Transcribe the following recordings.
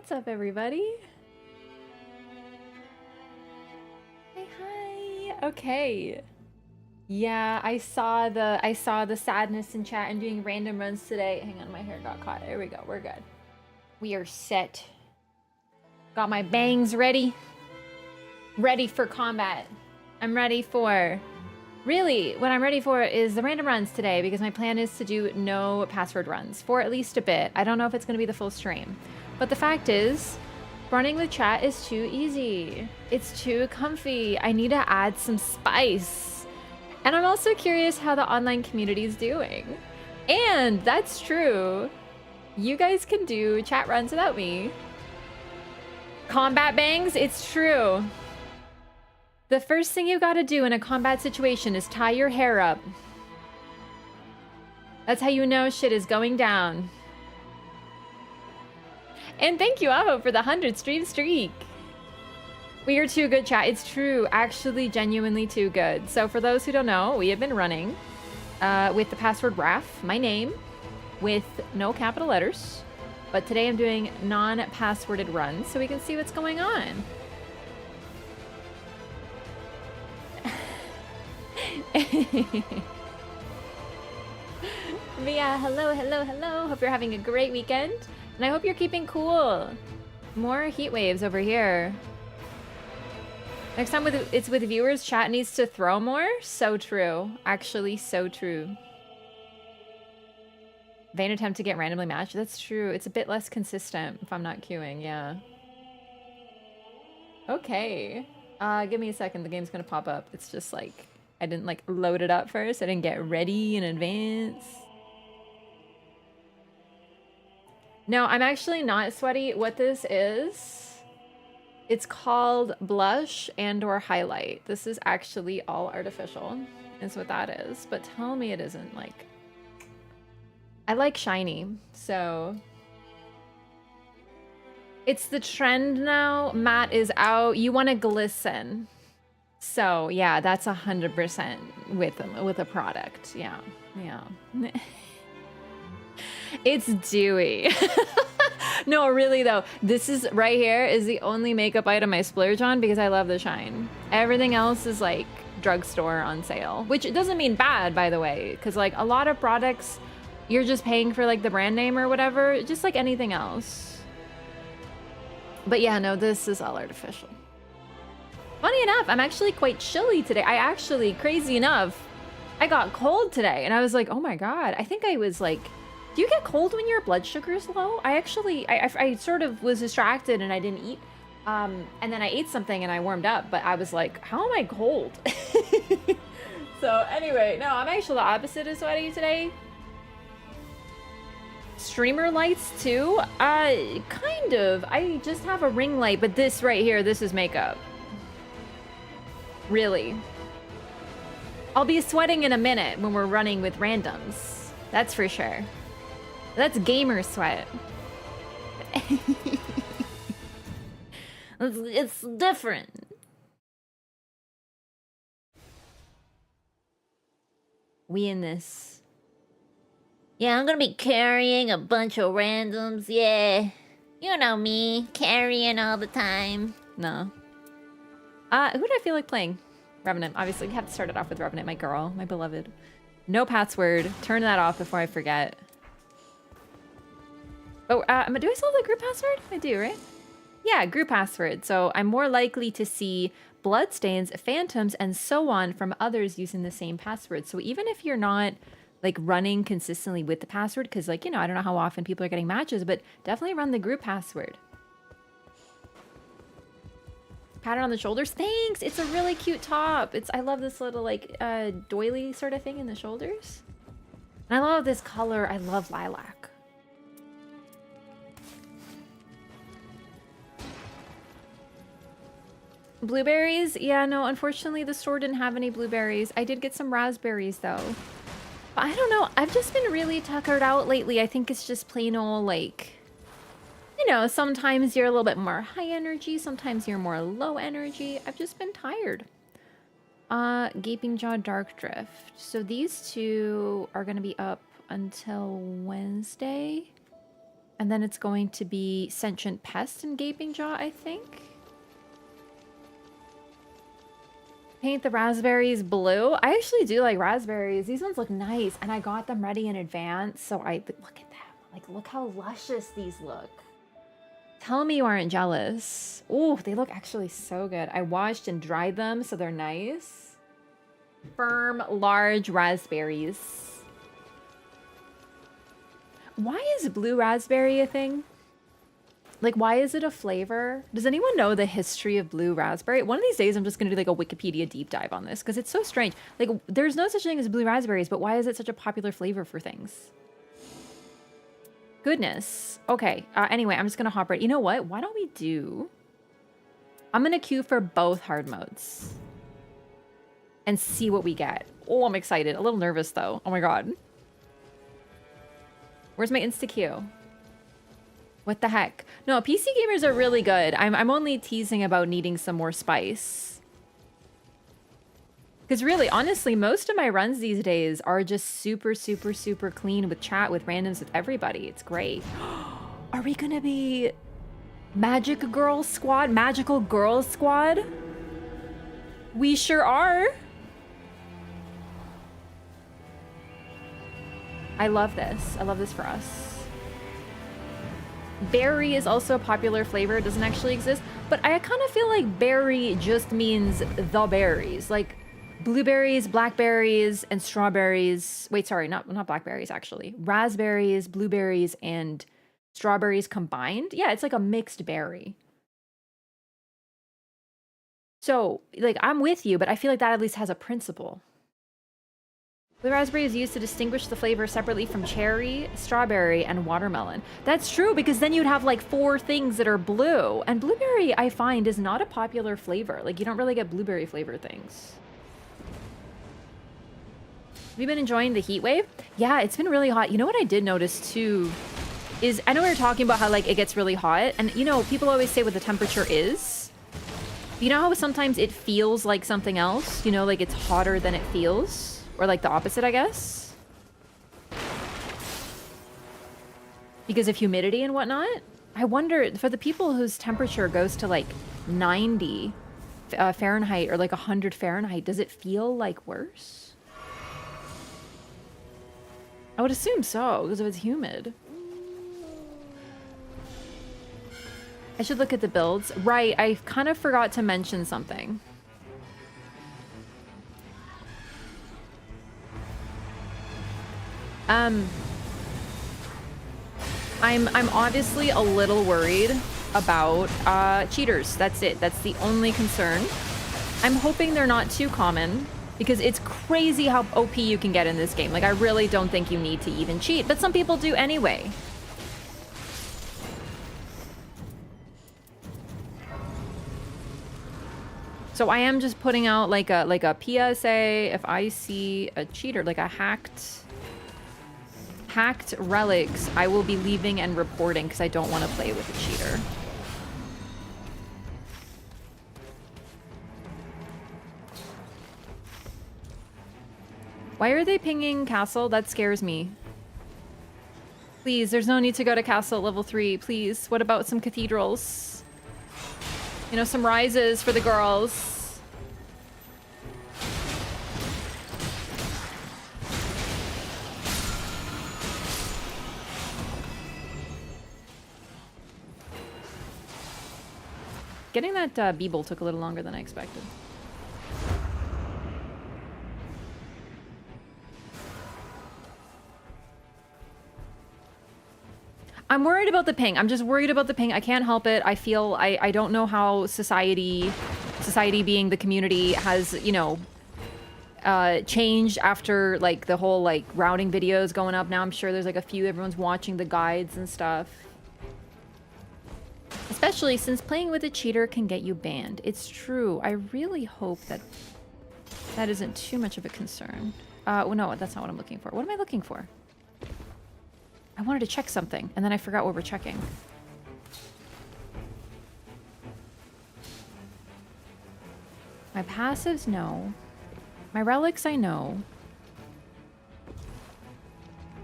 What's up, everybody? Hi. Okay. Yeah, I saw the sadness in chat and doing random runs today. Hang on, my hair got caught. There we go. We're good. We are set. Got my bangs ready. Ready for combat. I'm ready for... Really, what I'm ready for is the random runs today because my plan is to do no password runs for at least a bit. I don't know if it's going to be the full stream. But the fact is, running the chat is too easy. It's too comfy. I need to add some spice. And I'm also curious how the online community is doing. And that's true. You guys can do chat runs without me. Combat bangs, it's true. The first thing you gotta do in a combat situation is tie your hair up. That's how you know shit is going down. And thank you, Avo, for the 100 stream streak. We are too good, chat. It's true. Actually, genuinely too good. So for those who don't know, we have been running with the password RAF, my name, with no capital letters. But today I'm doing non-passworded runs so we can see what's going on. But yeah, hello, hello, hello. Hope you're having a great weekend. And I hope you're keeping cool. More heat waves over here. Next time it's with viewers, chat needs to throw more. So true. Actually, so true. Vain attempt to get randomly matched. That's true. It's a bit less consistent if I'm not queuing, yeah. Okay. Give me a second. The game's gonna pop up. It's just like, I didn't like load it up first. I didn't get ready in advance. No, I'm actually not sweaty. What this is, it's called blush and or highlight. This is actually all artificial, is what that is. But tell me it isn't. Like, I like shiny, so. It's the trend now. Matte is out. You want to glisten. So yeah, that's 100% with a product. Yeah, yeah. It's dewy. No, really though, this is right here is the only makeup item I splurge on because I love the shine. Everything else is like drugstore on sale, which doesn't mean bad, by the way, because like a lot of products, you're just paying for like the brand name or whatever, just like anything else. But yeah, no, this is all artificial. Funny enough, I'm actually quite chilly today. Crazy enough, I got cold today and I was like, oh my God, I think I was like, do you get cold when your blood sugar is low? I sort of was distracted and I didn't eat. And then I ate something and I warmed up, but I was like, how am I cold? So anyway, no, I'm actually the opposite of sweaty today. Streamer lights too? Kind of. I just have a ring light, but this right here, this is makeup. Really. I'll be sweating in a minute when we're running with randoms. That's for sure. That's gamer sweat. It's different. We in this. Yeah, I'm gonna be carrying a bunch of randoms, yeah. You know me, carrying all the time. No. Who do I feel like playing? Revenant, obviously. We have to start it off with Revenant, my girl, my beloved. No password. Turn that off before I forget. Oh, do I still have the group password? I do, right? Yeah, group password. So I'm more likely to see bloodstains, phantoms, and so on from others using the same password. So even if you're not like running consistently with the password, because like, you know, I don't know how often people are getting matches, but definitely run the group password. Pat it on the shoulders. Thanks. It's a really cute top. I love this little like doily sort of thing in the shoulders. And I love this color. I love lilac. Blueberries? Yeah, no, unfortunately the store didn't have any blueberries. I did get some raspberries though. But I don't know, I've just been really tuckered out lately. I think it's just plain old like, you know, sometimes you're a little bit more high energy, sometimes you're more low energy. I've just been tired. Gaping Jaw Dark Drift. So these two are gonna be up until Wednesday. And then it's going to be Sentient Pest and Gaping Jaw, I think. Paint the raspberries blue. I actually do like raspberries. These ones look nice, and I got them ready in advance, so look at them. Like, look how luscious these look. Tell me you aren't jealous. Oh, they look actually so good. I washed and dried them, so they're nice. Firm, large raspberries. Why is blue raspberry a thing? Like, why is it a flavor? Does anyone know the history of blue raspberry? One of these days, I'm just going to do like a Wikipedia deep dive on this because it's so strange. Like, there's no such thing as blue raspberries, but why is it such a popular flavor for things? Goodness. Okay. Anyway, I'm just going to hop right. You know what? Why don't we do... I'm going to queue for both hard modes and see what we get. Oh, I'm excited. A little nervous, though. Oh, my God. Where's my insta-queue? What the heck? No, PC gamers are really good. I'm only teasing about needing some more spice. Because really, honestly, most of my runs these days are just super, super, super clean with chat, with randoms, with everybody. It's great. Are we gonna be Magic Girl Squad? Magical Girl Squad? We sure are. I love this. I love this for us. Berry is also a popular flavor. It doesn't actually exist. But I kind of feel like berry just means the berries. Like blueberries, blackberries, and strawberries. Wait, sorry, not blackberries, actually. Raspberries, blueberries, and strawberries combined. Yeah, it's like a mixed berry. So, like, I'm with you, but I feel like that at least has a principle. The raspberry is used to distinguish the flavor separately from cherry, strawberry, and watermelon. That's true, because then you'd have like 4 things that are blue. And blueberry, I find, is not a popular flavor. Like, you don't really get blueberry flavor things. Have you been enjoying the heat wave? Yeah, it's been really hot. You know what I did notice too is, I know we were talking about how like it gets really hot, and you know, people always say what the temperature is. You know how sometimes it feels like something else? You know, like it's hotter than it feels? Or like the opposite, I guess. Because of humidity and whatnot. I wonder, for the people whose temperature goes to like 90 Fahrenheit or like 100 Fahrenheit, does it feel like worse? I would assume so, because if it's humid. I should look at the builds. Right, I kind of forgot to mention something. I'm obviously a little worried about cheaters. That's it. That's the only concern. I'm hoping they're not too common, because it's crazy how OP you can get in this game. Like, I really don't think you need to even cheat, but some people do anyway. So I am just putting out like a PSA if I see a cheater, like a hacked relics, I will be leaving and reporting because I don't want to play with a cheater. Why are they pinging castle? That scares me. Please, there's no need to go to castle level 3, please. What about some cathedrals? You know, some rises for the girls. Getting that Beeble took a little longer than I expected. I'm worried about the ping. I'm just worried about the ping. I can't help it. I feel I don't know how society being the community has, you know, changed after like the whole like routing videos going up. Now I'm sure there's like a few, everyone's watching the guides and stuff. Especially since playing with a cheater can get you banned. It's true. I really hope that that isn't too much of a concern. Well, no, that's not what I'm looking for. What am I looking for? I wanted to check something, and then I forgot what we're checking. My passives, no. My relics, I know.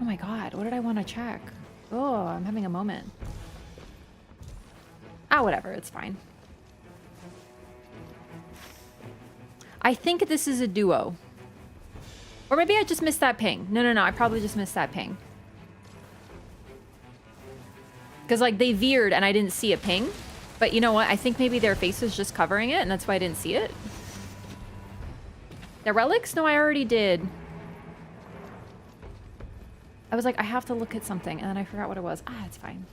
Oh my god, what did I want to check? Oh, I'm having a moment. Ah, whatever. It's fine. I think this is a duo. Or maybe I just missed that ping. No. I probably just missed that ping. Because, like, they veered and I didn't see a ping. But you know what? I think maybe their face was just covering it and that's why I didn't see it. The relics? No, I already did. I was like, I have to look at something, and then I forgot what it was. Ah, it's fine.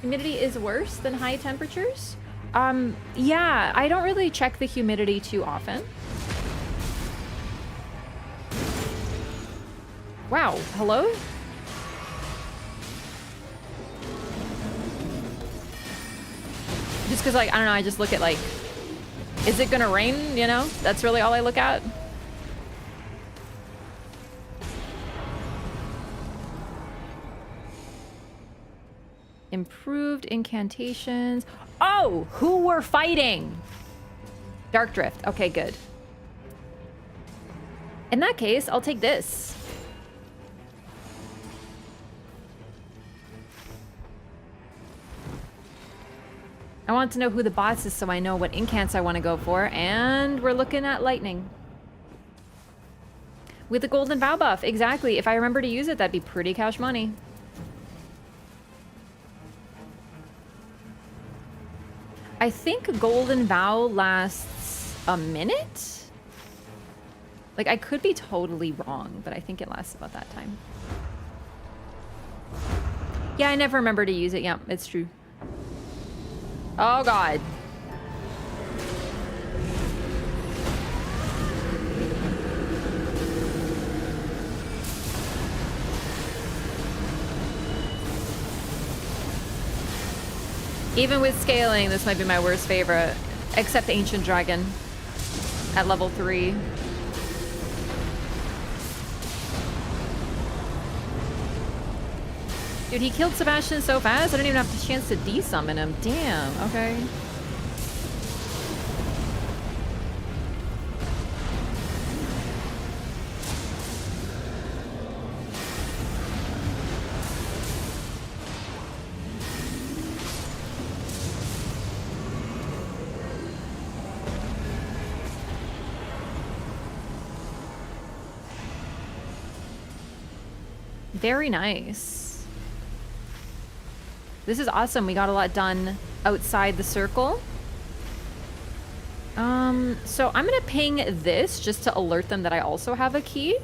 Humidity is worse than high temperatures? Yeah, I don't really check the humidity too often. Wow, hello? Just because, like, I don't know, I just look at, like, is it gonna rain, you know? That's really all I look at. Improved incantations. Oh, who we're fighting? Dark Drift. Okay, good. In that case, I'll take this. I want to know who the boss is so I know what incants I want to go for, and we're looking at lightning. With the golden vow buff, exactly. If I remember to use it, that'd be pretty cash money. I think golden vow lasts a minute? Like, I could be totally wrong, but I think it lasts about that time. Yeah, I never remember to use it. Yeah, it's true. Oh, God. Even with scaling, this might be my worst favorite. Except Ancient Dragon at level 3. Dude, he killed Sebastian so fast, I didn't even have the chance to desummon him. Damn, okay. Very nice. This is awesome. We got a lot done outside the circle. So I'm gonna ping this just to alert them that I also have a key.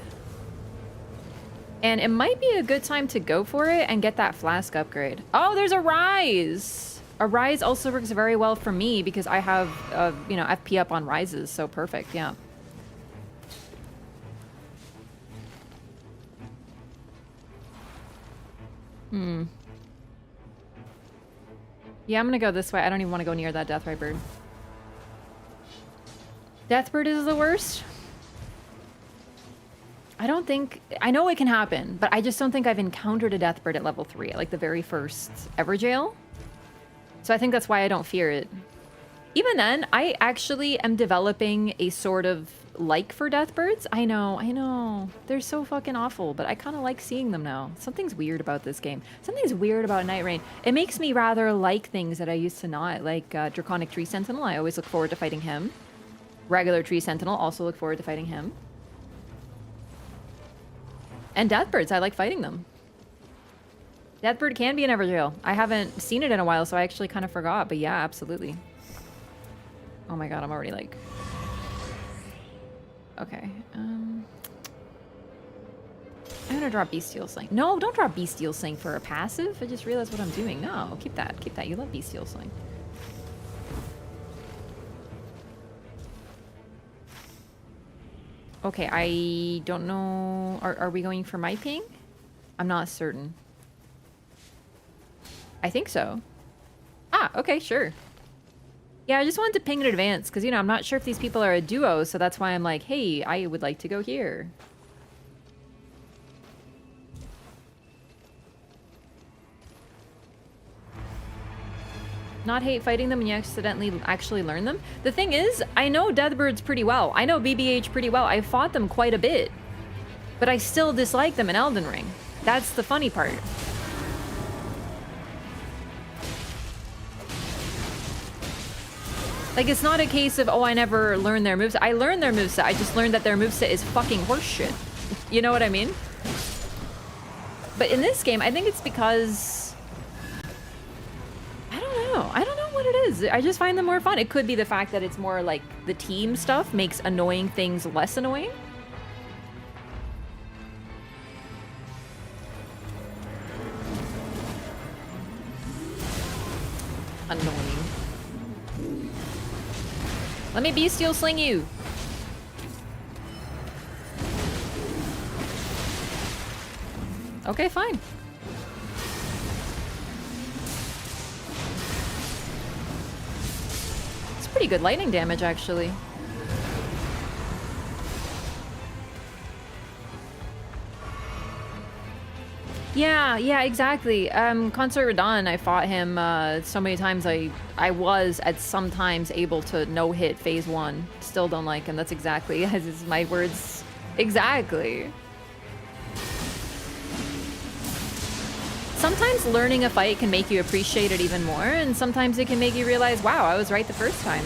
And it might be a good time to go for it and get that flask upgrade. Oh, there's a rise! A rise also works very well for me because I have, you know, FP up on rises, so perfect, yeah. Yeah, I'm gonna go this way. I don't even want to go near that Deathray bird. Deathbird is the worst? I don't think... I know it can happen, but I just don't think I've encountered a Deathbird at level 3, at like the very first Everjail. So I think that's why I don't fear it. Even then, I actually am developing a sort of like for Deathbirds. I know. They're so fucking awful, but I kind of like seeing them now. Something's weird about this game. Something's weird about Nightreign. It makes me rather like things that I used to not. Like Draconic Tree Sentinel, I always look forward to fighting him. Regular Tree Sentinel, also look forward to fighting him. And Deathbirds, I like fighting them. Deathbird can be an Everjail. I haven't seen it in a while, so I actually kind of forgot. But yeah, absolutely. Oh my god, I'm already like... Okay, I'm gonna drop Bestial Sling. No, don't drop Bestial Sling for a passive. I just realized what I'm doing. No, keep that. Keep that. You love Bestial Sling. Okay, I don't know. Are we going for my ping? I'm not certain. I think so. Ah, okay, sure. Yeah, I just wanted to ping in advance because, you know, I'm not sure if these people are a duo, so that's why I'm like, hey, I would like to go here. Not hate fighting them when you accidentally actually learn them. The thing is, I know Deathbirds pretty well. I know BBH pretty well. I fought them quite a bit. But I still dislike them in Elden Ring. That's the funny part. Like, it's not a case of, oh, I never learned their moves. I learned their moveset. I just learned that their moveset is fucking horseshit. You know what I mean? But in this game, I think it's because... I don't know. I don't know what it is. I just find them more fun. It could be the fact that it's more like the team stuff makes annoying things less annoying. Annoying. Let me bestial sling you. Okay, fine. It's pretty good lightning damage, actually. Yeah, exactly. Consort Radon, I fought him so many times. I was at some times able to no-hit phase 1. Still don't like him. That's exactly as my words. Exactly. Sometimes learning a fight can make you appreciate it even more, and sometimes it can make you realize, wow, I was right the first time.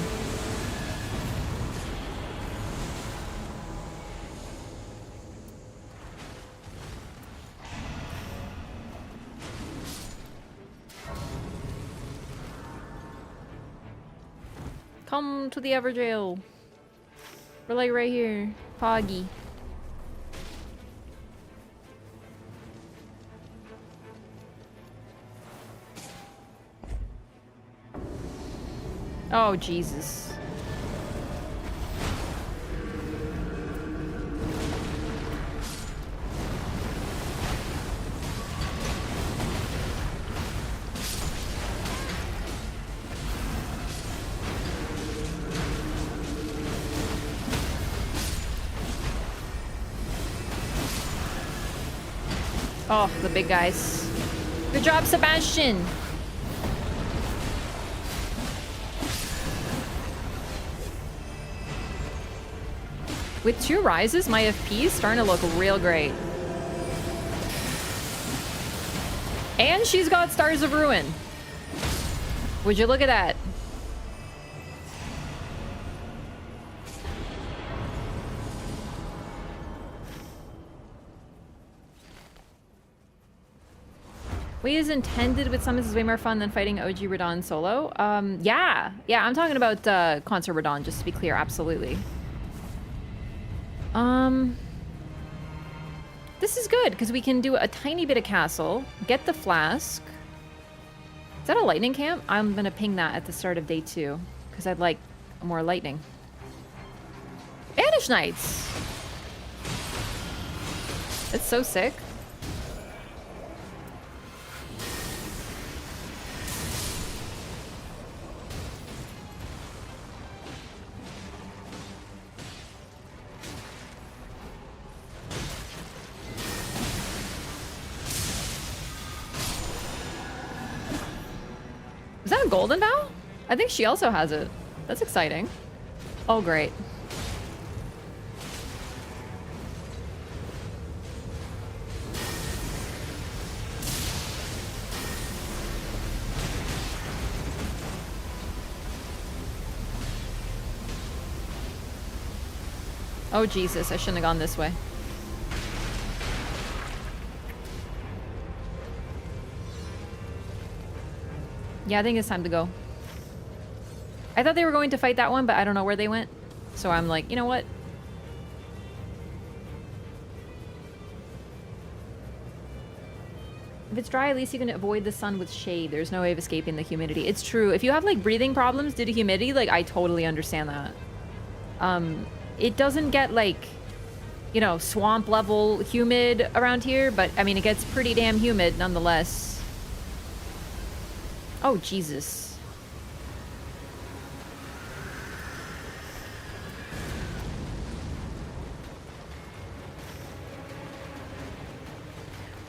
Come to the Everjail. We're like right here. Poggy. Oh, Jesus. Oh, the big guys. Good job, Sebastian. With 2 rises, my FP is starting to look real great. And she's got Stars of Ruin. Would you look at that? Way is intended with summons is way more fun than fighting OG Radon solo. Yeah, I'm talking about Consort Radon, just to be clear, absolutely. This is good, because we can do a tiny bit of castle, get the flask. Is that a lightning camp? I'm gonna ping that at the start of day 2, because I'd like more lightning. Banish Knights! It's so sick. Is that a golden bow? I think she also has it. That's exciting. Oh, great. Oh, Jesus. I shouldn't have gone this way. Yeah, I think it's time to go. I thought they were going to fight that one, but I don't know where they went. So I'm like, you know what? If it's dry, at least you can avoid the sun with shade. There's no way of escaping the humidity. It's true. If you have like breathing problems due to humidity, like I totally understand that. It doesn't get like, you know, swamp level humid around here, but I mean, it gets pretty damn humid nonetheless. Oh, Jesus.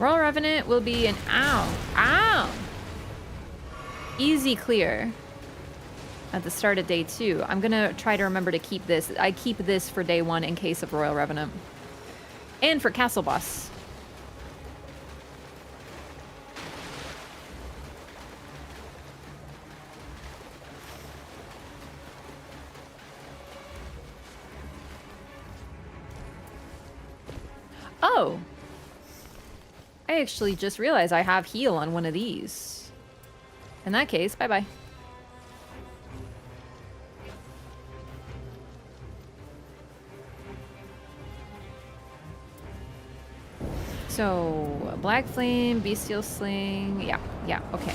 Royal Revenant will be an ow. Ow! easy clear at the start of day 2. I'm gonna try to remember to keep this. I keep this for day 1 in case of Royal Revenant. And for Castle Boss. Oh! I actually just realized I have heal on one of these. In that case, bye-bye. So, Black Flame, Bestial Sling... Yeah, okay.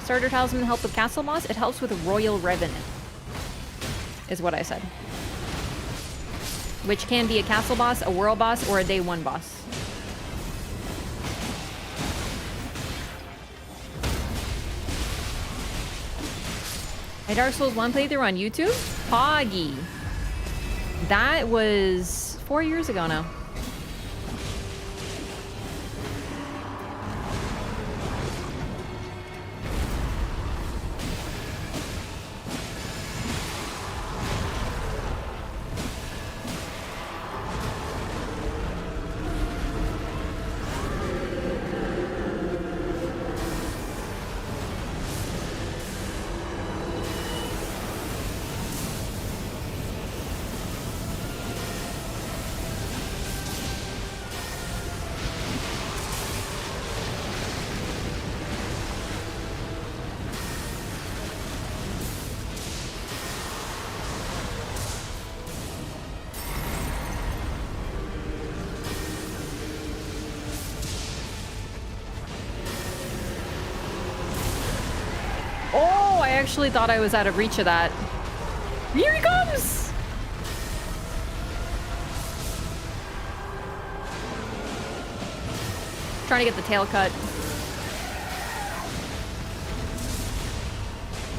Starter Talisman help with Castle Boss? It helps with Royal Revenant. Is what I said. Which can be a Castle Boss, a World Boss, or a Day 1 boss. My Dark Souls 1 playthrough on YouTube? Poggy. That was 4 years ago now. I actually thought I was out of reach of that. Here he comes! Trying to get the tail cut.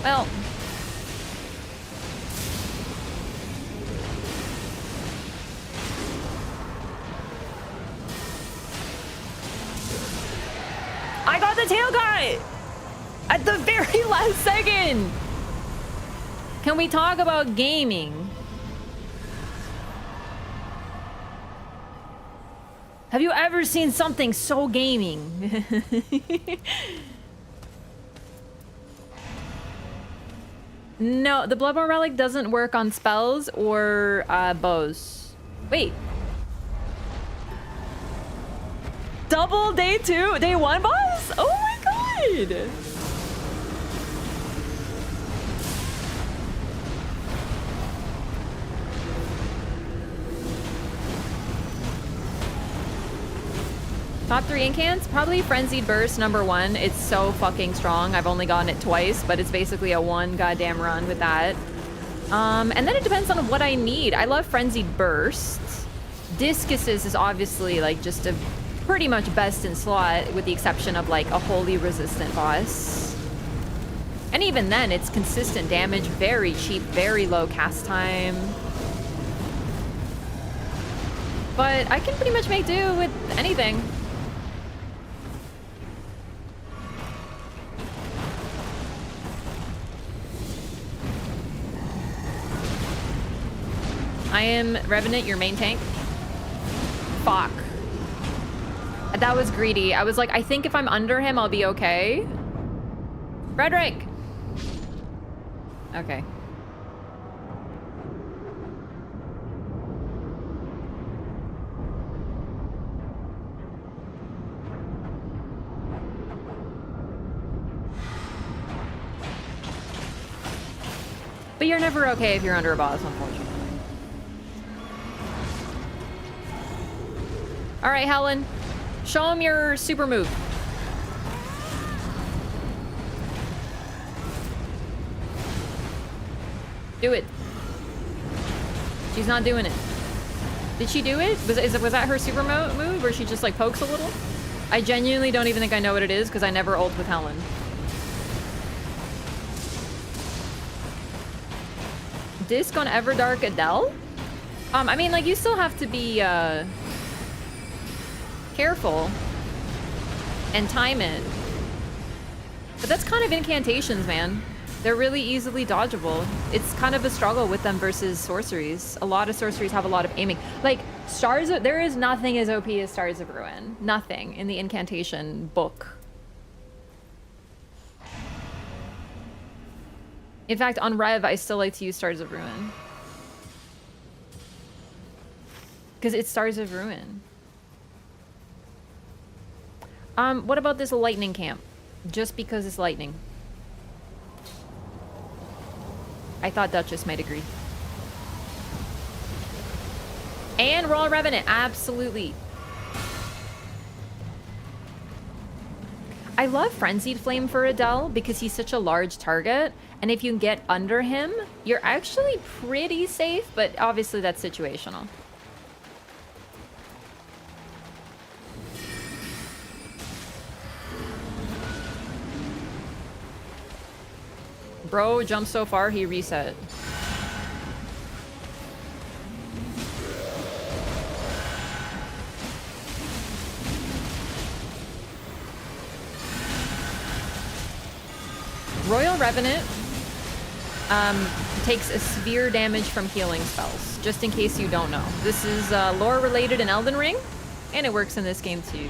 Well. I got the tail cut! At the very last second! Can we talk about gaming? Have you ever seen something so gaming? No, the Bloodborne Relic doesn't work on spells or bows. Wait. Double day 2? Day 1 boss? Oh my god! Top 3 incants? Probably Frenzied Burst #1. It's so fucking strong. I've only gotten it twice, but it's basically a one goddamn run with that. And then it depends on what I need. I love Frenzied Burst. Discuses is obviously like just a pretty much best in slot, with the exception of like a wholly resistant boss. And even then, it's consistent damage, very cheap, very low cast time. But I can pretty much make do with anything. I am Revenant, your main tank. Fuck. That was greedy. I was like, I think if I'm under him, I'll be okay. Frederick! Okay. But you're never okay if you're under a boss, unfortunately. All right, Helen. Show him your super move. Do it. She's not doing it. Did she do it? Was that her super move, or she just like pokes a little? I genuinely don't even think I know what it is because I never ult with Helen. Disc on Everdark Adele? I mean, like, you still have to be, careful and time it. But that's kind of incantations, man. They're really easily dodgeable. It's kind of a struggle with them versus sorceries. A lot of sorceries have a lot of aiming. Like, there is nothing as OP as Stars of Ruin. Nothing in the incantation book. In fact, on Rev, I still like to use Stars of Ruin. Because it's Stars of Ruin. What about this lightning camp? Just because it's lightning. I thought Duchess might agree. And Royal Revenant, absolutely. I love Frenzied Flame for Adele because he's such a large target. And if you can get under him, you're actually pretty safe, but obviously that's situational. Bro jumped so far, he reset. Royal Revenant takes a severe damage from healing spells, just in case you don't know. This is lore related in Elden Ring, and it works in this game too.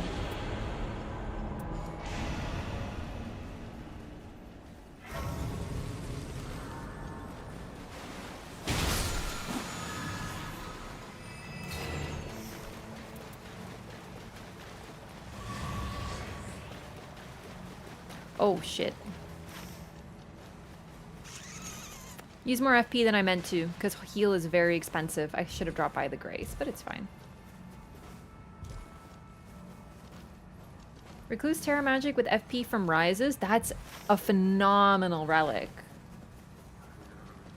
Oh shit. Use more FP than I meant to, because heal is very expensive. I should have dropped by the Grace, but it's fine. Recluse Terra Magic with FP from Rises? That's a phenomenal relic.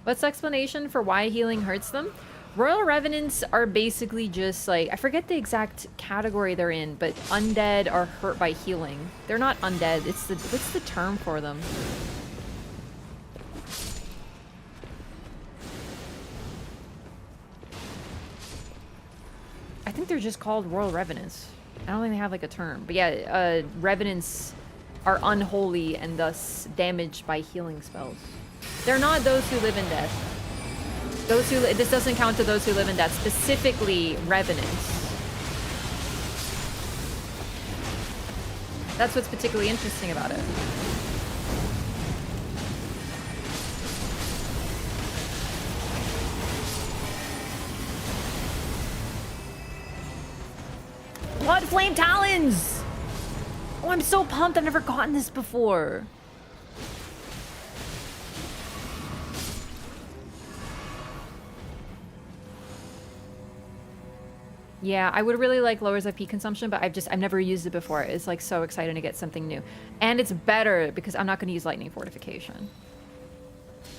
What's the explanation for why healing hurts them? Royal Revenants are basically just like, I forget the exact category they're in, but undead are hurt by healing. They're not undead, it's the, what's the term for them? I think they're just called Royal Revenants. I don't think they have like a term. But yeah, Revenants are unholy and thus damaged by healing spells. They're not those who live in death. Those who this doesn't count to those who live in death, specifically Revenants. That's what's particularly interesting about it. Blood Flame Talons! Oh, I'm so pumped. I've never gotten this before. Yeah, I would really like lowers FP consumption, but I've never used it before. It's like so exciting to get something new. And it's better because I'm not going to use Lightning Fortification.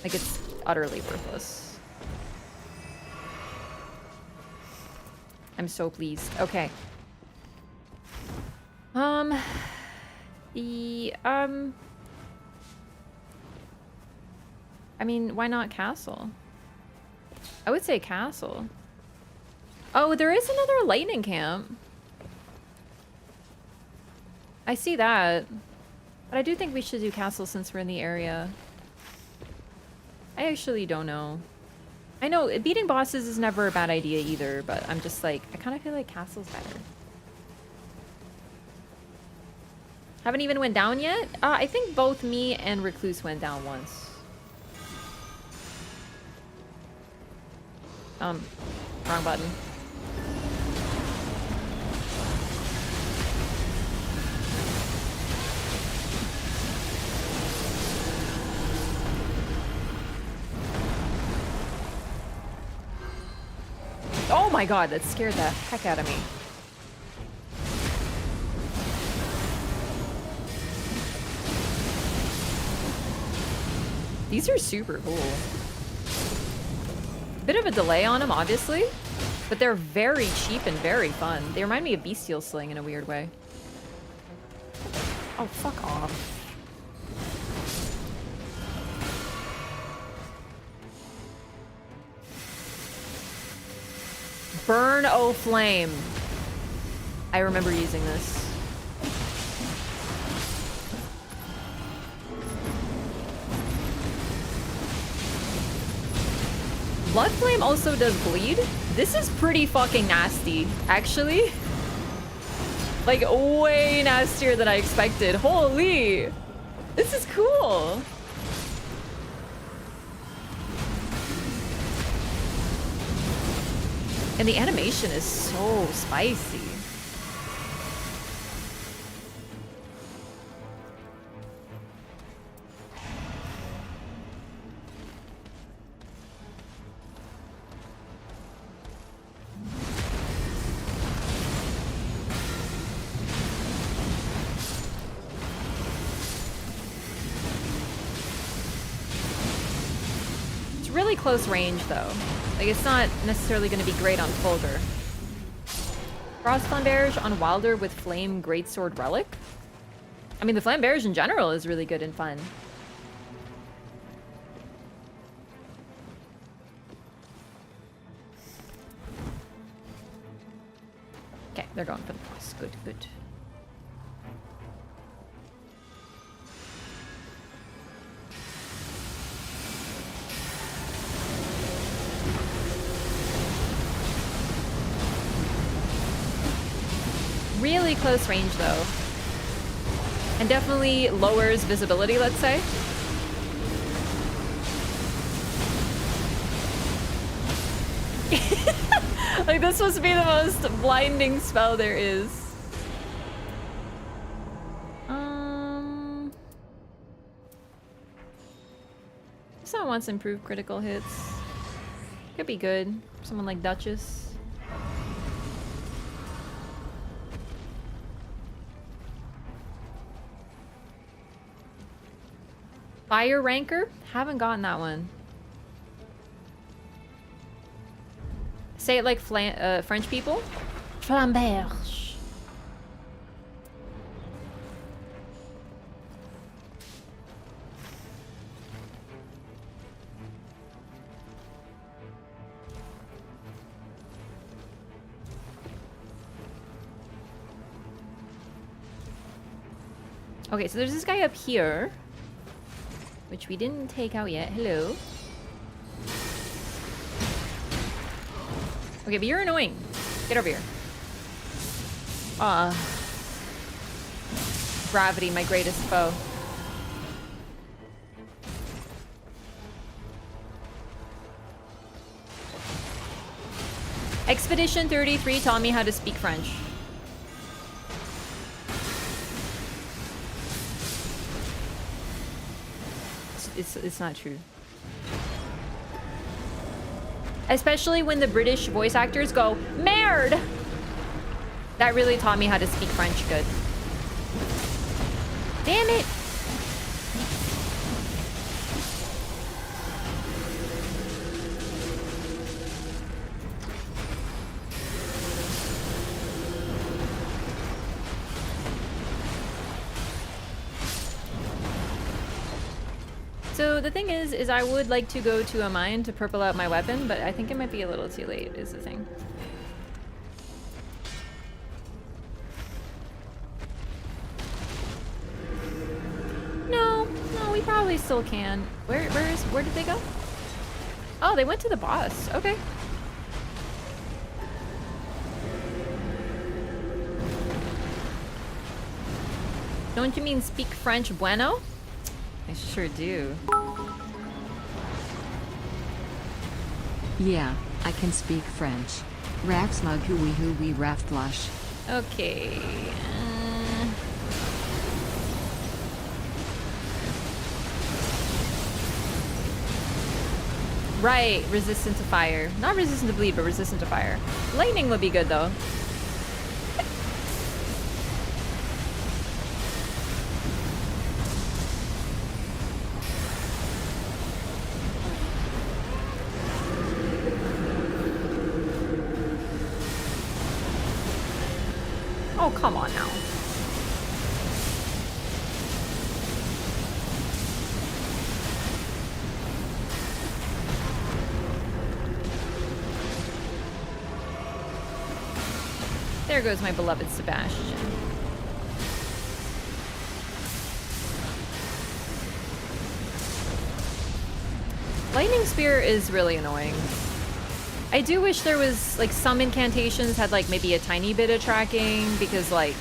Like, it's utterly worthless. I'm so pleased. Okay. I mean, why not castle? I would say castle. Oh, there is another lightning camp. I see that. But I do think we should do castle since we're in the area. I actually don't know. I know beating bosses is never a bad idea either, but I'm just like, I kind of feel like castle's better. Haven't even went down yet? I think both me and Recluse went down once. Wrong button. Oh my god, that scared the heck out of me. These are super cool. Bit of a delay on them, obviously, but they're very cheap and very fun. They remind me of Bestial Sling in a weird way. Oh, fuck off. Burn, oh flame. I remember using this. Blood Flame also does bleed. This is pretty fucking nasty, actually. Like, way nastier than I expected. Holy! This is cool! And the animation is so spicy. Really close range though. Like it's not necessarily going to be great on Fulgur. Frost Flamberge on Wilder with Flame Greatsword Relic. I mean the Flamberge in general is really good and fun. Okay, they're going for the boss. Good, good. Really close range though. And definitely lowers visibility, let's say. Like this must be the most blinding spell there is. Someone wants improved critical hits. Could be good. Someone like Duchess. Fire Ranker? Haven't gotten that one. Say it like French people. Flamberge. Okay, so there's this guy up here. Which we didn't take out yet. Hello. Okay, but you're annoying. Get over here. Gravity, my greatest foe. Expedition 33 taught me how to speak French. It's not true. Especially when the British voice actors go, merde! That really taught me how to speak French good. Damn it! So the thing is I would like to go to a mine to purple out my weapon, but I think it might be a little too late, is the thing. No, we probably still can. Where did they go? Oh, they went to the boss. Okay. Don't you mean speak French bueno? I sure do. Yeah, I can speak French. Rax mug hooey hooey raft flush. Okay. Right, resistant to fire. Not resistant to bleed, but resistant to fire. Lightning would be good though. Oh, come on now. there goes my beloved Sebastian. Lightning Spear is really annoying. I do wish there was, like, some incantations had, like, maybe a tiny bit of tracking, because, like...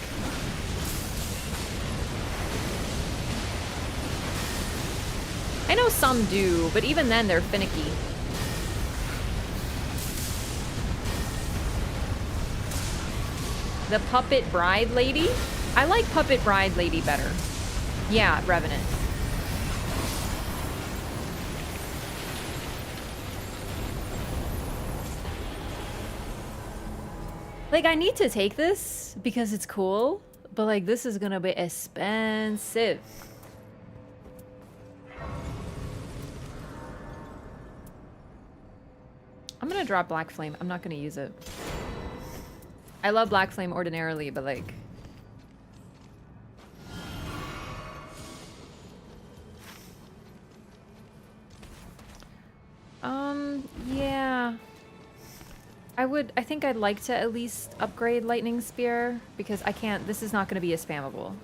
I know some do, but even then they're finicky. The Puppet Bride Lady? I like Puppet Bride Lady better. Yeah, Revenant. Like, I need to take this because it's cool, but, like, this is gonna be expensive. I'm gonna drop Black Flame. I'm not gonna use it. I love Black Flame ordinarily, but, like... yeah. I think I'd like to at least upgrade Lightning Spear, because I can't, this is not gonna be as spammable.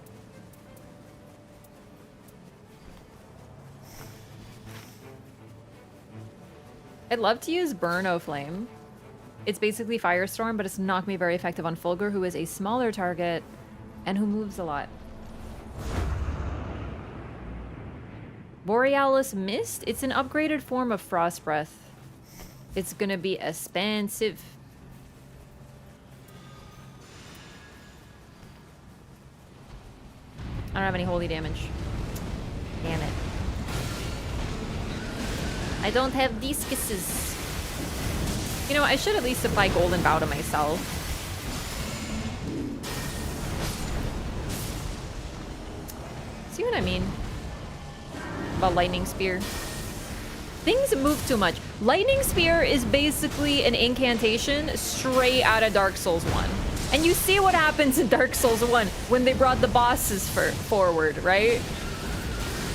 I'd love to use Burn O Flame. It's basically Firestorm, but it's not gonna be very effective on Fulgur, who is a smaller target and who moves a lot. Borealis Mist? It's an upgraded form of Frost Breath. It's gonna be expensive. I don't have any holy damage. Damn it. I don't have discuses. You know, I should at least apply Golden Bow to myself. See what I mean? About Lightning Spear. Things move too much. Lightning Spear is basically an incantation straight out of Dark Souls 1. And you see what happens in Dark Souls 1 when they brought the bosses forward, right?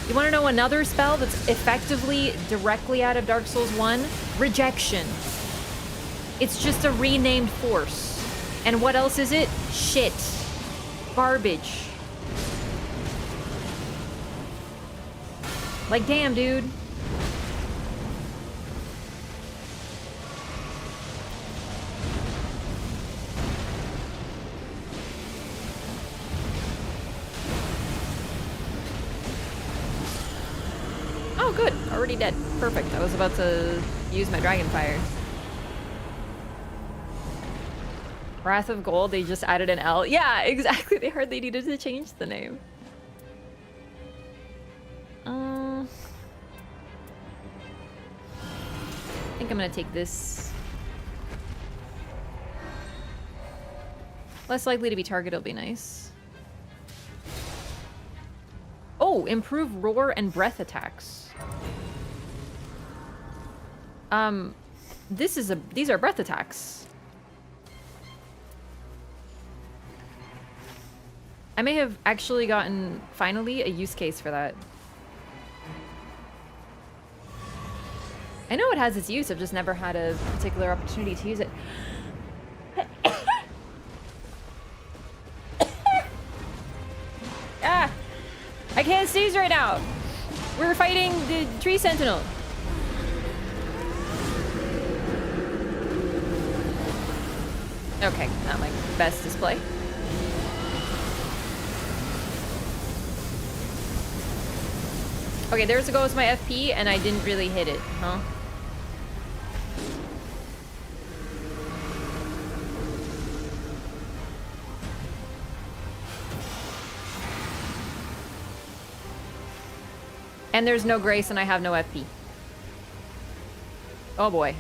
You want to know another spell that's effectively directly out of Dark Souls 1? Rejection. It's just a renamed force. And what else is it? Shit. Garbage. Like, damn, dude. Oh, good. Already dead. Perfect. I was about to use my Dragonfire. Wrath of Gold, they just added an L. Yeah, exactly. They hardly needed to change the name. I think I'm gonna take this. Less likely to be targeted will be nice. Oh, improve roar and breath attacks. These are breath attacks. I may have actually gotten, finally, a use case for that. I know it has its use, I've just never had a particular opportunity to use it. Ah! I can't sneeze right now! We're fighting the tree sentinel. Okay, not my best display. Okay, there's goes my FP, and I didn't really hit it, huh? And there's no grace, and I have no FP. Oh boy.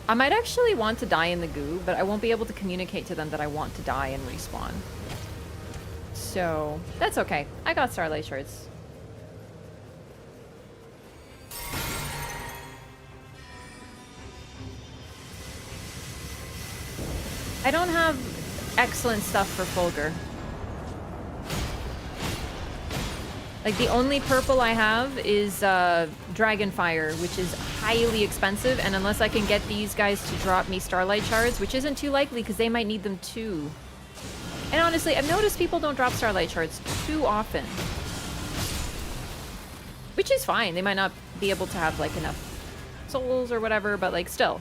I might actually want to die in the goo, but I won't be able to communicate to them that I want to die and respawn. So, that's okay. I got Starlight Shards. I don't have excellent stuff for Fulgur. Like, the only purple I have is Dragonfire, which is highly expensive, and unless I can get these guys to drop me Starlight Shards, which isn't too likely because they might need them too. And honestly, I've noticed people don't drop Starlight Shards too often. Which is fine. They might not be able to have, like, enough souls or whatever, but, like, still.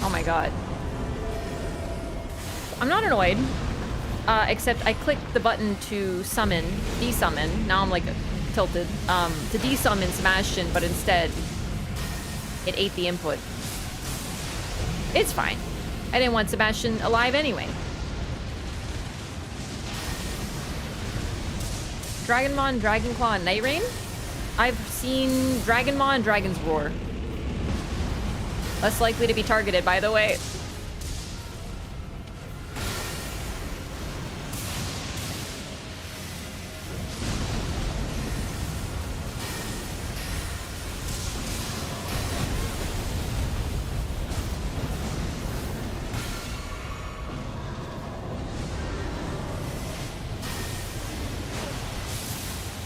Oh my god. I'm not annoyed. Except I clicked the button to summon, desummon. Now I'm like tilted. To desummon Sebastian, but instead it ate the input. It's fine. I didn't want Sebastian alive anyway. Dragonmon, Dragonclaw, and Nightreign? I've seen Dragonmon and Dragon's Roar. Less likely to be targeted, by the way.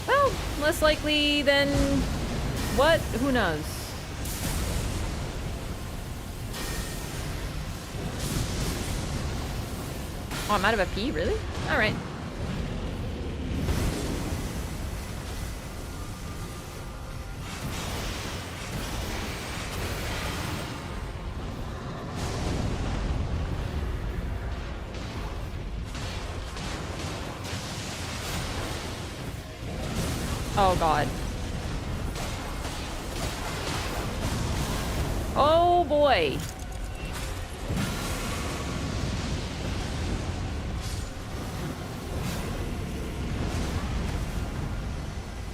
Well, less likely than what? Who knows? Oh, I'm out of a P? Really? Alright. Oh, God. Oh, boy.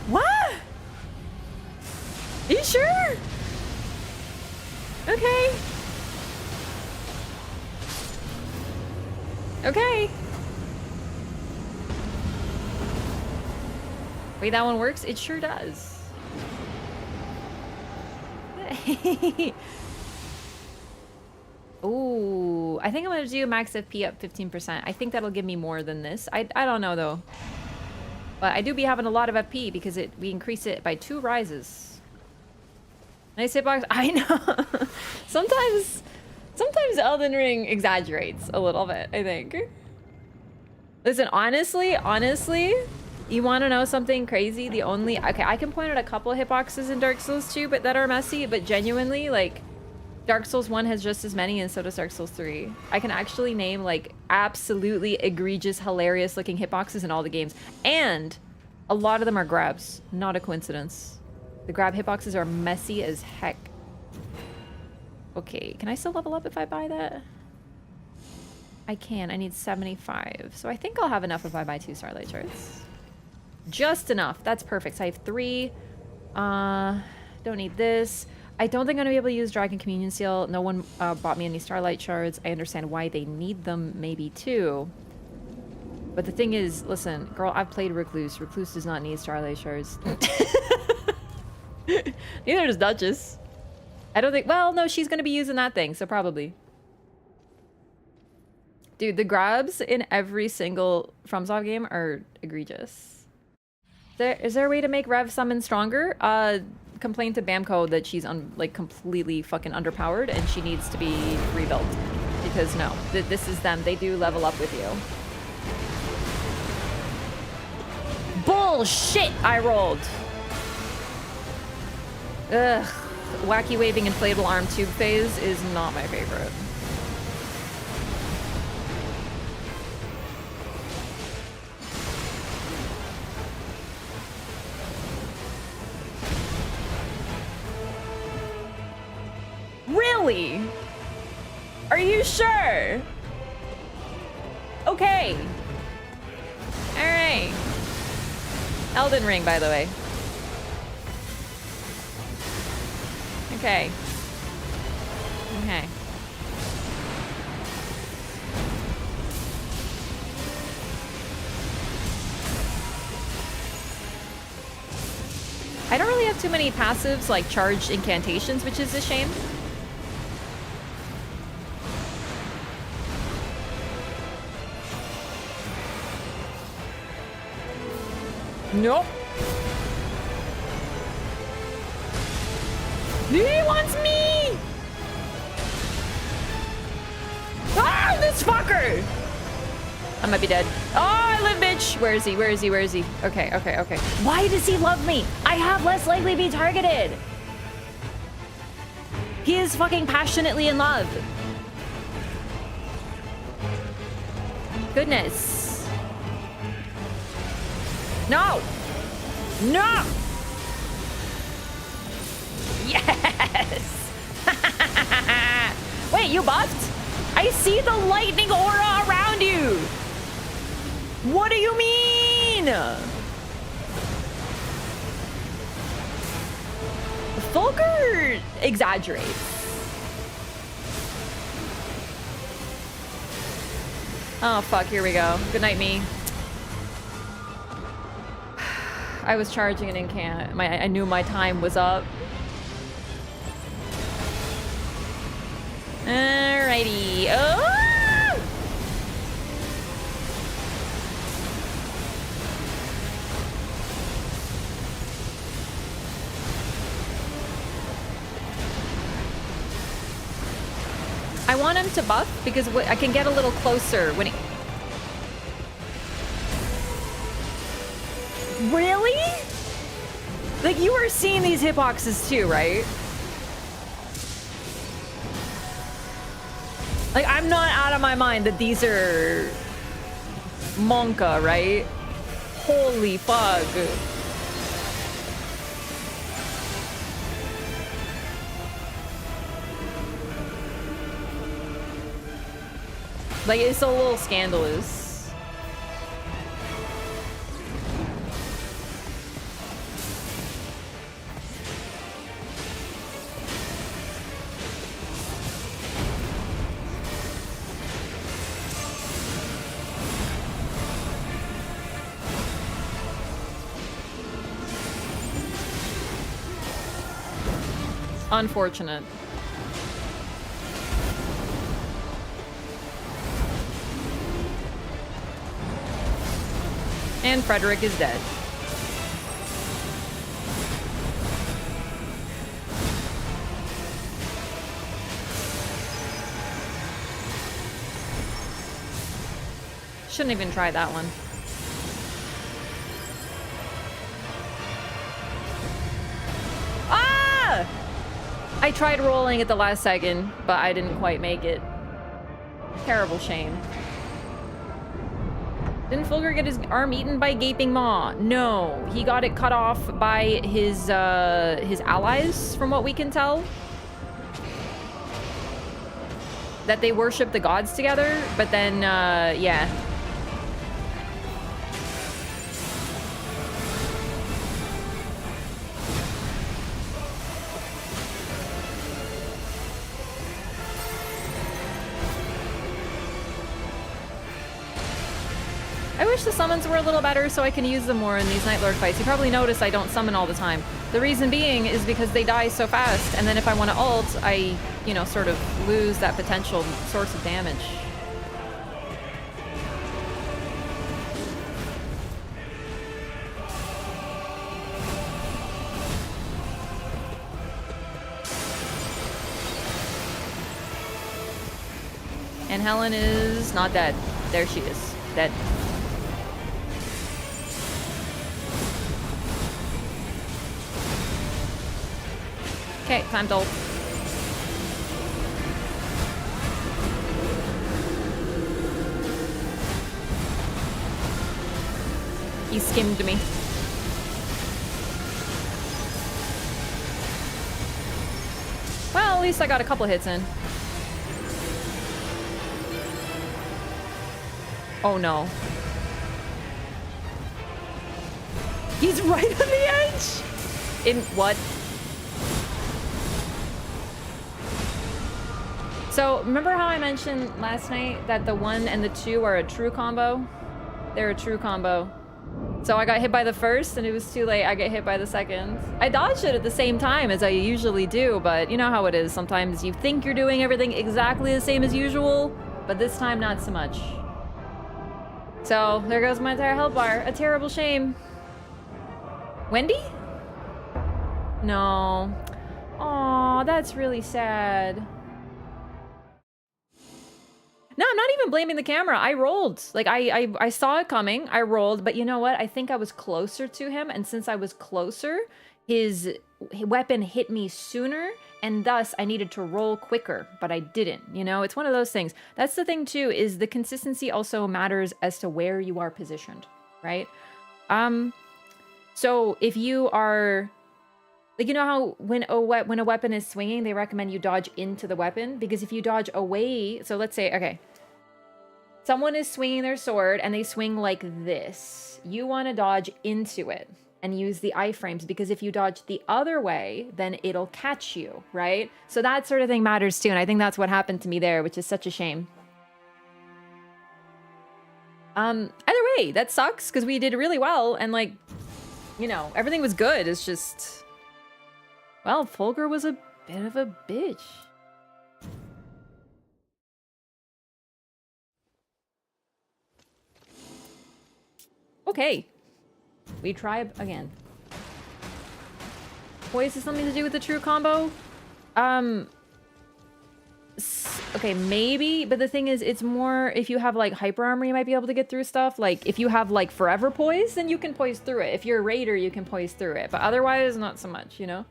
What? Are you sure? Okay. Okay. Wait, that one works? It sure does. Ooh, I think I'm gonna do max FP up 15%. I think that'll give me more than this. I don't know though. But I do be having a lot of FP because we increase it by 2 rises. Nice hitbox. I know. Sometimes Elden Ring exaggerates a little bit, I think. Listen, honestly, you want to know something crazy? Okay, I can point out a couple hitboxes in Dark Souls 2 but that are messy, but genuinely, like, Dark Souls 1 has just as many and so does Dark Souls 3. I can actually name, like, absolutely egregious, hilarious looking hitboxes in all the games. And a lot of them are grabs. Not a coincidence. The grab hitboxes are messy as heck. Okay, can I still level up if I buy that? I can. I need 75. So I think I'll have enough if I buy 2 Starlight Shards. Just enough. That's perfect. So I have 3. Don't need this. I don't think I'm going to be able to use Dragon Communion Seal. No one bought me any Starlight Shards. I understand why they need them, maybe, too. But the thing is, listen, girl, I've played Recluse. Recluse does not need Starlight Shards. Neither does Duchess. I don't think... Well, no, she's going to be using that thing, so probably. Dude, the grabs in every single FromSoft game are egregious. Is there a way to make Rev summon stronger? Complain to Bamco that she's like completely fucking underpowered and she needs to be rebuilt. Because no, this is them. They do level up with you. Bullshit! I rolled. Ugh. Wacky waving inflatable arm tube phase is not my favorite. Really? Are you sure? Okay. Alright. Elden Ring, by the way. Okay. Okay. I don't really have too many passives like charged incantations, which is a shame. Nope. He wants me! Ah, this fucker! I might be dead. Oh, I live, bitch! Where is he? Where is he? Where is he? Okay, okay, okay. Why does he love me? I have less likely to be targeted. He is fucking passionately in love. Goodness. No! No! Yes! Wait, you buffed? I see the lightning aura around you! What do you mean? Fulgur exaggerates. Oh, fuck, here we go. Good night, me. I was charging an incant. I knew my time was up. Alrighty. Oh! I want him to buff because I can get a little closer when he... Really? Like, you are seeing these hitboxes too, right? Like, I'm not out of my mind that these are Monka, right? Holy fuck. Like, it's a little scandalous. Unfortunate. And Frederick is dead. Shouldn't even try that one. Ah! I tried rolling at the last second, but I didn't quite make it. Terrible shame. Didn't Fulgur get his arm eaten by Gaping Maw? No, he got it cut off by his allies, from what we can tell. That they worship the gods together, but then, yeah. I wish the summons were a little better so I can use them more in these Night Lord fights. You probably notice I don't summon all the time. The reason being is because they die so fast, and then if I want to ult, I, you know, sort of lose that potential source of damage. And Helen is not dead. There she is. Dead. Okay, time to ult. He skimmed me. Well, least I got a couple hits in. Oh no. He's right on the edge! In what? So, remember how I mentioned last night that the 1 and the 2 are a true combo? They're a true combo. So I got hit by the first and it was too late. I get hit by the second. I dodged it at the same time as I usually do, but you know how it is. Sometimes you think you're doing everything exactly the same as usual, but this time not so much. So there goes my entire health bar. A terrible shame. Wendy? No. Aw, that's really sad. No, I'm not even blaming the camera. I rolled. Like, I saw it coming. I rolled. But you know what? I think I was closer to him. And since I was closer, his weapon hit me sooner. And thus, I needed to roll quicker. But I didn't. You know? It's one of those things. That's the thing, too, is the consistency also matters as to where you are positioned. Right? So, if you are... Like, you know how when a weapon is swinging, they recommend you dodge into the weapon? Because if you dodge away... So let's say, okay. Someone is swinging their sword, and they swing like this. You want to dodge into it and use the iframes, because if you dodge the other way, then it'll catch you, right? So that sort of thing matters too, and I think that's what happened to me there, which is such a shame. Either way, that sucks, because we did really well, and like, you know, everything was good. It's just... Well, Fulgur was a bit of a bitch. Okay. We try again. Poise is something to do with the true combo? Okay, maybe, but the thing is, it's more if you have like hyper armor, you might be able to get through stuff. Like if you have like forever poise, then you can poise through it. If you're a raider, you can poise through it, but otherwise, not so much, you know?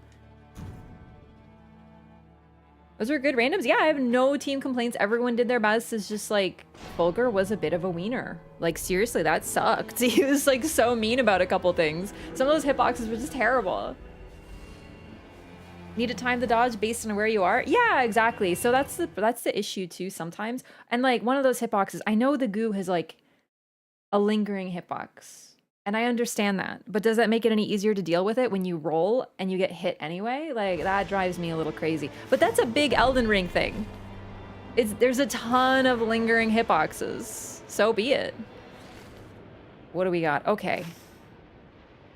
Those were good randoms. Yeah, I have no team complaints. Everyone did their best. It's just like, Fulgur was a bit of a wiener. Like, seriously, that sucked. He was like so mean about a couple things. Some of those hitboxes were just terrible. Need to time the dodge based on where you are? Yeah, exactly. So that's the issue too sometimes. And like one of those hitboxes, I know the goo has like a lingering hitbox. And I understand that, but does that make it any easier to deal with it when you roll and you get hit anyway? Like, that drives me a little crazy. But that's a big Elden Ring thing. There's a ton of lingering hitboxes. So be it. What do we got? Okay.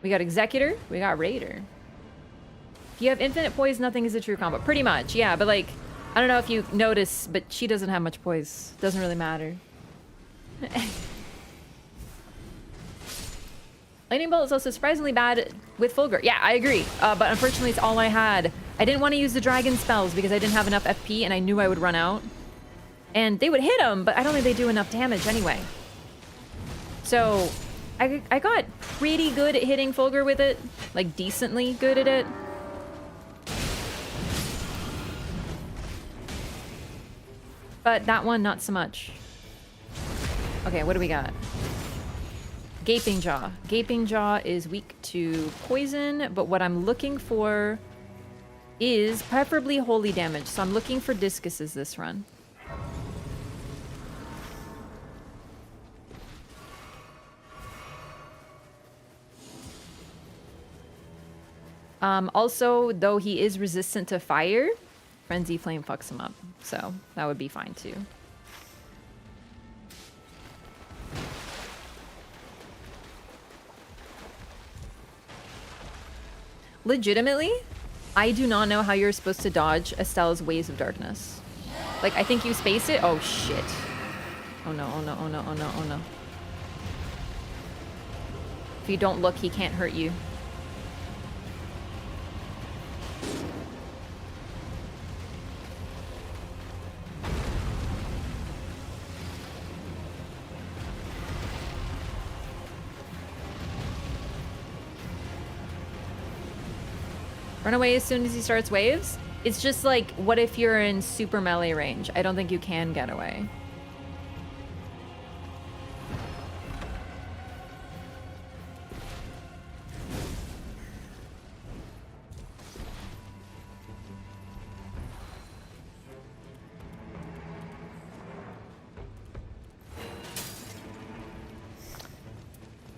We got Executor, we got Raider. If you have infinite poise, nothing is a true combo. Pretty much, yeah, but like, I don't know if you notice, but she doesn't have much poise. Doesn't really matter. Lightning Bolt is also surprisingly bad with Fulgur. Yeah, I agree. But unfortunately, it's all I had. I didn't want to use the dragon spells because I didn't have enough FP and I knew I would run out. And they would hit him, but I don't think they do enough damage anyway. So I got pretty good at hitting Fulgur with it. Like, decently good at it. But that one, not so much. Okay, what do we got? Gaping Jaw. Gaping Jaw is weak to poison, but what I'm looking for is preferably holy damage. So I'm looking for discuses this run. Also, though he is resistant to fire, Frenzy Flame fucks him up. So that would be fine too. Legitimately, I do not know how you're supposed to dodge Estelle's Waves of Darkness. Like, I think you space it. Oh, shit. Oh, no, oh, no, oh, no, oh, no, oh, no. If you don't look, he can't hurt you. Run away as soon as he starts waves? It's just like, what if you're in super melee range? I don't think you can get away.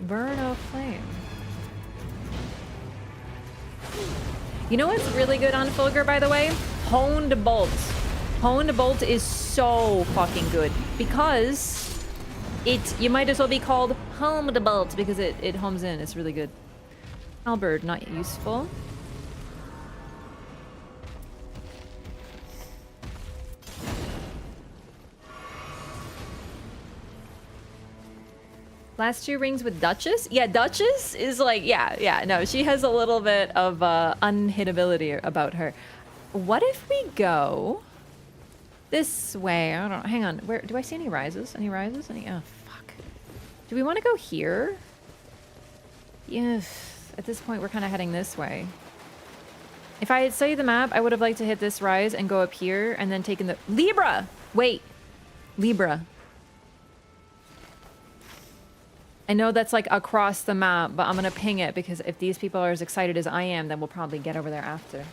Burn a flame. You know what's really good on Fulgur, by the way? Honed Bolt. Honed Bolt is so fucking good because you might as well be called Homed Bolt because it homes in. It's really good. Halberd, not useful. Last 2 rings with Duchess? Yeah, Duchess is like, yeah, no, she has a little bit of unhittability about her. What if we go this way? I don't know. Hang on. Where do I see any rises? Any rises? Any? Oh, fuck. Do we want to go here? Yeah. At this point, we're kind of heading this way. If I had studied the map, I would have liked to hit this rise and go up here and then taken the... Libra! Wait. Libra. I know that's like across the map, but I'm gonna ping it because if these people are as excited as I am, then we'll probably get over there after.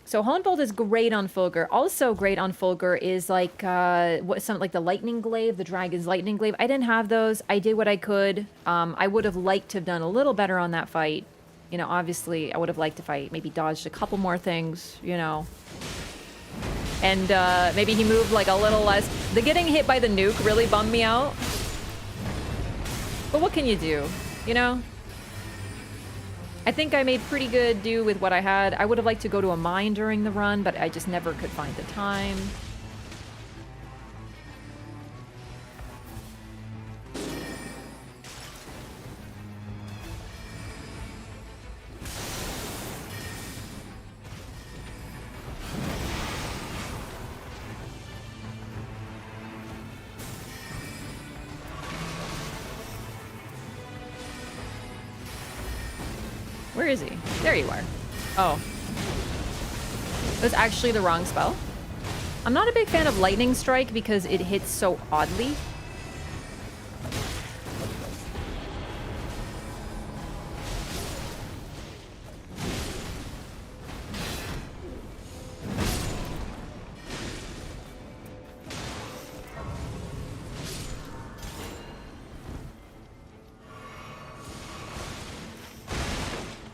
So Hohenbold is great on Fulgur. Also great on Fulgur is like like the lightning glaive, the dragon's lightning glaive. I didn't have those. I did what I could. I would have liked to have done a little better on that fight. You know, obviously I would have liked if I maybe dodged a couple more things, you know. And maybe he moved like a little less. The getting hit by the nuke really bummed me out. But what can you do, you know? I think I made pretty good do with what I had. I would have liked to go to a mine during the run, but I just never could find the time. Where is he? There you are. Oh. It was actually the wrong spell. I'm not a big fan of Lightning Strike because it hits so oddly.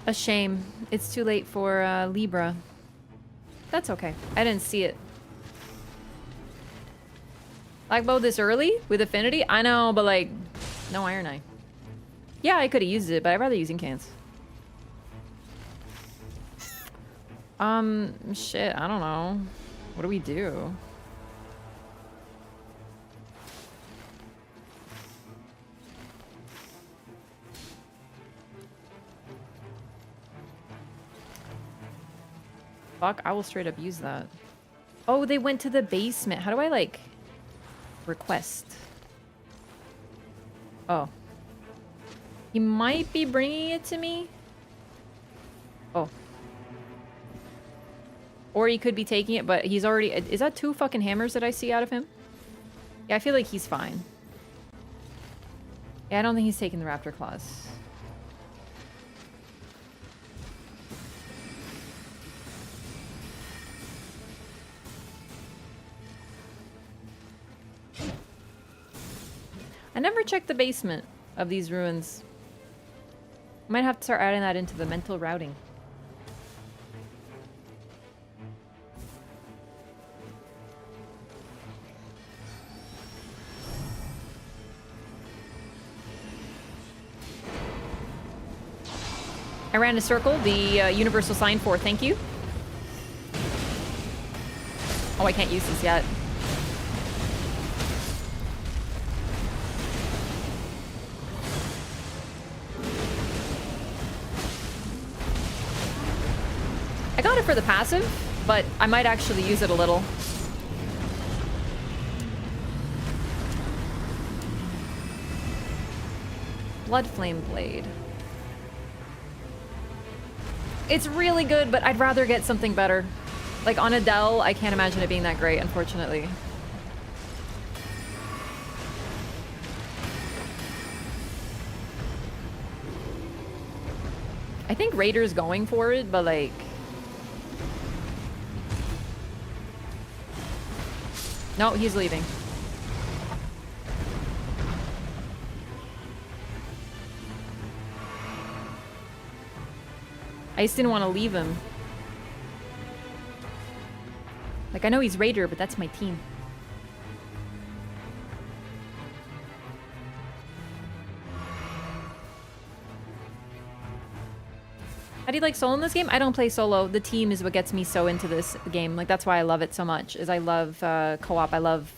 A shame. It's too late for Libra. That's okay. I didn't see it. Black bow this early with affinity? I know, but like, no Iron Eye. Yeah, I could have used it, but I'd rather use Incants. Shit, I don't know. What do we do? Fuck, I will straight up use that. Oh, they went to the basement. How do I, like, request? Oh. He might be bringing it to me. Oh. Or he could be taking it, but he's already... Is that 2 fucking hammers that I see out of him? Yeah, I feel like he's fine. Yeah, I don't think he's taking the Raptor Claws. I never checked the basement of these ruins. I might have to start adding that into the mental routing. I ran a circle, the universal sign for thank you. Oh, I can't use this yet. I got it for the passive, but I might actually use it a little. Blood Flame Blade. It's really good, but I'd rather get something better. Like on Adele, I can't imagine it being that great, unfortunately. I think Raider's going for it, but like... No, he's leaving. I just didn't want to leave him. Like, I know he's Raider, but that's my team. How do you like solo in this game? I don't play solo. The team is what gets me so into this game. Like, that's why I love it so much, is I love co-op. I love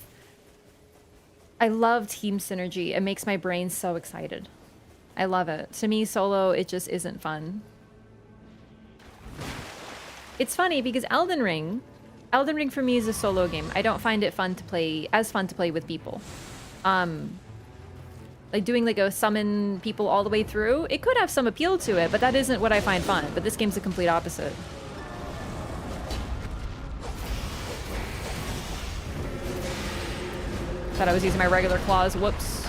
team synergy. It makes my brain so excited. I love it. To me, solo, it just isn't fun. It's funny because Elden Ring for me is a solo game. I don't find it fun to play with people. Like doing like a summon people all the way through, it could have some appeal to it, but that isn't what I find fun. But this game's the complete opposite. Thought I was using my regular claws. Whoops.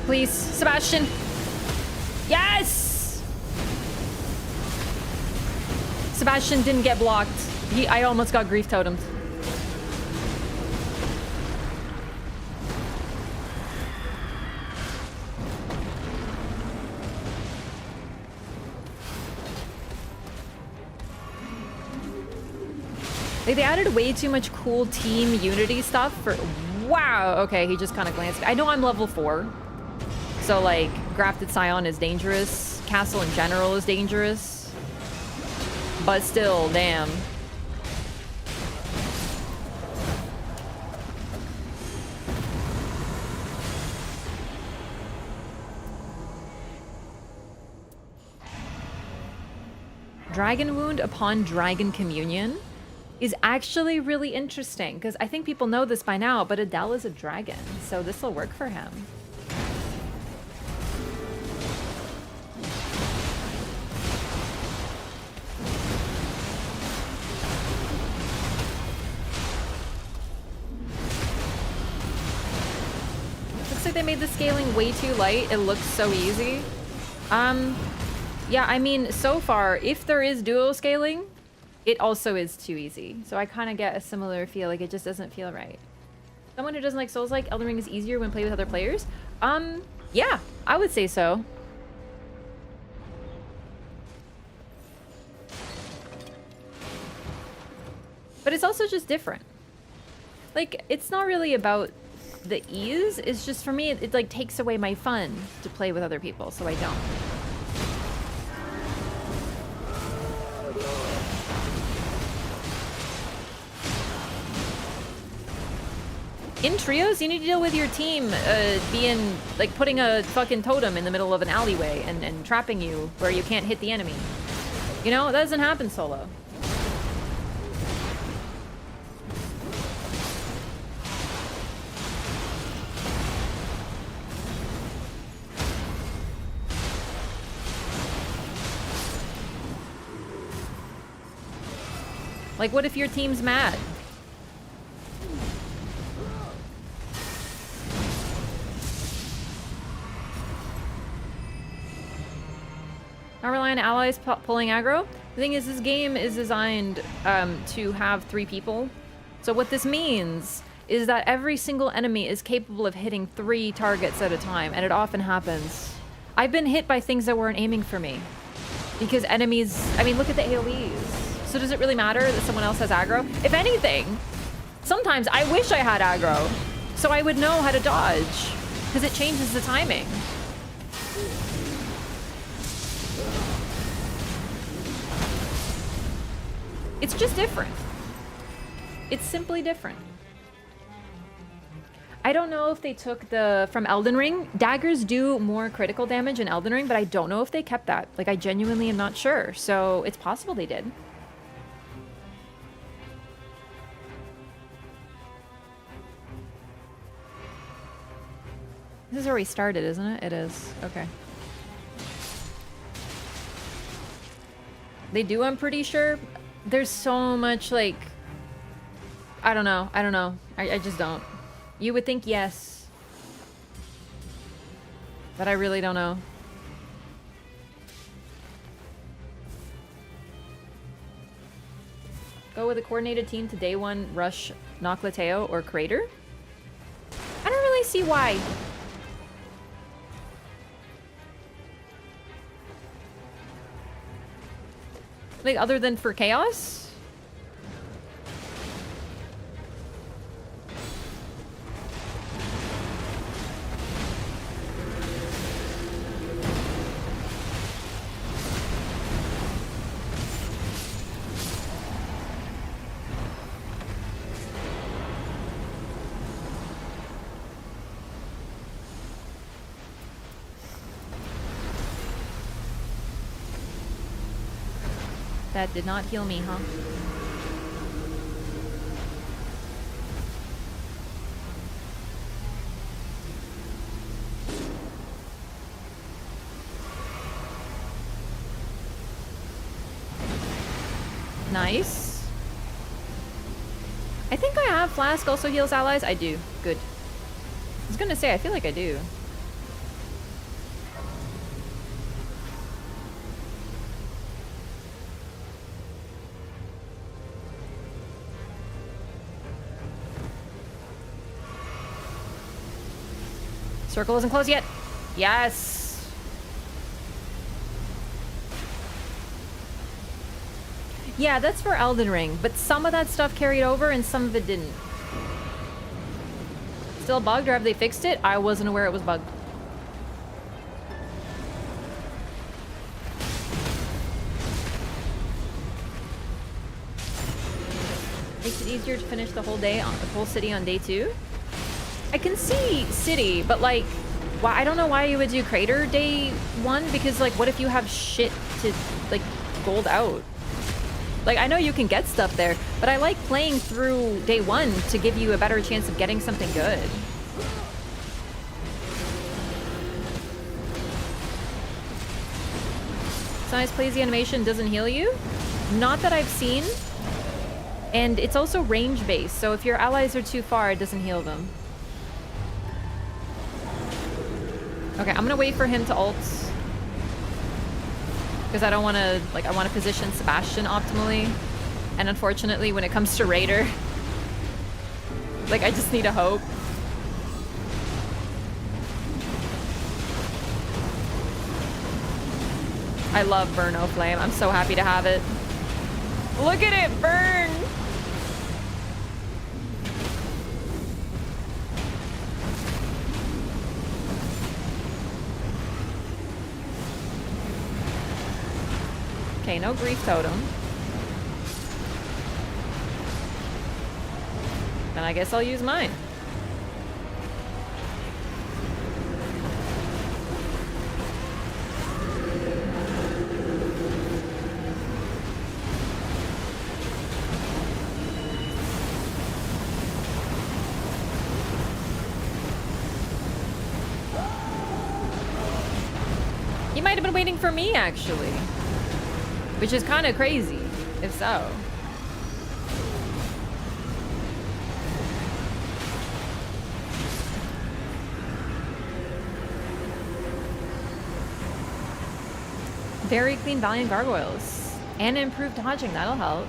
Please, Sebastian. Yes! Sebastian didn't get blocked. I almost got grief totemed. Like, they added way too much cool team unity stuff for... Wow! Okay, he just kind of glanced. I know I'm level 4. So, like, Grafted Scion is dangerous. Castle in general is dangerous. But still, damn. Dragon Wound upon Dragon Communion is actually really interesting, because I think people know this by now, but Adele is a dragon, so this will work for him. They made the scaling way too light. It looks so easy. Yeah, I mean, so far, if there is duo scaling, it also is too easy. So I kind of get a similar feel, like it just doesn't feel right. Someone who doesn't like Souls-like, Elden Ring is easier when played with other players? Yeah, I would say so. But it's also just different. Like, it's not really about the ease. It's just, for me, it like takes away my fun to play with other people, so I don't. In trios, you need to deal with your team being, like, putting a fucking totem in the middle of an alleyway and trapping you where you can't hit the enemy. You know, that doesn't happen solo. Like, what if your team's mad? Not rely on allies pulling aggro. The thing is, this game is designed to have 3 people. So what this means is that every single enemy is capable of hitting 3 targets at a time, and it often happens. I've been hit by things that weren't aiming for me. Because enemies... I mean, look at the AoEs. So does it really matter that someone else has aggro? If anything, sometimes I wish I had aggro, so I would know how to dodge, because it changes the timing. It's just different. It's simply different. I don't know if they took from Elden Ring. Daggers do more critical damage in Elden Ring, but I don't know if they kept that. Like, I genuinely am not sure, so it's possible they did. This is where we started, isn't it? It is. Okay. They do, I'm pretty sure. There's so much, like... I don't know. I just don't. You would think yes. But I really don't know. Go with a coordinated team to day 1 rush Noclateo or Crater. I don't really see why. Like, other than for Chaos? That did not heal me, huh? Nice. I think I have Flask also heals allies. I do. Good. I was gonna say, I feel like I do. Circle isn't closed yet. Yes. Yeah, that's for Elden Ring, but some of that stuff carried over and some of it didn't. Still bugged, or have they fixed it? I wasn't aware it was bugged. Makes it easier to finish the whole day on the whole city on day 2. I can see city, but like, why? I don't know why you would do Crater day 1, because like, what if you have shit to like gold out? Like, I know you can get stuff there, but I like playing through day 1 to give you a better chance of getting something good. Sometimes plays the animation doesn't heal you. Not that I've seen. And it's also range based, so if your allies are too far, it doesn't heal them. Okay, I'm gonna wait for him to ult. Because I don't want to, like, I want to position Sebastian optimally. And unfortunately, when it comes to Raider, like, I just need a hope. I love Burno Flame. I'm so happy to have it. Look at it burn! Okay, no grief totem. Then I guess I'll use mine. He might have been waiting for me, actually. Which is kind of crazy, if so. Very clean Valiant Gargoyles. And improved dodging, that'll help.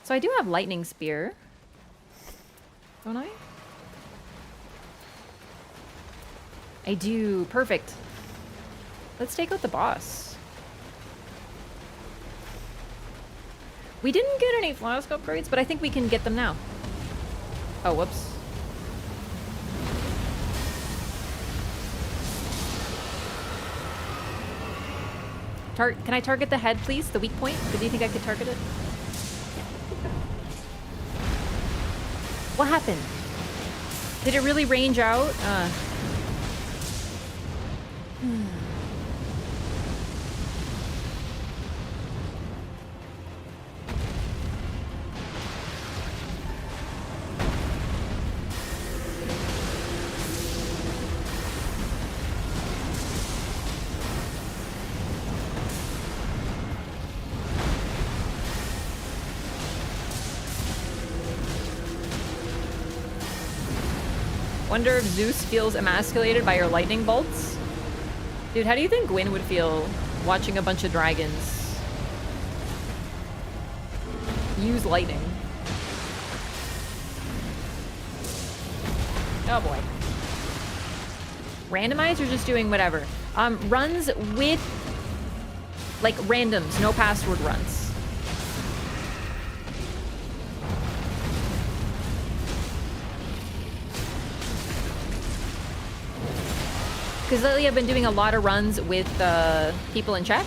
So I do have Lightning Spear. Don't I? I do. Perfect. Let's take out the boss. We didn't get any flask upgrades, but I think we can get them now. Oh, whoops. Can I target the head, please? The weak point? Do you think I could target it? What happened? Did it really range out? Wonder if Zeus feels emasculated by your lightning bolts? Dude, how do you think Gwyn would feel watching a bunch of dragons use lightning. Oh boy. Randomize or just doing whatever? Runs with, like, randoms, no password runs. Because lately I've been doing a lot of runs with people in chat.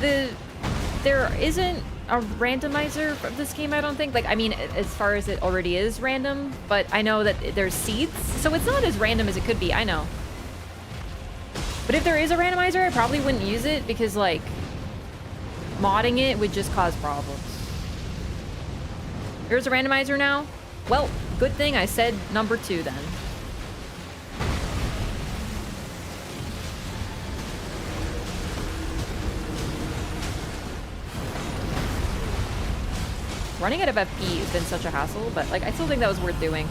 There isn't a randomizer of this game, I don't think. Like, I mean, as far as it already is random, but I know that there's seeds, so it's not as random as it could be, I know. But if there is a randomizer, I probably wouldn't use it because, like, modding it would just cause problems. There's a randomizer now? Well, good thing I said number 2 then. Running out of FP has been such a hassle, but, like, I still think that was worth doing.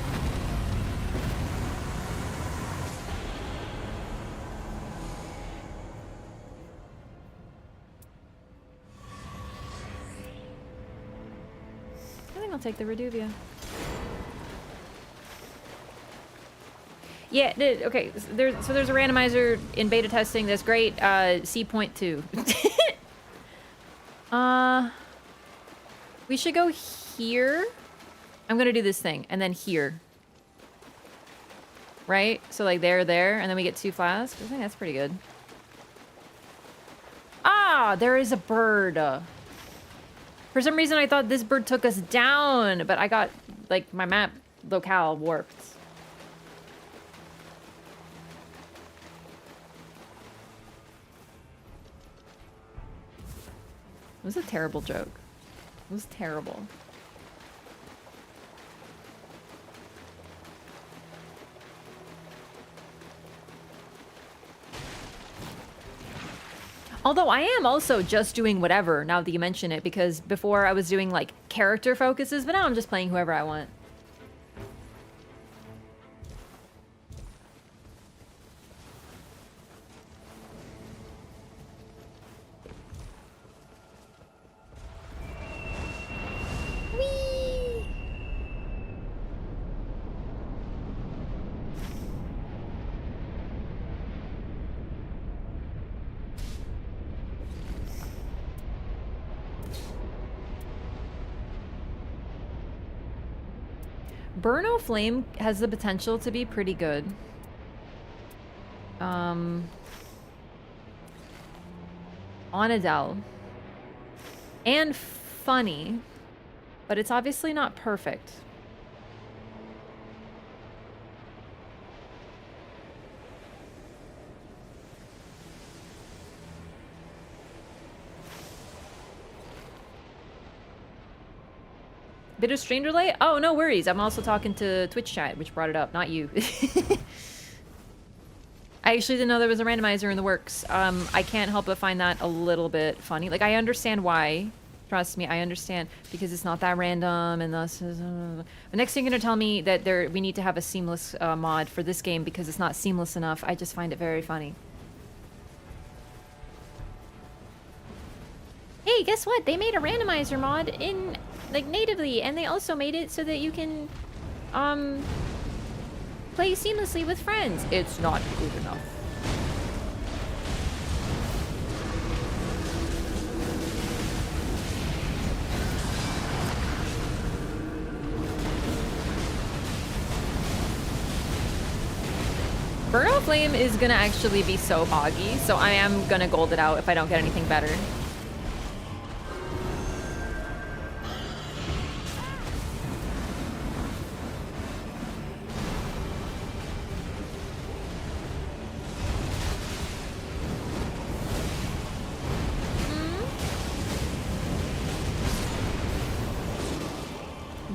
I think I'll take the Reduvia. Yeah, okay, so there's a randomizer in beta testing that's great. C.2. We should go here. I'm gonna do this thing, and then here. Right? So, like, there, and then we get 2 flasks. I think that's pretty good. Ah, there is a bird. For some reason, I thought this bird took us down, but I got, like, my map locale warped. It was a terrible joke. It was terrible. Although I am also just doing whatever now that you mention it, because before I was doing, like, character focuses, but now I'm just playing whoever I want. Burno Flame has the potential to be pretty good. Onadel. And funny. But it's obviously not perfect. Bit of stream delay? Oh, no worries. I'm also talking to Twitch chat, which brought it up, not you. I actually didn't know there was a randomizer in the works. I can't help but find that a little bit funny. Like, I understand why. Trust me, I understand. Because it's not that random, and thus... The next thing you're gonna tell me that we need to have a seamless mod for this game because it's not seamless enough, I just find it very funny. Hey, guess what? They made a randomizer mod in... like, natively, and they also made it so that you can, play seamlessly with friends. It's not good enough. Burno Flame is gonna actually be so boggy, so I am gonna gold it out if I don't get anything better.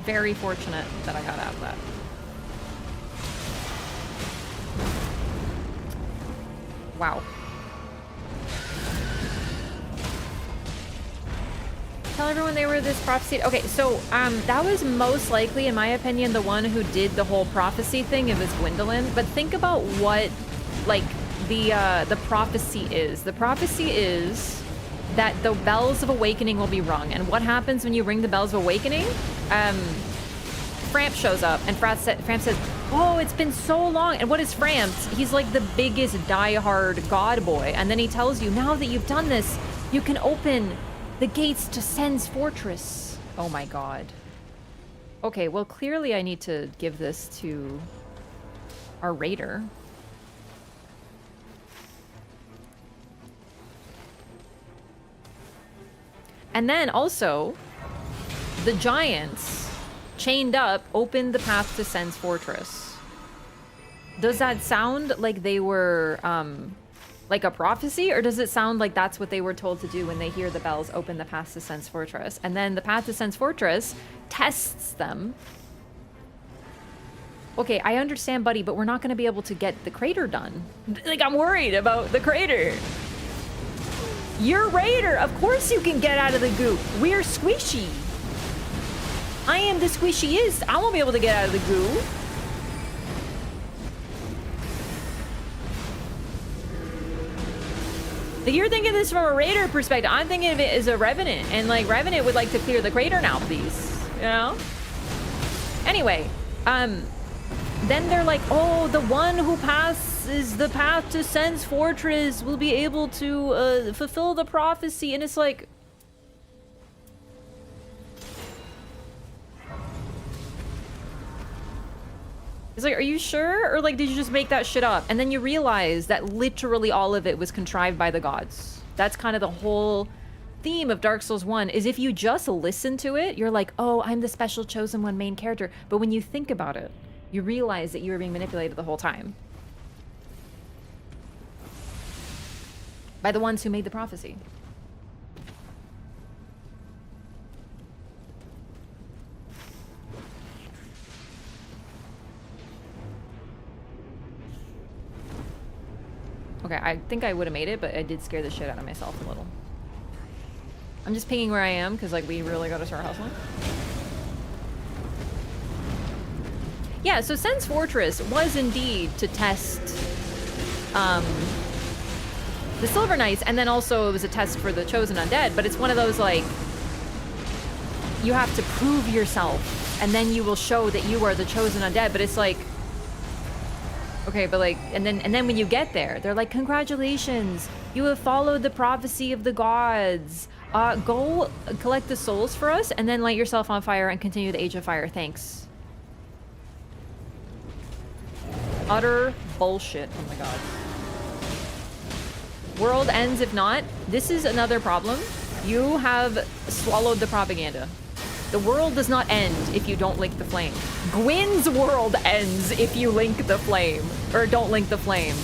Very fortunate that I got out of that. Wow. Tell everyone they were this prophecy. Okay, so that was most likely, in my opinion, the one who did the whole prophecy thing. It was Gwendolyn. But think about what, like, the prophecy is. The prophecy is that the bells of awakening will be rung. And what happens when you ring the bells of awakening? Framp shows up, and Framp says, "Oh, it's been so long." And what is Framp? He's like the biggest diehard god boy. And then he tells you, now that you've done this, you can open the gates to Sen's fortress. Oh my god. Okay, well, clearly I need to give this to our raider. And then also, the giants chained up opened the path to Sen's fortress. Does that sound like they were, like a prophecy? Or does it sound like that's what they were told to do when they hear the bells open the path to Sen's fortress? And then the path to Sen's fortress tests them. Okay, I understand, buddy, but we're not going to be able to get the crater done. Like, I'm worried about the crater. You're Raider. Of course you can get out of the goop. We're squishy. I am the squishiest. I won't be able to get out of the goo. Like, you're thinking this from a Raider perspective. I'm thinking of it as a Revenant. And, like, Revenant would like to clear the crater now, please. You know? Anyway, then they're like, oh, the one who passes the path to Sen's fortress will be able to fulfill the prophecy. And it's like... It's like, are you sure? Or like, did you just make that shit up? And then you realize that literally all of it was contrived by the gods. That's kind of the whole theme of Dark Souls 1, is if you just listen to it, you're like, oh, I'm the special chosen one main character. But when you think about it, you realize that you were being manipulated the whole time. By the ones who made the prophecy. Okay, I think I would have made it, but I did scare the shit out of myself a little. I'm just pinging where I am, because, like, we really gotta start hustling. Yeah, so Sen's Fortress was indeed to test, the Silver Knights, and then also it was a test for the Chosen Undead, but it's one of those, like, you have to prove yourself, and then you will show that you are the Chosen Undead, but it's like... Okay, but like, and then when you get there, they're like, congratulations, you have followed the prophecy of the gods. Go collect the souls for us, and then light yourself on fire and continue the Age of Fire. Thanks. Utter bullshit. Oh my god. World ends if not. This is another problem. You have swallowed the propaganda. The world does not end if you don't link the flame. Gwyn's world ends if you link the flame. Or don't link the flame.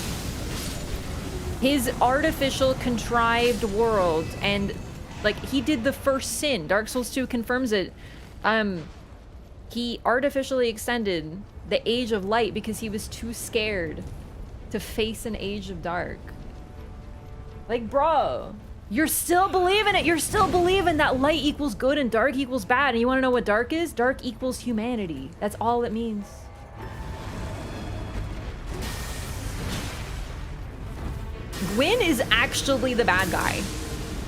His artificial, contrived world, and, like, he did the first sin. Dark Souls 2 confirms it. He artificially extended the Age of Light because he was too scared to face an Age of Dark. Like, bro... You're still believing it. You're still believing that light equals good and dark equals bad. And you want to know what dark is? Dark equals humanity. That's all it means. Gwyn is actually the bad guy.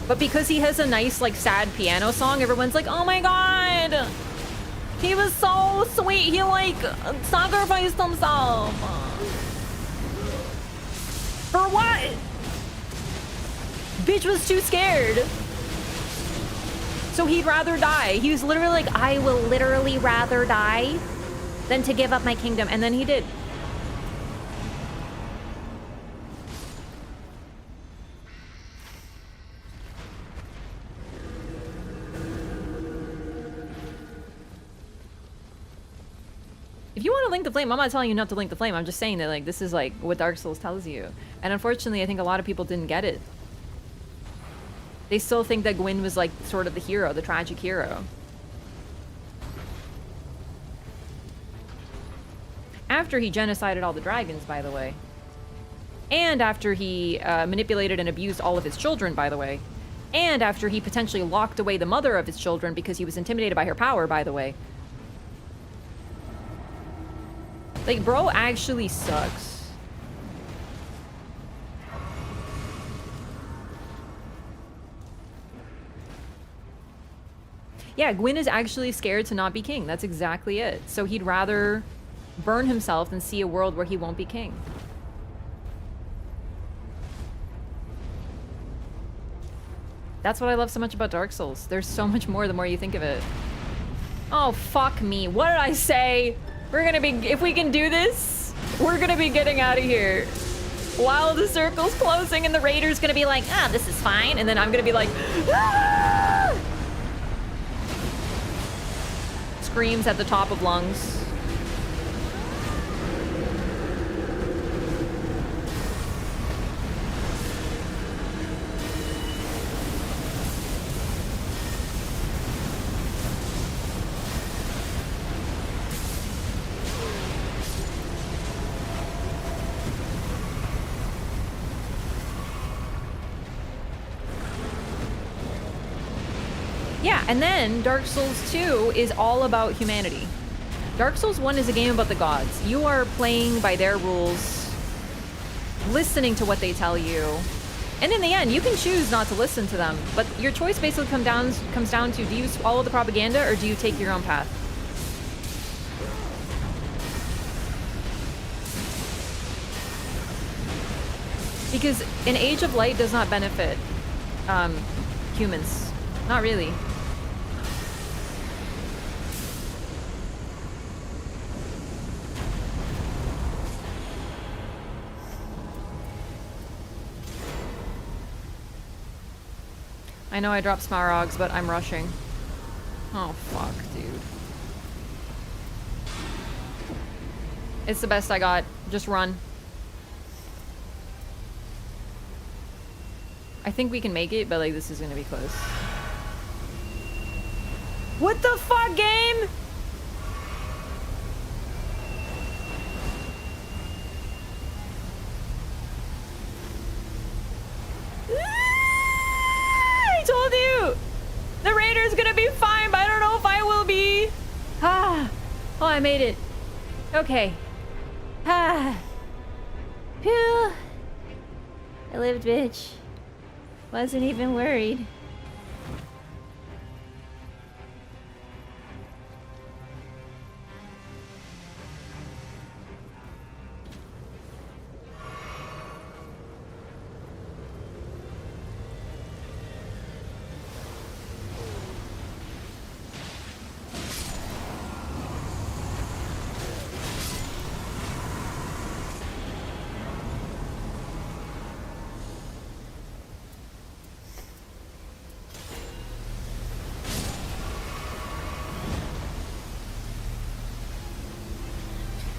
But because he has a nice, like, sad piano song, everyone's like, oh my god! He was so sweet. He, like, sacrificed himself. For what? Bitch was too scared. So he'd rather die. He was literally like, I will literally rather die than to give up my kingdom. And then he did. If you want to link the flame, I'm not telling you not to link the flame. I'm just saying that, like, this is, like, what Dark Souls tells you. And unfortunately, I think a lot of people didn't get it. They still think that Gwyn was, like, sort of the hero, the tragic hero. After he genocided all the dragons, by the way. And after he manipulated and abused all of his children, by the way. And after he potentially locked away the mother of his children because he was intimidated by her power, by the way. Like, bro actually sucks. Yeah, Gwyn is actually scared to not be king. That's exactly it. So he'd rather burn himself than see a world where he won't be king. That's what I love so much about Dark Souls. There's so much more the more you think of it. Oh, fuck me. What did I say? We're gonna be... If we can do this, we're gonna be getting out of here. While the circle's closing and the raider's gonna be like, ah, this is fine. And then I'm gonna be like, ah! Screams at the top of lungs. Yeah, and then Dark Souls 2 is all about humanity. Dark Souls 1 is a game about the gods. You are playing by their rules, listening to what they tell you. And in the end, you can choose not to listen to them. But your choice basically comes down to, do you follow the propaganda or do you take your own path? Because an Age of Light does not benefit humans. Not really. I know I dropped Smarogs, but I'm rushing. Oh, fuck, dude. It's the best I got. Just run. I think we can make it, but, like, this is gonna be close. What the fuck, game? I told you! The raider's gonna be fine, but I don't know if I will be. Ah. Oh, I made it. Okay. Ah. Phew. I lived, bitch. Wasn't even worried.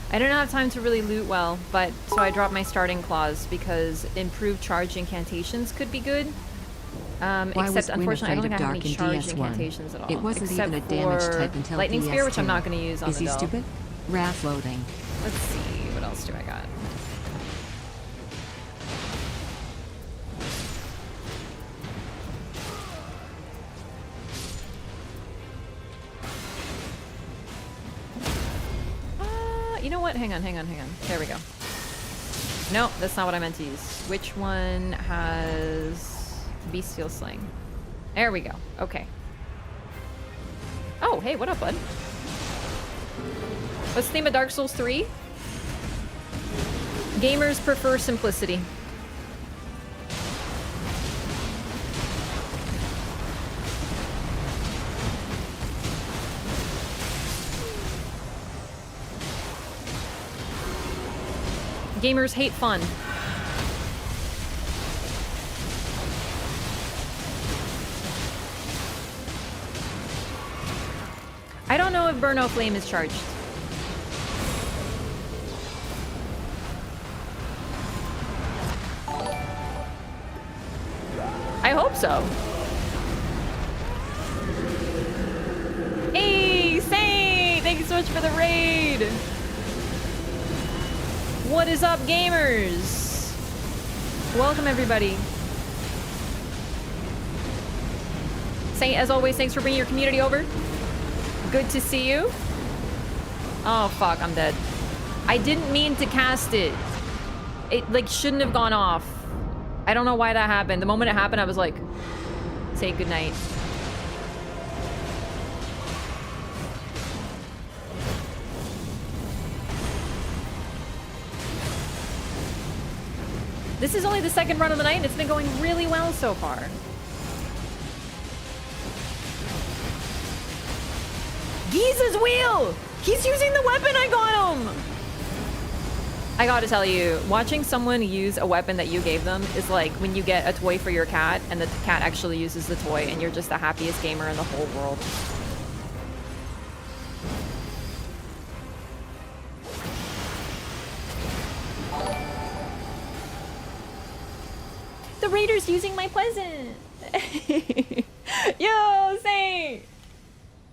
I don't have time to really loot well, but so I dropped my starting clause because improved charge incantations could be good. Except unfortunately I don't think I have any charge incantations at all. It wasn't except even a damage for type until Lightning DS2. Spear, which I'm not going to use on Is the he Dell. stupid? Wrath loading. Let's see, what else do I got? You know what? Hang on. There we go. No, that's not what I meant to use. Which one has Bestial Sling? There we go. Okay. Oh, hey, what up, bud? What's the theme of Dark Souls 3? Gamers prefer simplicity. Gamers hate fun. I don't know if Burno Flame is charged. I hope so. Hey, Saint! Thank you so much for the raid! What is up, gamers? Welcome, everybody. Saint, as always, thanks for bringing your community over. Good to see you. Oh, fuck, I'm dead. I didn't mean to cast it. It, like, shouldn't have gone off. I don't know why that happened. The moment it happened, I was like, say goodnight. This is only the second run of the night, and it's been going really well so far. Giza's wheel! He's using the weapon I got him! I gotta tell you, watching someone use a weapon that you gave them is like when you get a toy for your cat and the cat actually uses the toy and you're just the happiest gamer in the whole world. The raider's using my present! Yo, Saint!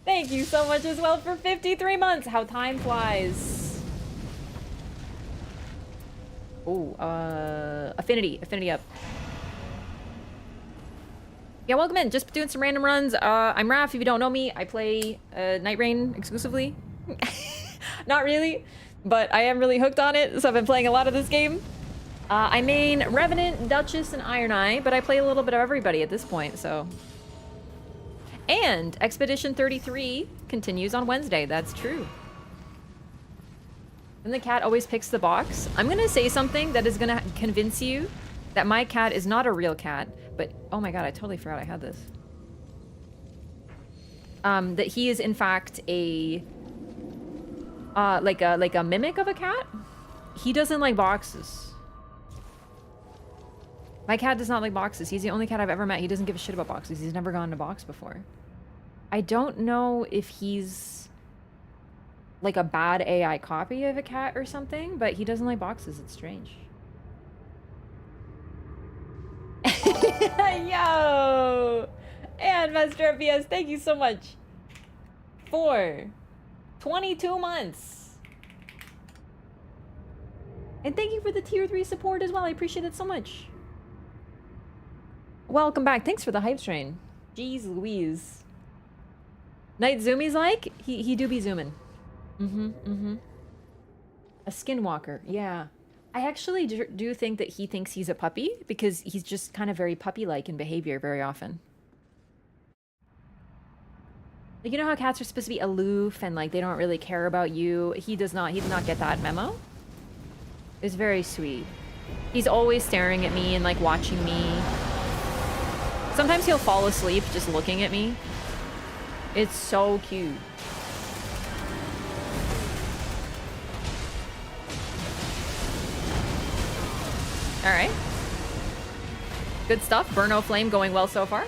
Thank you so much as well for 53 months! How time flies. Oh, affinity up. Yeah, welcome in. Just doing some random runs. I'm Raph. If you don't know me, I play Nightreign exclusively. Not really, but I am really hooked on it, so I've been playing a lot of this game. I main Revenant, Duchess, and Iron Eye, but I play a little bit of everybody at this point, so. And Expedition 33 continues on Wednesday. That's true. And the cat always picks the box. I'm gonna say something that is gonna convince you that my cat is not a real cat, but oh my god, I totally forgot I had this. That he is in fact a like a mimic of a cat. He doesn't like boxes. My cat does not like boxes. He's the only cat I've ever met. He doesn't give a shit about boxes. He's never gone in a box before. I don't know if he's like a bad AI copy of a cat or something, but he doesn't like boxes. It's strange. Yo! And Master FPS, thank you so much for 22 months. And thank you for the tier 3 support as well. I appreciate it so much. Welcome back. Thanks for the hype train. Jeez Louise. Night Zoomies like? He do be zooming. A skinwalker, yeah. I actually do think that he thinks he's a puppy because he's just kind of very puppy-like in behavior very often. Like, you know how cats are supposed to be aloof and like they don't really care about you? He did not get that memo. It's very sweet. He's always staring at me and like watching me. Sometimes he'll fall asleep just looking at me. It's so cute. All right. Good stuff. Burno Flame going well so far.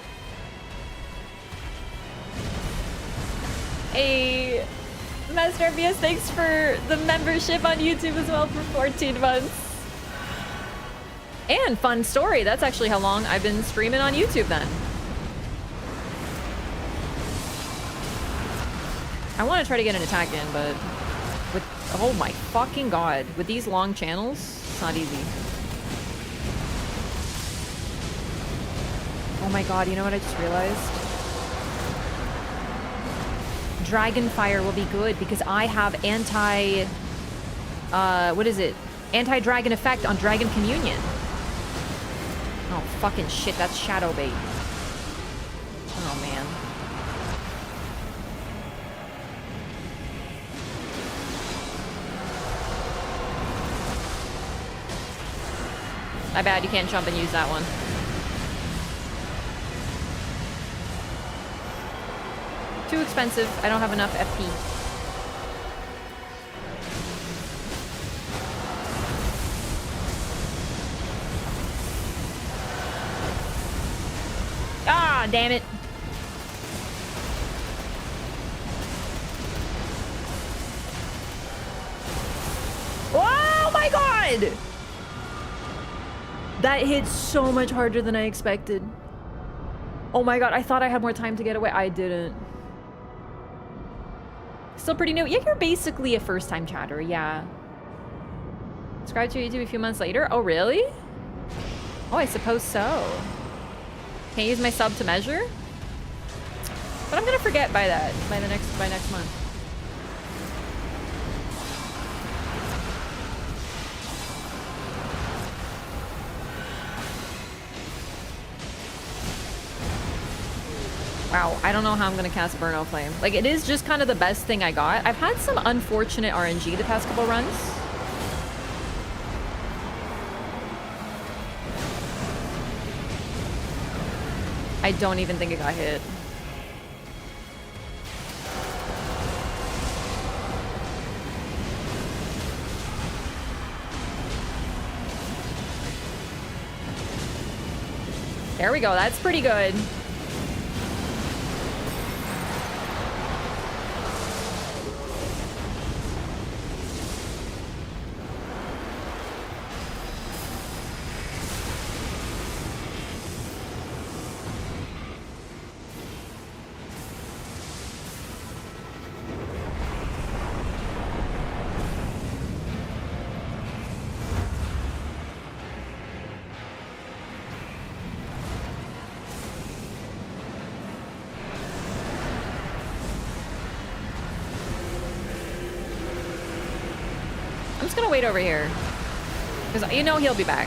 Hey, Master FBS, thanks for the membership on YouTube as well for 14 months. And fun story. That's actually how long I've been streaming on YouTube then. I want to try to get an attack in, but with, oh my fucking god, with these long channels, it's not easy. Oh my god, you know what I just realized? Dragonfire will be good because I have what is it? Anti-dragon effect on Dragon Communion. Oh fucking shit, that's Shadow Bait. Oh man. My bad, you can't jump and use that one. Too expensive. I don't have enough FP. Ah, damn it. Oh my god! That hit so much harder than I expected. Oh my god, I thought I had more time to get away. I didn't. Still pretty new. Yeah, you're basically a first-time chatter, yeah. Subscribe to YouTube a few months later. Oh, really? Oh, I suppose so. Can't use my sub to measure? But I'm gonna forget by next month. Wow, I don't know how I'm gonna cast Burno Flame. Like, it is just kind of the best thing I got. I've had some unfortunate RNG the past couple runs. I don't even think it got hit. There we go. That's pretty good. I'm just gonna wait over here. Because you know he'll be back.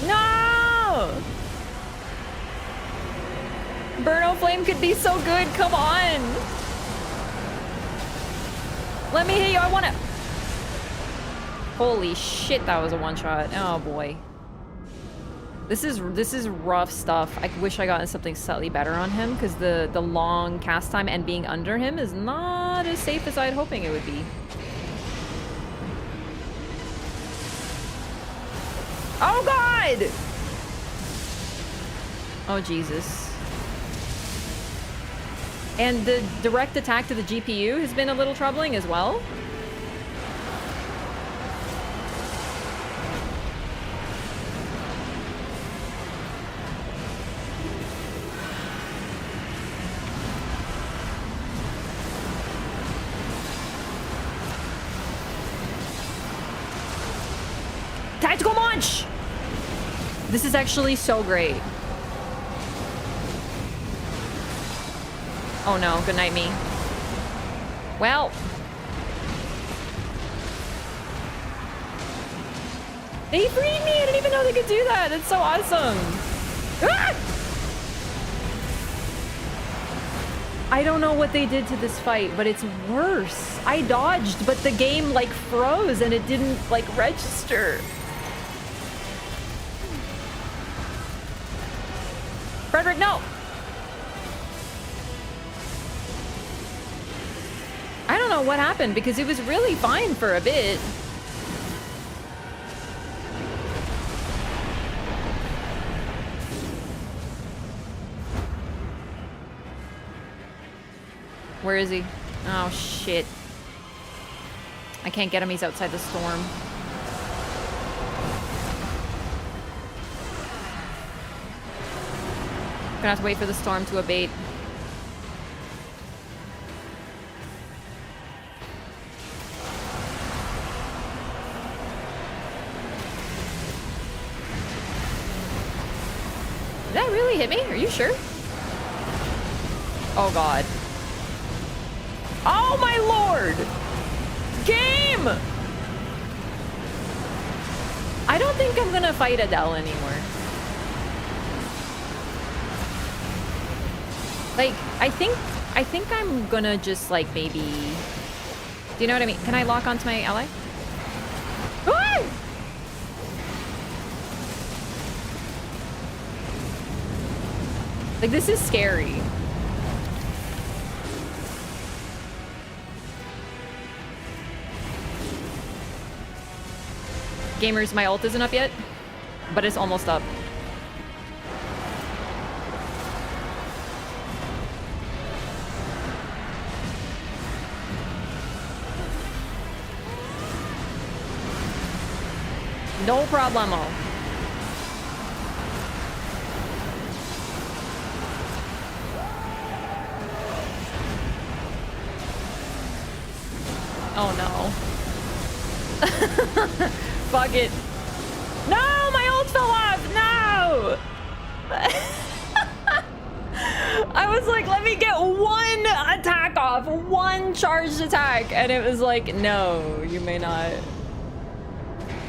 No! Burno Flame could be so good. Come on. Let me hit you. I want to... Holy shit, that was a one-shot. Oh boy. This is rough stuff. I wish I got something slightly better on him because the long cast time and being under him is not as safe as I'd hoping it would be. Oh god! Oh Jesus. And the direct attack to the GPU has been a little troubling as well. Tactical launch! This is actually so great. Oh no, good night me. Well. They freed me! I didn't even know they could do that! That's so awesome! Ah! I don't know what they did to this fight, but it's worse. I dodged, but the game like froze and it didn't like register. Frederick, no! I don't know what happened because it was really fine for a bit. Where is he? Oh, shit. I can't get him. He's outside the storm. Gonna have to wait for the storm to abate. Did that really hit me? Are you sure? Oh, God. Oh, my lord! Game! I don't think I'm gonna fight Adele anymore. Like, I think I'm gonna just, like, maybe... Do you know what I mean? Can I lock onto my ally? Ah! Like, this is scary. Gamers, my ult isn't up yet, but it's almost up. No problemo. Oh no. Fuck it. No, my ult fell off. No. I was like, let me get one attack off, one charged attack, and it was like, no, you may not.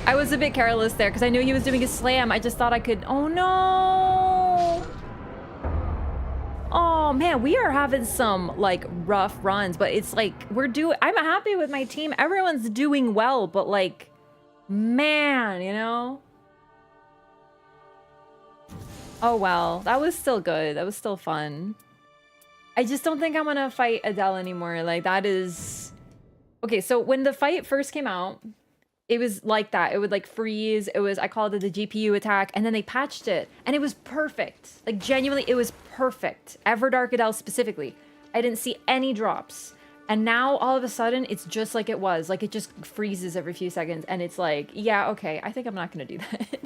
I was a bit careless there because I knew he was doing a slam. I just thought I could. Oh no. Oh. Oh man, we are having some like rough runs, but it's like I'm happy with my team. Everyone's doing well, but like, man, you know? Oh well, that was still good. That was still fun. I just don't think I'm gonna fight Adele anymore. Like that is... Okay, so when the fight first came out, it was like that. It would like freeze. I called it the GPU attack, and then they patched it, and it was perfect. Like genuinely, it was perfect. Everdark Adele specifically. I didn't see any drops. And now all of a sudden, it's just like it was. Like it just freezes every few seconds, and it's like, yeah, okay, I think I'm not gonna do that.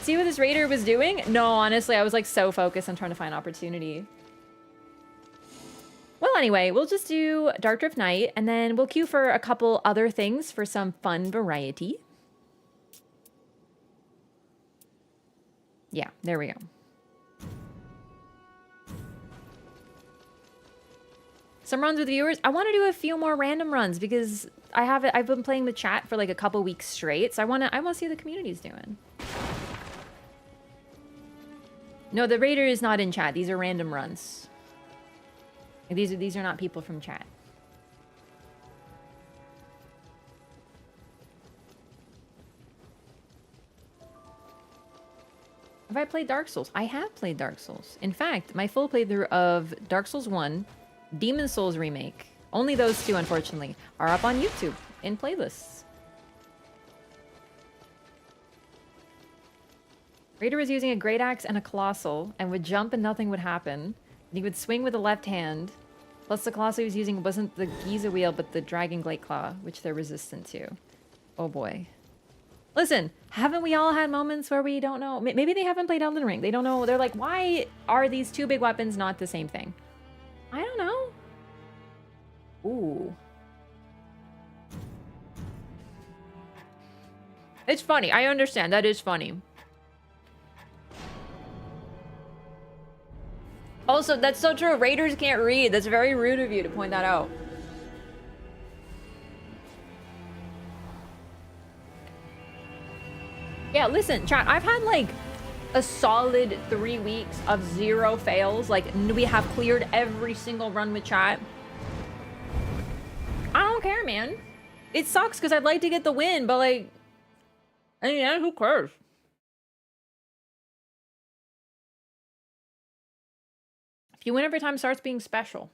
See what this raider was doing? No, honestly, I was like so focused on trying to find opportunity. Well, anyway, we'll just do Dark Drift Night, and then we'll queue for a couple other things for some fun variety. Yeah, there we go. Some runs with viewers. I want to do a few more random runs because I've been playing with chat for like a couple weeks straight, so I want to see what the community's doing. No, the raider is not in chat. These are random runs. These are not people from chat. Have I played Dark Souls? I have played Dark Souls. In fact, my full playthrough of Dark Souls 1, Demon Souls Remake, only those two, unfortunately, are up on YouTube in playlists. Raider was using a great axe and a colossal and would jump and nothing would happen. And he would swing with the left hand. Plus the colossal he was using wasn't the Giza wheel, but the Dragon Glade Claw, which they're resistant to. Oh boy. Listen, haven't we all had moments where we don't know? Maybe they haven't played Elden Ring. They don't know. They're like, why are these two big weapons not the same thing? I don't know. Ooh. It's funny. I understand. That is funny. Also, that's so true. Raiders can't read. That's very rude of you to point that out. Yeah, listen, chat. I've had like a solid 3 weeks of 0 fails. Like, we have cleared every single run with chat. I don't care, man. It sucks because I'd like to get the win, but like, I mean, who cares? You win every time starts being special.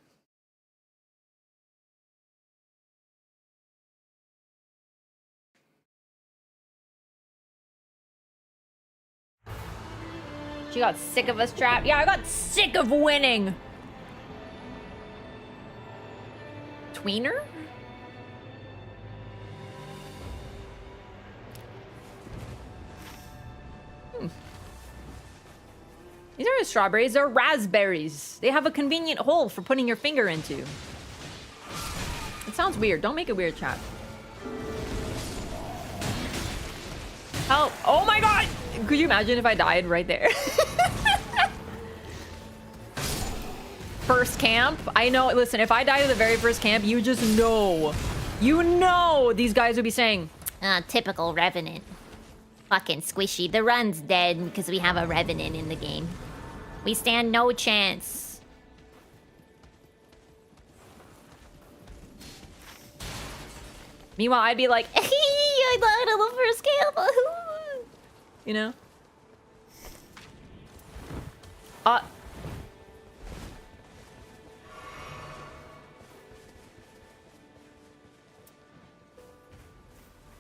She got sick of us, trap. Yeah, I got sick of winning. Tweener? These aren't strawberries, they're raspberries. They have a convenient hole for putting your finger into. It sounds weird. Don't make it weird, chat. Help. Oh my god! Could you imagine if I died right there? First camp? I know. Listen, if I died at the very first camp, you just know. You know these guys would be saying, typical Revenant. Fucking squishy. The run's dead because we have a Revenant in the game. We stand no chance. Meanwhile, I'd be like, I died on the first camp. You know?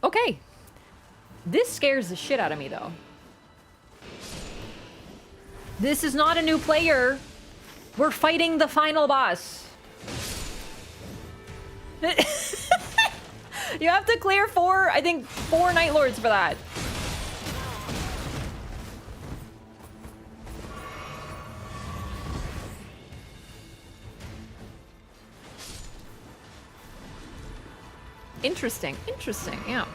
Okay. This scares the shit out of me, though. This is not a new player. We're fighting the final boss. You have to clear 4 Night Lords for that. Interesting, yeah.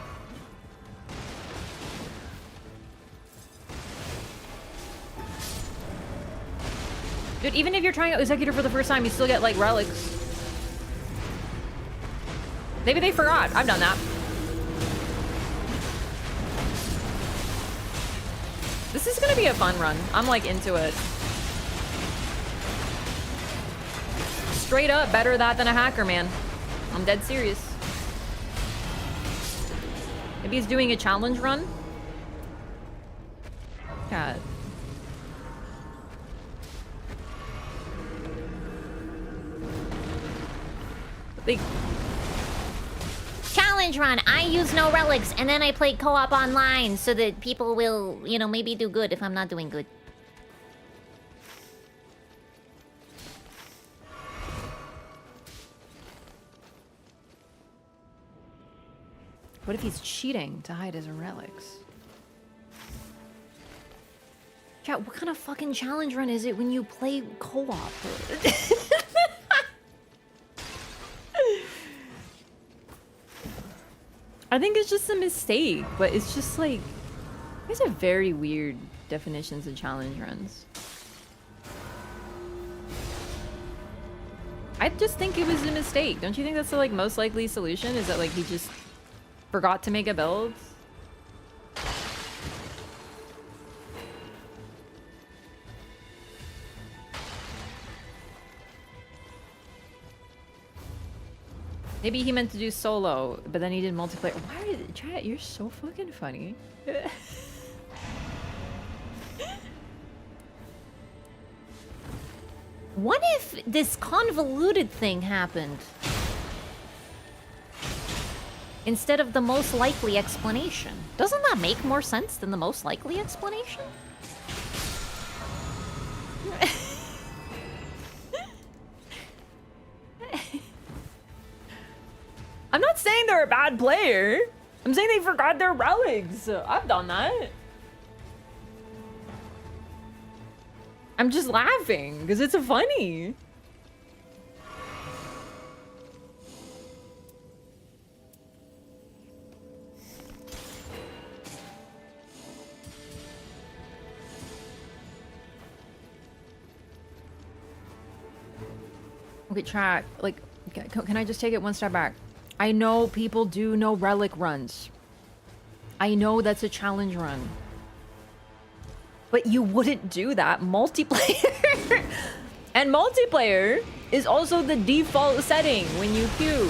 Dude, even if you're trying out Executor for the first time, you still get, like, relics. Maybe they forgot. I've done that. This is gonna be a fun run. I'm, like, into it. straight up better that than a hacker, man. I'm dead serious. Maybe he's doing a challenge run? God. They... Challenge run. I use no relics, and then I play co-op online so that people will, you know, maybe do good if I'm not doing good. What if he's cheating to hide his relics? Chat, what kind of fucking challenge run is it when you play co-op? I think it's just a mistake, but it's just like... These are very weird definitions of challenge runs. I just think it was a mistake. Don't you think that's the like most likely solution? Is that like he just forgot to make a build? Maybe he meant to do solo, but then he did multiplayer. Why did chat? You're so fucking funny. What if this convoluted thing happened? Instead of the most likely explanation. Doesn't that make more sense than the most likely explanation? I'm not saying they're a bad player. I'm saying they forgot their relics. I've done that. I'm just laughing because it's funny. Okay, chat. Like, can I just take it one step back? I know people do no relic runs. I know that's a challenge run. But you wouldn't do that multiplayer. And multiplayer is also the default setting when you queue.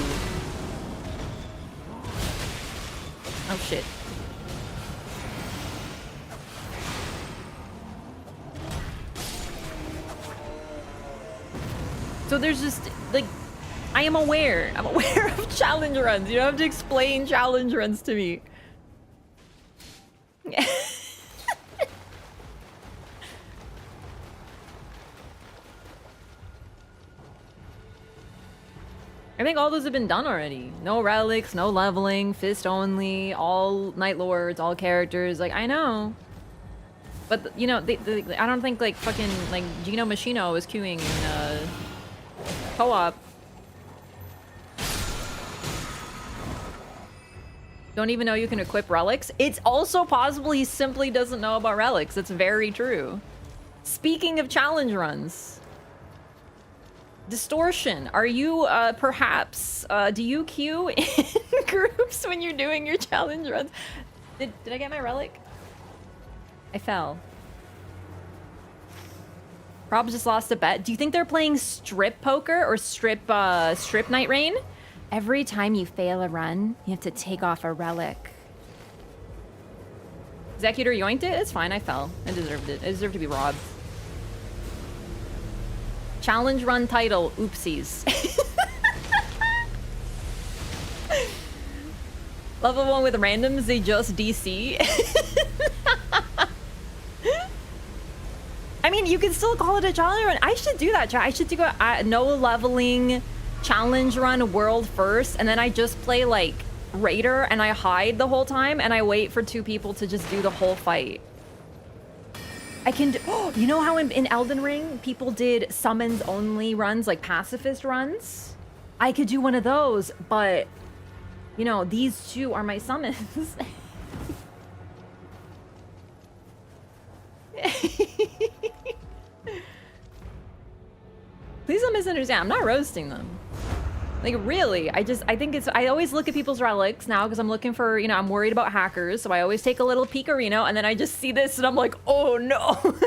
Oh shit. So there's just like, I am aware. I'm aware of challenge runs. You don't have to explain challenge runs to me. I think all those have been done already. No relics, no leveling, fist only, all Night Lords, all characters. Like, I know. But, you know, I don't think, like, fucking, like, Gino Machino is queuing in, co-op. Don't even know you can equip relics. It's also possible he simply doesn't know about relics. It's very true. Speaking of challenge runs, Distortion, are you perhaps do you queue in groups when you're doing your challenge runs? Did I get my relic? I fell. Probs just lost a bet. Do you think they're playing strip poker or strip Nightreign? Every time you fail a run, you have to take off a relic. Executor yoinked it? It's fine, I fell. I deserved it. I deserve to be robbed. Challenge run title, oopsies. Level 1 with randoms, they just DC. I mean, you can still call it a challenge run. I should do that, chat. I should do a no leveling challenge run world first, and then I just play like Raider and I hide the whole time and I wait for two people to just do the whole fight. I can do, oh, you know how in Elden Ring people did summons only runs, like pacifist runs? I could do one of those, but you know, these two are my summons. Please don't misunderstand. I'm not roasting them. Like, really, I think it's... I always look at people's relics now because I'm looking for... You know, I'm worried about hackers, so I always take a little peekarino, and then I just see this, and I'm like, oh, no.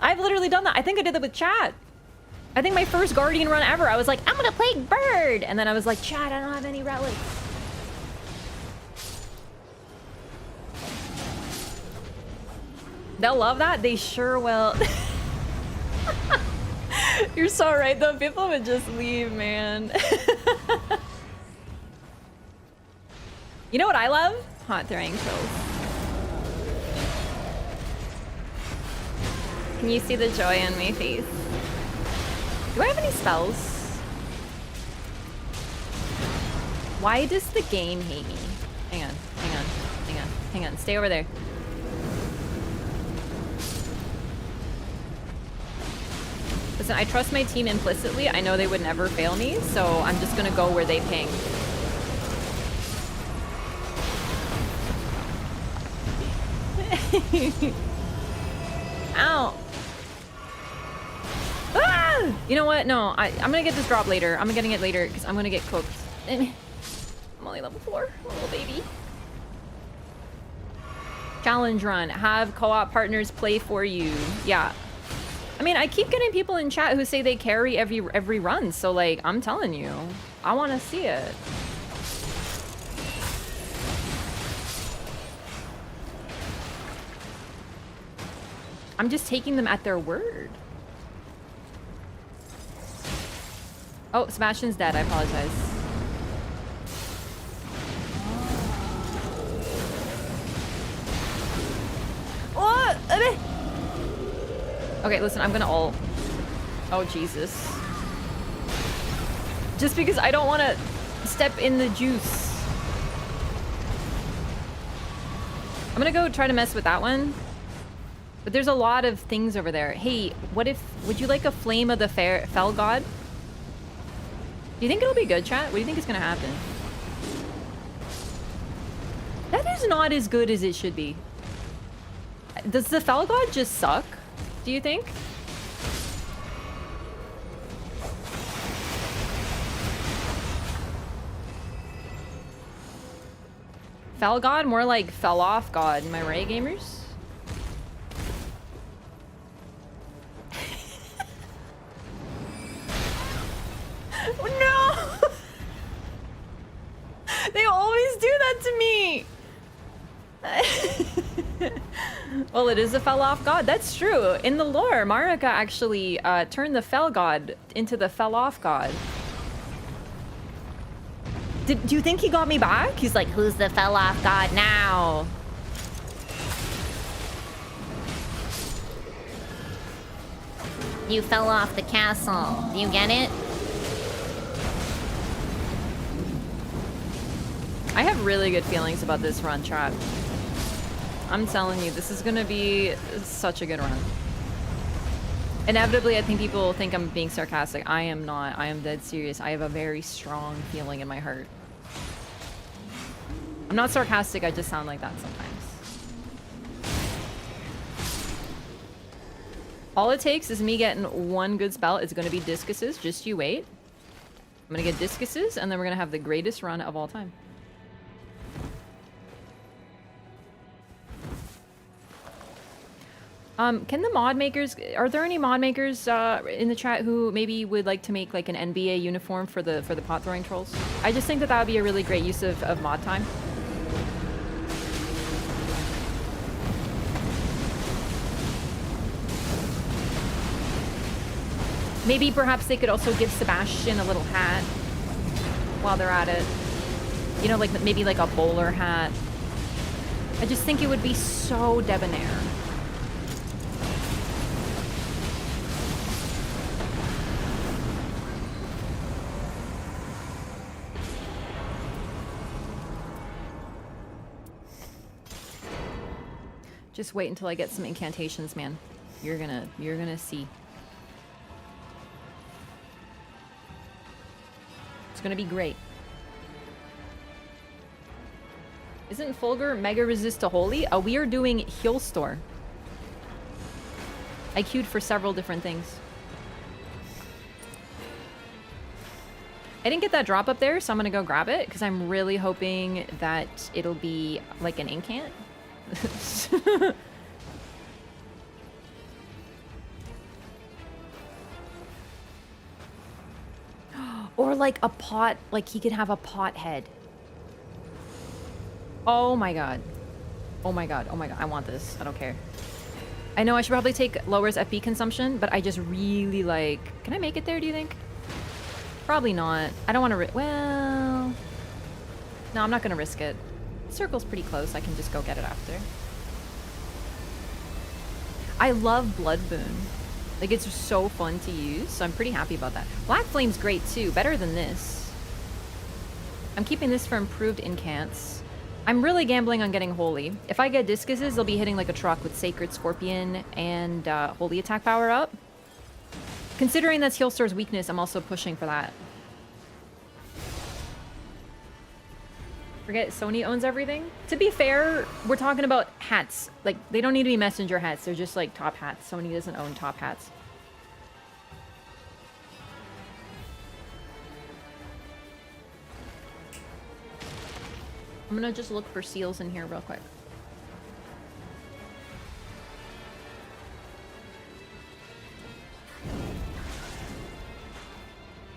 I've literally done that. I think I did that with chat. I think my first Guardian run ever, I was like, I'm gonna play Bird! And then I was like, Chad, I don't have any relics. They'll love that? They sure will. You're so right, though. People would just leave, man. You know what I love? Hot throwing trolls. Can you see the joy on my face? Do I have any spells? Why does the game hate me? Hang on, hang on, hang on, hang on. Stay over there. Listen, I trust my team implicitly. I know they would never fail me, so I'm just gonna go where they ping. Ow. Ah! You know what? No, I'm gonna get this drop later. I'm getting it later because I'm gonna get cooked. I'm only level 4, little baby. Challenge run. Have co-op partners play for you. Yeah. I mean, I keep getting people in chat who say they carry every run, so like, I'm telling you, I want to see it. I'm just taking them at their word. Oh, Sebastian's dead. I apologize. Oh! Okay, listen, I'm gonna ult. Oh, Jesus. Just because I don't want to step in the juice. I'm gonna go try to mess with that one. But there's a lot of things over there. Hey, would you like a Flame of the Fell God? Do you think it'll be good, chat? What do you think is gonna happen? That is not as good as it should be. Does the Fell God just suck? Do you think? Fell God? More like fell off God. Am I right, gamers? No! They always do that to me! Well, it is a fell off god. That's true. In the lore, Marika actually turned the fell god into the fell off god. Do you think he got me back? He's like, who's the fell off god now? You fell off the castle. Do you get it? I have really good feelings about this run, chat. I'm telling you, this is gonna be such a good run. Inevitably, I think people think I'm being sarcastic. I am not. I am dead serious. I have a very strong feeling in my heart. I'm not sarcastic, I just sound like that sometimes. All it takes is me getting one good spell. It's gonna be discuses, just you wait. I'm gonna get discuses, and then we're gonna have the greatest run of all time. Can the mod makers, are there any mod makers in the chat who maybe would like to make like an NBA uniform for the pot throwing trolls? I just think that that would be a really great use of mod time. Maybe perhaps they could also give Sebastian a little hat while they're at it. You know, like maybe like a bowler hat. I just think it would be so debonair. Just wait until I get some incantations, man. You're gonna see. It's gonna be great. Isn't Fulgur mega resist to holy? We are doing heal store. I queued for several different things. I didn't get that drop up there, so I'm gonna go grab it because I'm really hoping that it'll be like an incant. Or like a pot, like he could have a pot head. Oh my god. Oh my god, oh my god, I want this. I don't care. I know I should probably take lowers FP consumption, but I just really like... Can I make it there, do you think? Probably not. I don't want to... Well... No, I'm not going to risk it. The circle's pretty close. I can just go get it after. I love Blood Boon. Like, it's so fun to use, so I'm pretty happy about that. Black Flame's great, too. Better than this. I'm keeping this for improved incants. I'm really gambling on getting Holy. If I get Discuses, they'll be hitting like a truck with Sacred Scorpion and Holy attack power up. Considering that's Healstor's weakness, I'm also pushing for that. Forget Sony owns everything? To be fair, we're talking about hats. Like, they don't need to be messenger hats. They're just like top hats. Sony doesn't own top hats. I'm gonna just look for seals in here real quick.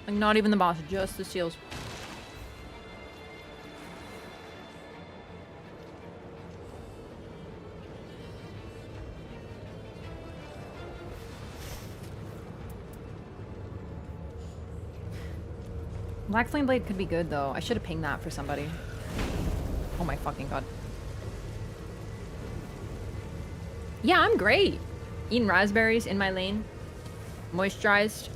Like, not even the boss, just the seals. Black Flame Blade could be good, though. I should have pinged that for somebody. Oh my fucking god. Yeah, I'm great. Eating raspberries in my lane. Moisturized.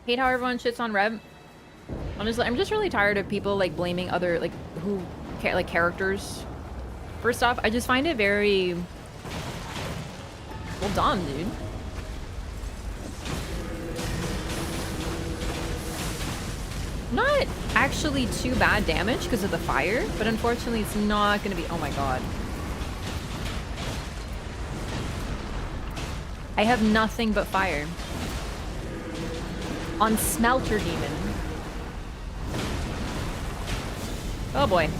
Hate how everyone shits on Reb. Honestly, I'm just really tired of people like blaming other like who like characters. First off, I just find it very well dumb, dude. Not actually too bad damage because of the fire, but unfortunately it's not gonna be. Oh my god. I have nothing but fire. On Smelter Demon. Oh boy.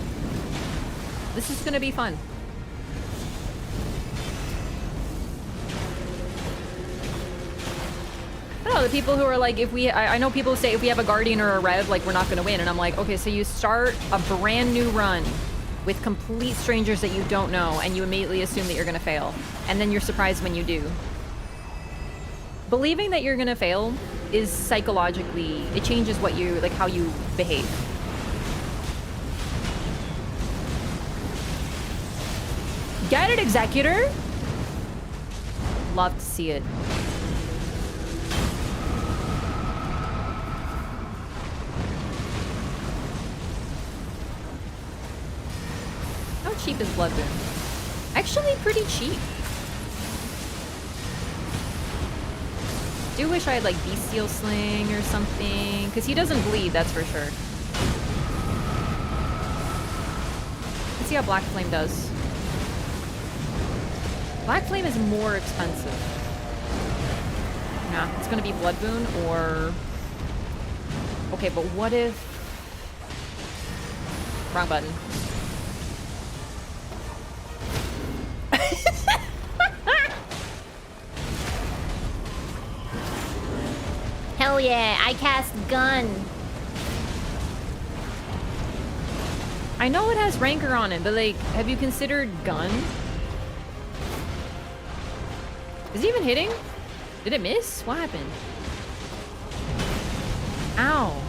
This is gonna be fun. I don't know, the people who are like, if we, I know people say if we have a Guardian or a Rev, like we're not gonna win. And I'm like, okay, so you start a brand new run with complete strangers that you don't know and you immediately assume that you're gonna fail. And then you're surprised when you do. Believing that you're gonna fail is psychologically, it changes what you, like how you behave. Get it, Executor! Love to see it. How cheap is Blood Boon? Actually pretty cheap. Do wish I had like Bestial Sling or something, because he doesn't bleed, that's for sure. Let's see how Black Flame does. Black Flame is more expensive. Nah, it's gonna be Blood Boon or... Okay, but what if... Wrong button. Hell yeah, I cast Gun. I know it has Rancor on it, but like, have you considered Gun? Is he even hitting? Did it miss? What happened? Ow.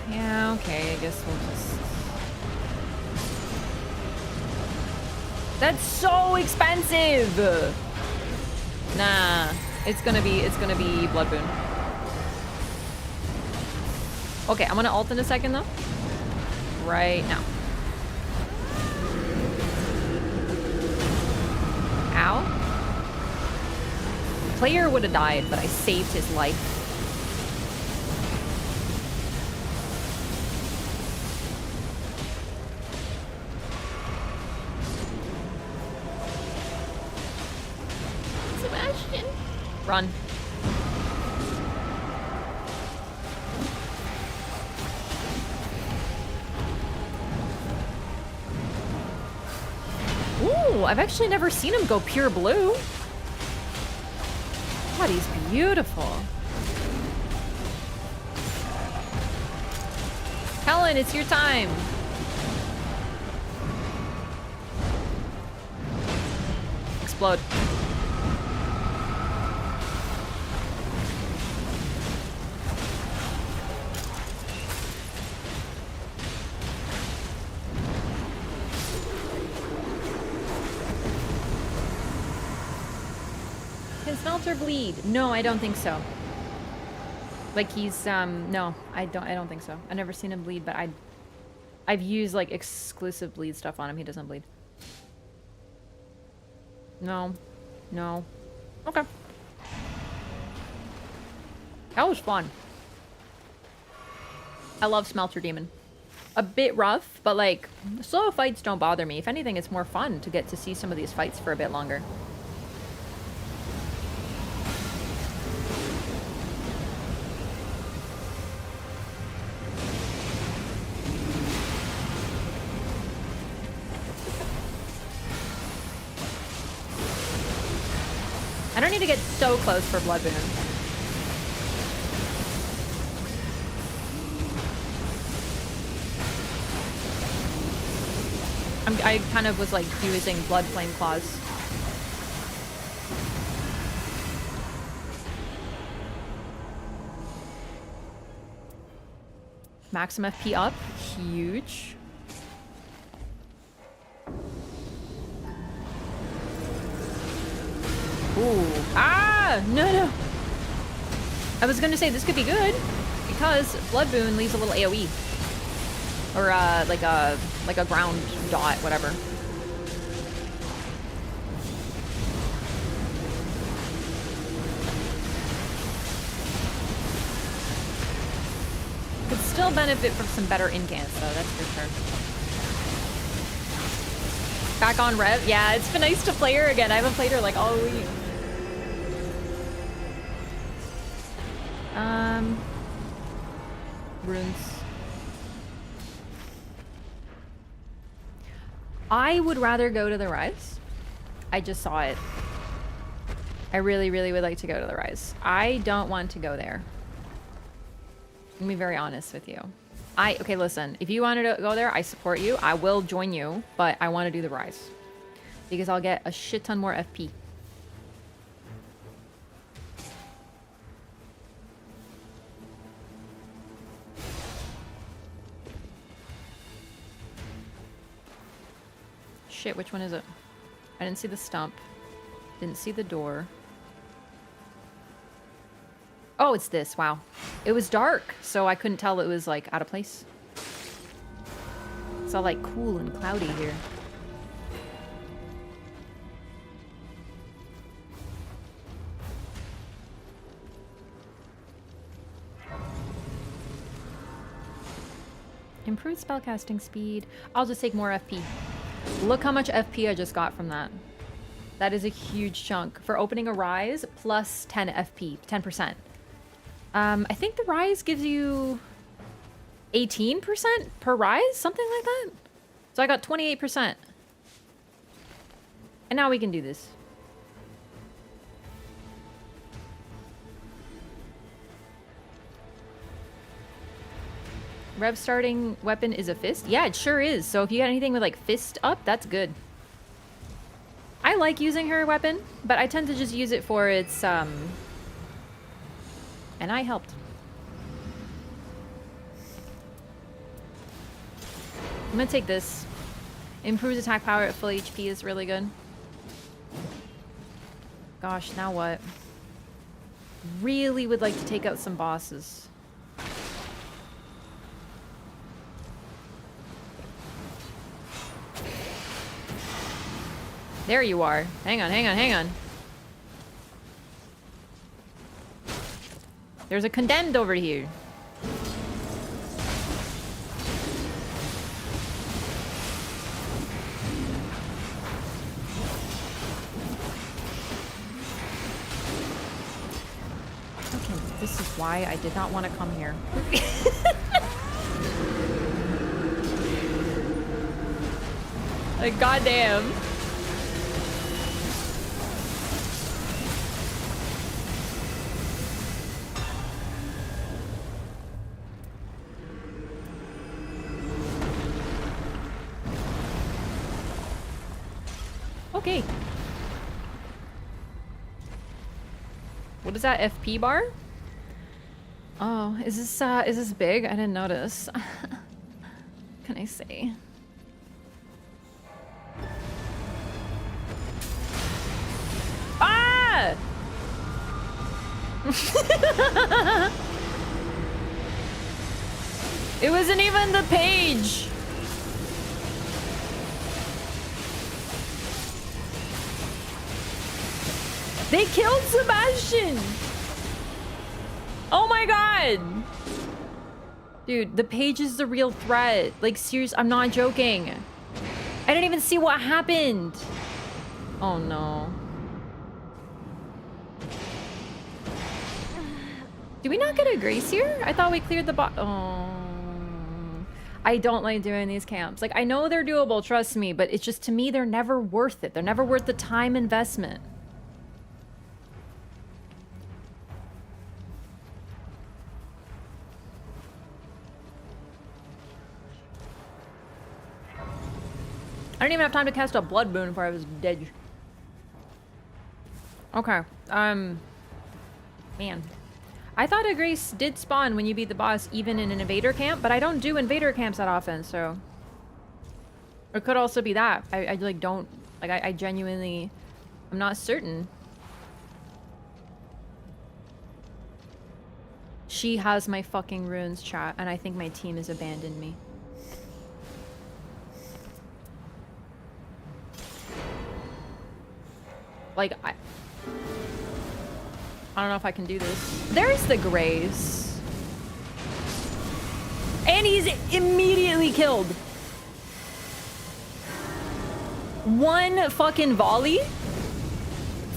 Yeah, okay, I guess we'll just... That's so expensive! Nah, it's gonna be Blood Boon. Okay, I'm gonna ult in a second though. Right now. Ow. Player would have died, but I saved his life. Sebastian. Run. Oh, I've actually never seen him go pure blue. God, he's beautiful. Helen, it's your time. Explode. Can Smelter bleed? No, I don't think so. Like he's no, I don't think so. I've never seen him bleed, but I've used like exclusive bleed stuff on him. He doesn't bleed. No. No. Okay. That was fun. I love Smelter Demon. A bit rough, but like slow fights don't bother me. If anything, it's more fun to get to see some of these fights for a bit longer. I don't need to get so close for Blood Boon. I kind of was like using Blood Flame Claws. Maxim FP up. Huge. Ooh. Ah! No. I was gonna say this could be good because Blood Boon leaves a little AoE. Or like a ground dot, whatever. Could still benefit from some better incants though, that's for sure. Back on Rev? Yeah, it's been nice to play her again. I haven't played her like all week. Runes. I would rather go to the Rise. I just saw it. I really, really would like to go to the Rise. I don't want to go there. Let me be very honest with you. Okay, listen. If you wanted to go there, I support you. I will join you, but I want to do the Rise. Because I'll get a shit ton more FP. Shit, which one is it? I didn't see the stump. Didn't see the door. Oh, it's this. Wow. It was dark, so I couldn't tell it was, like, out of place. It's all, like, cool and cloudy here. Improved spellcasting speed. I'll just take more FP. Look how much FP I just got from that. That is a huge chunk. For opening a Rise, plus 10 FP. 10%. I think the Rise gives you 18% per Rise? Something like that? So I got 28%. And now we can do this. Rev starting weapon is a fist? Yeah, it sure is. So if you got anything with like fist up, that's good. I like using her weapon, but I tend to just use it for its and I helped. I'm gonna take this. Improves attack power at full HP is really good. Gosh, now what? Really would like to take out some bosses. There you are. Hang on, hang on, hang on. There's a condemned over here. Okay, this is why I did not want to come here. Like, goddamn. Okay. What is that FP bar? Oh, is this big? I didn't notice. Can I see? Ah! It wasn't even the page. They killed Sebastian. Oh my god. Dude, the page is the real threat. Like, serious, I'm not joking. I didn't even see what happened. Oh no. Did we not get a grace here? I thought we cleared the Oh. I don't like doing these camps. Like, I know they're doable, trust me, but it's just, to me, they're never worth it. They're never worth the time investment. I didn't even have time to cast a blood boon before I was dead. Okay. Man. I thought a grace did spawn when you beat the boss, even in an invader camp, but I don't do invader camps that often, so... It could also be that. I like, don't... Like, I genuinely... I'm not certain. She has my fucking runes, chat, and I think my team has abandoned me. Like, I don't know if I can do this. There's the grace. And he's immediately killed. One fucking volley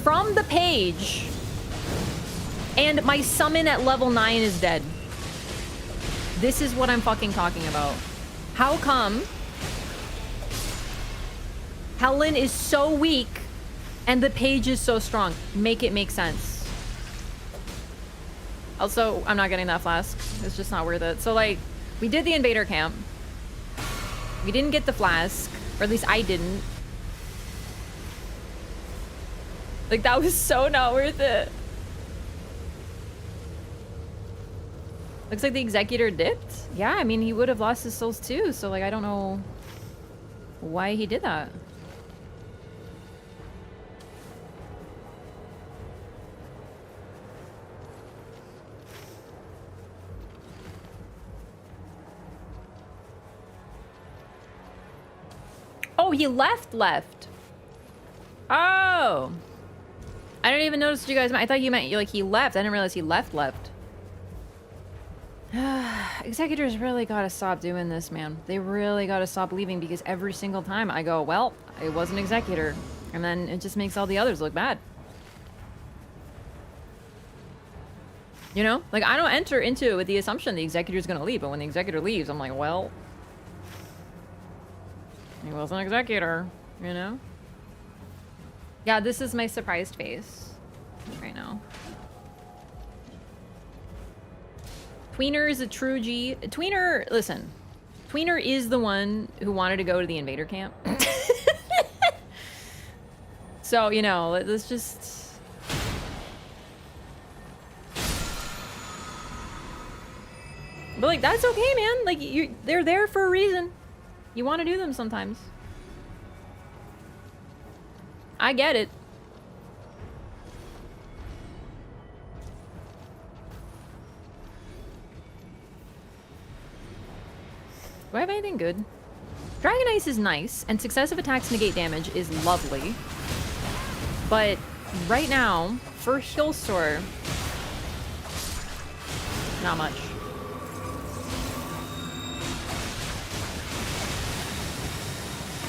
from the page. And my summon at level 9 is dead. This is what I'm fucking talking about. How come Helen is so weak and the page is so strong? Make it make sense. Also, I'm not getting that flask. It's just not worth it. So, like, we did the invader camp. We didn't get the flask. Or at least I didn't. Like, that was so not worth it. Looks like the Executor dipped. Yeah, I mean, he would have lost his souls too. So, like, I don't know why he did that. Oh, he left. Oh. I didn't even notice what you guys meant. I thought you meant, like, he left. I didn't realize he left. Executors really gotta stop doing this, man. They really gotta stop leaving, because every single time I go, well, it was an Executor. And then it just makes all the others look bad. You know? Like, I don't enter into it with the assumption the Executor's gonna leave, but when the Executor leaves, I'm like, well... He was an Executor, you know? Yeah, this is my surprised face right now. Tweener is a true G. Tweener, listen. Tweener is the one who wanted to go to the invader camp. So, you know, let's just... But, like, that's okay, man. Like, they're there for a reason. You want to do them sometimes. I get it. Do I have anything good? Dragon Ice is nice, and successive attacks negate damage is lovely. But right now, for Healstore, not much.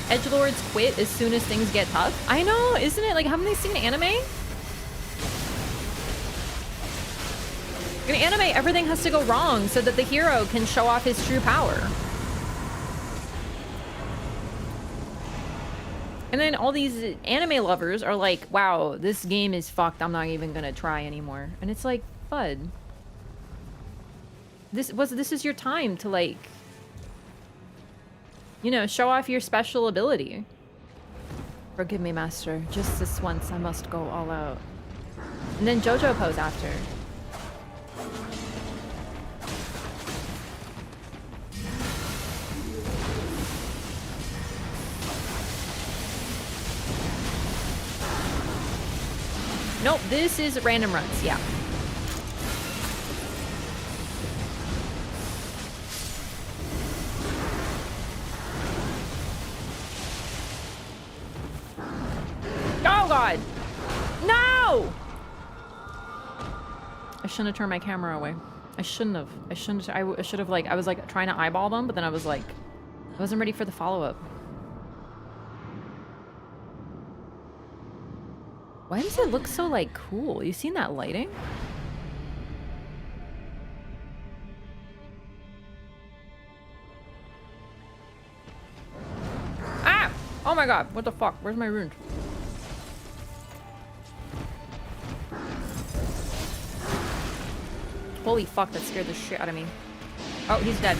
Edgelords quit as soon as things get tough. I know, isn't it? Like, haven't they seen anime? In anime, everything has to go wrong so that the hero can show off his true power. And then all these anime lovers are like, wow, this game is fucked. I'm not even gonna try anymore. And it's like, bud. This is your time to, like, you know, show off your special ability. Forgive me, master. Just this once, I must go all out. And then JoJo pose after. Nope, this is random runs, yeah. Oh god! No! I shouldn't have turned my camera away. I shouldn't have. I shouldn't have. I should have like, I was like trying to eyeball them, but then I was like, I wasn't ready for the follow-up. Why does it look so like cool? You seen that lighting? Ah! Oh my god, what the fuck? Where's my rune? Holy fuck, that scared the shit out of me. Oh, he's dead.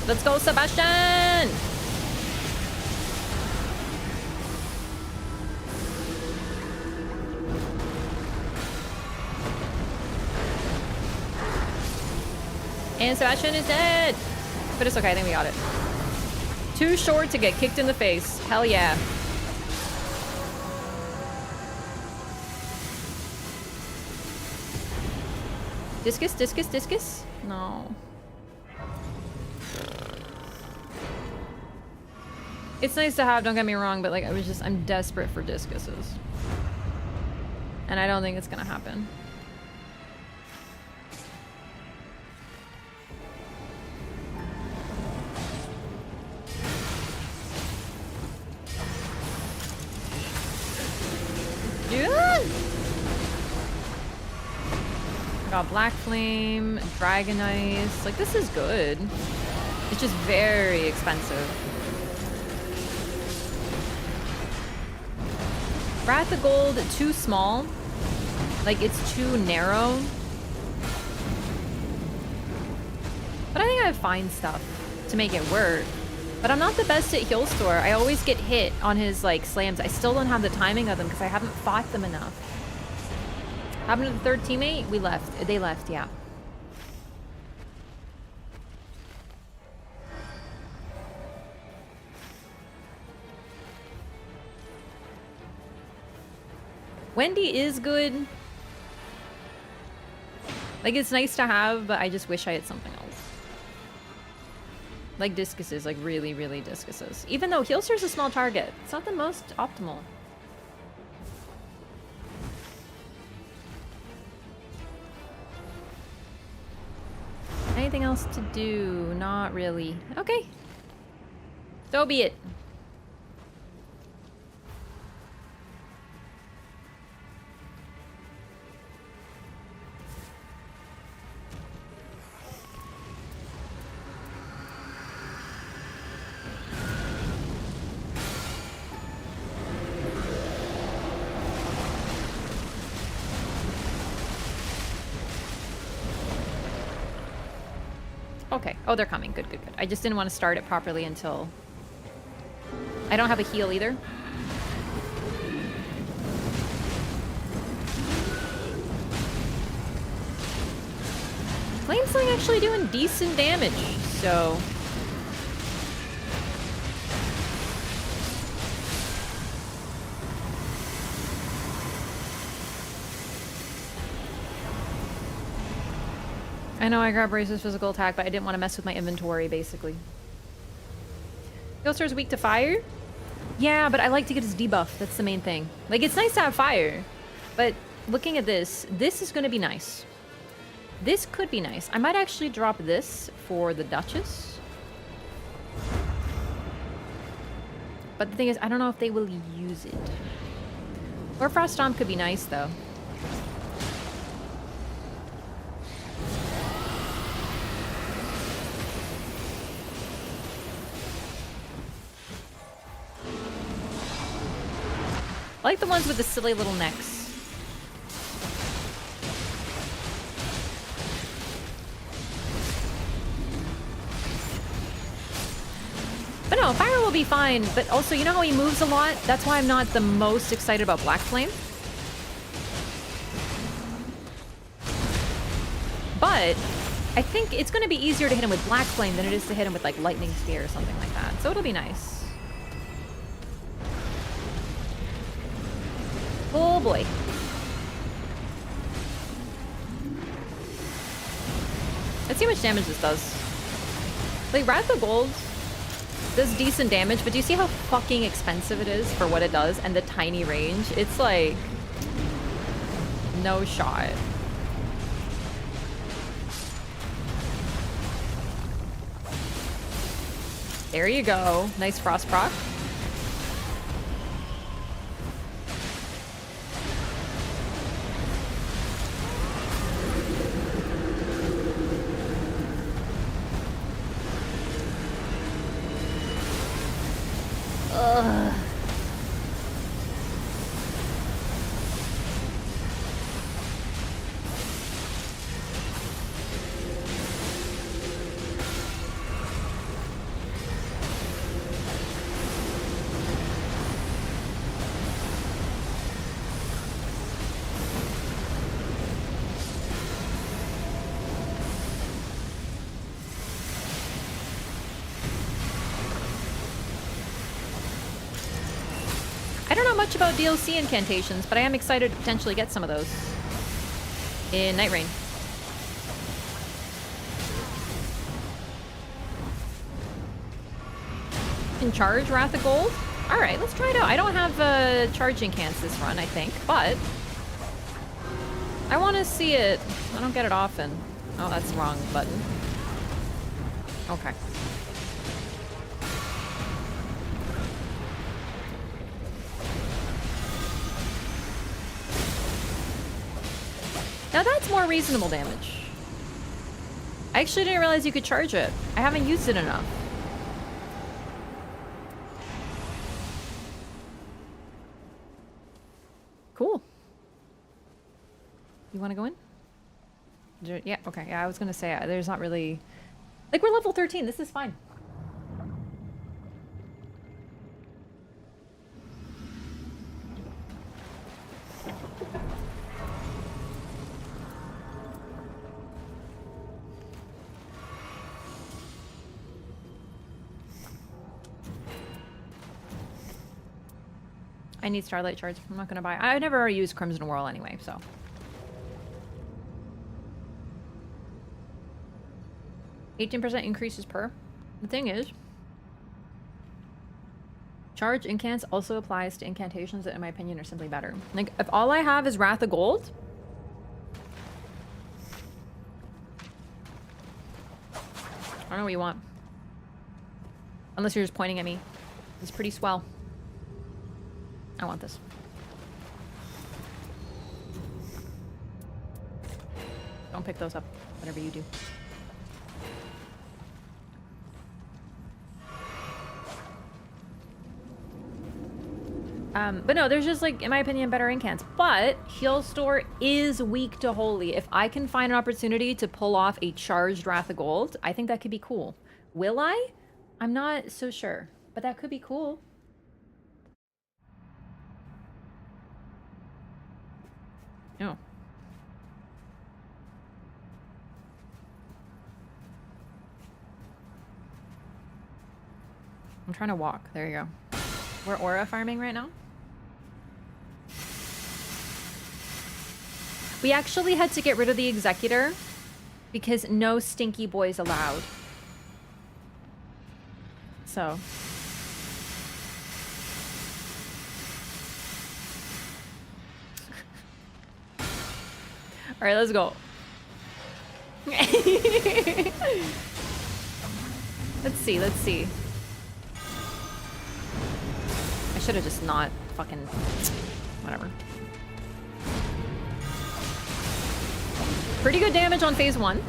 Let's go, Sebastian! And Sebastian is dead! But it's okay, I think we got it. Too short to get kicked in the face. Hell yeah. Discus, discus, discus? No. It's nice to have, don't get me wrong, but like I'm desperate for discuses. And I don't think it's gonna happen. Yeah! I got Black Flame, Dragon Ice. Like, this is good. It's just very expensive. Wrath of Gold, too small. Like, it's too narrow. But I think I have fine stuff to make it work. But I'm not the best at heal store. I always get hit on his, like, slams. I still don't have the timing of them because I haven't fought them enough. Happened to the third teammate? We left. They left, yeah. Wendy is good. Like, it's nice to have, but I just wish I had something else. Like discuses, like really, really discuses. Even though Healster's a small target, it's not the most optimal. Anything else to do? Not really. Okay. So be it. Okay. Oh, they're coming. Good, good, good. I just didn't want to start it properly until... I don't have a heal either. Flame Sling actually doing decent damage, so... I know I grabbed Brace's physical attack, but I didn't want to mess with my inventory, basically. Healster's weak to fire? Yeah, but I like to get his debuff. That's the main thing. Like, it's nice to have fire. But looking at this, this is going to be nice. This could be nice. I might actually drop this for the Duchess. But the thing is, I don't know if they will use it. Or Frost Stomp could be nice, though. I like the ones with the silly little necks. But no, fire will be fine. But also, you know how he moves a lot? That's why I'm not the most excited about Black Flame. But I think it's going to be easier to hit him with Black Flame than it is to hit him with like Lightning Spear or something like that. So it'll be nice. Oh boy. Let's see how much damage this does. Like, Wrath of Gold does decent damage, but do you see how fucking expensive it is for what it does and the tiny range? It's like... no shot. There you go. Nice frost proc. Ugh. I don't know much about DLC incantations, but I am excited to potentially get some of those in Nightreign. Can charge Wrath of Gold? Alright, let's try it out. I don't have charging cans this run, I think, but I want to see it. I don't get it often. Oh, that's the wrong button. Okay. Now that's more reasonable damage. I actually didn't realize you could charge it. I haven't used it enough. Cool. You want to go in? Yeah, okay. Yeah, I was going to say, there's not really... Like, we're level 13. This is fine. I need Starlight Shards. I'm not going to buy... I never use Crimson Whirl anyway, so... 18% increases per. The thing is... Charge incants also applies to incantations that, in my opinion, are simply better. Like, if all I have is Wrath of Gold... I don't know what you want. Unless you're just pointing at me. It's pretty swell. I want this. Don't pick those up, whatever you do. But no, there's just, like, in my opinion, better incants. But Heal Store is weak to Holy. If I can find an opportunity to pull off a charged Wrath of Gold, I think that could be cool. Will I? I'm not so sure, but that could be cool. No. I'm trying to walk. There you go. We're aura farming right now. We actually had to get rid of the Executor because no stinky boys allowed. So... All right, let's go. Let's see, let's see. I should have just not fucking... Whatever. Pretty good damage on phase 1.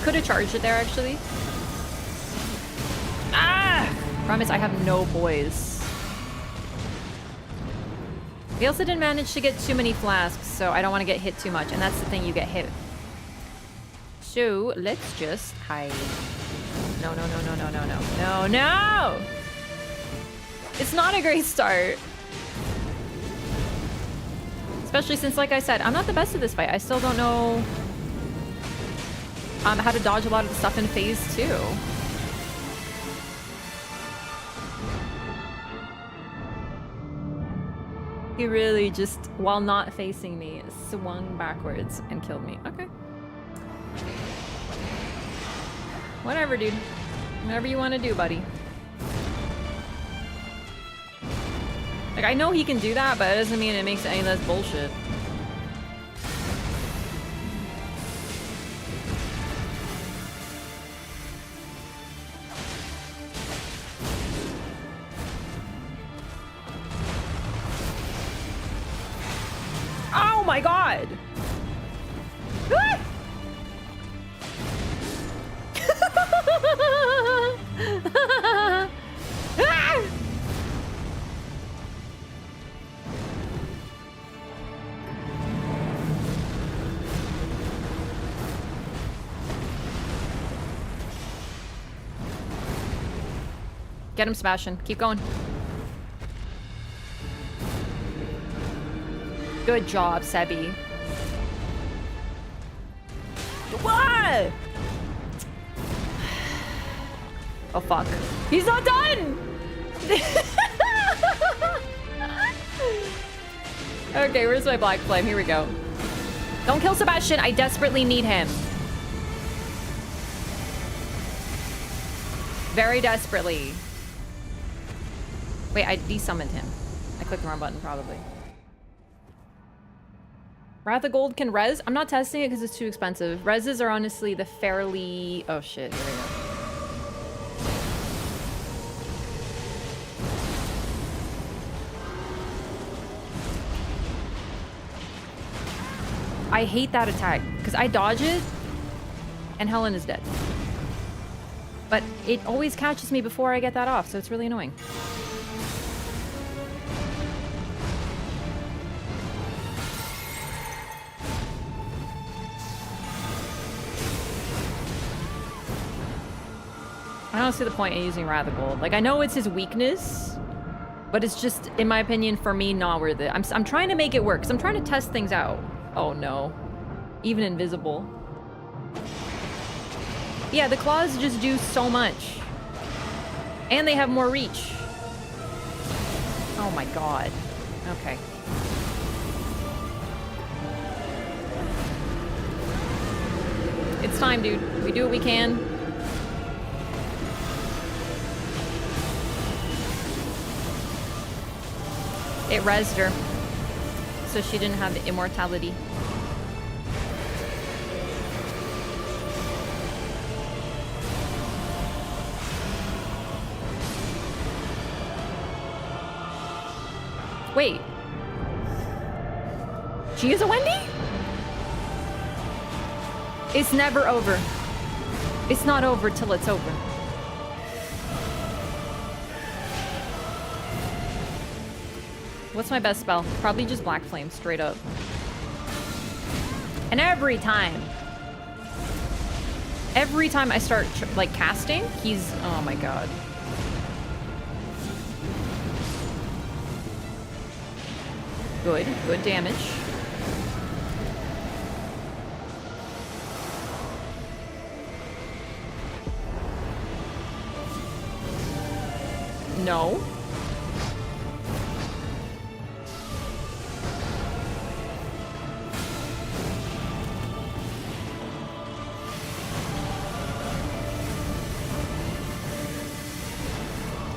Could have charged it there, actually. Ah! Promise I have no boys. We also didn't manage to get too many flasks, so I don't want to get hit too much. And that's the thing, you get hit So let's just hide. No, no, no, no, no, no, no. No, no! It's not a great start. Especially since, like I said, I'm not the best at this fight. I still don't know how to dodge a lot of the stuff in phase 2. He really just, while not facing me, swung backwards and killed me. Okay. Whatever, dude. Whatever you want to do, buddy. Like, I know he can do that, but it doesn't mean it makes it any less bullshit. Oh my god! Ah! Ah! Get him, Sebastian. Keep going. Good job, Sebi. What? Oh, fuck. He's not done! Okay, where's my black flame? Here we go. Don't kill Sebastian. I desperately need him. Very desperately. Wait, I desummoned him. I clicked the wrong button, probably. Wrath of Gold can res? I'm not testing it because it's too expensive. Reses are honestly the fairly... Oh shit, here we go. I hate that attack because I dodge it and Helen is dead. But it always catches me before I get that off, so it's really annoying. I don't see the point in using Wrath of Gold. Like, I know it's his weakness, but it's just, in my opinion, for me, not worth it. I'm trying to make it work, because I'm trying to test things out. Oh, no. Even invisible. Yeah, the claws just do so much. And they have more reach. Oh my god. Okay. It's time, dude. We do what we can. It rezzed her, so she didn't have immortality. Wait. She is a Wendy? It's never over. It's not over till it's over. What's my best spell? Probably just Black Flame, straight up. And every time I start, like, casting, he's... Oh my god. Good damage. No.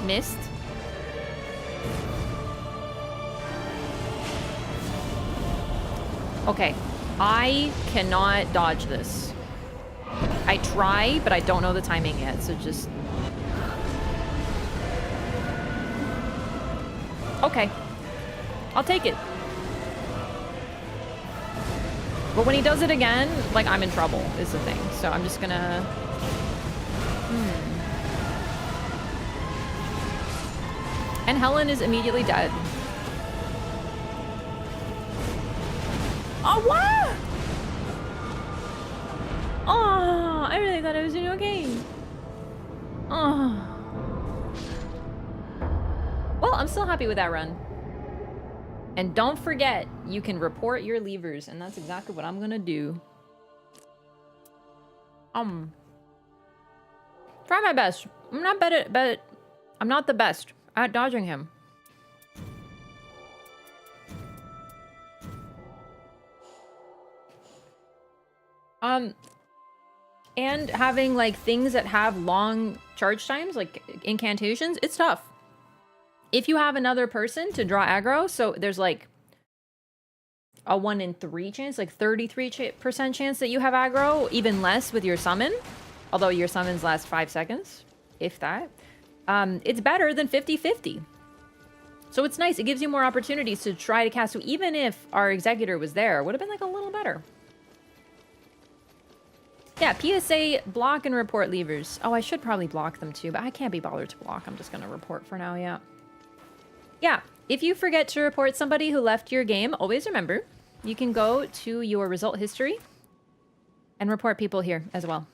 Missed. Okay, I cannot dodge this. I try, but I don't know the timing yet, so just... Okay. I'll take it. But when he does it again, like, I'm in trouble, is the thing. So I'm just gonna... And Helen is immediately dead. Oh, what? Oh, I really thought I was doing okay. Oh. Well, I'm still happy with that run. And don't forget, you can report your levers, and that's exactly what I'm gonna do. Try my best. I'm not better, but I'm not the best at dodging him. And having like things that have long charge times, like incantations, it's tough. If you have another person to draw aggro, so there's like a 1 in 3 chance, like 33% chance that you have aggro, even less with your summon. Although your summons last 5 seconds, if that. It's better than 50-50. So it's nice. It gives you more opportunities to try to cast. So even if our Executor was there, it would have been like a little better. Yeah, PSA, block and report levers. Oh, I should probably block them too, but I can't be bothered to block. I'm just going to report for now, yeah. Yeah, if you forget to report somebody who left your game, always remember, you can go to your result history and report people here as well.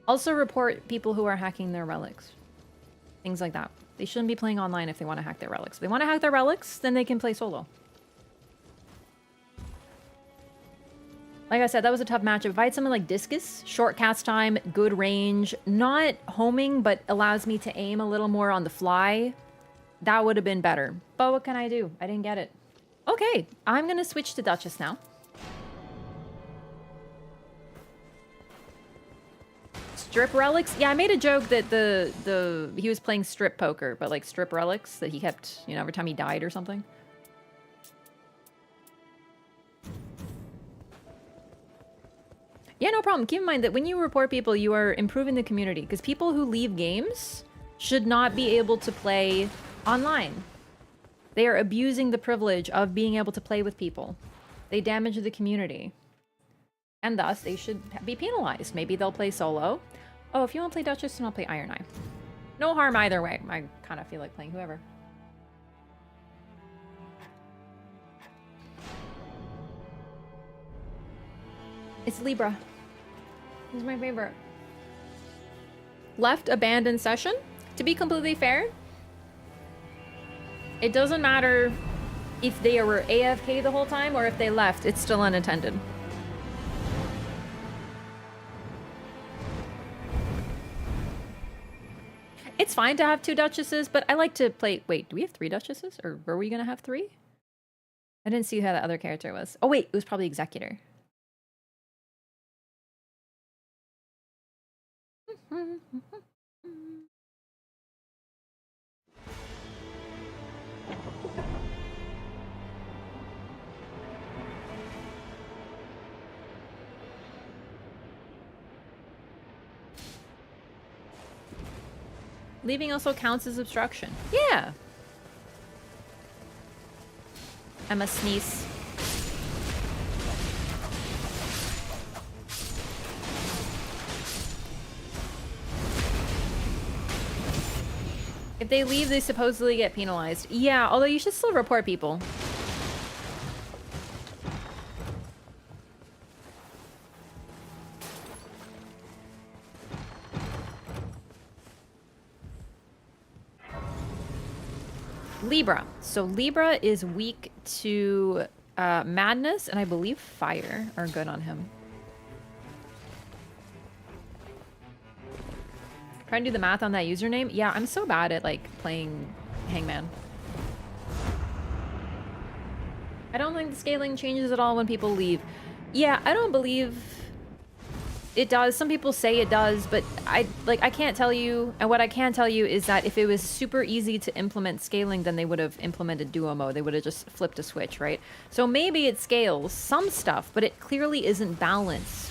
Also report people who are hacking their relics. Things like that. They shouldn't be playing online if they want to hack their relics. If they want to hack their relics, then they can play solo. Like I said, that was a tough matchup. If I had someone like Discus, short cast time, good range, not homing, but allows me to aim a little more on the fly, that would have been better. But what can I do? I didn't get it. Okay, I'm going to switch to Duchess now. Strip relics? Yeah, I made a joke that he was playing strip poker, but like strip relics that he kept, you know, every time he died or something. Yeah, no problem. Keep in mind that when you report people, you are improving the community, because people who leave games should not be able to play online. They are abusing the privilege of being able to play with people. They damage the community. And thus, they should be penalized. Maybe they'll play solo. Oh, if you want to play Duchess, then I'll play Iron Eye. No harm either way. I kind of feel like playing whoever. It's Libra. He's my favorite. Left abandoned session? To be completely fair, it doesn't matter if they were AFK the whole time or if they left. It's still unattended. It's fine to have 2 Duchesses, but I like to play... Wait, do we have 3 Duchesses? Or were we going to have 3? I didn't see how the other character was. Oh, wait, it was probably Executor. Leaving also counts as obstruction. Yeah. I must sneeze. If they leave, they supposedly get penalized. Yeah, although you should still report people. Libra. So Libra is weak to madness, and I believe fire are good on him. Trying to do the math on that username. Yeah, I'm so bad at like playing Hangman. I don't think the scaling changes at all when people leave. Yeah, I don't believe it does. Some people say it does, but I can't tell you. And what I can tell you is that if it was super easy to implement scaling, then they would have implemented duo mode. They would have just flipped a switch, right? So maybe it scales some stuff, but it clearly isn't balanced.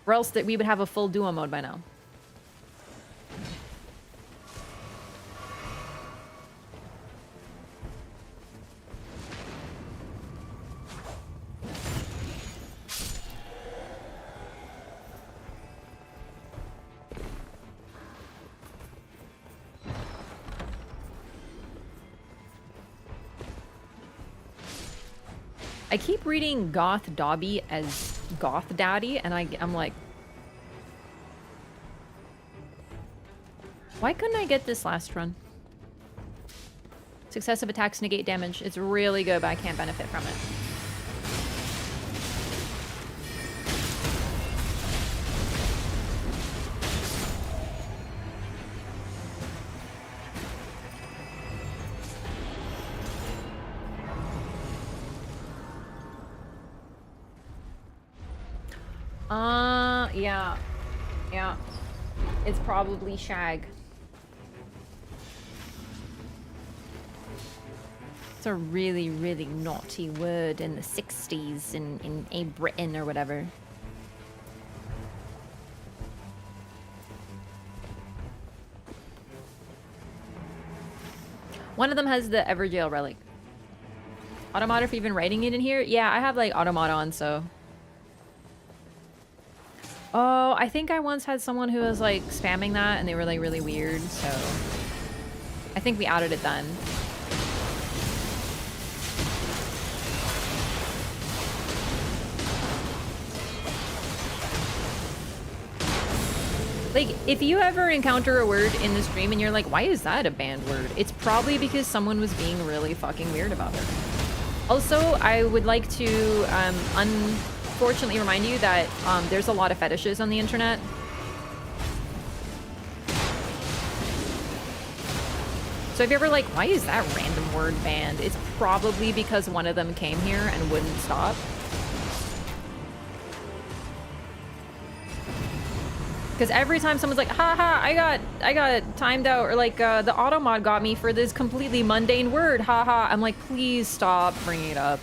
Or else that we would have a full duo mode by now. I keep reading Goth Dobby as Goth Daddy, and I'm like, why couldn't I get this last run? Successive attacks negate damage. It's really good, but I can't benefit from it. Yeah. Yeah. It's probably shag. It's a really, really naughty word in the 60s in a Britain or whatever. One of them has the Everjail relic. Automata for even writing it in here? Yeah, I have like Automata on, so. Oh, I think I once had someone who was like spamming that and they were like really weird, so. I think we outed it then. Like, if you ever encounter a word in the stream and you're like, why is that a banned word? It's probably because someone was being really fucking weird about it. Also, I would like to unfortunately remind you that there's a lot of fetishes on the internet. So if you're ever like, why is that random word banned? It's probably because one of them came here and wouldn't stop. Because every time someone's like, haha, I got timed out, or like the auto mod got me for this completely mundane word, haha. I'm like, please stop bringing it up.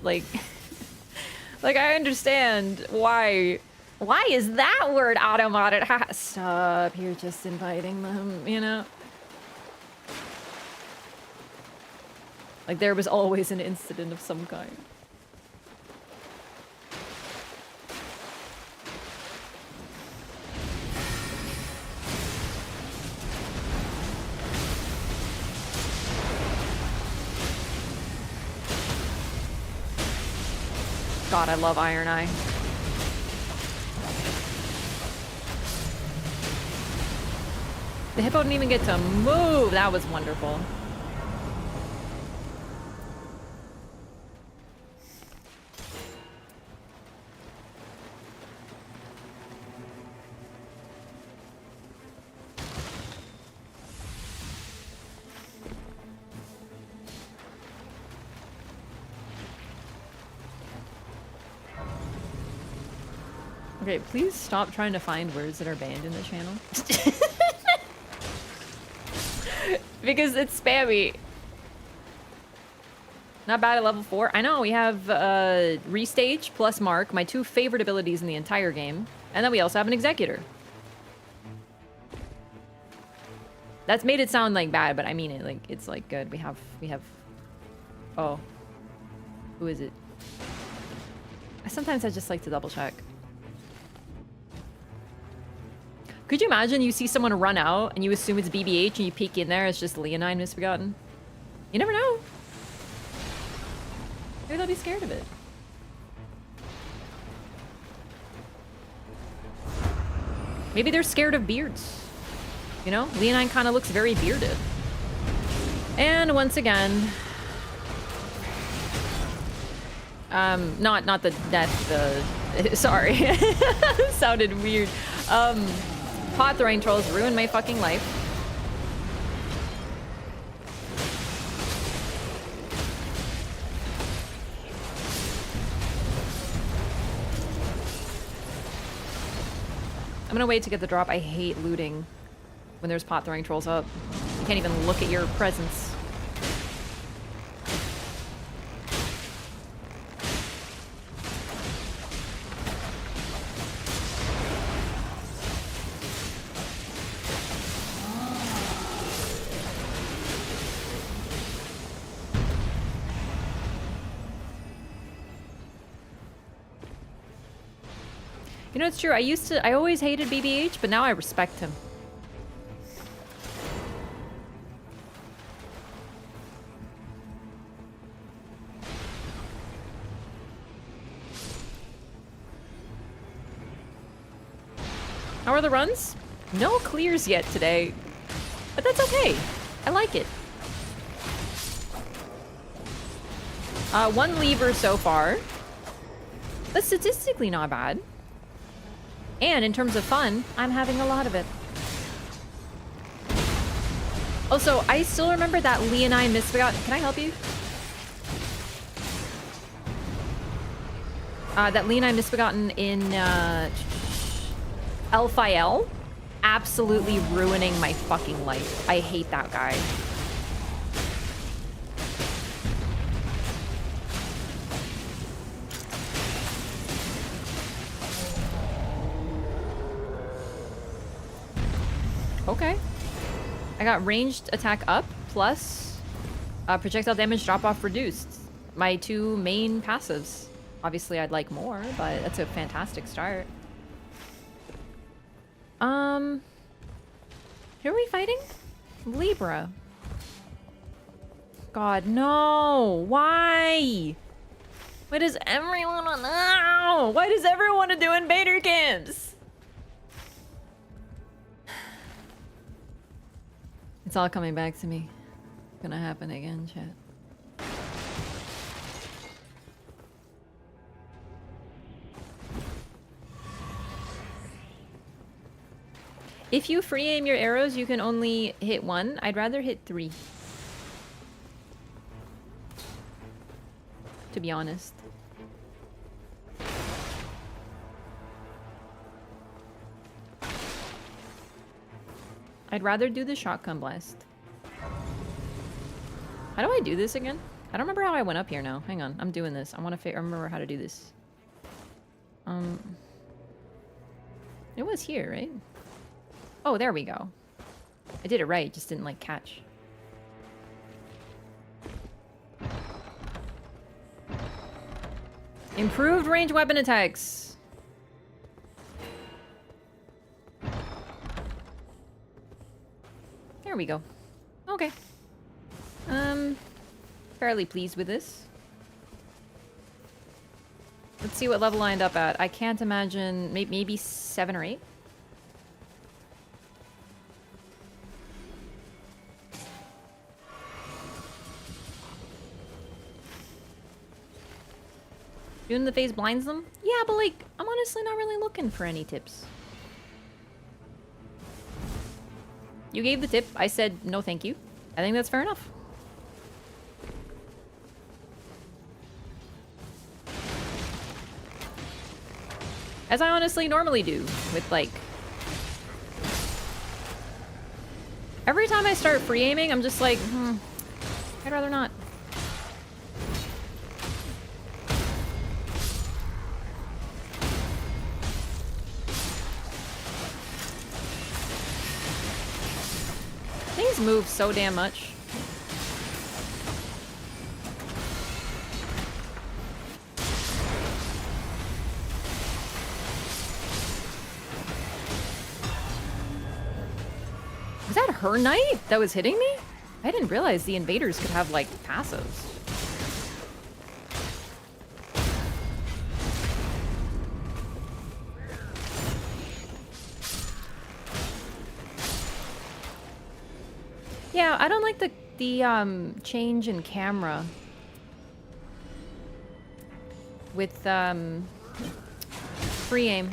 Like, like I understand why is that word auto modded? Haha, stop. You're just inviting them, you know. Like there was always an incident of some kind. God, I love Iron Eye. The hippo didn't even get to move. That was wonderful. Okay, please stop trying to find words that are banned in the channel. Because it's spammy. Not bad at level 4. I know, we have Restage plus Mark, my two favorite abilities in the entire game. And then we also have an Executor. That's made it sound like bad, but I mean it, like, it's like good. We have... Oh. Who is it? Sometimes I just like to double check. Could you imagine you see someone run out and you assume it's BBH and you peek in there, it's just Leonine Misbegotten? You never know. Maybe they'll be scared of it. Maybe they're scared of beards. You know, Leonine kind of looks very bearded. And once again, not the death, sorry. Sounded weird. Pot throwing trolls ruined my fucking life. I'm gonna wait to get the drop. I hate looting when there's pot throwing trolls up. You can't even look at your presence. You know, it's true. I always hated BBH, but now I respect him. How are the runs? No clears yet today, but that's okay. I like it. One lever so far. That's statistically not bad. And in terms of fun, I'm having a lot of it. Also, I still remember that Leonine Misbegotten. Can I help you? That Leonine Misbegotten in Elphiel. Absolutely ruining my fucking life. I hate that guy. Okay. I got ranged attack up, plus projectile damage drop off reduced. My two main passives. Obviously, I'd like more, but that's a fantastic start. Who are we fighting? Libra. God, no! Why? Why does everyone want no? Why does everyone want to do invader camps? It's all coming back to me. Gonna happen again, chat. If you free aim your arrows, you can only hit one. I'd rather hit 3. To be honest. I'd rather do the shotgun blast. How do I do this again? I don't remember how I went up here now. Hang on, I'm doing this. I want to remember how to do this. It was here, right? Oh, there we go. I did it right, just didn't like catch. Improved range weapon attacks. There we go. Okay. Fairly pleased with this. Let's see what level I end up at. I can't imagine, maybe 7 or 8. Doing the phase blinds them? Yeah, but like, I'm honestly not really looking for any tips. You gave the tip. I said no thank you. I think that's fair enough. As I honestly normally do with like... Every time I start free aiming, I'm just like, I'd rather not. Things move so damn much. Was that her knight that was hitting me? I didn't realize the invaders could have like passives. Yeah, I don't like the change in camera with free aim.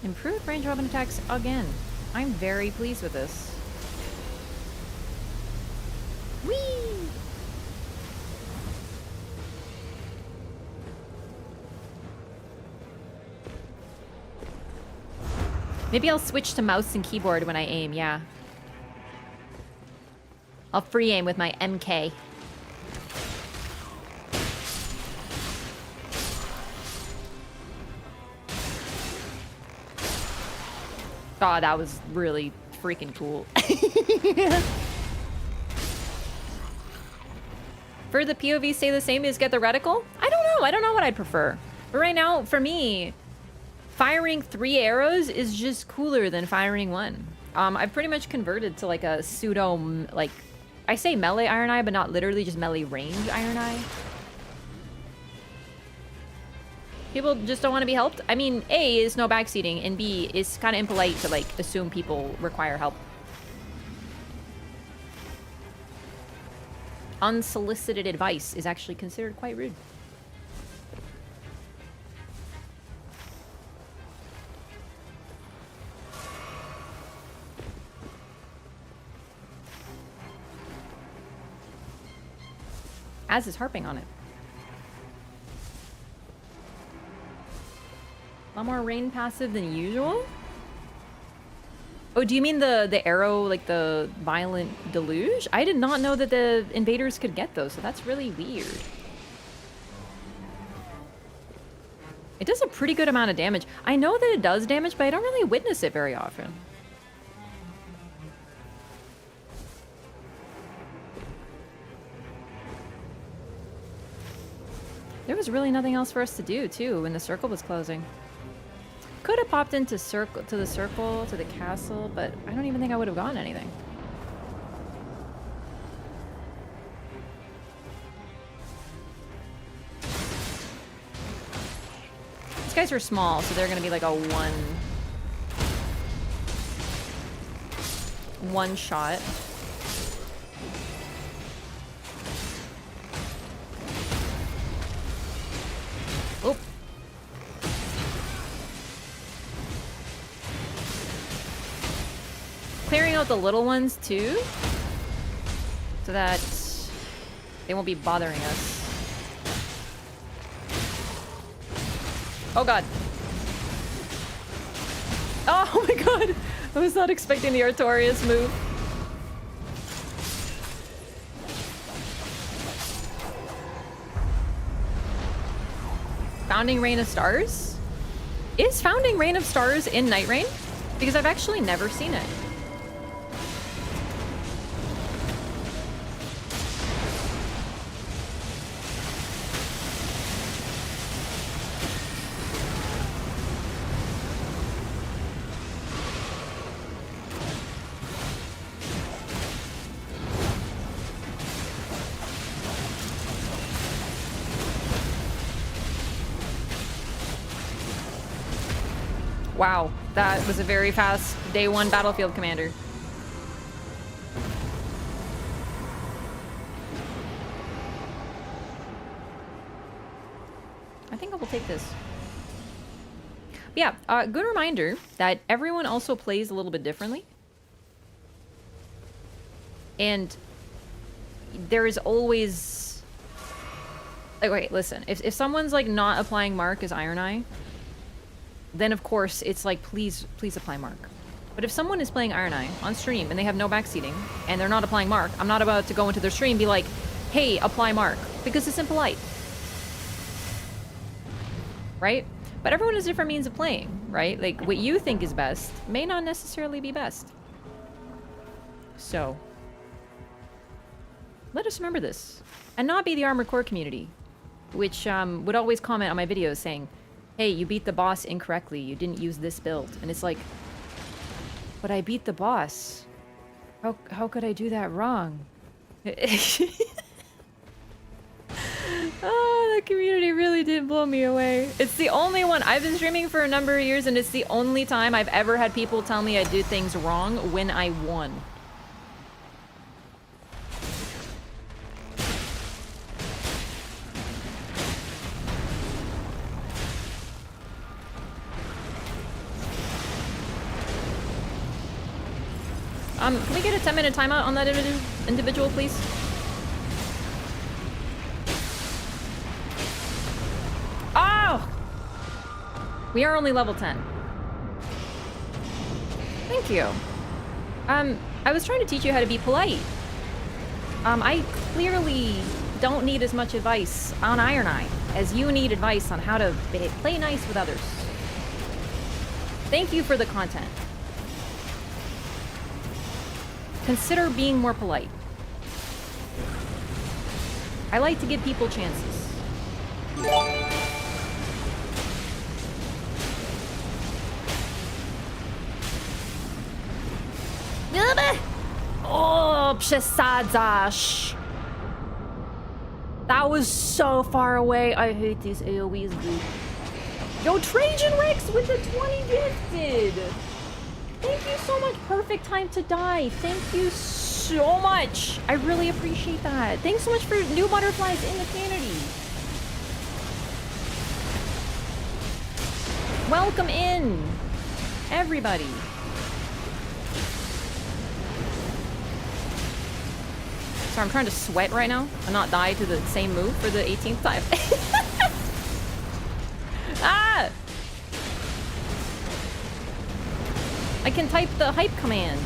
Improved range weapon attacks again. I'm very pleased with this. Whee! Maybe I'll switch to mouse and keyboard when I aim, yeah. I'll free aim with my MK. Oh, that was really freaking cool. prefer the POV stay the same as get the reticle? I don't know. I don't know what I'd prefer. But right now, for me, firing 3 arrows is just cooler than firing 1. I've pretty much converted to like a pseudo, like, I say melee Iron Eye, but not literally just melee range Iron Eye. People just don't want to be helped. I mean, A, is no backseating, and B, is kind of impolite to like assume people require help. Unsolicited advice is actually considered quite rude. As is harping on it. A lot more rain passive than usual? Oh, do you mean the arrow, like the violent deluge? I did not know that the invaders could get those, so that's really weird. It does a pretty good amount of damage. I know that it does damage, but I don't really witness it very often. There was really nothing else for us to do, too, when the circle was closing. Could have popped into the circle, to the castle, but I don't even think I would have gotten anything. These guys are small, so they're gonna be like a one shot. Oop. Clearing out the little ones too, so that they won't be bothering us. Oh god. Oh my god! I was not expecting the Artorias move. Founding Rain of Stars? Is Founding Rain of Stars in Nightreign? Because I've actually never seen it. Wow, that was a very fast day 1 battlefield commander. I think I will take this. But yeah, good reminder that everyone also plays a little bit differently. And there is always... Like, wait, listen. If someone's like not applying Mark as Iron Eye, then of course it's like, please apply Mark. But if someone is playing Iron Eye on stream and they have no backseating and they're not applying Mark, I'm not about to go into their stream and be like, hey, apply Mark, because it's impolite. Right? But everyone has different means of playing, right? Like, what you think is best may not necessarily be best. So, let us remember this. And not be the Armored Core community, which would always comment on my videos saying, hey, you beat the boss incorrectly. You didn't use this build. And it's like, but I beat the boss. How could I do that wrong? Oh, that community really did blow me away. It's the only one. I've been streaming for a number of years, and it's the only time I've ever had people tell me I did things wrong when I won. Can we get a 10-minute timeout on that individual, please? Oh! We are only level 10. Thank you. I was trying to teach you how to be polite. I clearly don't need as much advice on Iron Eye as you need advice on how to play nice with others. Thank you for the content. Consider being more polite. I like to give people chances. Oh, przesadzasz. That was so far away. I hate these AoEs, dude. Yo, Trajan Rex with the 20 gifted. Thank you so much. Perfect time to die. Thank you so much. I really appreciate that. Thanks so much for new butterflies in the community. Welcome in, everybody. Sorry, I'm trying to sweat right now and not die to the same move for the 18th time. Ah! I can type the hype command.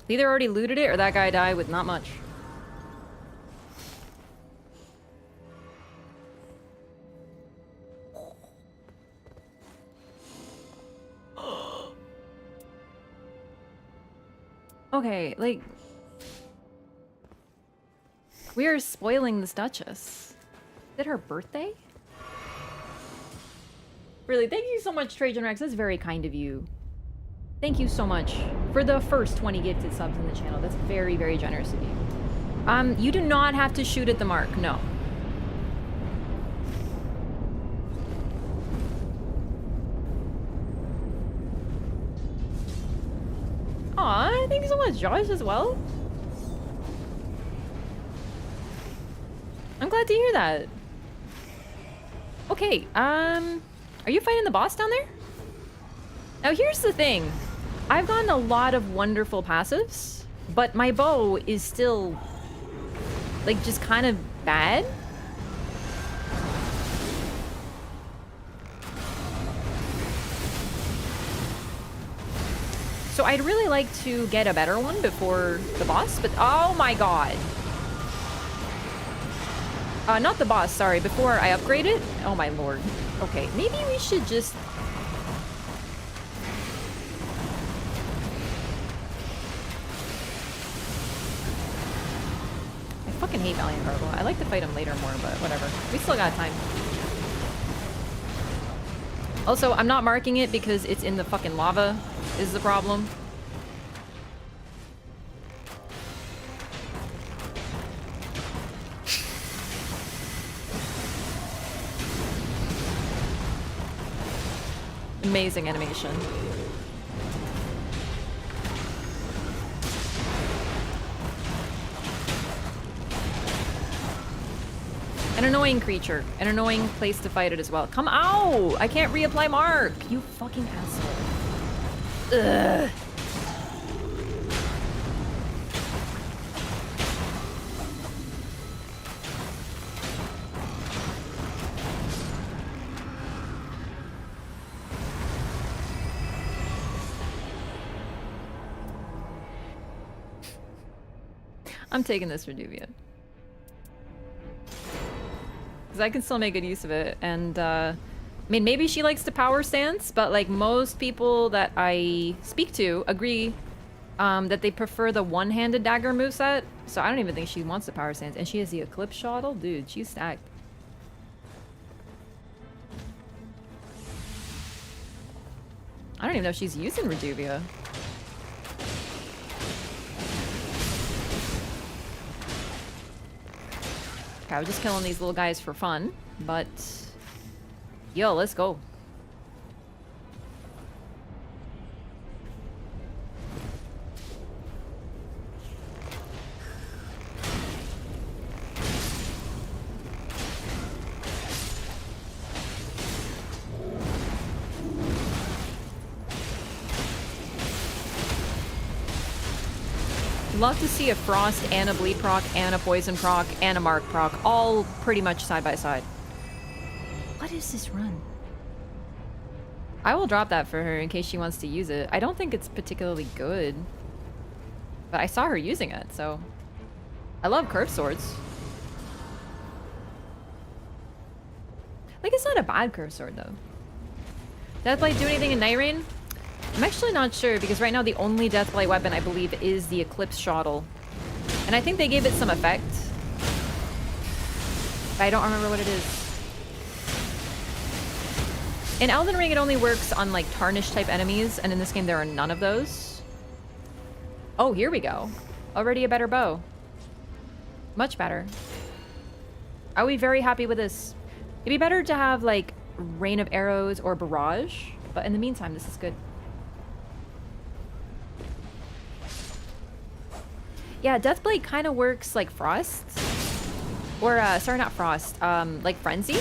Either already looted it or that guy died with not much. Okay, like... we are spoiling this Duchess. Is it her birthday? Really, thank you so much, Trajan Rex. That's very kind of you. Thank you so much for the first 20 gifted subs in the channel. That's very, very generous of you. You do not have to shoot at the mark, no. Aw, thank you so much, Josh, as well. I'm glad to hear that. Okay, are you fighting the boss down there? Now here's the thing. I've gotten a lot of wonderful passives, but my bow is still, like, just kind of bad. So I'd really like to get a better one before the boss, but oh my god. Not the boss, sorry, before I upgrade it. Oh my lord. Okay, maybe we should just... I fucking hate Valiant Gargoyle. I like to fight him later more, but whatever. We still got time. Also, I'm not marking it because it's in the fucking lava, is the problem. Amazing animation. An annoying creature. An annoying place to fight it as well. Come out! I can't reapply mark! You fucking asshole. Ugh. I'm taking this for Duvia. Because I can still make good use of it, and I mean, maybe she likes the power stance, but like most people that I speak to agree that they prefer the one-handed dagger moveset, so I don't even think she wants the power stance. And she has the Eclipse Shuttle? Dude, she's stacked. I don't even know if she's using Reduvia. Okay, I was just killing these little guys for fun, but... yo, let's go. love to see a Frost and a Bleed proc and a Poison proc and a Mark proc all pretty much side by side. What is this run? I will drop that for her in case she wants to use it. I don't think it's particularly good. But I saw her using it, so... I love curved swords. Like, it's not a bad curved sword, though. Deathblight do anything in Nightreign? I'm actually not sure, because right now the only Deathblight weapon, I believe, is the Eclipse Shottle. And I think they gave it some effect. But I don't remember what it is. In Elden Ring, it only works on, like, Tarnish-type enemies, and in this game there are none of those. Oh, here we go. Already a better bow. Much better. I'll be very happy with this. It'd be better to have, like, Rain of Arrows or Barrage, but in the meantime, this is good. Yeah, Deathblade kind of works like Frost. Or, sorry, not Frost. Like Frenzy.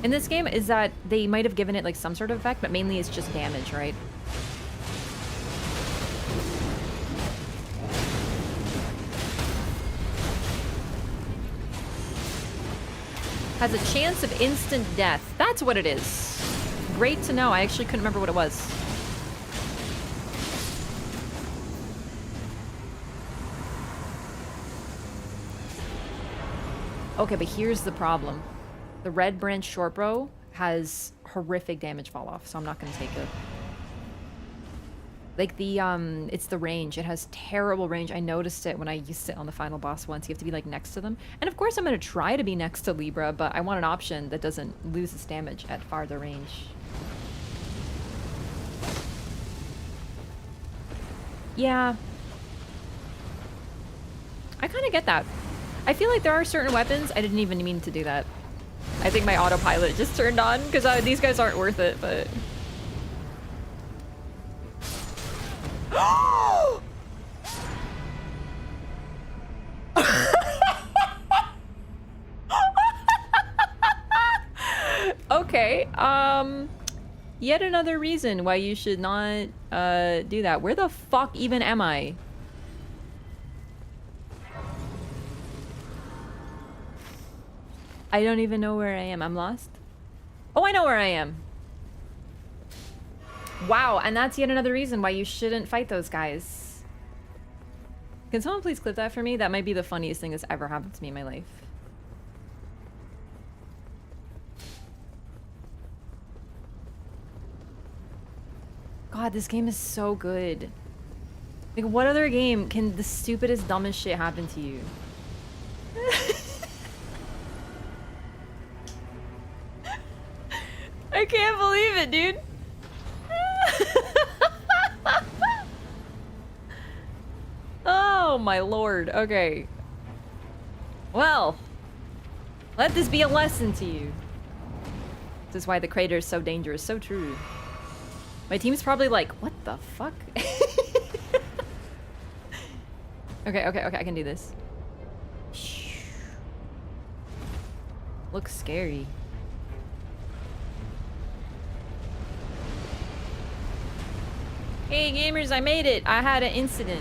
In this game, is that they might have given it, like, some sort of effect, but mainly it's just damage, right? Has a chance of instant death. That's what it is. Great to know. I actually couldn't remember what it was. Okay, but here's the problem. The Red Branch Shortbow has horrific damage fall off, so I'm not gonna take it. Like the, it's the range. It has terrible range. I noticed it when I used it on the final boss once. You have to be, like, next to them. And of course I'm gonna try to be next to Libra, but I want an option that doesn't lose its damage at farther range. Yeah. I kind of get that. I feel like there are certain weapons, I didn't even mean to do that. I think my autopilot just turned on, because these guys aren't worth it, but... Okay, yet another reason why you should not, do that. Where the fuck even am I? I don't even know where I am. I'm lost. Oh, I know where I am. Wow, and that's yet another reason why you shouldn't fight those guys. Can someone please clip that for me? That might be the funniest thing that's ever happened to me in my life. God, this game is so good. Like, what other game can the stupidest, dumbest shit happen to you? I can't believe it, dude. Oh my lord. Okay. Well, let this be a lesson to you. This is why the crater is so dangerous. So true. My team's probably like, what the fuck? Okay, I can do this. Looks scary. Hey gamers, I made it! I had an incident.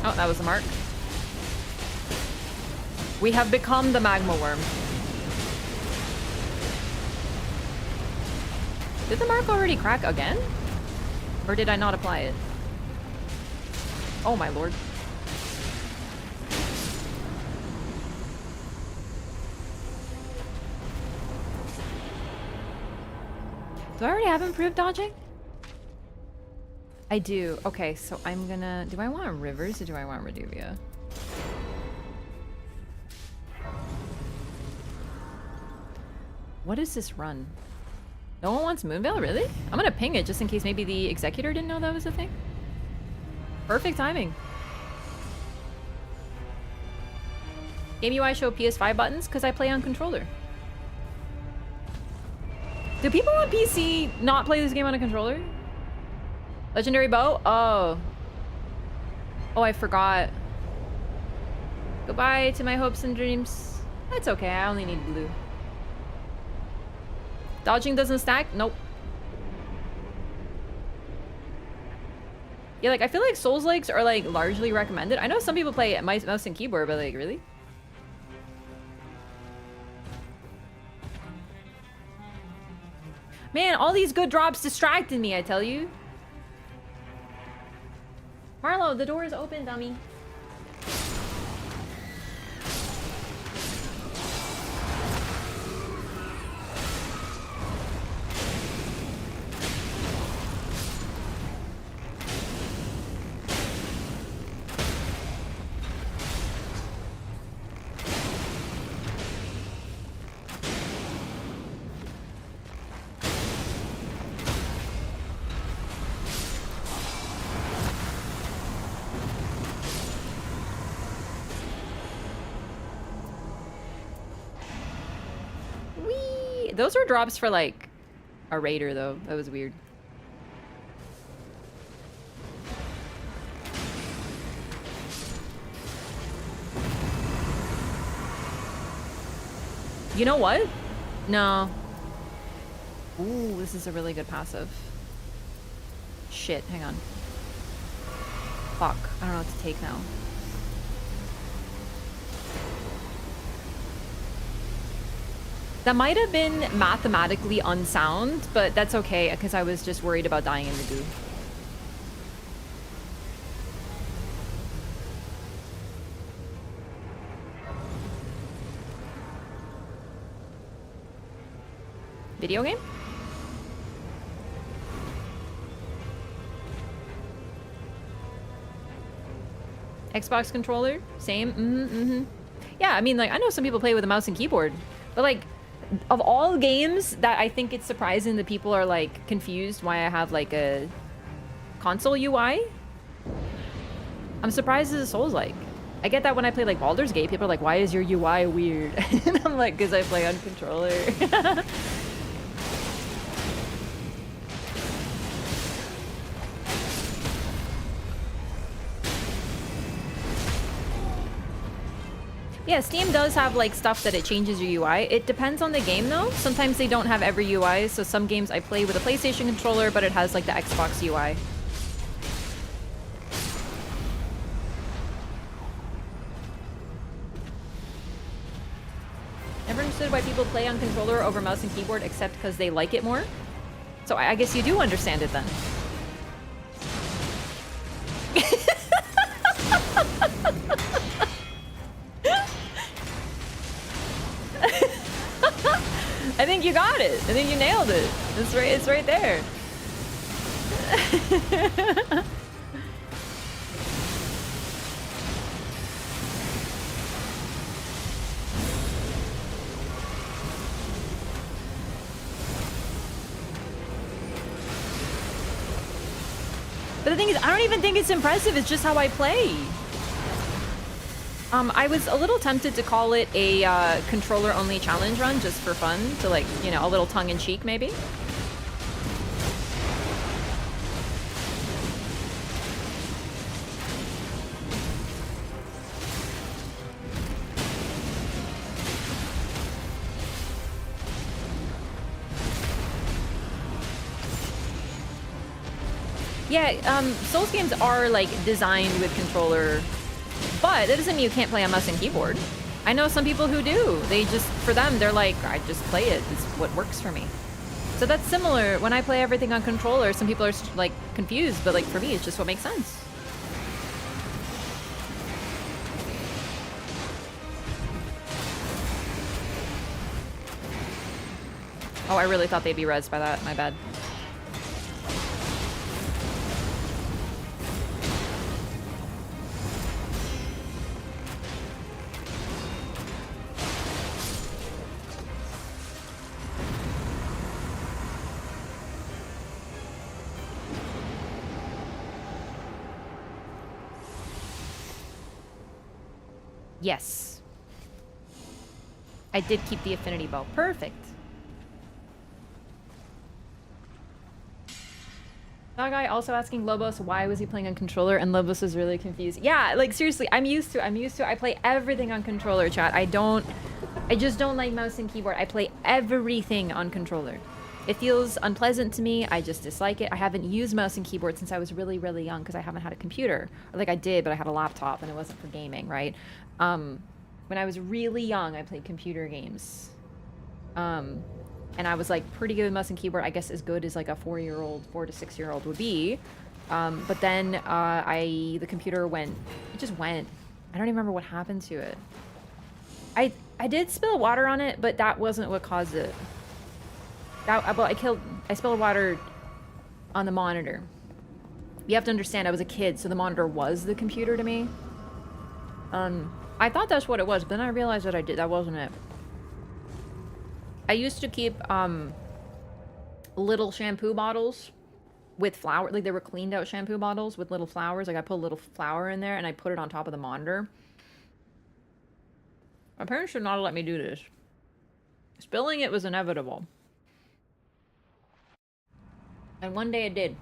Oh, that was the mark. We have become the magma worm. Did the mark already crack again? Or did I not apply it? Oh my lord. Do I already have improved dodging? I do. Okay, so I'm gonna... Do I want Rivers or do I want Reduvia? What is this run? No one wants Moonveil, really? I'm gonna ping it just in case maybe the Executor didn't know that was a thing. Perfect timing. Game UI show PS5 buttons because I play on controller. Do people on PC not play this game on a controller? Legendary bow? Oh. Oh, I forgot. Goodbye to my hopes and dreams. That's okay, I only need blue. Dodging doesn't stack? Nope. Yeah, like, I feel like Souls-likes are, like, largely recommended. I know some people play mouse and keyboard, but, like, really? Man, all these good drops distracted me, I tell you. Marlo, the door is open, dummy. Whee! Those are drops for, like, a raider, though. That was weird. You know what? No. Ooh, this is a really good passive. Shit, hang on. Fuck, I don't know what to take now. That might have been mathematically unsound, but that's okay, because I was just worried about dying in the goo. Video game? Xbox controller? Same? Yeah, I mean, like, I know some people play with a mouse and keyboard, but, like, of all games that I think it's surprising that people are, like, confused why I have, like, a console UI, I'm surprised it's a Souls-like. I get that when I play, like, Baldur's Gate, people are like, why is your UI weird? And I'm like, because I play on controller. Yeah, Steam does have, like, stuff that it changes your UI. It depends on the game, though. Sometimes they don't have every UI, so some games I play with a PlayStation controller, but it has, like, the Xbox UI. Never understood why people play on controller over mouse and keyboard except because they like it more. So I guess you do understand it, then. I think you got it. I think you nailed it. It's right there. But the thing is, I don't even think it's impressive. It's just how I play. I was a little tempted to call it a controller-only challenge run just for fun, to, like, you know, a little tongue-in-cheek maybe. Yeah, Souls games are, like, designed with controller, but that doesn't mean you can't play on mouse and keyboard. I know some people who do. They just, for them, they're like, I just play it. It's what works for me. So that's similar. When I play everything on controller, some people are, like, confused, but, like, for me, it's just what makes sense. Oh, I really thought they'd be rezzed by that. My bad. Yes. I did keep the affinity bow. Perfect. That guy also asking Lobos why was he playing on controller, and Lobos was really confused. Yeah, like seriously, I'm used to it. I play everything on controller, chat. I just don't like mouse and keyboard. I play everything on controller. It feels unpleasant to me. I just dislike it. I haven't used mouse and keyboard since I was really, really young because I haven't had a computer. Or like I did, but I had a laptop and it wasn't for gaming, right? When I was really young, I played computer games. And I was like pretty good with mouse and keyboard, I guess as good as like a 4 to 6 year old would be. But then the computer went, it just went. I don't even remember what happened to it. I did spill water on it, but that wasn't what caused it. I spilled water on the monitor. You have to understand, I was a kid, so the monitor was the computer to me. I thought that's what it was, but then I realized that that wasn't it. I used to keep little shampoo bottles with flour, like they were cleaned out shampoo bottles with little flowers. Like I put a little flour in there and I put it on top of the monitor. My parents should not have let me do this. Spilling it was inevitable. And one day it did.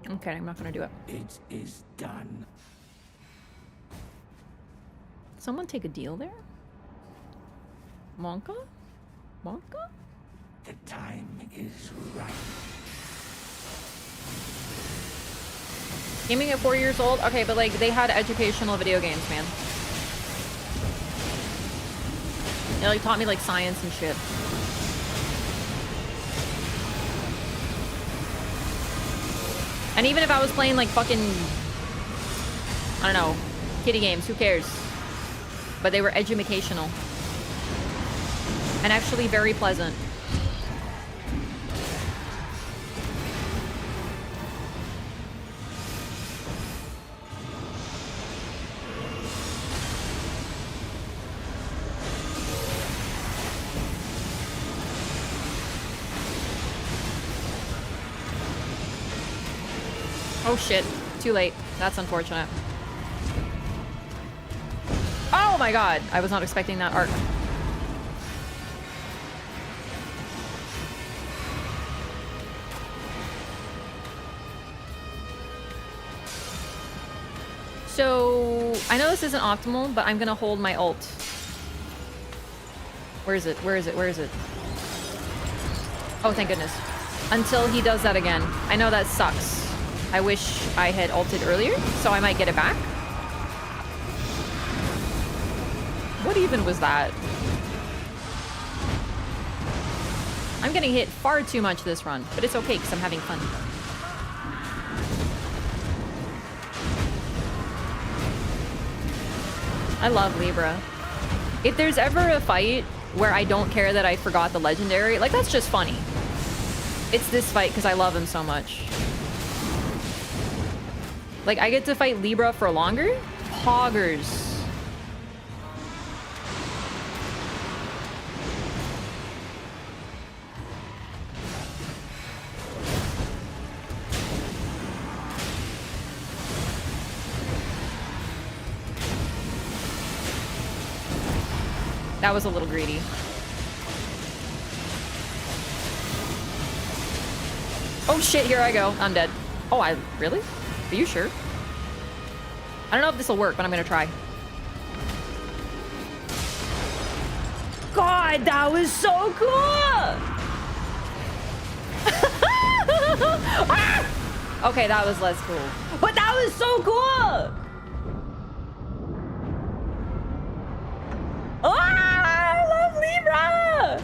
Okay, I'm not gonna do it. It is done. Someone take a deal there? Monka? Monka? The time is right. Gaming at 4 years old? Okay, but like they had educational video games, man. They like taught me like science and shit. And even if I was playing like fucking, I don't know, kiddie games, who cares? But they were educational. And actually very pleasant. Oh shit, too late. That's unfortunate. Oh my god, I was not expecting that arc. So, I know this isn't optimal, but I'm gonna hold my ult. Where is it? Where is it? Where is it? Oh, thank goodness. Until he does that again. I know that sucks. I wish I had ulted earlier, so I might get it back. What even was that? I'm getting hit far too much this run, but it's okay because I'm having fun. I love Libra. If there's ever a fight where I don't care that I forgot the legendary, like that's just funny. It's this fight because I love him so much. Like, I get to fight Libra for longer? Poggers. That was a little greedy. Oh shit, here I go. I'm dead. Oh, really? Are you sure? I don't know if this will work, but I'm gonna try. God, that was so cool! Ah! Okay, that was less cool. But that was so cool! Ah, I love Libra!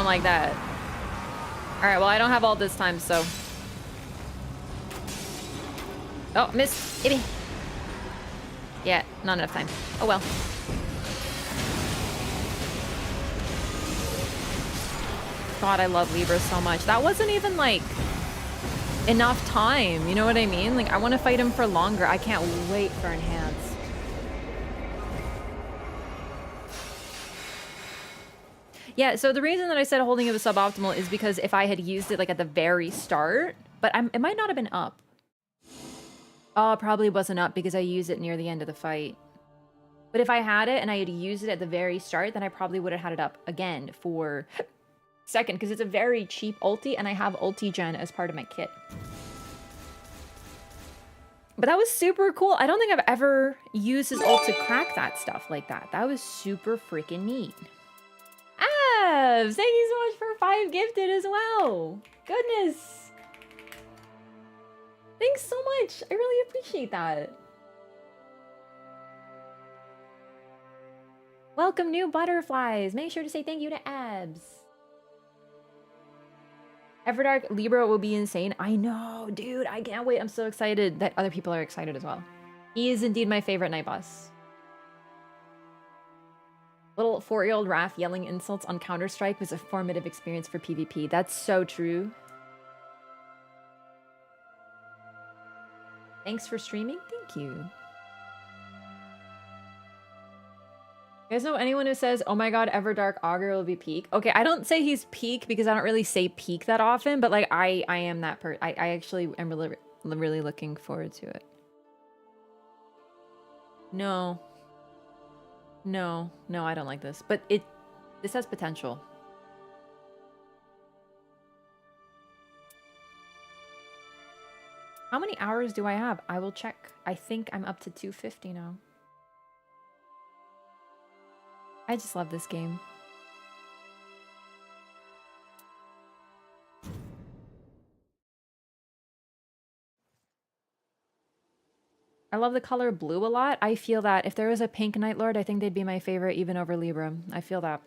like that. Alright, well, I don't have all this time, so... Oh, missed. Maybe. Yeah, not enough time. Oh well. God, I love Libra so much. That wasn't even, like, enough time. You know what I mean? Like, I want to fight him for longer. I can't wait for Enhance. Yeah, so the reason that I said holding it was suboptimal is because if I had used it, like, at the very start, but it might not have been up. Oh, it probably wasn't up because I used it near the end of the fight. But if I had it and I had used it at the very start, then I probably would have had it up again for second, because it's a very cheap ulti, and I have ulti gen as part of my kit. But that was super cool. I don't think I've ever used his ult to crack that stuff like that. That was super freaking neat. Abs, thank you so much for 5 gifted as well. Goodness. Thanks so much. I really appreciate that. Welcome, new butterflies. Make sure to say thank you to Abs. Everdark Libra will be insane. I know, dude. I can't wait. I'm so excited that other people are excited as well. He is indeed my favorite night boss. Little 4-year-old Raph yelling insults on Counter-Strike was a formative experience for PvP. That's so true. Thanks for streaming. Thank you. You guys know anyone who says, oh my god, Everdark Augur will be peak? Okay, I don't say he's peak because I don't really say peak that often, but like I am that person. I actually am really looking forward to it. No. No, I don't like this. But this has potential. How many hours do I have? I will check. I think I'm up to 250 now. I just love this game. I love the color blue a lot. I feel that if there was a pink Night Lord, I think they'd be my favorite even over Libra. I feel that.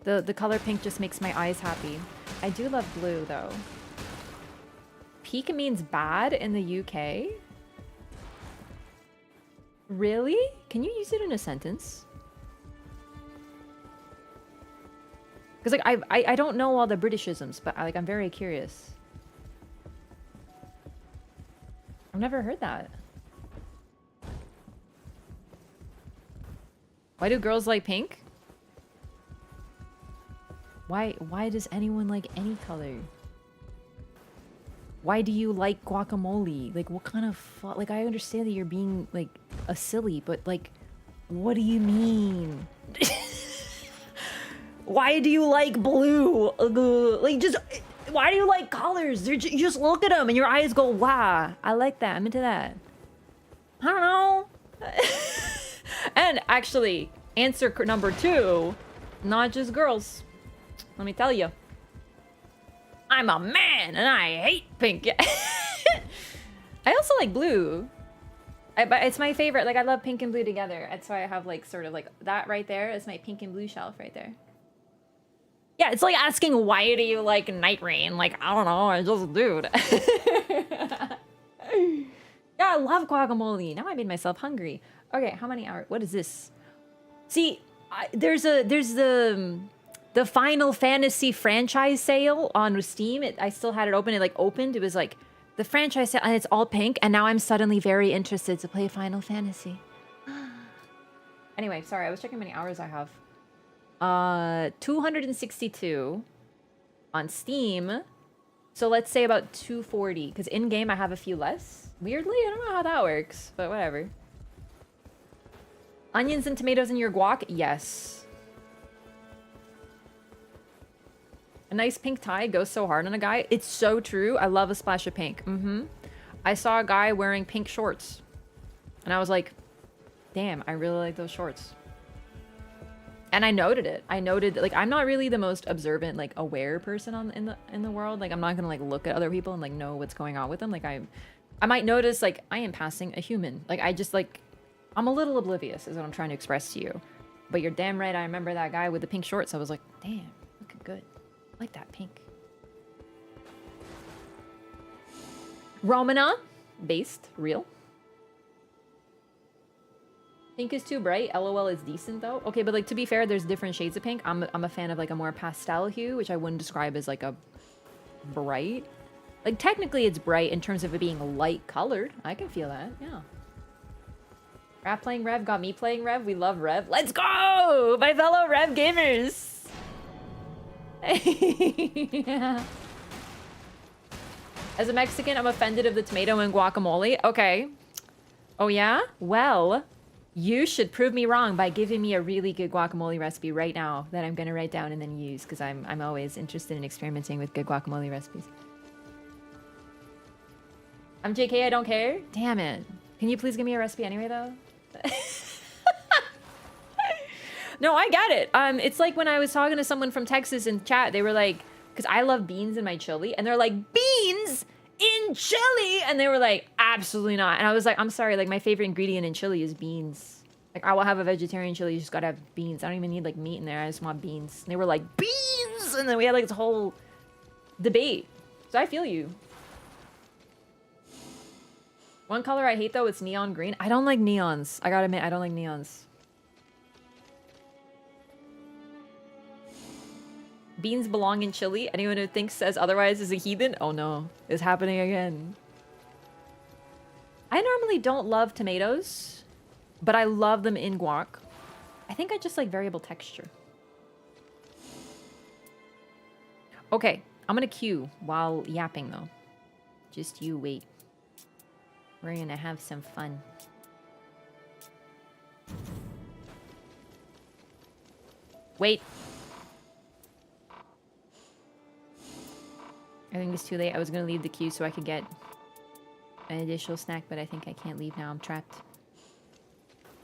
The color pink just makes my eyes happy. I do love blue though. Peak means bad in the UK? Really? Can you use it in a sentence? Because like I don't know all the Britishisms, but I'm very curious. I've never heard that. Why do girls like pink? Why does anyone like any color? Why do you like guacamole? Like what kind of like I understand that you're being like a silly, but like what do you mean? Why do you like blue? Like just why do you like colors? You just look at them and your eyes go, wow, I like that. I'm into that. I don't know. And actually, answer number 2, not just girls. Let me tell you. I'm a man and I hate pink. I also like blue. But it's my favorite. Like I love pink and blue together. That's why I have like sort of like that right there is my pink and blue shelf right there. Yeah, it's like asking why do you like Nightreign? Like, I don't know, I just dude. Yeah, I love guacamole. Now I made myself hungry. Okay, how many hours? What is this? See, there's the Final Fantasy franchise sale on Steam. I still had it open. It like opened. It was like the franchise sale, and it's all pink. And now I'm suddenly very interested to play Final Fantasy. Anyway, sorry, I was checking how many hours I have. 262 on Steam. So let's say about 240, because in game I have a few less. Weirdly, I don't know how that works, but whatever. Onions and tomatoes in your guac? Yes. A nice pink tie goes so hard on a guy. It's so true. I love a splash of pink. I saw a guy wearing pink shorts, and I was like, damn, I really like those shorts. And I noted it. I noted like I'm not really the most observant, like aware person in the world. Like I'm not gonna like look at other people and like know what's going on with them. Like I might notice like I am passing a human. Like I just like I'm a little oblivious is what I'm trying to express to you. But you're damn right. I remember that guy with the pink shorts. I was like, damn, looking good. like that pink. Romana, based, real. Pink is too bright. LOL is decent though. Okay, but like to be fair, there's different shades of pink. I'm a fan of like a more pastel hue, which I wouldn't describe as like a bright. Like technically it's bright in terms of it being light colored. I can feel that, yeah. Rap playing Rev got me playing Rev. We love Rev. Let's go! My fellow Rev gamers! Yeah. As a Mexican, I'm offended of the tomato and guacamole. Okay. Oh yeah? Well, you should prove me wrong by giving me a really good guacamole recipe right now that I'm gonna write down and then use, because I'm always interested in experimenting with good guacamole recipes. I'm JK, I don't care. Damn it. Can you please give me a recipe anyway, though? No, I get it. It's like when I was talking to someone from Texas in chat, they were like, because I love beans in my chili, and they're like, beans in chili? And they were like, absolutely not. And I was like, I'm sorry, like my favorite ingredient in chili is beans. Like I will have a vegetarian chili, you just gotta have beans. I don't even need like meat in there, I just want beans. And they were like, beans! And then we had like this whole debate. So I feel you. One color I hate though, it's neon green. I don't like neons. I gotta admit, I don't like neons. Beans belong in chili. Anyone who thinks says otherwise is a heathen. Oh no, it's happening again. I normally don't love tomatoes, but I love them in guac. I think I just like variable texture. Okay, I'm gonna queue while yapping though. Just you wait. We're gonna have some fun. Wait. I think it's too late. I was gonna leave the queue so I could get an additional snack, but I think I can't leave now. I'm trapped.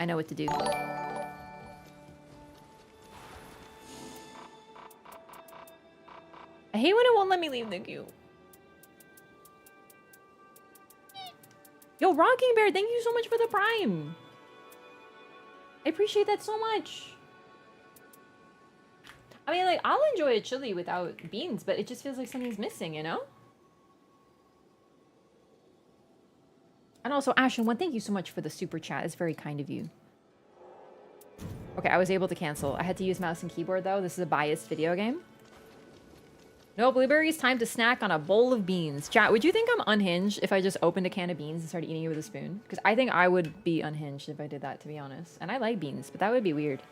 I know what to do. I hate when it won't let me leave the queue. Yo, Rocking Bear, thank you so much for the Prime. I appreciate that so much. I mean, like, I'll enjoy a chili without beans, but it just feels like something's missing, you know? And also, Ashen1, thank you so much for the super chat. It's very kind of you. Okay, I was able to cancel. I had to use mouse and keyboard, though. This is a biased video game. No blueberries, time to snack on a bowl of beans. Chat, would you think I'm unhinged if I just opened a can of beans and started eating it with a spoon? Because I think I would be unhinged if I did that, to be honest. And I like beans, but that would be weird.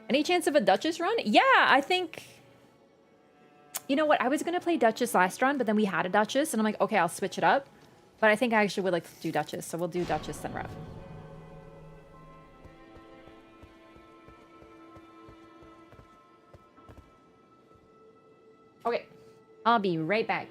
Any chance of a Duchess run? Yeah, I think... You know what? I was going to play Duchess last run, but then we had a Duchess, and I'm like, okay, I'll switch it up. But I think I actually would like to do Duchess, so we'll do Duchess then Rev. Okay, I'll be right back.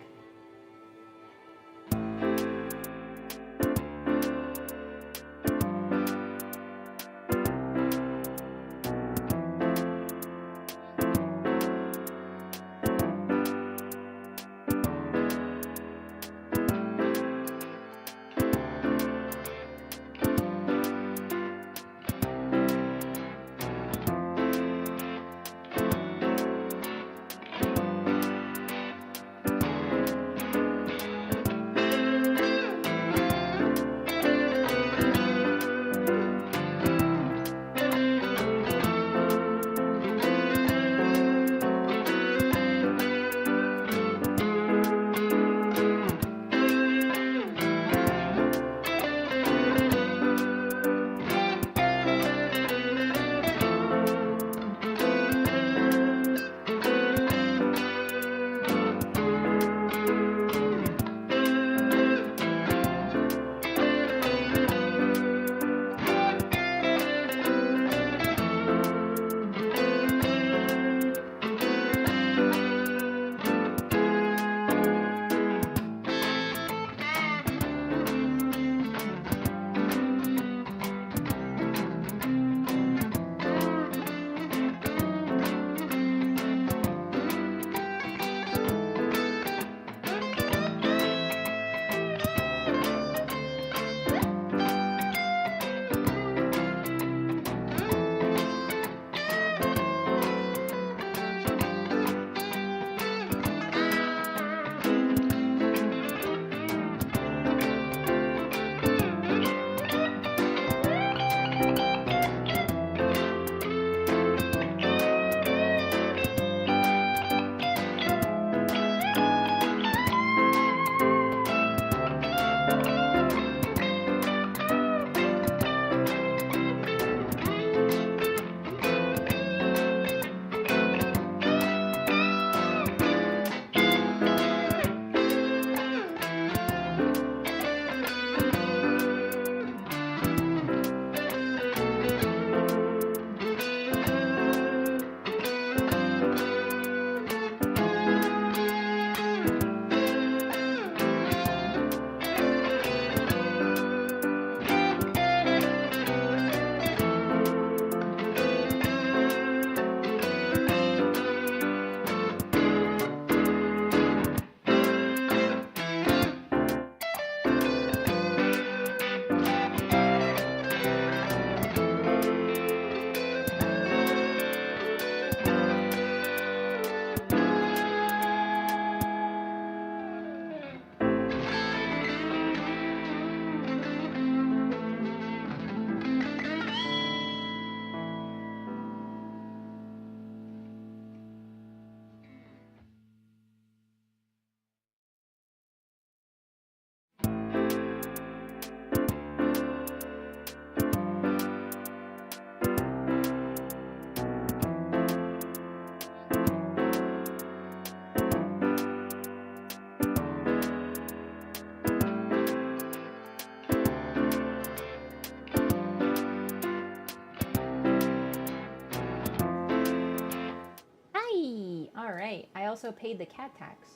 also paid the cat tax.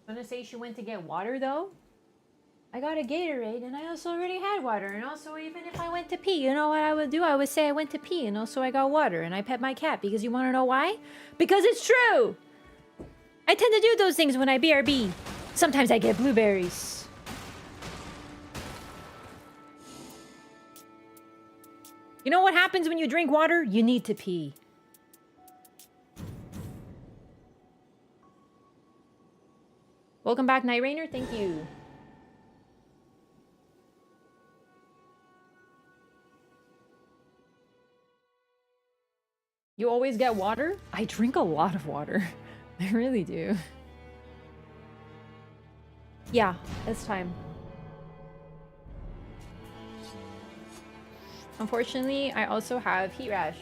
I'm gonna say she went to get water though. I got a Gatorade and I also already had water. And also, even if I went to pee, you know what I would do? I would say I went to pee and also I got water and I pet my cat because you want to know why? Because it's true! I tend to do those things when I BRB. Sometimes I get blueberries. You know what happens when you drink water? You need to pee. Welcome back, Nightreign. Thank you. You always get water? I drink a lot of water. I really do. Yeah, it's time. Unfortunately, I also have heat rash.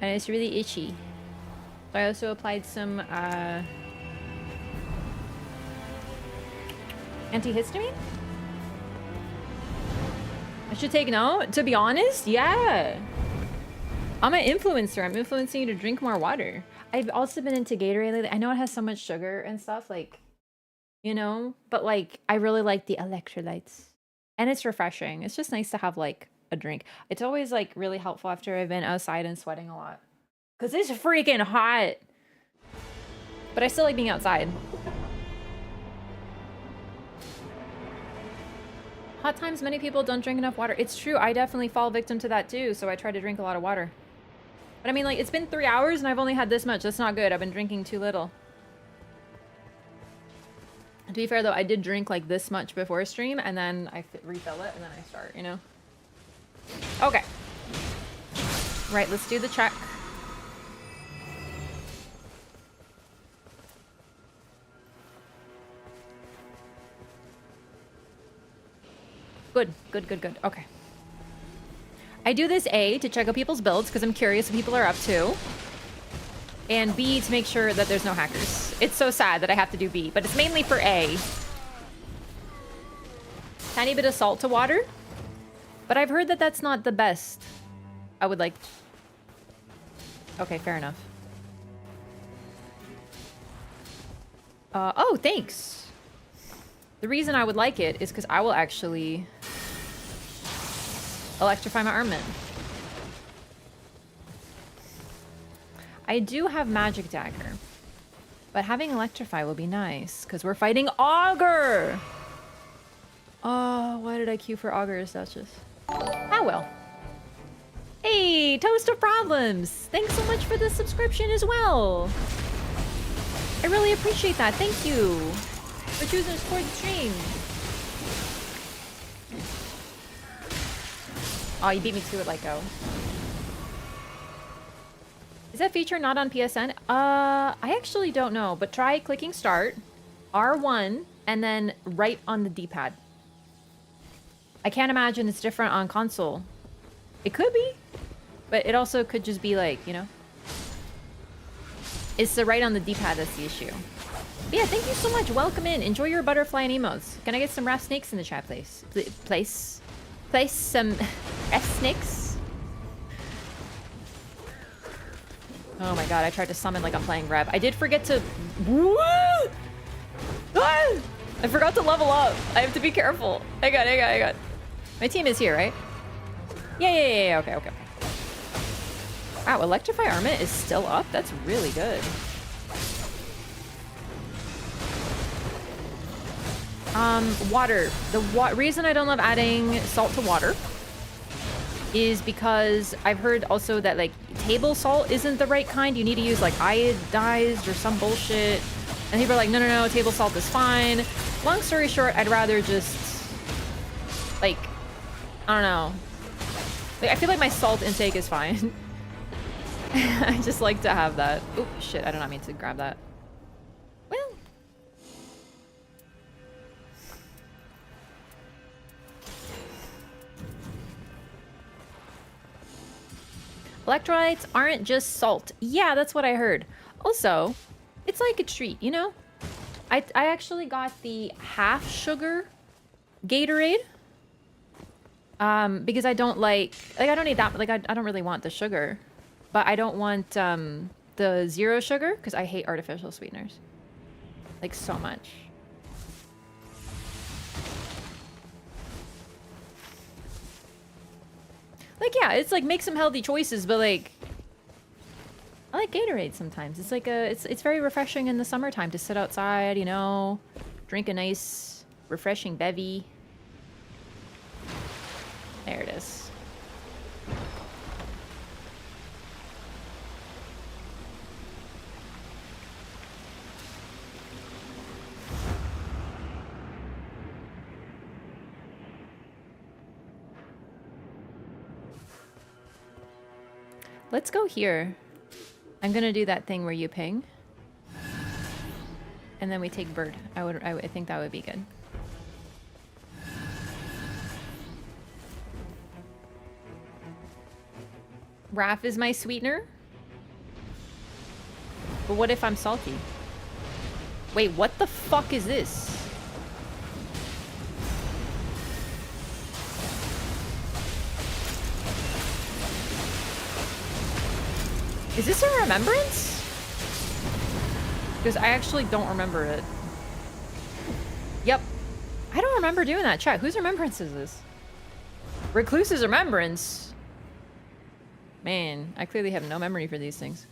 And it's really itchy. So I also applied some antihistamine? I should take note, to be honest. Yeah. I'm an influencer. I'm influencing you to drink more water. I've also been into Gatorade lately. I know it has so much sugar and stuff, like, you know, but like, I really like the electrolytes. And it's refreshing. It's just nice to have like a drink. It's always like really helpful after I've been outside and sweating a lot. Cause it's freaking hot. But I still like being outside. Hot times, many people don't drink enough water. It's true. I definitely fall victim to that too. So I try to drink a lot of water. But I mean, like, it's been 3 hours and I've only had this much. That's not good. I've been drinking too little. To be fair, though, I did drink, like, this much before stream, and then I refill it, and then I start, you know? Okay. Right, let's do the check. Good, good, good, good. Okay. I do this A, to check out people's builds, because I'm curious what people are up to. And B, to make sure that there's no hackers. It's so sad that I have to do B, but it's mainly for A. Tiny bit of salt to water. But I've heard that that's not the best. I would like... Okay, fair enough. Oh, thanks. The reason I would like it is because I will actually... electrify my armament. I do have magic dagger, but having electrify will be nice because we're fighting augur. Oh, why did I queue for augur as Duchess? Ah, well. Hey, Toast of Problems. Thanks so much for the subscription as well. I really appreciate that. Thank you for choosing to support the stream. Oh, you beat me to it, like, go. Is that feature not on PSN? I actually don't know, but try clicking start, R1, and then right on the D-pad. I can't imagine it's different on console. It could be, but it also could just be like, you know. It's the right on the D-pad that's the issue. But yeah, thank you so much. Welcome in. Enjoy your butterfly and emotes. Can I get some ref snakes in the chat, please? Place some ref snakes. Oh my god, I tried to summon like I'm playing Rev. I did forget to... Ah! I forgot to level up. I have to be careful. Hang on. My team is here, right? Yeah. Okay. Wow, Electrify Armament is still up? That's really good. Water. The reason I don't love adding salt to water is because I've heard also that like table salt isn't the right kind. You need to use like iodized or some bullshit. And people are like, no, table salt is fine. Long story short, I'd rather just like, I don't know. Like, I feel like my salt intake is fine. I just like to have that. Oh shit, I did not mean to grab that. Well. Electrolytes aren't just salt. Yeah, that's what I heard. Also, it's like a treat, you know? I actually got the half sugar Gatorade. Because I don't like I don't need that, like I don't really want the sugar. But I don't want the zero sugar because I hate artificial sweeteners. Like so much. Like yeah, it's like make some healthy choices, but like I like Gatorade sometimes. It's like it's very refreshing in the summertime to sit outside, you know, drink a nice refreshing bevy. There it is. Let's go here. I'm gonna do that thing where you ping. And then we take bird. I think that would be good. Raph is my sweetener. But what if I'm salty? Wait, what the fuck is this? Is this a remembrance? Because I actually don't remember it. Yep. I don't remember doing that. Chat, whose remembrance is this? Recluse's remembrance? Man, I clearly have no memory for these things.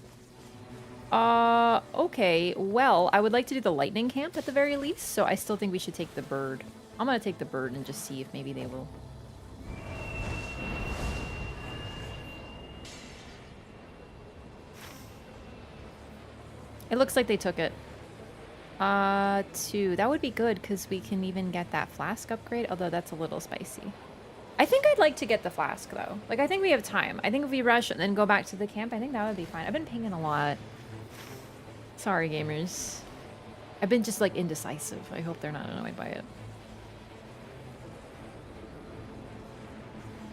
Okay. Well, I would like to do the lightning camp at the very least, so I still think we should take the bird. I'm gonna take the bird and just see if maybe they will. It looks like they took it. Two. That would be good because we can even get that flask upgrade, although that's a little spicy. I think I'd like to get the flask though. Like I think we have time. I think if we rush and then go back to the camp, I think that would be fine. I've been pinging a lot. Sorry, gamers. I've been just like indecisive. I hope they're not annoyed by it.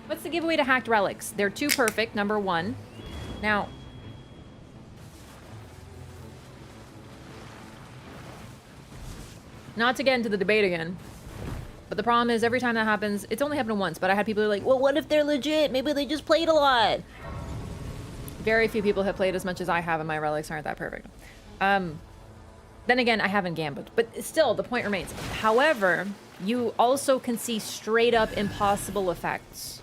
What's the giveaway to hacked relics? They're too perfect, number one. Now, not to get into the debate again, but the problem is every time that happens, it's only happened once, but I had people who are like, well, what if they're legit? Maybe they just played a lot. Very few people have played as much as I have, and my relics aren't that perfect. Then again, I haven't gambled, but still, the point remains. However, you also can see straight up impossible effects.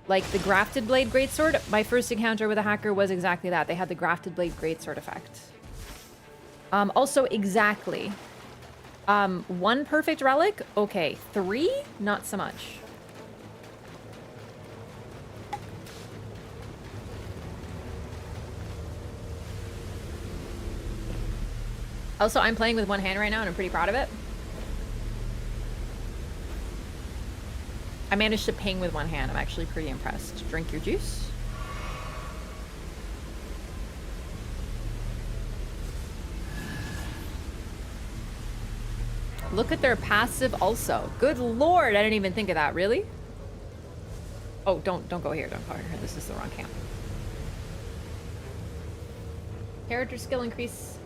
Like the Grafted Blade Greatsword, my first encounter with a hacker was exactly that. They had the Grafted Blade Greatsword effect. Also, exactly. One perfect relic? Okay. 3? Not so much. Also, I'm playing with one hand right now and I'm pretty proud of it. I managed to ping with one hand. I'm actually pretty impressed. Drink your juice. Look at their passive also. Good lord, I didn't even think of that. Really? Oh, don't go here. Don't go here. This is the wrong camp. Character skill increase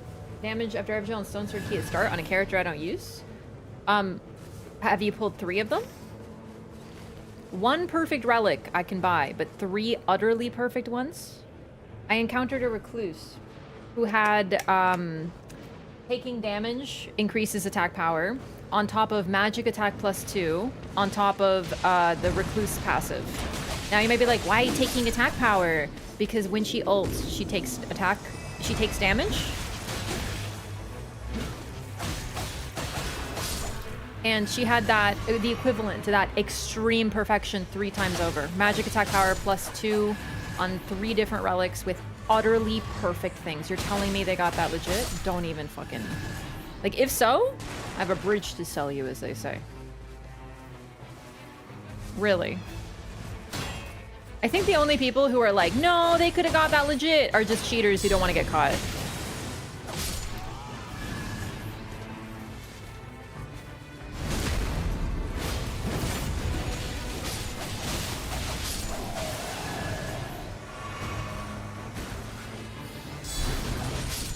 damage after every shell and stone sword key at start on a character I don't use. Have you pulled 3 of them? 1 perfect relic I can buy, but 3 utterly perfect ones? I encountered a recluse who had taking damage increases attack power on top of magic attack +2 on top of the recluse passive. Now you might be like, why taking attack power? Because when she ults, she takes damage. And she had that, the equivalent to that extreme perfection 3 times over. Magic attack power +2 on 3 different relics with utterly perfect things. You're telling me they got that legit? Don't even fucking... Like, if so, I have a bridge to sell you, as they say. Really. I think the only people who are like, no, they could have got that legit, are just cheaters who don't want to get caught.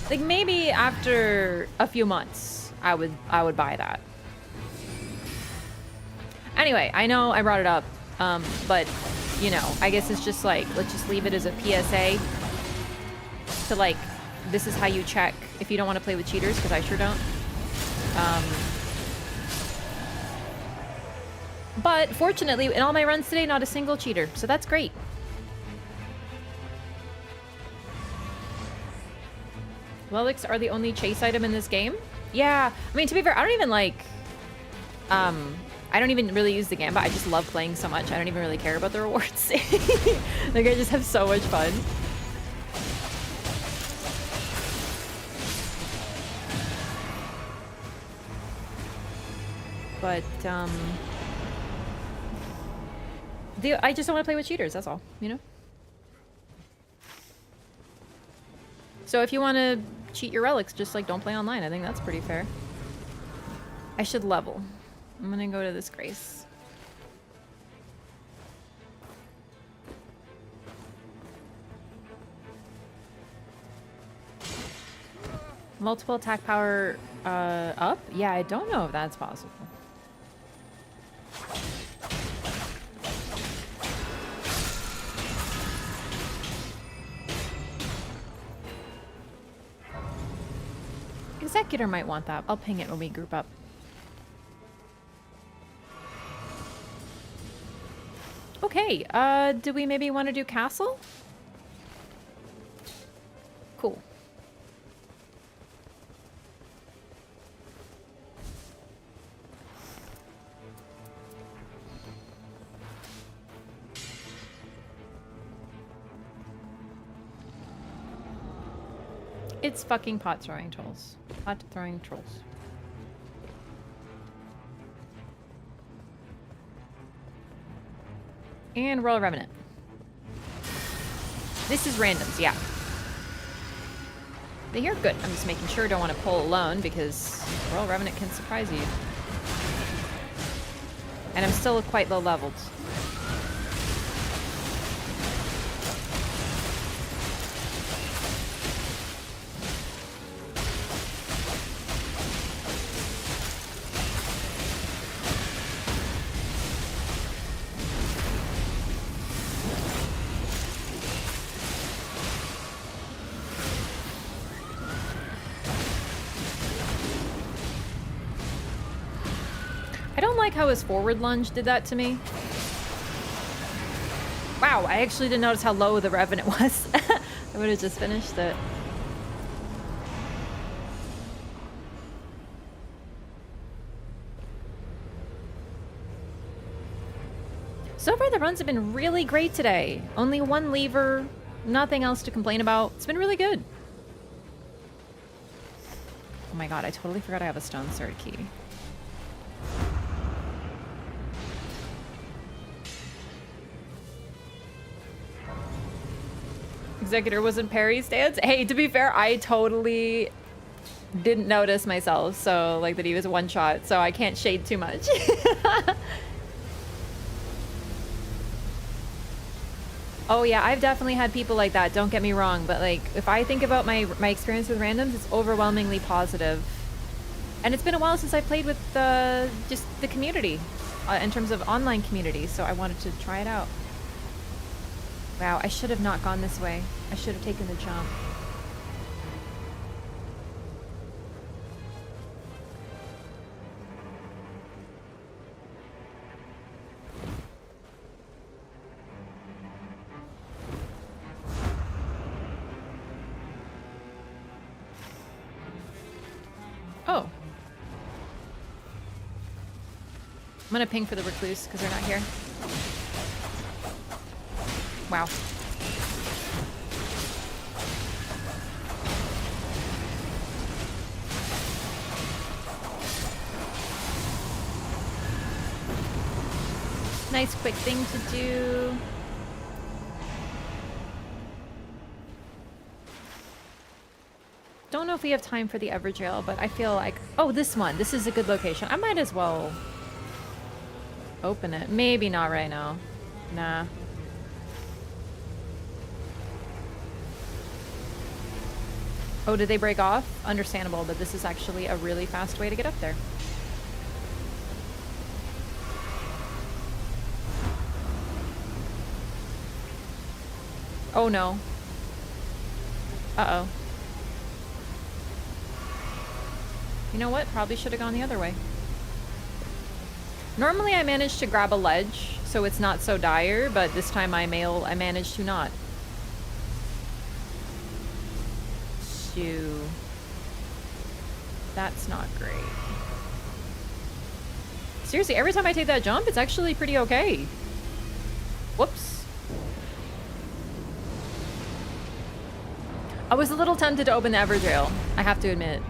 Like, maybe after a few months, I would buy that. Anyway, I know I brought it up. But, you know, I guess it's just like, let's just leave it as a PSA to like, this is how you check if you don't want to play with cheaters, because I sure don't. But fortunately, in all my runs today, not a single cheater, so that's great. Relics are the only chase item in this game? Yeah, I mean, to be fair, I don't even like, I don't even really use the Gambit. I just love playing so much. I don't even really care about the rewards. Like, I just have so much fun. But, I just don't want to play with cheaters, that's all, you know? So if you want to cheat your relics, just, like, don't play online. I think that's pretty fair. I should level. I'm gonna go to this Grace. Multiple attack power up? Yeah, I don't know if that's possible. Executor might want that. I'll ping it when we group up. Okay, do we maybe want to do castle? Cool. It's fucking pot throwing trolls. Pot throwing trolls. And Royal Revenant. This is randoms, yeah. They are good. I'm just making sure I don't want to pull alone because Royal Revenant can surprise you. And I'm still quite low leveled. How his forward lunge did that to me. Wow, I actually didn't notice how low the Revenant was. I would have just finished it. So far the runs have been really great today. Only one lever, nothing else to complain about. It's been really good. Oh my god, I totally forgot I have a stone sword key. Executor wasn't Parry's stance. Hey, to be fair, I totally didn't notice myself, so like that he was one shot, so I can't shade too much. Oh yeah, I've definitely had people like that, don't get me wrong, but like if I think about my experience with randoms, it's overwhelmingly positive. And it's been a while since I played with just the community, in terms of online community, so I wanted to try it out. Wow, I should have not gone this way. I should have taken the jump. Oh. I'm gonna ping for the recluse because they're not here. Wow. Nice quick thing to do. Don't know if we have time for the Everjail, but I feel like... Oh, this one. This is a good location. I might as well open it. Maybe not right now. Nah. Oh, did they break off? Understandable, but this is actually a really fast way to get up there. Oh no. Uh-oh. You know what? Probably should have gone the other way. Normally I manage to grab a ledge, so it's not so dire, but this time I managed to not. So... that's not great. Seriously, every time I take that jump, it's actually pretty okay. Whoops. I was a little tempted to open the Everdrill, I have to admit.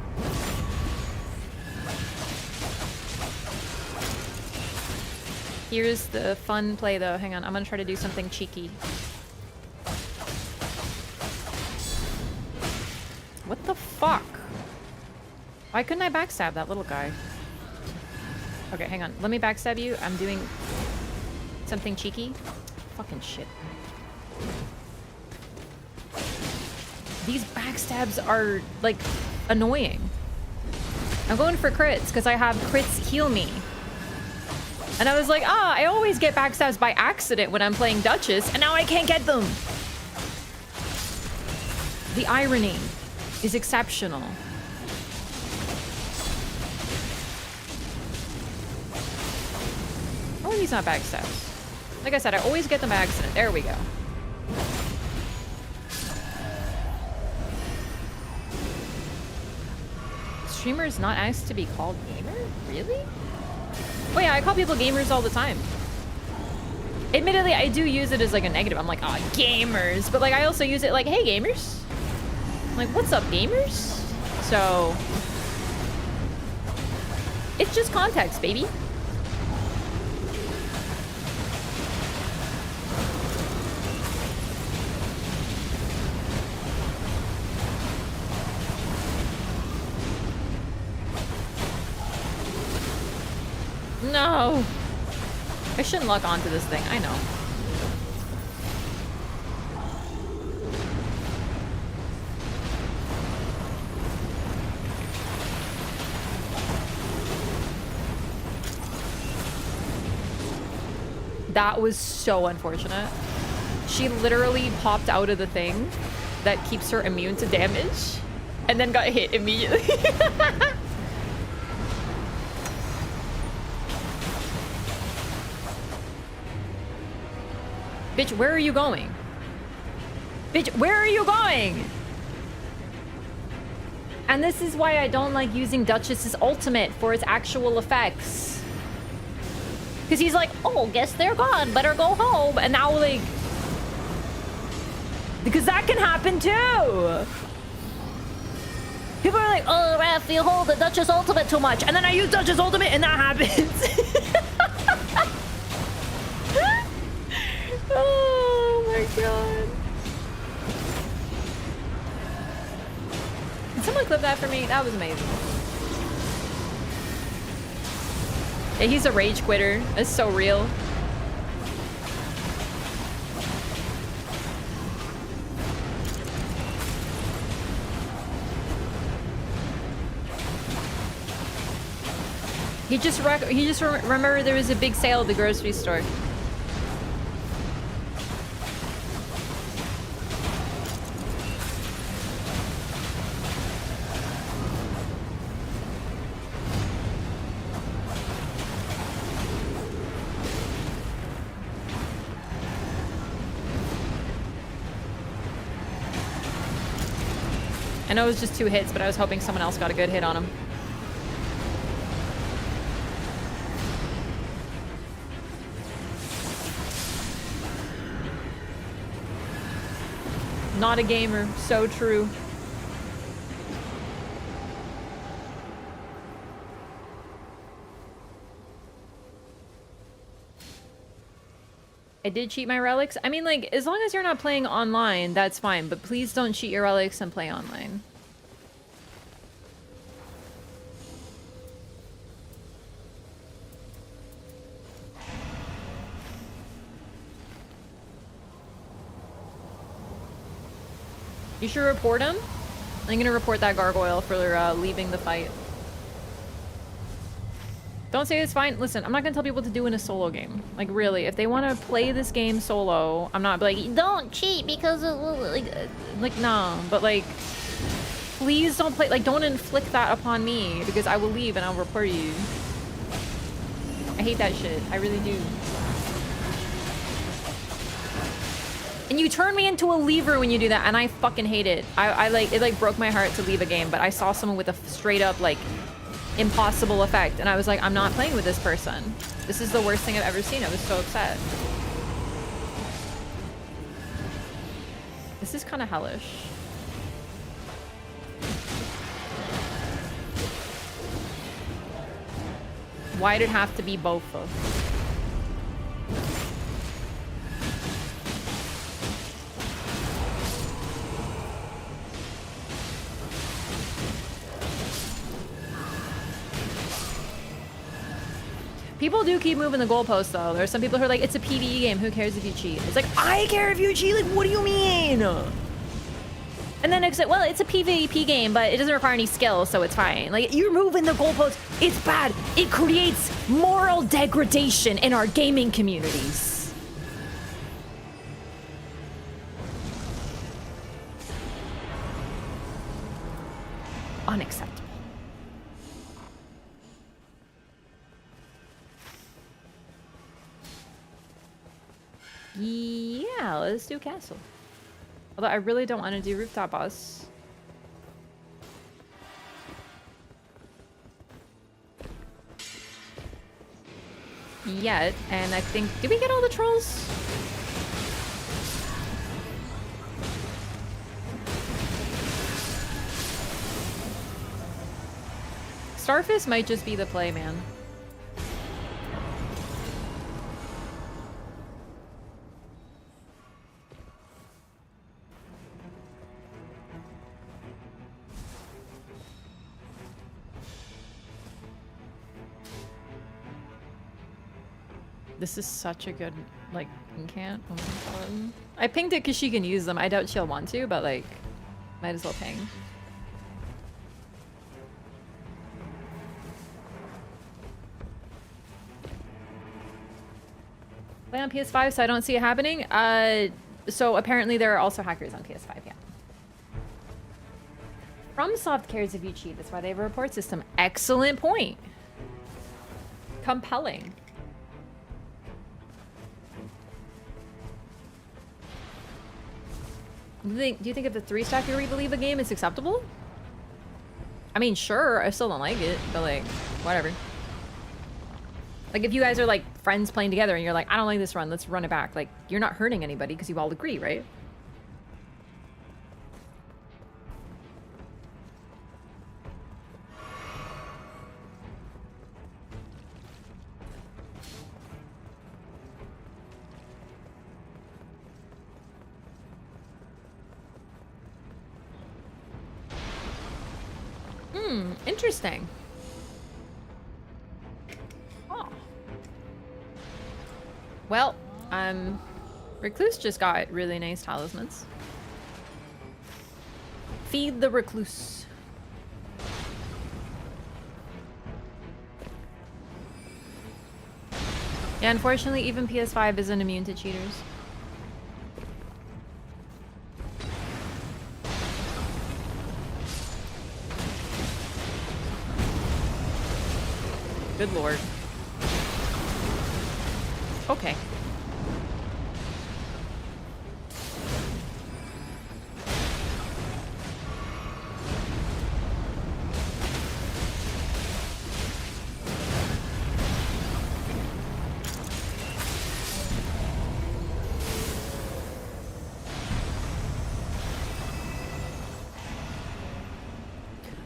Here's the fun play though. Hang on, I'm gonna try to do something cheeky. What the fuck? Why couldn't I backstab that little guy? Okay, hang on. Let me backstab you. I'm doing something cheeky. Fucking shit. These backstabs are, like, annoying. I'm going for crits because I have crits heal me. And I was like, I always get backstabs by accident when I'm playing Duchess, and now I can't get them. The irony is exceptional. Oh, these not backstabs. Like I said, I always get them by accident. There we go. Streamer is not asked to be called gamer? Really? Oh yeah, I call people gamers all the time. Admittedly, I do use it as like a negative. I'm like, oh, gamers. But like, I also use it like, hey, gamers. I'm like, what's up, gamers? So, it's just context, baby. No! I shouldn't lock onto this thing, I know. That was so unfortunate. She literally popped out of the thing that keeps her immune to damage and then got hit immediately. Bitch, where are you going? Bitch, where are you going? And this is why I don't like using Duchess's ultimate for its actual effects. Because he's like, oh, guess they're gone. Better go home. And now, like... because that can happen, too. People are like, oh, Raph, you hold the Duchess ultimate too much. And then I use Duchess ultimate and that happens. Oh my god. Can someone clip that for me? That was amazing. Yeah, he's a rage quitter. It's so real. He just remembered there was a big sale at the grocery store. I know it was just 2 hits, but I was hoping someone else got a good hit on him. Not a gamer. So true. I did cheat my relics. I mean, like, as long as you're not playing online, that's fine. But please don't cheat your relics and play online. You should report him. I'm gonna report that gargoyle for leaving the fight. Don't say it's fine. Listen, I'm not gonna tell people what to do in a solo game. Like, really, if they want to play this game solo, I'm not like, don't cheat because of, like, no. But like, please don't play, like, don't inflict that upon me because I will leave and I'll report you. I hate that shit. I really do. And you turn me into a lever when you do that, and I fucking hate it. I like, it like broke my heart to leave a game, but I saw someone with a straight up like impossible effect, and I was like, I'm not playing with this person. This is the worst thing I've ever seen. I was so upset. This is kind of hellish. Why'd it have to be both though? People do keep moving the goalposts though. There are some people who are like, it's a PvE game, who cares if you cheat? It's like, I care if you cheat, like, what do you mean? And then it's like, well, it's a PvP game, but it doesn't require any skill, so it's fine. Like, you're moving the goalposts, it's bad. It creates moral degradation in our gaming communities. Unacceptable. Yeah, let's do castle. Although I really don't want to do rooftop boss. Yet, and I think, did we get all the trolls? Starfist might just be the play, man. This is such a good, like, can't. Oh my god. I pinged it because she can use them. I doubt she'll want to, but, like, might as well ping. Play on PS5, so I don't see it happening. So apparently there are also hackers on PS5, yeah. FromSoft cares if you cheat. That's why they have a report system. Excellent point. Compelling. Do you think if the 3-stack you leave a game is acceptable? I mean, sure, I still don't like it, but like, whatever. Like, if you guys are like friends playing together and you're like, I don't like this run, let's run it back. Like, you're not hurting anybody because you all agree, right? Interesting. Oh. Well, Recluse just got really nice talismans. Feed the Recluse. Yeah, unfortunately, even PS5 isn't immune to cheaters. Good lord. Okay.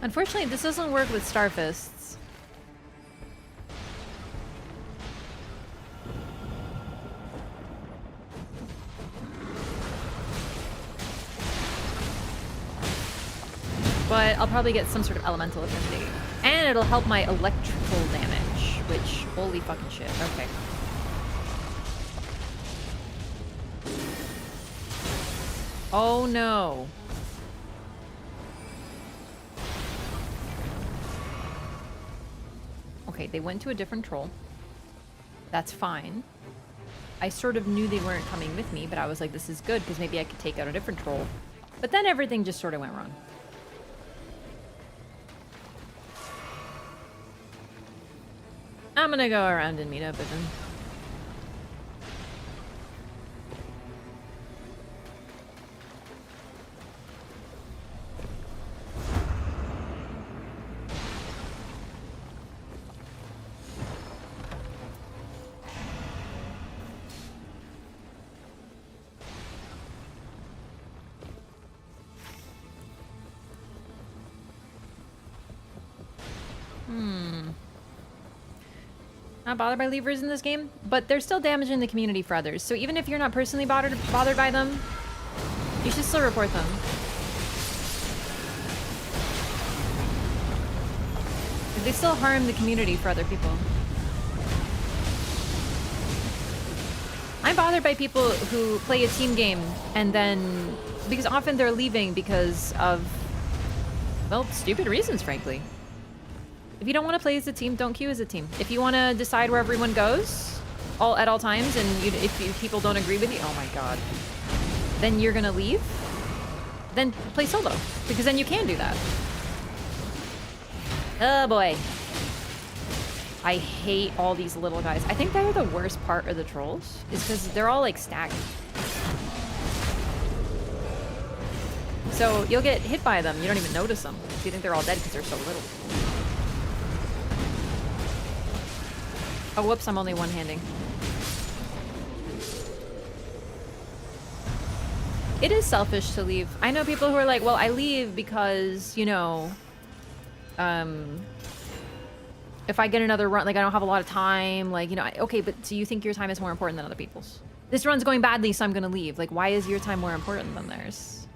Unfortunately, this doesn't work with Starfists. But I'll probably get some sort of elemental affinity. And it'll help my electrical damage, which, holy fucking shit. Okay. Oh no. Okay, they went to a different troll. That's fine. I sort of knew they weren't coming with me, but I was like, this is good, because maybe I could take out a different troll. But then everything just sort of went wrong. I'm gonna go around and meet up with him. Not bothered by levers in this game, but they're still damaging the community for others. So even if you're not personally bothered by them, you should still report them. They still harm the community for other people. I'm bothered by people who play a team game and then, because often they're leaving because of, well, stupid reasons, frankly. If you don't want to play as a team, don't queue as a team. If you want to decide where everyone goes at all times, and if people don't agree with you, oh my god, then you're gonna leave, then play solo, because then you can do that. Oh boy. I hate all these little guys. I think they're the worst part of the trolls, is because they're all like stacked. So you'll get hit by them, you don't even notice them. You think they're all dead because they're so little. Oh, whoops, I'm only one-handing. It is selfish to leave. I know people who are like, well, I leave because, you know, if I get another run, like, I don't have a lot of time, like, you know, okay, but do you think your time is more important than other people's? This run's going badly, so I'm gonna leave. Like, why is your time more important than theirs?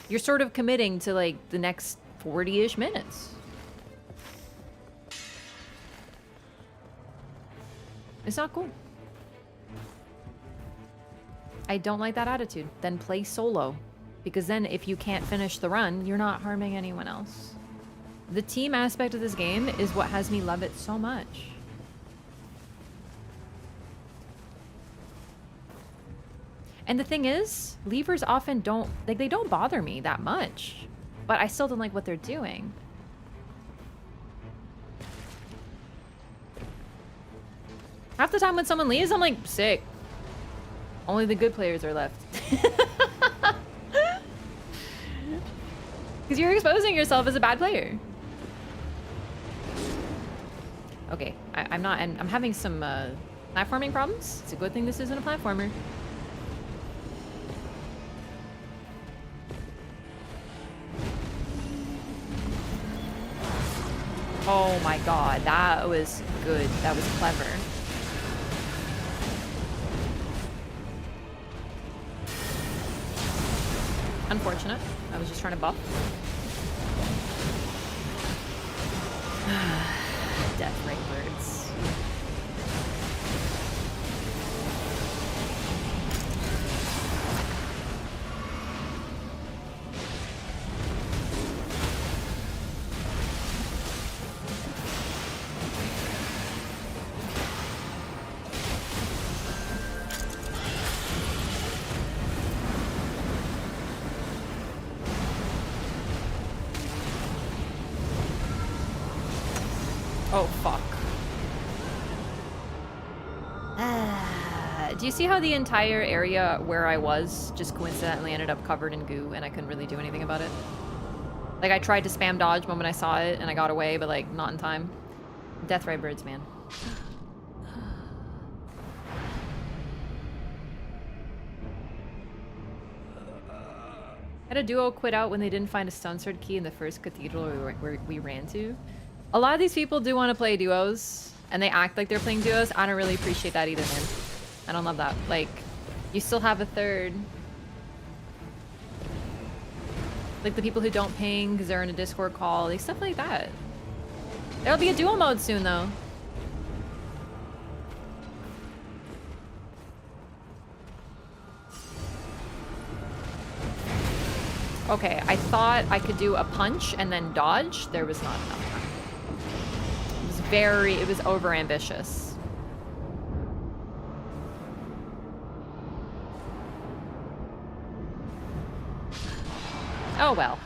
You're sort of committing to, like, the next 40-ish minutes. It's not cool. I don't like that attitude. Then play solo. Because then if you can't finish the run, you're not harming anyone else. The team aspect of this game is what has me love it so much. And the thing is, levers often don't, like, they don't bother me that much. But I still don't like what they're doing. Half the time when someone leaves, I'm like, sick. Only the good players are left. Because you're exposing yourself as a bad player. Okay, I'm having some platforming problems. It's a good thing this isn't a platformer. Oh my god, that was good. That was clever. Unfortunate. I was just trying to buff. Death ray birds. Oh, fuck. Do you see how the entire area where I was just coincidentally ended up covered in goo and I couldn't really do anything about it? Like, I tried to spam dodge the moment I saw it and I got away, but, like, not in time. Death ray birds, man. Had a duo quit out when they didn't find a stun sword key in the first cathedral we ran to. A lot of these people do want to play duos, and they act like they're playing duos. I don't really appreciate that either, man. I don't love that. Like, you still have a third. Like the people who don't ping because they're in a Discord call, like stuff like that. There'll be a duo mode soon, though. Okay, I thought I could do a punch and then dodge. There was not enough time. it was over ambitious. Oh well.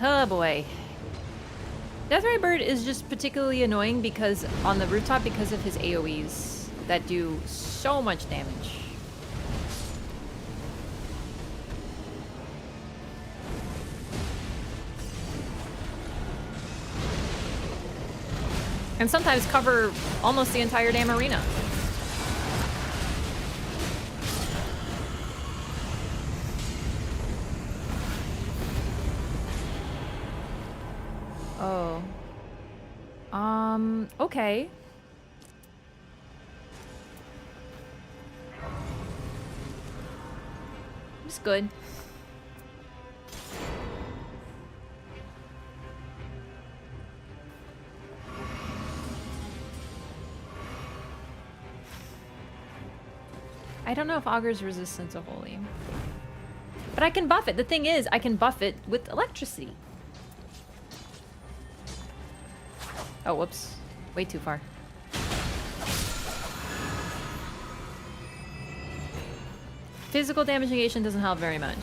Oh boy. Deathray Bird is just particularly annoying because on the rooftop because of his AoEs that do so much damage. And sometimes cover almost the entire damn arena. Oh. Okay. It's good. I don't know if Augur's resistant to Holy. But I can buff it. The thing is, I can buff it with electricity. Oh, whoops. Way too far. Physical damage negation doesn't help very much.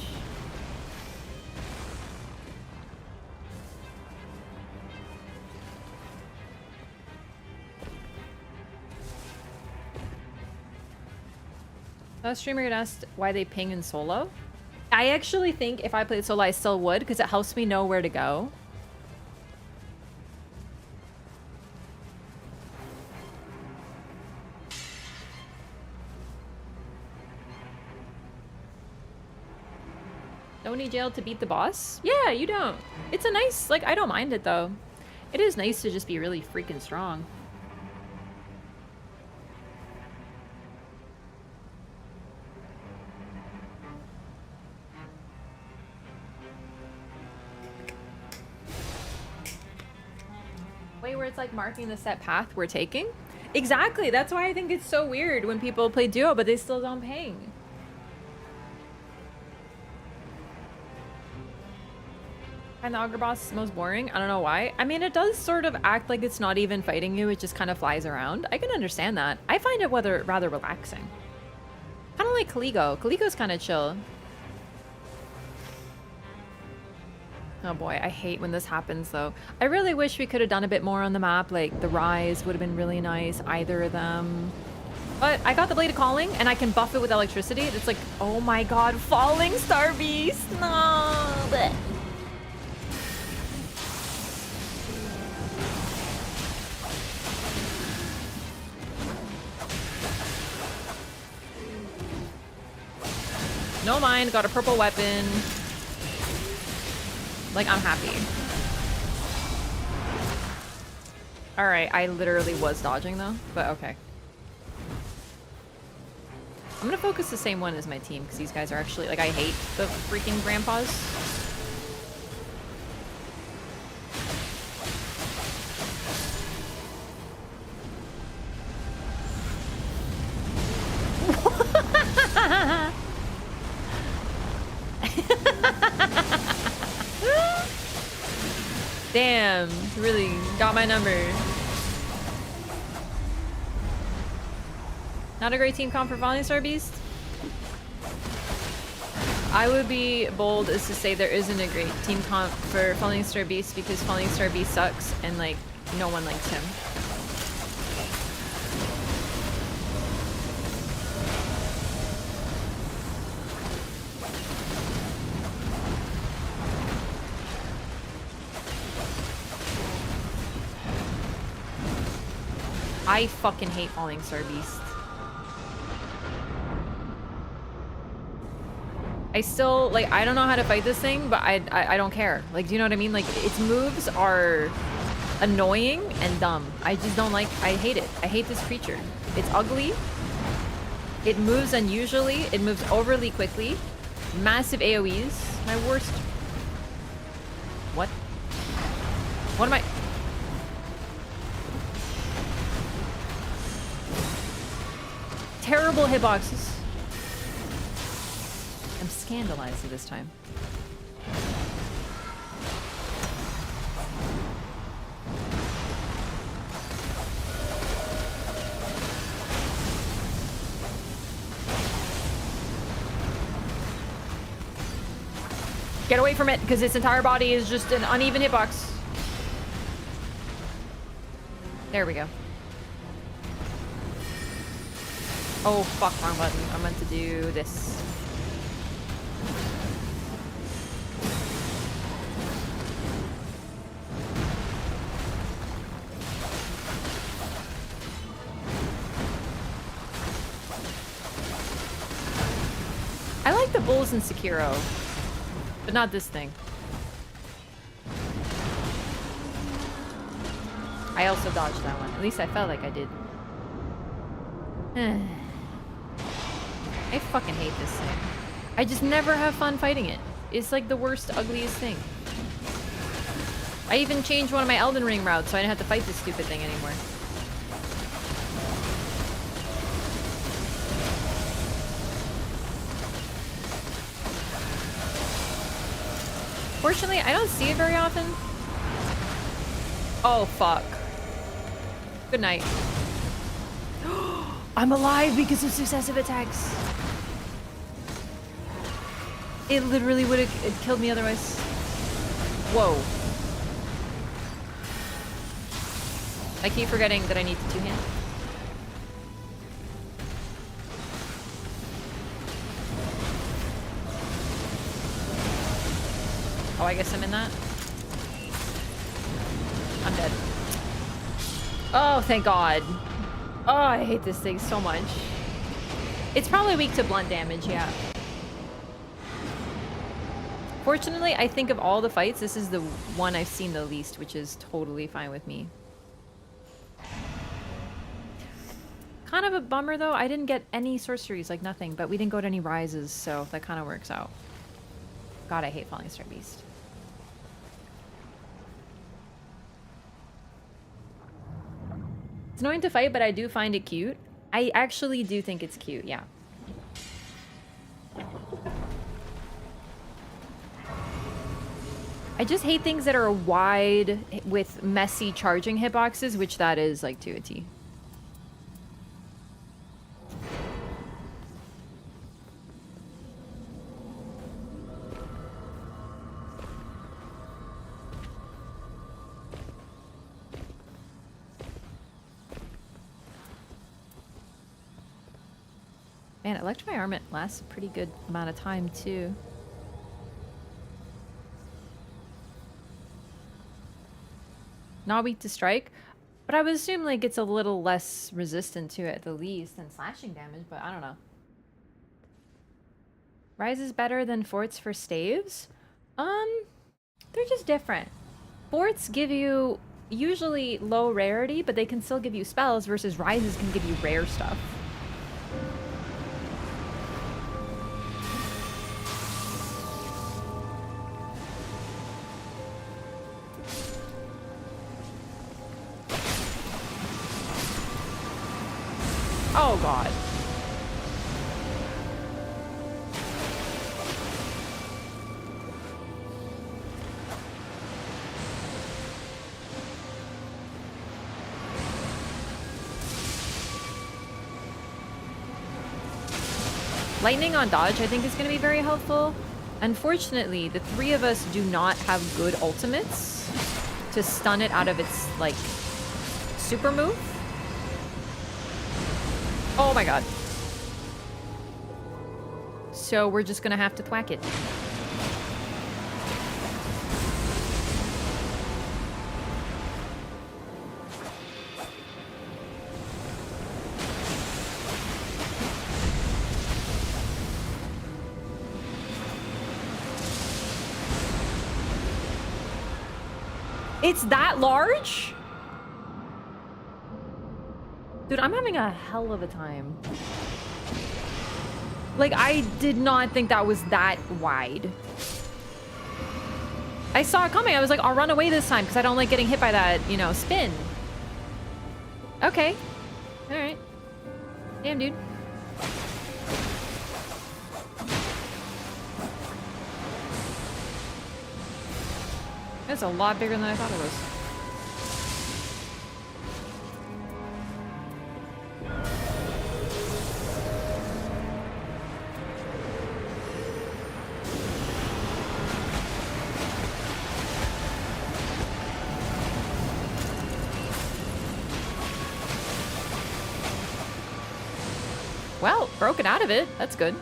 A streamer had asked why they ping in solo. I actually think if I played solo, I still would, because it helps me know where to go. Don't need jail to beat the boss? Yeah, you don't. It's a nice, like, I don't mind it though. It is nice to just be really freaking strong. Way where it's like marking the set path we're taking? Exactly, that's why I think it's so weird when people play duo but they still don't ping. And the Augur boss is most boring. I don't know why. I mean, it does sort of act like it's not even fighting you. It just kind of flies around. I can understand that. I find it rather relaxing. Kind of like Kaligo. Kaligo's kind of chill. Oh boy, I hate when this happens though. I really wish we could have done a bit more on the map. Like the Rise would have been really nice. Either of them. But I got the Blade of Calling and I can buff it with electricity. It's like, oh my god, Falling Star Beast. No. Blech. No mind, got a purple weapon. Like, I'm happy. Alright, I literally was dodging though, but okay. I'm gonna focus the same one as my team, because these guys are actually, like, I hate the freaking grandpas. Damn, really got my number. Not a great team comp for Falling Star Beast? I would be bold as to say there isn't a great team comp for Falling Star Beast because Falling Star Beast sucks and like no one likes him. I fucking hate Falling Star Beast. I still, like, I don't know how to fight this thing, but I don't care. Like, do you know what I mean? Like, its moves are annoying and dumb. I just don't like, I hate it. I hate this creature. It's ugly. It moves unusually. It moves overly quickly. Massive AoEs. My worst. What? What am I? Terrible hitboxes. I'm scandalized this time. Get away from it, because its entire body is just an uneven hitbox. There we go. Oh, fuck, wrong button. I meant to do this. I like the bulls in Sekiro. But not this thing. I also dodged that one. At least I felt like I did. I fucking hate this thing. I just never have fun fighting it. It's like the worst, ugliest thing. I even changed one of my Elden Ring routes so I didn't have to fight this stupid thing anymore. Fortunately, I don't see it very often. Oh, fuck. Good night. I'm alive because of successive attacks. It literally would have killed me otherwise. Whoa. I keep forgetting that I need to two-hand. Oh, I guess I'm in that. I'm dead. Oh, thank God. Oh, I hate this thing so much. It's probably weak to blunt damage, yeah. Fortunately, I think of all the fights, this is the one I've seen the least, which is totally fine with me. Kind of a bummer, though. I didn't get any sorceries, like nothing, but we didn't go to any rises, so that kind of works out. God, I hate Falling Star Beast. It's annoying to fight, but I do find it cute. I actually do think it's cute, yeah. I just hate things that are wide with messy charging hitboxes, which that is like to a T. Man, Electrify Armament lasts a pretty good amount of time, too. Not weak to strike, but I would assume like it's a little less resistant to it at the least than slashing damage, but I don't know. Rise is better than forts for staves? They're just different. Forts give you usually low rarity, but they can still give you spells, versus rises can give you rare stuff. Oh God. Lightning on dodge, I think, is going to be very helpful. Unfortunately, the three of us do not have good ultimates to stun it out of its, like, super move. Oh my God. So we're just gonna have to thwack it. It's that large? Dude, I'm having a hell of a time. Like, I did not think that was that wide. I saw it coming. I was like, I'll run away this time because I don't like getting hit by that, you know, spin. Okay. All right. Damn, dude. That's a lot bigger than I thought it was. Well, broken out of it. That's good.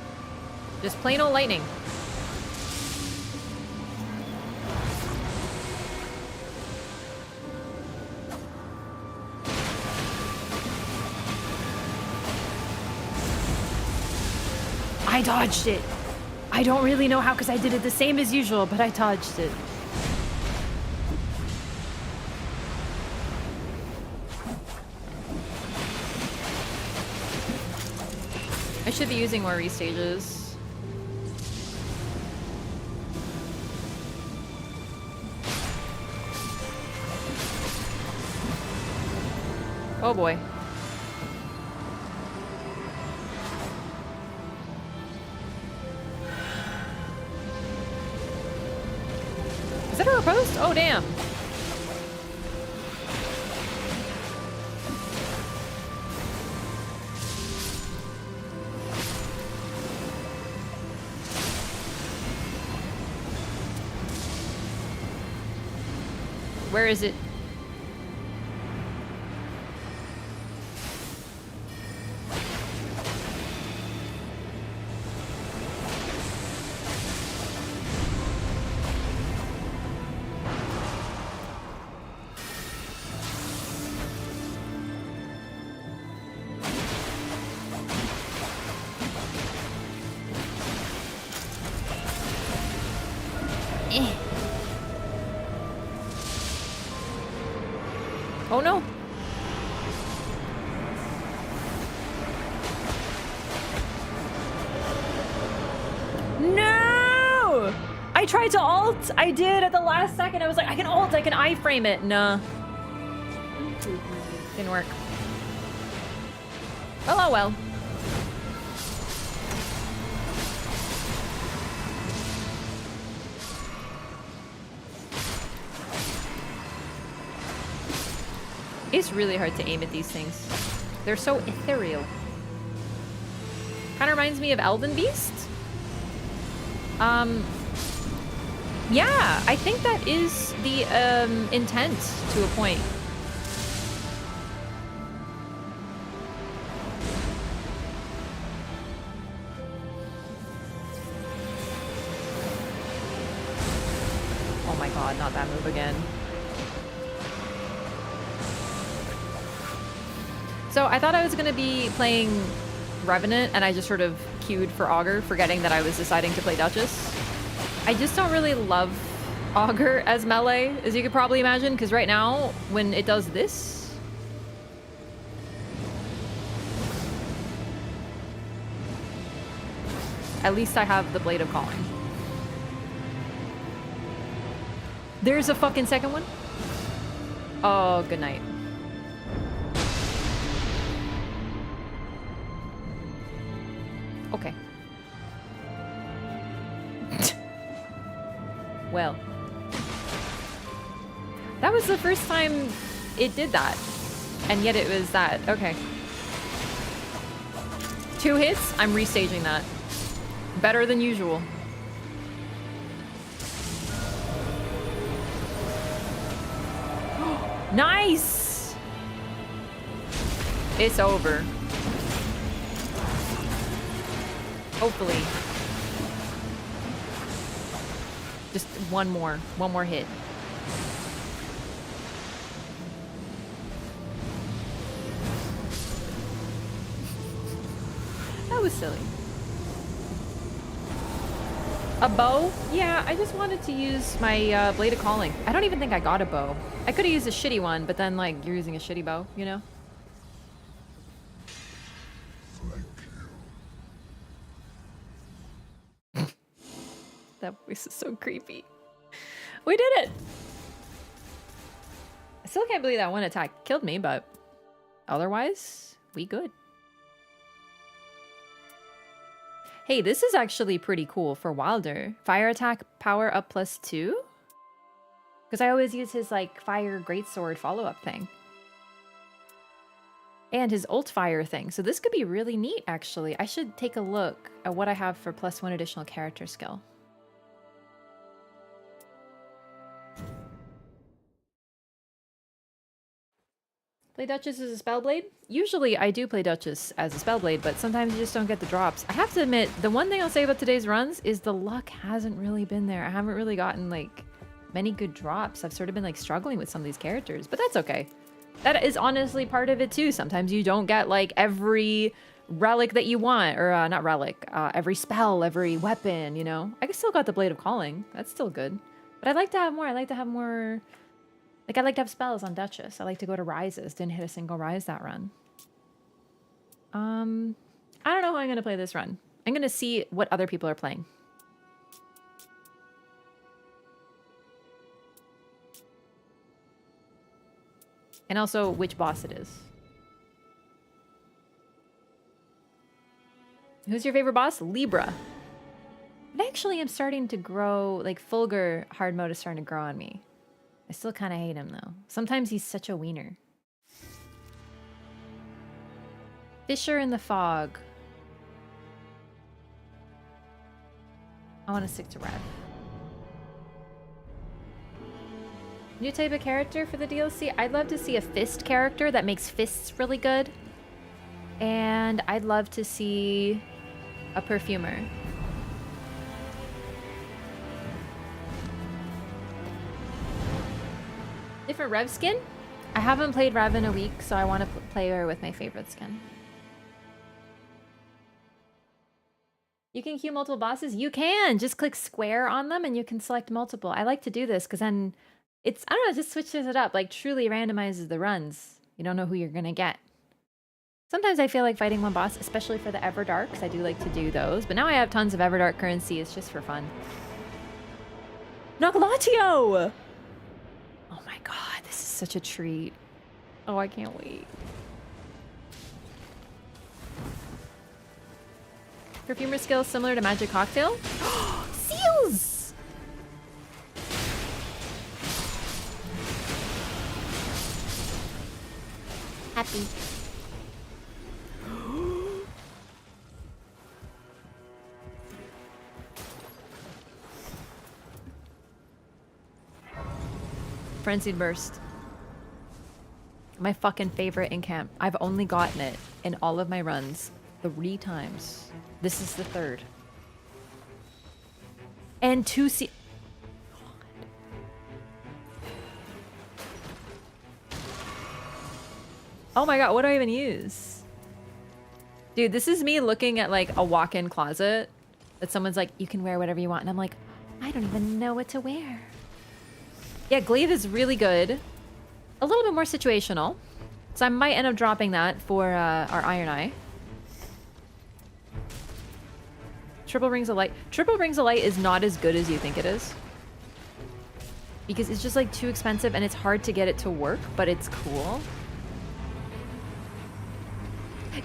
Just plain old lightning. I dodged it. I don't really know how because I did it the same as usual, but I dodged it. I should be using more restages. Oh boy. Is that a riposte? Oh damn. Where is it? Oh no. No! I tried to alt. I did at the last second. I was like, I can alt. I can iframe it. Nah. Didn't work. Well, oh well. It's really hard to aim at these things. They're so ethereal. Kind of reminds me of Elden Beast. Yeah, I think that is the intent to a point. Oh my god, not that move again. So I thought I was going to be playing Revenant, and I just sort of queued for Augur, forgetting that I was deciding to play Duchess. I just don't really love Augur as melee, as you could probably imagine, because right now, when it does this... At least I have the Blade of Calling. There's a fucking second one? Oh, good night. Okay. Well. That was the first time it did that. And yet it was that. Okay. 2 hits? I'm restaging that. Better than usual. Nice! It's over. Hopefully. Just one more hit. That was silly. A bow? Yeah, I just wanted to use my Blade of Calling. I don't even think I got a bow. I could have used a shitty one, but then like you're using a shitty bow, you know? That voice is so creepy. We did it! I still can't believe that one attack killed me, but otherwise, we good. Hey, this is actually pretty cool for Wilder. Fire attack power up +2? Because I always use his, like, fire greatsword follow-up thing. And his ult fire thing. So this could be really neat, actually. I should take a look at what I have for +1 additional character skill. Play Duchess as a Spellblade? Usually I do play Duchess as a Spellblade, but sometimes you just don't get the drops. I have to admit, the one thing I'll say about today's runs is the luck hasn't really been there. I haven't really gotten, like, many good drops. I've sort of been, like, struggling with some of these characters, but that's okay. That is honestly part of it, too. Sometimes you don't get, like, every relic that you want, or, not relic, every spell, every weapon, you know? I still got the Blade of Calling. That's still good. But I'd like to have more. I'd like to have more... Like, I like to have spells on Duchess. I like to go to Rises. Didn't hit a single Rise that run. I don't know how I'm going to play this run. I'm going to see what other people are playing. And also which boss it is. Who's your favorite boss? Libra. But actually, I'm starting to grow, like, Fulgur hard mode is starting to grow on me. I still kind of hate him, though. Sometimes he's such a wiener. Fisher in the Fog. I want to stick to Rev. New type of character for the DLC? I'd love to see a fist character that makes fists really good. And I'd love to see a perfumer. Different Rev skin? I haven't played Rev in a week, so I want to play her with my favorite skin. You can queue multiple bosses? You can! Just click square on them and you can select multiple. I like to do this because then it's, I don't know, it just switches it up. Like, truly randomizes the runs. You don't know who you're gonna get. Sometimes I feel like fighting one boss, especially for the Everdarks. I do like to do those. But now I have tons of Everdark currency. It's just for fun. Noclatio! Oh my god, this is such a treat. Oh, I can't wait. Perfumer skill similar to Magic Cocktail? Seals! Happy. Frenzied Burst. My fucking favorite in camp. I've only gotten it in all of my runs 3 times. This is the 3rd. And 2 Oh my god, what do I even use? Dude, this is me looking at like a walk-in closet that someone's like, you can wear whatever you want. And I'm like, I don't even know what to wear. Yeah, Glaive is really good. A little bit more situational. So I might end up dropping that for our Iron Eye. Triple Rings of Light. Triple Rings of Light is not as good as you think it is. Because it's just like too expensive and it's hard to get it to work, but it's cool.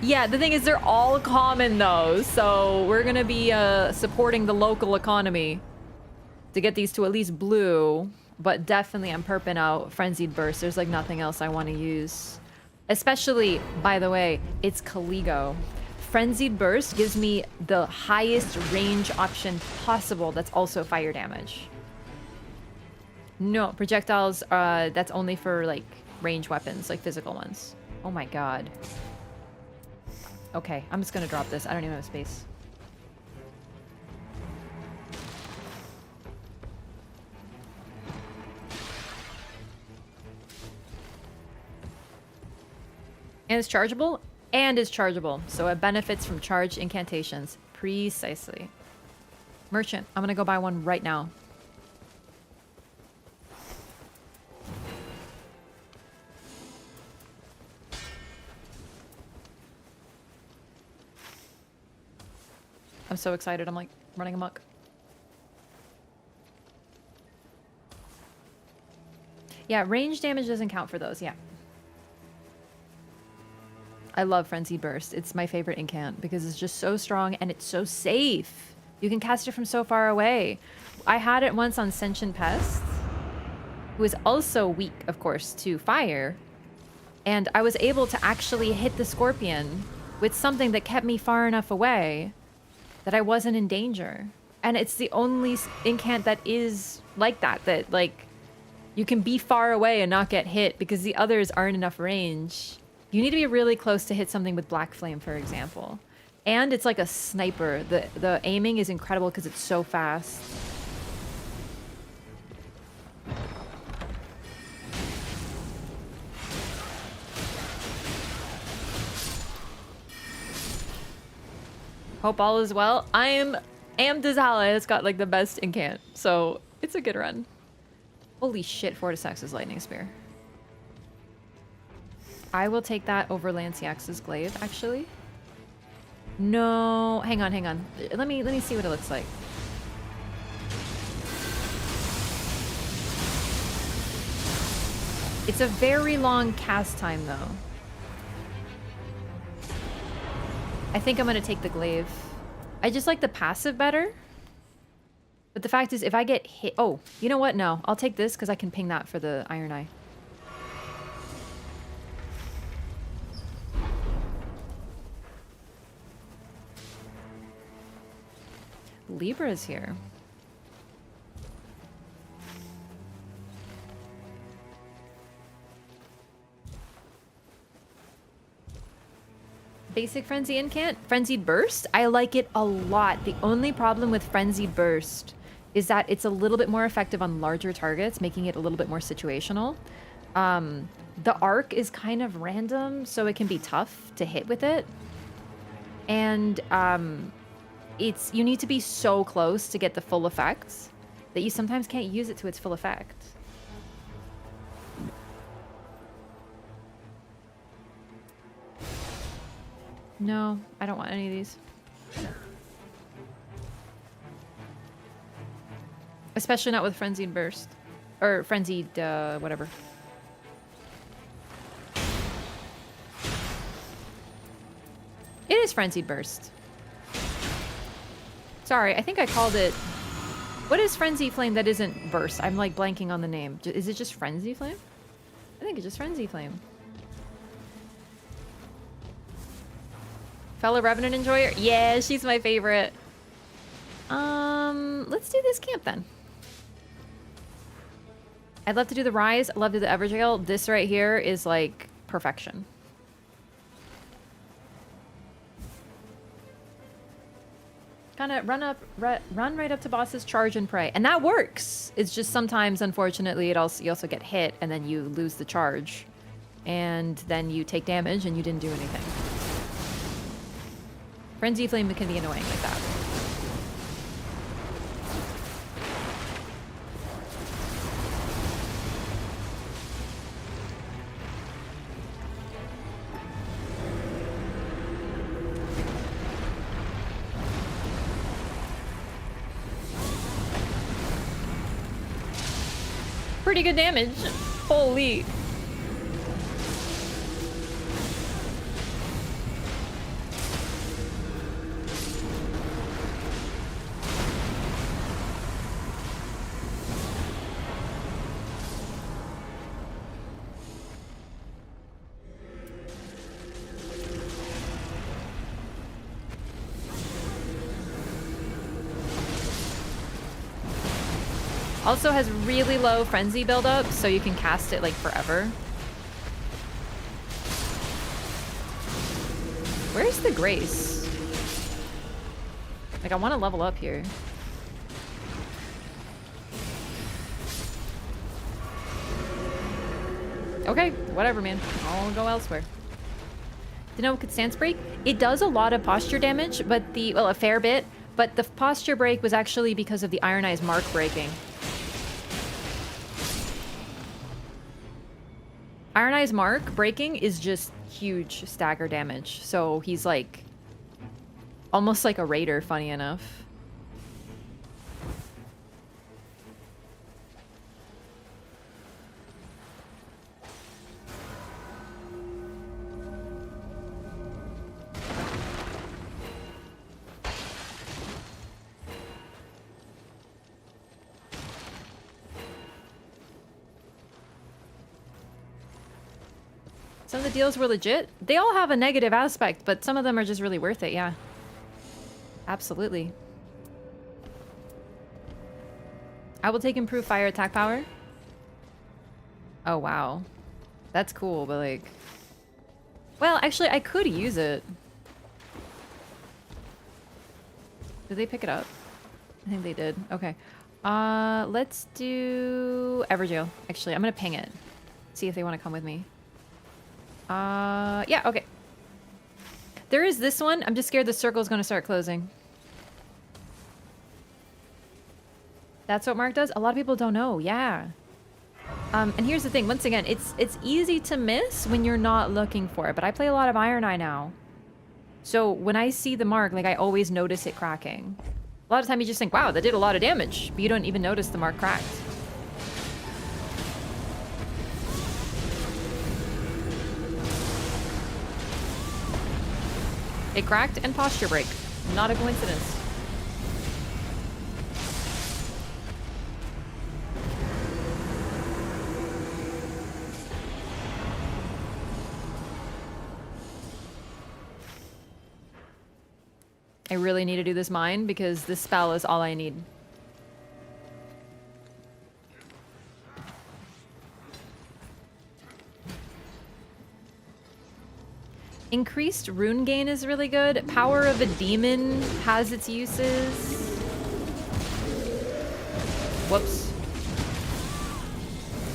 Yeah, the thing is they're all common though. So we're gonna be supporting the local economy to get these to at least blue. But definitely I'm perping out Frenzied Burst. There's like nothing else I want to use. Especially, by the way, it's Caligo. Frenzied Burst gives me the highest range option possible that's also fire damage. No, projectiles, that's only for like range weapons, like physical ones. Oh my god. Okay, I'm just gonna drop this. I don't even have space. And it's chargeable? And is chargeable. So it benefits from charged incantations. Precisely. Merchant. I'm gonna go buy one right now. I'm so excited. I'm like running amok. Yeah, range damage doesn't count for those, yeah. I love Frenzy Burst. It's my favorite incant because it's just so strong and it's so safe. You can cast it from so far away. I had it once on Sentient Pest, who is also weak, of course, to fire. And I was able to actually hit the Scorpion with something that kept me far enough away that I wasn't in danger. And it's the only incant that is like that, like, you can be far away and not get hit because the others aren't enough range. You need to be really close to hit something with Black Flame, for example. And it's like a sniper. The aiming is incredible because it's so fast. Hope all is well. I am Dizala. It's got like the best incant, so it's a good run. Holy shit, Fortisex's Lightning Spear. I will take that over Lanciax's Glaive, actually. No, hang on. Let me see what it looks like. It's a very long cast time, though. I think I'm gonna take the Glaive. I just like the passive better. But the fact is, if I get hit... Oh, you know what? No, I'll take this because I can ping that for the Iron Eye. Libra's here. Basic Frenzy Incant? Frenzied Burst? I like it a lot. The only problem with Frenzied Burst is that it's a little bit more effective on larger targets, making it a little bit more situational. The arc is kind of random, so it can be tough to hit with it. And you need to be so close to get the full effect that you sometimes can't use it to its full effect. No, I don't want any of these. Especially not with Frenzied Burst. Or Frenzied, whatever. It is Frenzied Burst. Sorry, I think I called it... What is Frenzy Flame that isn't Burst? I'm like blanking on the name. Is it just Frenzy Flame? I think it's just Frenzy Flame. Fellow Revenant Enjoyer? Yeah, she's my favorite. Let's do this camp then. I'd love to do the Rise. I'd love to do the Evergale. This right here is like perfection. Kind of run right up to bosses, charge and pray. And that works. It's just sometimes, unfortunately, you also get hit and then you lose the charge. And then you take damage and you didn't do anything. Frenzy Flame can be annoying like that. Pretty good damage. Holy. Also has really low frenzy buildup, so you can cast it like forever. Where's the Grace? Like, I want to level up here. Okay, whatever, man. I'll go elsewhere. You know what could stance break? It does a lot of posture damage, but well, a fair bit, but the posture break was actually because of the Iron Eye's mark breaking. Iron Eye's mark breaking is just huge stagger damage. So he's like almost like a raider, funny enough. Some of the deals were legit. They all have a negative aspect, but some of them are just really worth it, yeah. Absolutely. I will take improved fire attack power. Oh, wow. That's cool, but like... Well, actually, I could use it. Did they pick it up? I think they did. Okay. Let's do Everjail. Actually, I'm gonna ping it. See if they want to come with me. Yeah, okay. There is this one. I'm just scared the circle's gonna start closing. That's what Mark does? A lot of people don't know, yeah. And here's the thing, once again, it's easy to miss when you're not looking for it, but I play a lot of Iron Eye now. So when I see the mark, like I always notice it cracking. A lot of time you just think, wow, that did a lot of damage, but you don't even notice the mark cracked. It cracked and posture break. Not a coincidence. I really need to do this mine because this spell is all I need. Increased rune gain is really good. Power of a demon has its uses. Whoops.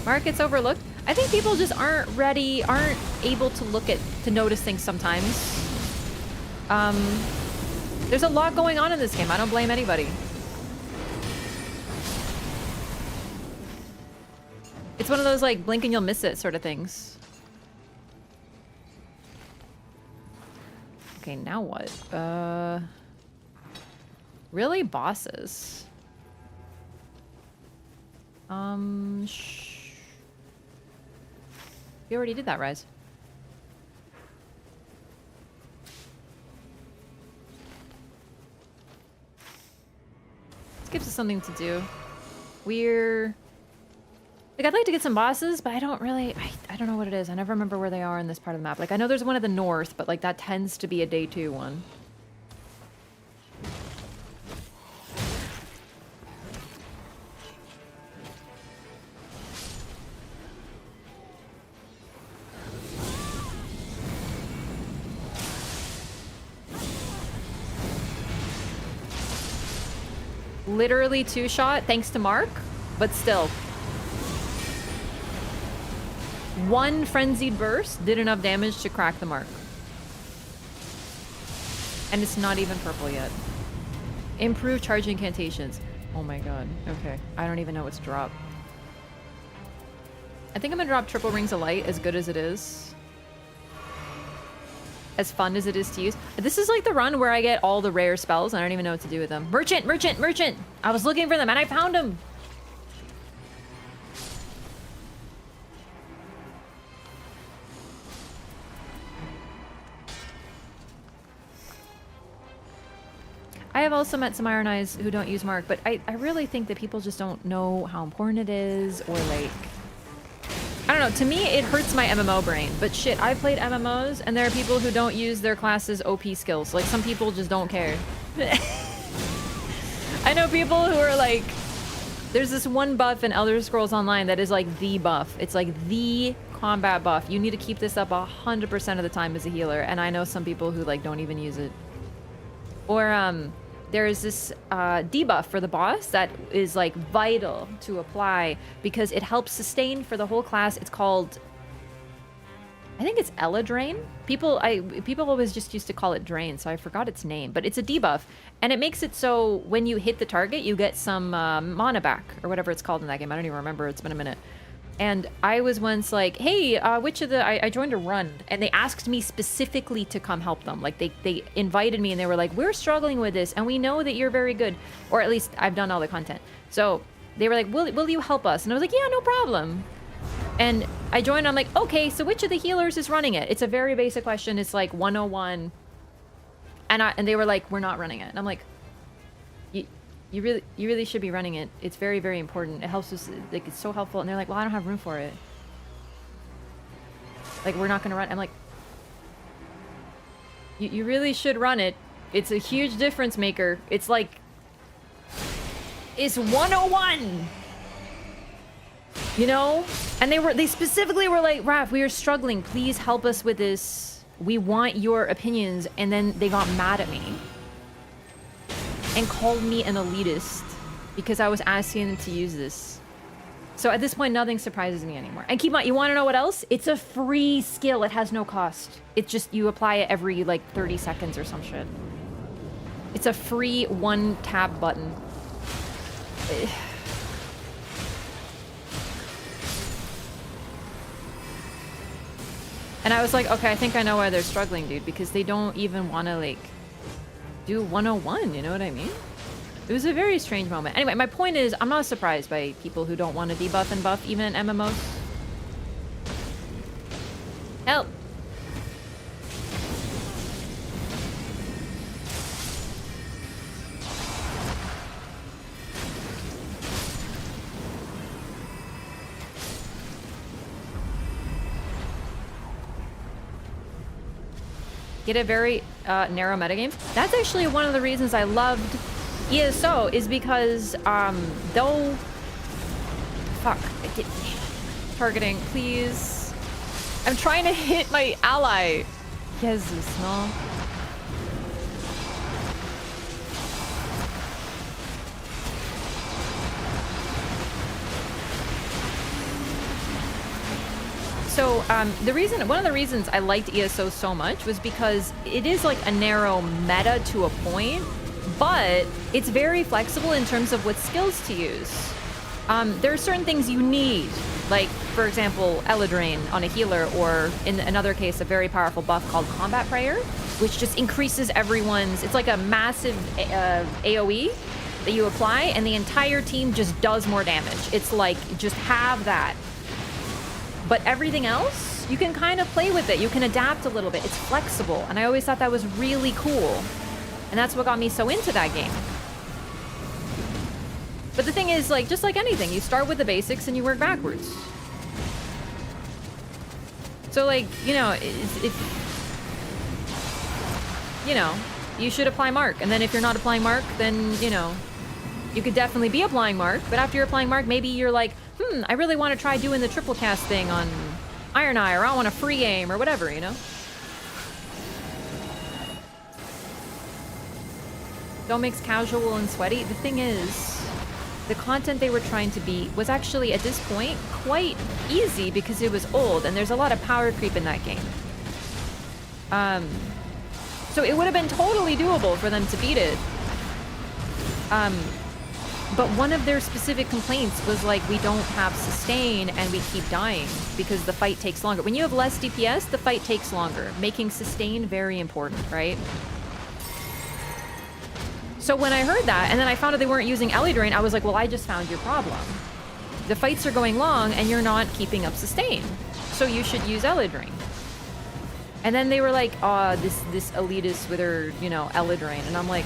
Mark gets overlooked. I think people just aren't ready, aren't able to notice things sometimes. There's a lot going on in this game. I don't blame anybody. It's one of those like blink and you'll miss it sort of things. Okay, now what? Really? Bosses? We already did that, Rise. This gives us something to do. We're... Like, I'd like to get some bosses, but I don't really... I don't know what it is. I never remember where they are in this part of the map. Like, I know there's one at the north, but, like, that tends to be a day 2 one. Literally 2-shot, thanks to Mark, but still. One frenzied burst did enough damage to crack the mark. And it's not even purple yet. Improve charging incantations. Oh my god. Okay. I don't even know what's drop. I think I'm gonna drop triple rings of light, as good as it is. As fun as it is to use. This is like the run where I get all the rare spells and I don't even know what to do with them. Merchant! Merchant! Merchant! I was looking for them and I found them! I have also met some Iron Eyes who don't use Mark, but I really think that people just don't know how important it is, or like... I don't know, to me it hurts my MMO brain, but shit, I've played MMOs and there are people who don't use their class's OP skills. Like, some people just don't care. I know people who are like... There's this one buff in Elder Scrolls Online that is like the buff. It's like the combat buff. You need to keep this up 100% of the time as a healer, and I know some people who like don't even use it. Or there is this debuff for the boss that is like vital to apply because it helps sustain for the whole class. It's called, I think it's Nightreign. People always just used to call it Drain, so I forgot its name. But it's a debuff, and it makes it so when you hit the target, you get some mana back, or whatever it's called in that game. I don't even remember. It's been a minute. And I was once like, hey, which of the... I joined a run, and they asked me specifically to come help them. Like, they invited me, and they were like, we're struggling with this, and we know that you're very good. Or at least I've done all the content. So they were like, will you help us? And I was like, yeah, no problem. And I joined, I'm like, okay, so which of the healers is running it? It's a very basic question. It's like 101. And they were like, we're not running it. And I'm like... You really should be running it. It's very, very important. It helps us, like, it's so helpful. And they're like, well, I don't have room for it. Like, we're not gonna run. I'm like, you really should run it. It's a huge difference maker. It's like, it's 101. You know? And they specifically were like, Raph, we are struggling. Please help us with this. We want your opinions. And then they got mad at me and called me an elitist because I was asking them to use this. So at this point, nothing surprises me anymore. And keep in mind, you want to know what else? It's a free skill. It has no cost. It's just you apply it every like 30 seconds or some shit. It's a free one tab button. And I was like, okay, I think I know why they're struggling, dude, because they don't even want to like do 101, you know what I mean? It was a very strange moment. Anyway, my point is, I'm not surprised by people who don't want to debuff and buff even in MMOs. Help! Get a very narrow metagame. That's actually one of the reasons I loved ESO, is because though fuck, targeting, please. I'm trying to hit my ally. Jesus, no. So one of the reasons I liked ESO so much was because it is like a narrow meta to a point, but it's very flexible in terms of what skills to use. There are certain things you need, like for example, Nightreign on a healer, or in another case, a very powerful buff called Combat Prayer, which just increases everyone's. It's like a massive AOE that you apply, and the entire team just does more damage. It's like just have that. But everything else, you can kind of play with it. You can adapt a little bit. It's flexible. And I always thought that was really cool. And that's what got me so into that game. But the thing is, like, just like anything, you start with the basics and you work backwards. So, like, you know, you know, you should apply Mark. And then if you're not applying Mark, then, you know, you could definitely be applying Mark. But after you're applying Mark, maybe you're like, I really want to try doing the triple cast thing on Iron Eye, or I want a free game, or whatever, you know? Don't mix casual and sweaty. The thing is, the content they were trying to be was actually, at this point, quite easy because it was old, and there's a lot of power creep in that game. So it would have been totally doable for them to beat it. But one of their specific complaints was like, we don't have sustain and we keep dying because the fight takes longer. When you have less DPS, the fight takes longer, making sustain very important, right? So when I heard that, and then I found out they weren't using Nightreign, I was like, well, I just found your problem. The fights are going long and you're not keeping up sustain. So you should use Nightrein. And then they were like, oh, this elitist with her, you know, Nightrein. And I'm like,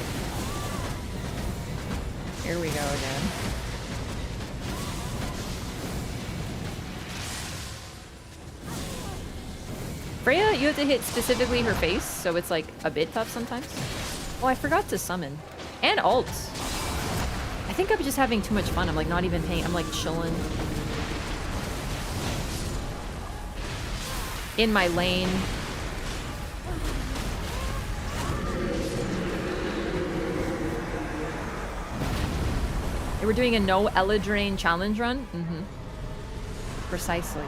here we go again. Freya, you have to hit specifically her face, so it's like a bit tough sometimes. Oh, I forgot to summon. And ult. I think I'm just having too much fun. I'm like not even paying. I'm like chilling. In my lane. We're doing a no Nightrein challenge run? Precisely.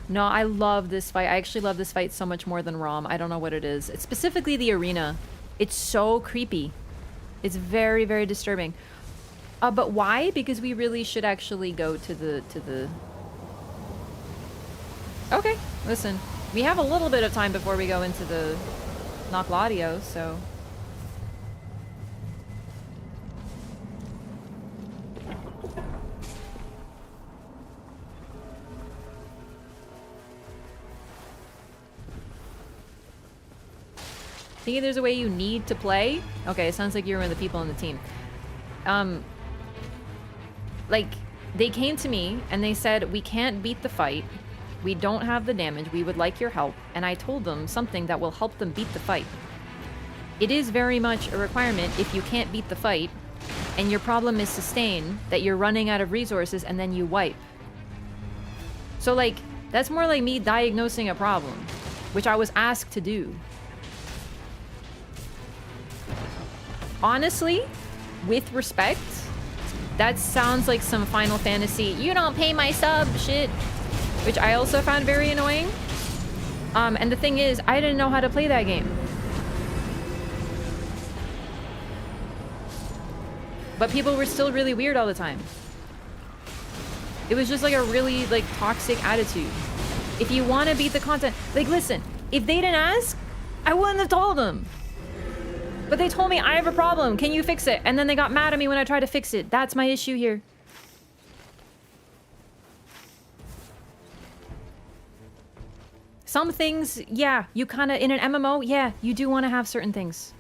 No, I love this fight. I actually love this fight so much more than ROM. I don't know what it is. It's specifically the arena. It's so creepy. It's very, very disturbing. But why? Because we really should actually go to the... Okay, listen. We have a little bit of time before we go into the Nocladio, so... Thinking there's a way you need to play? Okay, it sounds like you're one of the people on the team. Like, they came to me and they said, we can't beat the fight. We don't have the damage. We would like your help. And I told them something that will help them beat the fight. It is very much a requirement if you can't beat the fight and your problem is sustain, that you're running out of resources and then you wipe. So, like, that's more like me diagnosing a problem, which I was asked to do. Honestly, with respect, that sounds like some Final Fantasy, you don't pay my sub shit, which I also found very annoying. And the thing is, I didn't know how to play that game. But people were still really weird all the time. It was just like a really, like, toxic attitude. If you want to beat the content, like, listen, if they didn't ask, I wouldn't have told them. But they told me, I have a problem, can you fix it? And then they got mad at me when I tried to fix it. That's my issue here. Some things, yeah, you kind of, in an MMO, yeah, you do want to have certain things.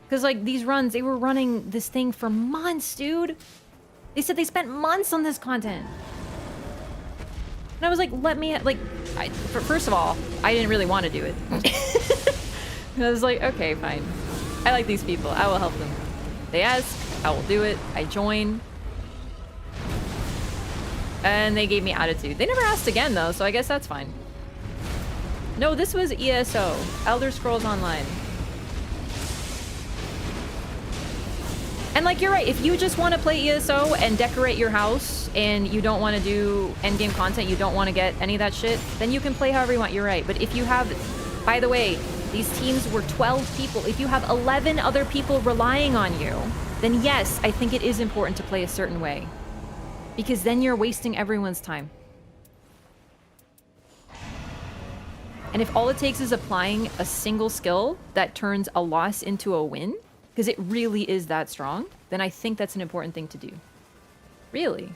Because, like, these runs, they were running this thing for months, dude. They said they spent months on this content. And I was like, let me, like, first of all, I didn't really want to do it. I was like, okay, fine. I like these people. I will help them. They ask, I will do it. I join. And they gave me attitude. They never asked again, though, so I guess that's fine. No, this was ESO. Elder Scrolls Online. And, like, you're right. If you just want to play ESO and decorate your house and you don't want to do endgame content, you don't want to get any of that shit, then you can play however you want. You're right. But if you have... By the way, these teams were 12 people. If you have 11 other people relying on you, then yes, I think it is important to play a certain way. Because then you're wasting everyone's time. And if all it takes is applying a single skill that turns a loss into a win, because it really is that strong, then I think that's an important thing to do. Really.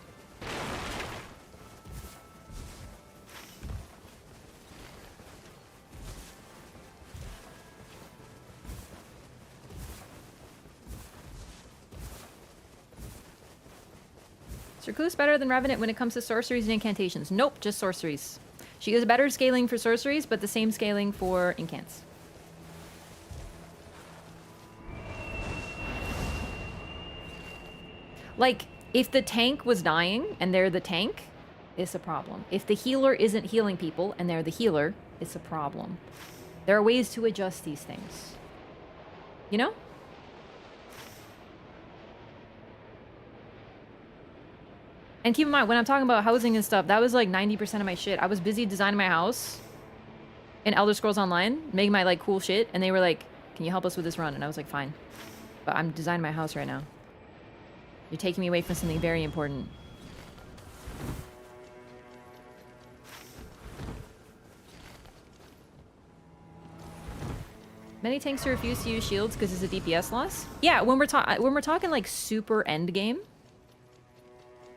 Is Recluse better than Revenant when it comes to sorceries and incantations? Nope, just sorceries. She is better scaling for sorceries, but the same scaling for incants. Like, if the tank was dying and they're the tank, it's a problem. If the healer isn't healing people and they're the healer, it's a problem. There are ways to adjust these things. You know? And keep in mind, when I'm talking about housing and stuff, that was like 90% of my shit. I was busy designing my house in Elder Scrolls Online, making my, like, cool shit, and they were like, can you help us with this run? And I was like, fine. But I'm designing my house right now. You're taking me away from something very important. Many tanks refuse to use shields because it's a DPS loss. Yeah, when we're talking like super end game,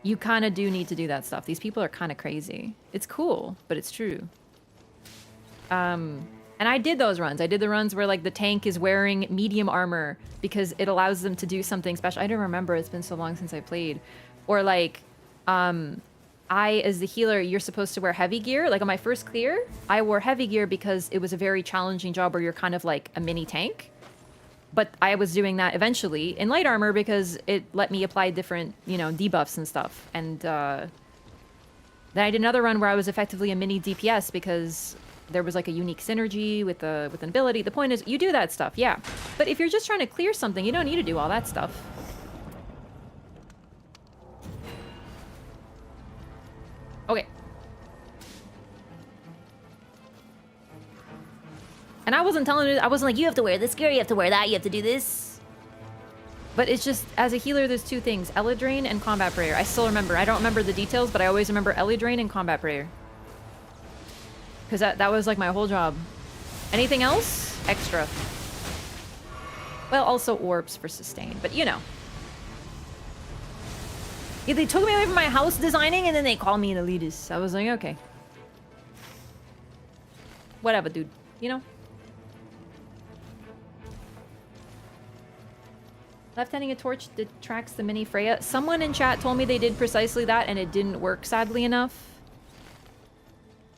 you kind of do need to do that stuff. These people are kind of crazy. It's cool, but it's true. And I did those runs. I did the runs where, like, the tank is wearing medium armor because it allows them to do something special. I don't remember. It's been so long since I played. Or, like, I, as the healer, you're supposed to wear heavy gear. Like, on my first clear, I wore heavy gear because it was a very challenging job where you're kind of like a mini tank. But I was doing that eventually in light armor because it let me apply different, you know, debuffs and stuff. And then I did another run where I was effectively a mini DPS because there was like a unique synergy with an ability. The point is, you do that stuff, yeah. But if you're just trying to clear something, you don't need to do all that stuff. Okay. And I wasn't telling it, I wasn't like, you have to wear this gear, you have to wear that, you have to do this. But it's just, as a healer, there's two things, Eldraine and Combat Prayer. I still remember. I don't remember the details, but I always remember Eldraine and Combat Prayer. Because that was like my whole job. Anything else? Extra. Well, also orbs for sustain, but you know. Yeah, they took me away from my house designing and then they called me an elitist. I was like, okay. Whatever, dude. you know? Left-handing a torch detracts the mini Freya. Someone in chat told me they did precisely that and it didn't work, sadly enough.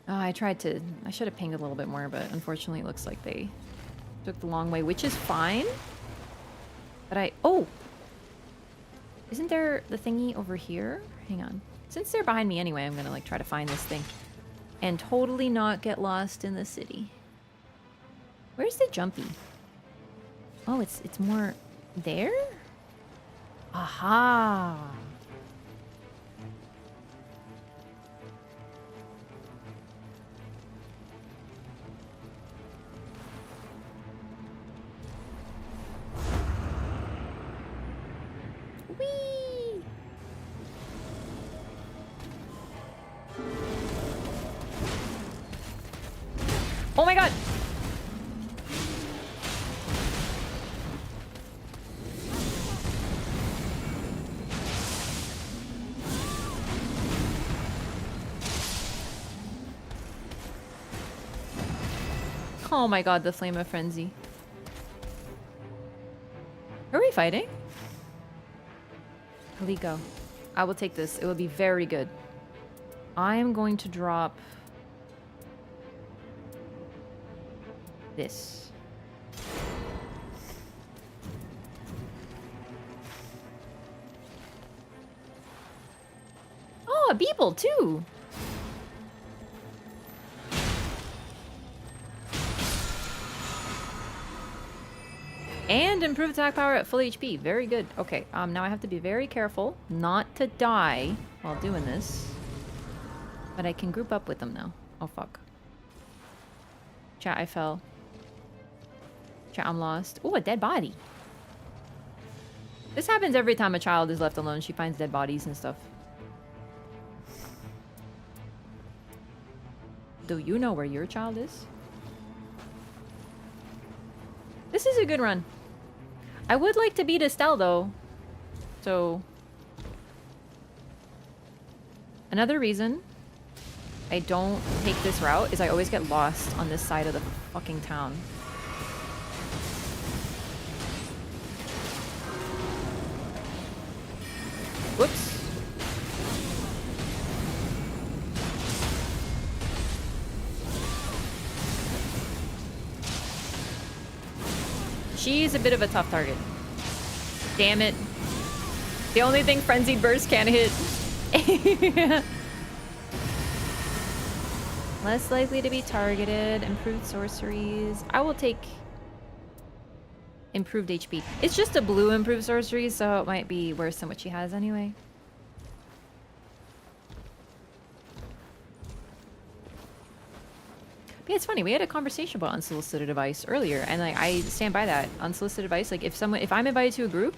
Oh, I should have pinged a little bit more, but unfortunately it looks like they took the long way, which is fine. But oh! Isn't there the thingy over here? Hang on. Since they're behind me anyway, I'm gonna like try to find this thing. And totally not get lost in the city. Where's the jumpy? Oh, it's more there? Aha! Whee! Oh my god! Oh my god, the Flame of Frenzy. Are we fighting? Kaliko. I will take this. It will be very good. I am going to drop this. Oh, a Beeple too! And improved attack power at full HP. Very good. Okay, now I have to be very careful not to die while doing this. But I can group up with them now. Oh, fuck. Chat, I fell. Chat, I'm lost. Ooh, a dead body. This happens every time a child is left alone. She finds dead bodies and stuff. Do you know where your child is? This is a good run. I would like to beat Estelle, though. So... Another reason I don't take this route is I always get lost on this side of the fucking town. Whoops. She's a bit of a tough target. Damn it. The only thing Frenzied Burst can't hit. Less likely to be targeted. Improved sorceries. I will take improved HP. It's just a blue improved sorcery, so it might be worse than what she has anyway. But yeah, it's funny. We had a conversation about unsolicited advice earlier, and like I stand by that. Unsolicited advice, like if I'm invited to a group,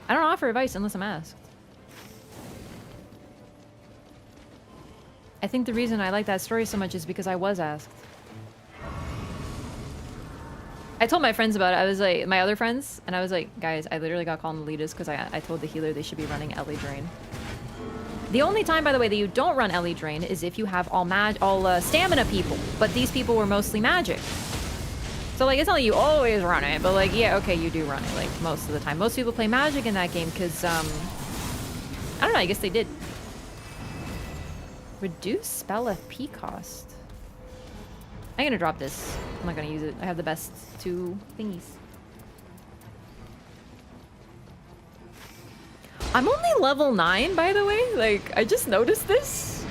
I don't offer advice unless I'm asked. I think the reason I like that story so much is because I was asked. I told my friends about it. I was like, my other friends, and I was like, guys, I literally got called elitist because I told the healer they should be running LA Drain. The only time, by the way, that you don't run LA Drain is if you have all stamina people, but these people were mostly magic. So like, it's not like you always run it, but like, yeah, okay, you do run it like most of the time. Most people play magic in that game because, I don't know, I guess they did. Reduce spell FP cost. I'm gonna drop this. I'm not gonna use it. I have the best two thingies. I'm only level 9, by the way. Like, I just noticed this.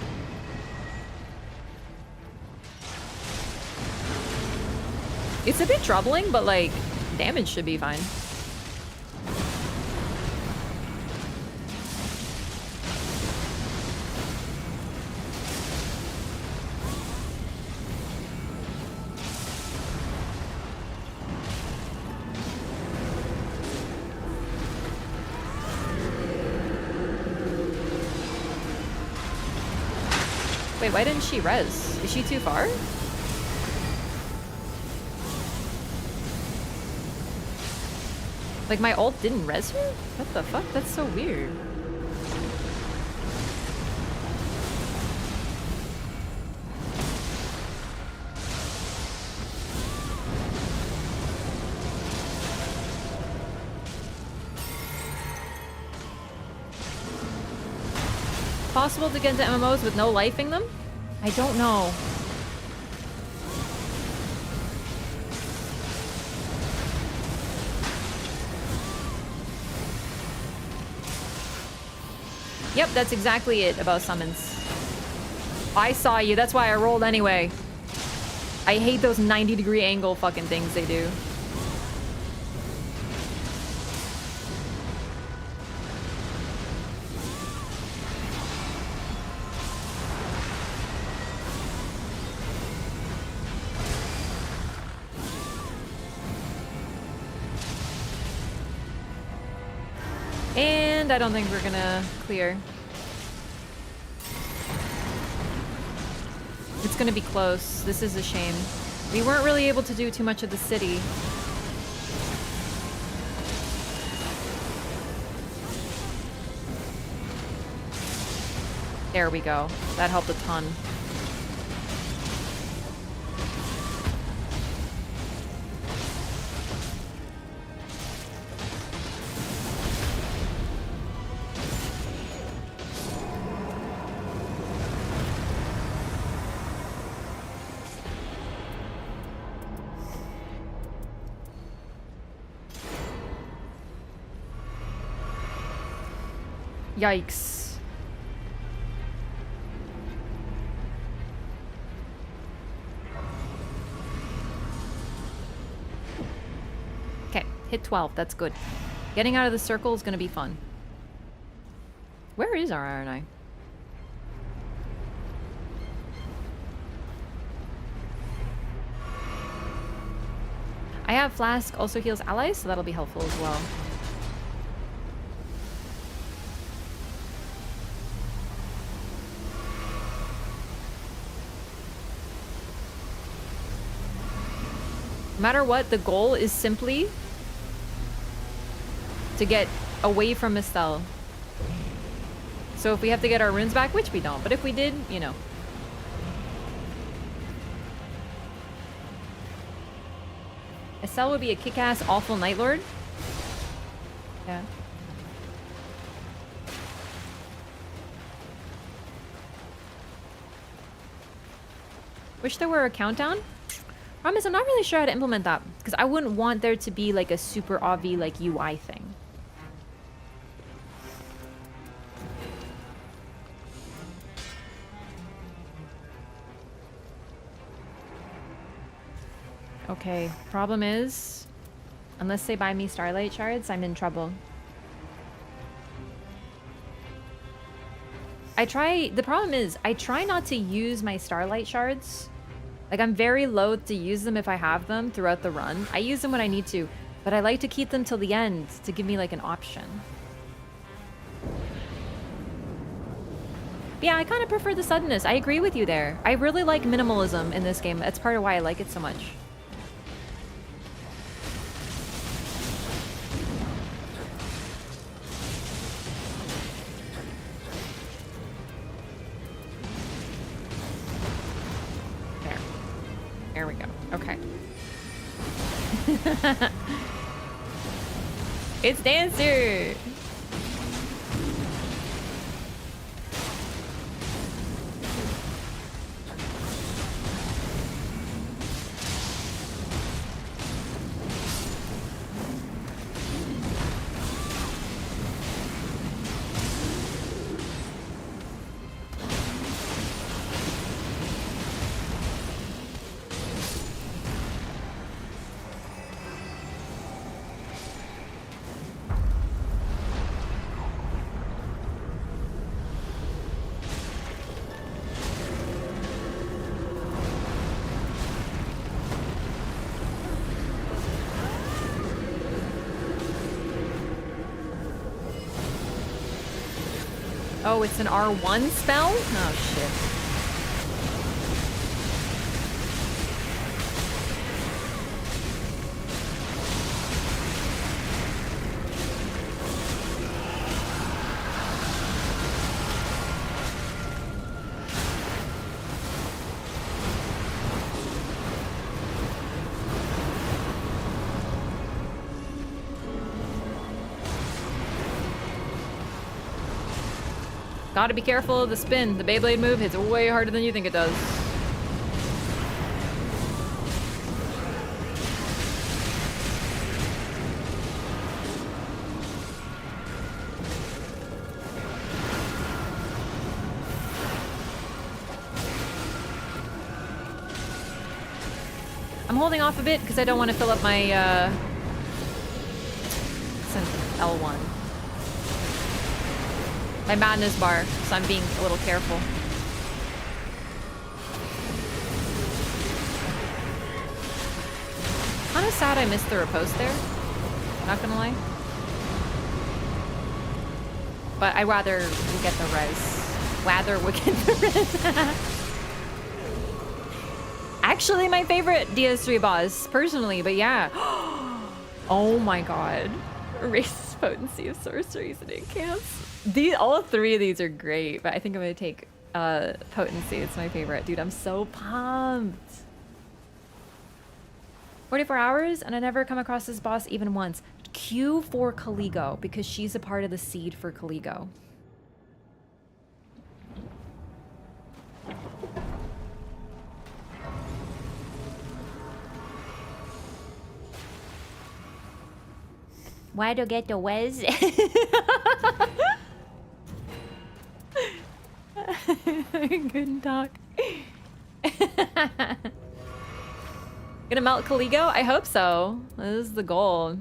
It's a bit troubling, but like, damage should be fine. Wait, why didn't she res? Is she too far? Like, my ult didn't res her? What the fuck? That's so weird. possible to get into MMOs with no lifing them? I don't know. Yep, that's exactly it about summons. I saw you, that's why I rolled anyway. I hate those 90-degree angle fucking things they do. And I don't think we're gonna clear. It's gonna be close. This is a shame. We weren't really able to do too much of the city. There we go. That helped a ton. Yikes. Okay, hit 12. That's good. Getting out of the circle is going to be fun. Where is our Iron Eye? I have Flask, also heals allies, so that'll be helpful as well. No matter what, the goal is simply to get away from Estelle. So if we have to get our runes back, which we don't, but if we did, you know. Estelle would be a kick-ass, awful Night Lord. Yeah. Wish there were a countdown. Problem is, I'm not really sure how to implement that, because I wouldn't want there to be like a super obvi like UI thing. Okay, problem is, unless they buy me Starlight Shards, I'm in trouble. The problem is, I try not to use my Starlight Shards. Like, I'm very loath to use them if I have them throughout the run. I use them when I need to, but I like to keep them till the end to give me, like, an option. But yeah, I kind of prefer the suddenness. I agree with you there. I really like minimalism in this game. That's part of why I like it so much. There we go. Okay. It's Dancer! Oh, it's an R1 spell? Oh, shit. Gotta be careful of the spin. The Beyblade move hits way harder than you think it does. I'm holding off a bit because I don't want to fill up my L1. My madness bar, so I'm being a little careful. Kind of sad I missed the riposte there. Not gonna lie. But I'd rather we get the res. Rather we get the res. Actually, my favorite DS3 boss, personally, but yeah. Oh my god. Race potency of sorceries and incants. All three of these are great, but I think I'm gonna take potency. It's my favorite. Dude, I'm so pumped. 44 hours, and I never come across this boss even once. Q for Caligo, because she's a part of the seed for Caligo. Why do get the Wes? I couldn't talk. Gonna melt Caligo? I hope so. This is the goal.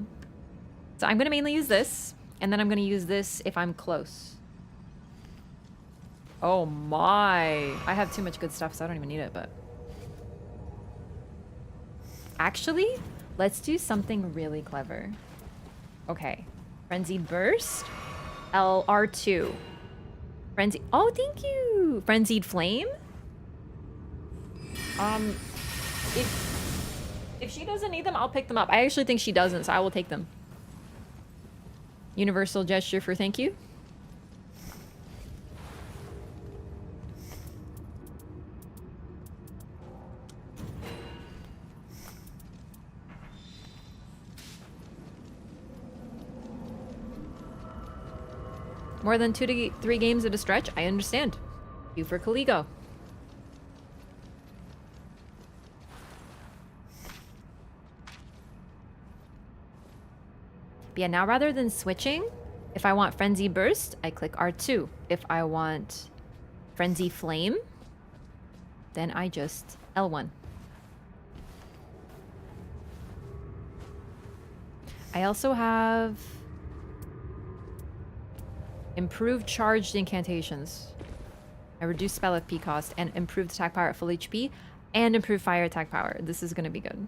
So I'm gonna mainly use this, and then I'm gonna use this if I'm close. Oh my. I have too much good stuff, so I don't even need it, but... Actually, let's do something really clever. Okay. Frenzied Burst. LR2. Frenzy. Oh, thank you. Frenzied Flame. If she doesn't need them, I'll pick them up. I actually think she doesn't, so I will take them. Universal gesture for thank you. More than 2 to 3 games at a stretch? I understand. You for Caligo. But yeah, now rather than switching, if I want Frenzy Burst, I click R2. If I want Frenzy Flame, then I just L1. I also have improved charged incantations. I reduce spell FP cost and improved attack power at full HP and improved fire attack power. This is gonna be good.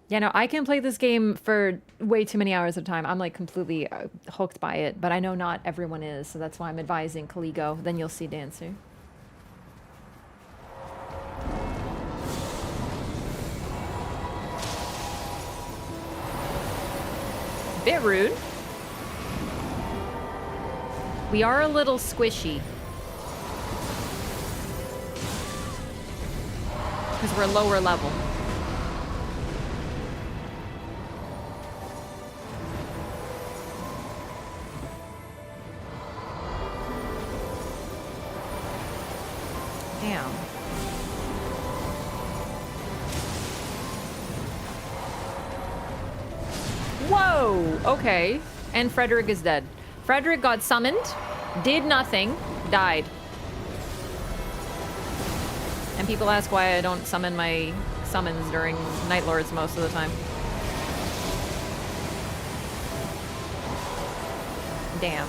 Yeah, no, I can play this game for way too many hours at a time. I'm like completely hooked by it, but I know not everyone is, so that's why I'm advising Caligo. Then you'll see Dancer. Bit rude. We are a little squishy. Because we're lower level. Damn. Whoa! Okay. And Frederick is dead. Frederick got summoned, did nothing, died. And people ask why I don't summon my summons during Night Lords most of the time. Damn.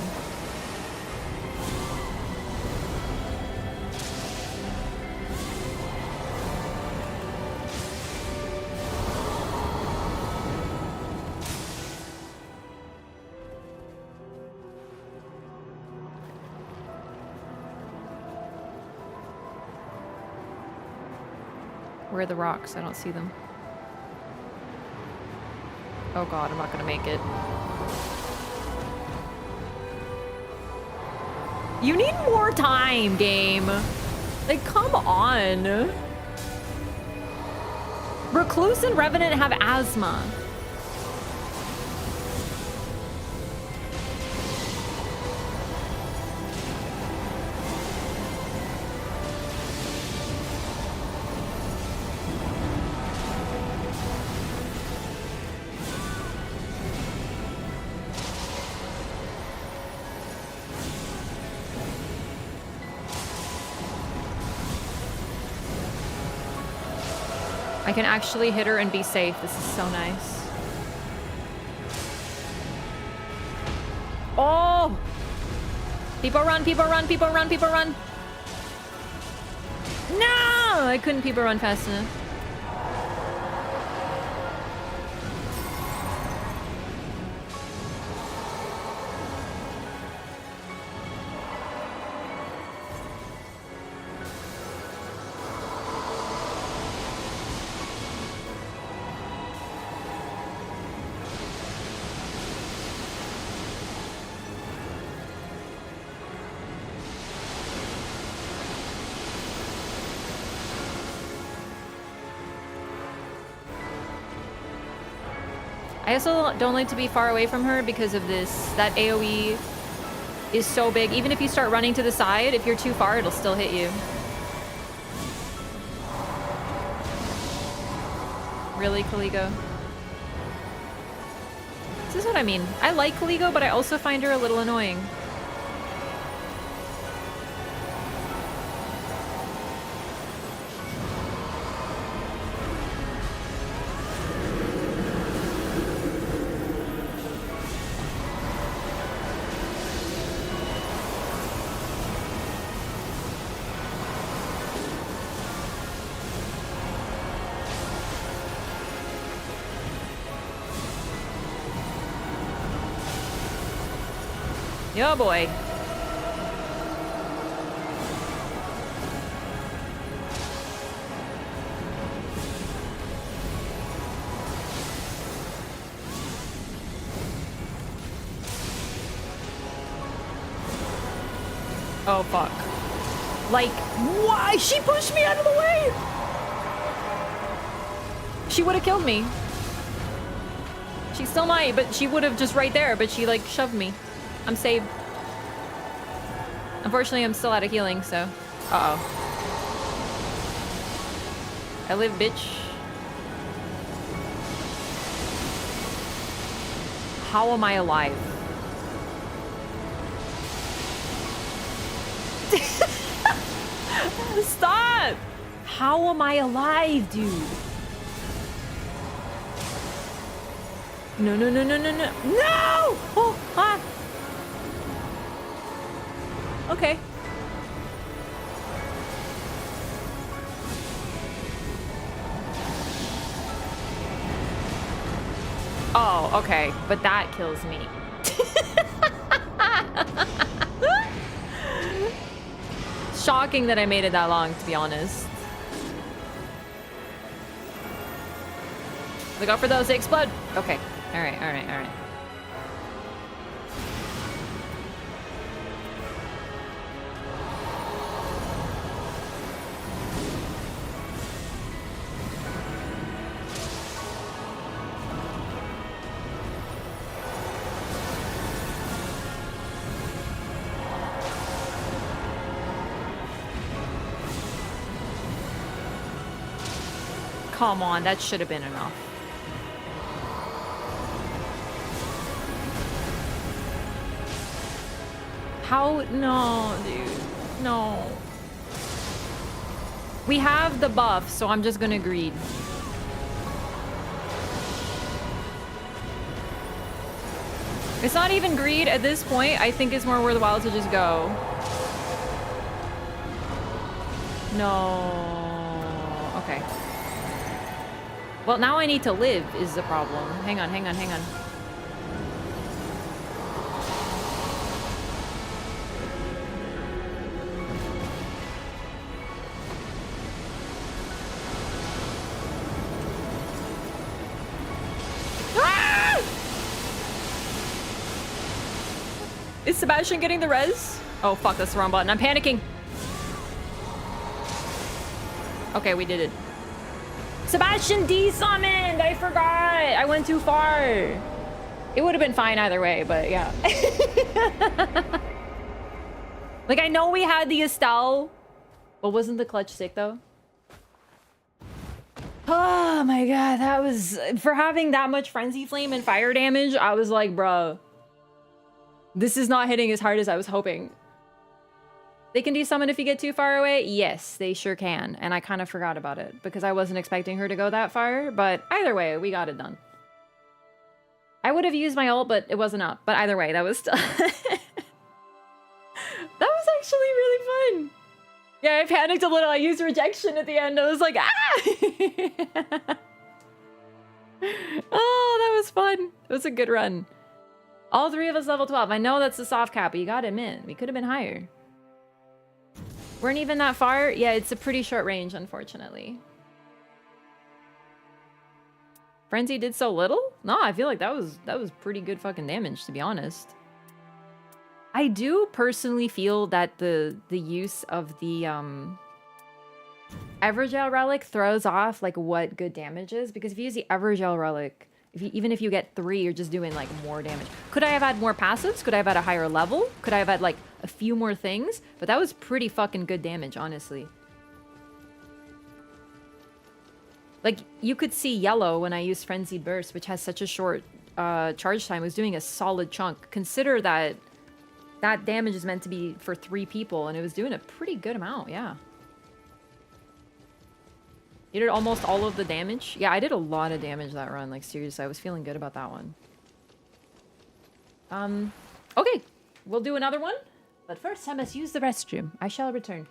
Where are the rocks? I don't see them. Oh god, I'm not gonna make it. You need more time, game. Like, come on. Recluse and Revenant have asthma. I can actually hit her and be safe. This is so nice. Oh! People run, people run, people run, people run. No! I couldn't people run fast enough. I also don't like to be far away from her because of this. That AoE is so big. Even if you start running to the side, if you're too far, it'll still hit you. Really, Caligo? This is what I mean. I like Caligo, but I also find her a little annoying. Yo, boy. Oh, fuck. Like, why? She pushed me out of the way! She would have killed me. She still might, but she would have just right there, but she, like, shoved me. I'm saved. Unfortunately, I'm still out of healing, so... Uh-oh. I live, bitch. How am I alive? Stop! How am I alive, dude? No, no, no, no, no, no. No! Oh, ah! Okay. Oh, okay. But that kills me. Shocking that I made it that long, to be honest. Look out for those, they explode. Okay. Alright, alright, alright. Come on, that should have been enough. How? No, dude. No. We have the buff, so I'm just gonna greed. It's not even greed at this point. I think it's more worthwhile to just go. No. Okay. Well, now I need to live is the problem. Hang on, hang on, hang on. Ah! Is Sebastian getting the res? Oh, fuck, that's the wrong button. I'm panicking. Okay, we did it. Sebastian desummoned! I forgot! I went too far. It would have been fine either way, but yeah. Like, I know we had the Estelle, but wasn't the clutch sick, though? Oh my god, that was... For having that much Frenzy Flame and fire damage, I was like, bro, this is not hitting as hard as I was hoping. They can desummon if you get too far away? Yes, they sure can. And I kind of forgot about it because I wasn't expecting her to go that far. But either way, we got it done. I would have used my ult, but it wasn't up. But either way, that was still... that was actually really fun. Yeah, I panicked a little. I used rejection at the end. I was like, ah! Oh, that was fun. It was a good run. All three of us level 12. I know that's the soft cap, but you gotta admit, we could have been higher. Weren't even that far? Yeah, it's a pretty short range, unfortunately. Frenzy did so little? No, I feel like that was pretty good fucking damage, to be honest. I do personally feel that the use of the Evergel relic throws off like what good damage is, because if you use the Evergel relic, even if you get 3, you're just doing like more damage. Could I have had more passives? Could I have had a higher level? Could I have had like a few more things? But that was pretty fucking good damage, honestly. Like, you could see yellow when I used Frenzied Burst, which has such a short charge time. It was doing a solid chunk. Consider that that damage is meant to be for 3 people, and it was doing a pretty good amount, yeah. You did almost all of the damage? Yeah, I did a lot of damage that run, like seriously. I was feeling good about that one. Okay. We'll do another one. But first, I must use the restroom. I shall return.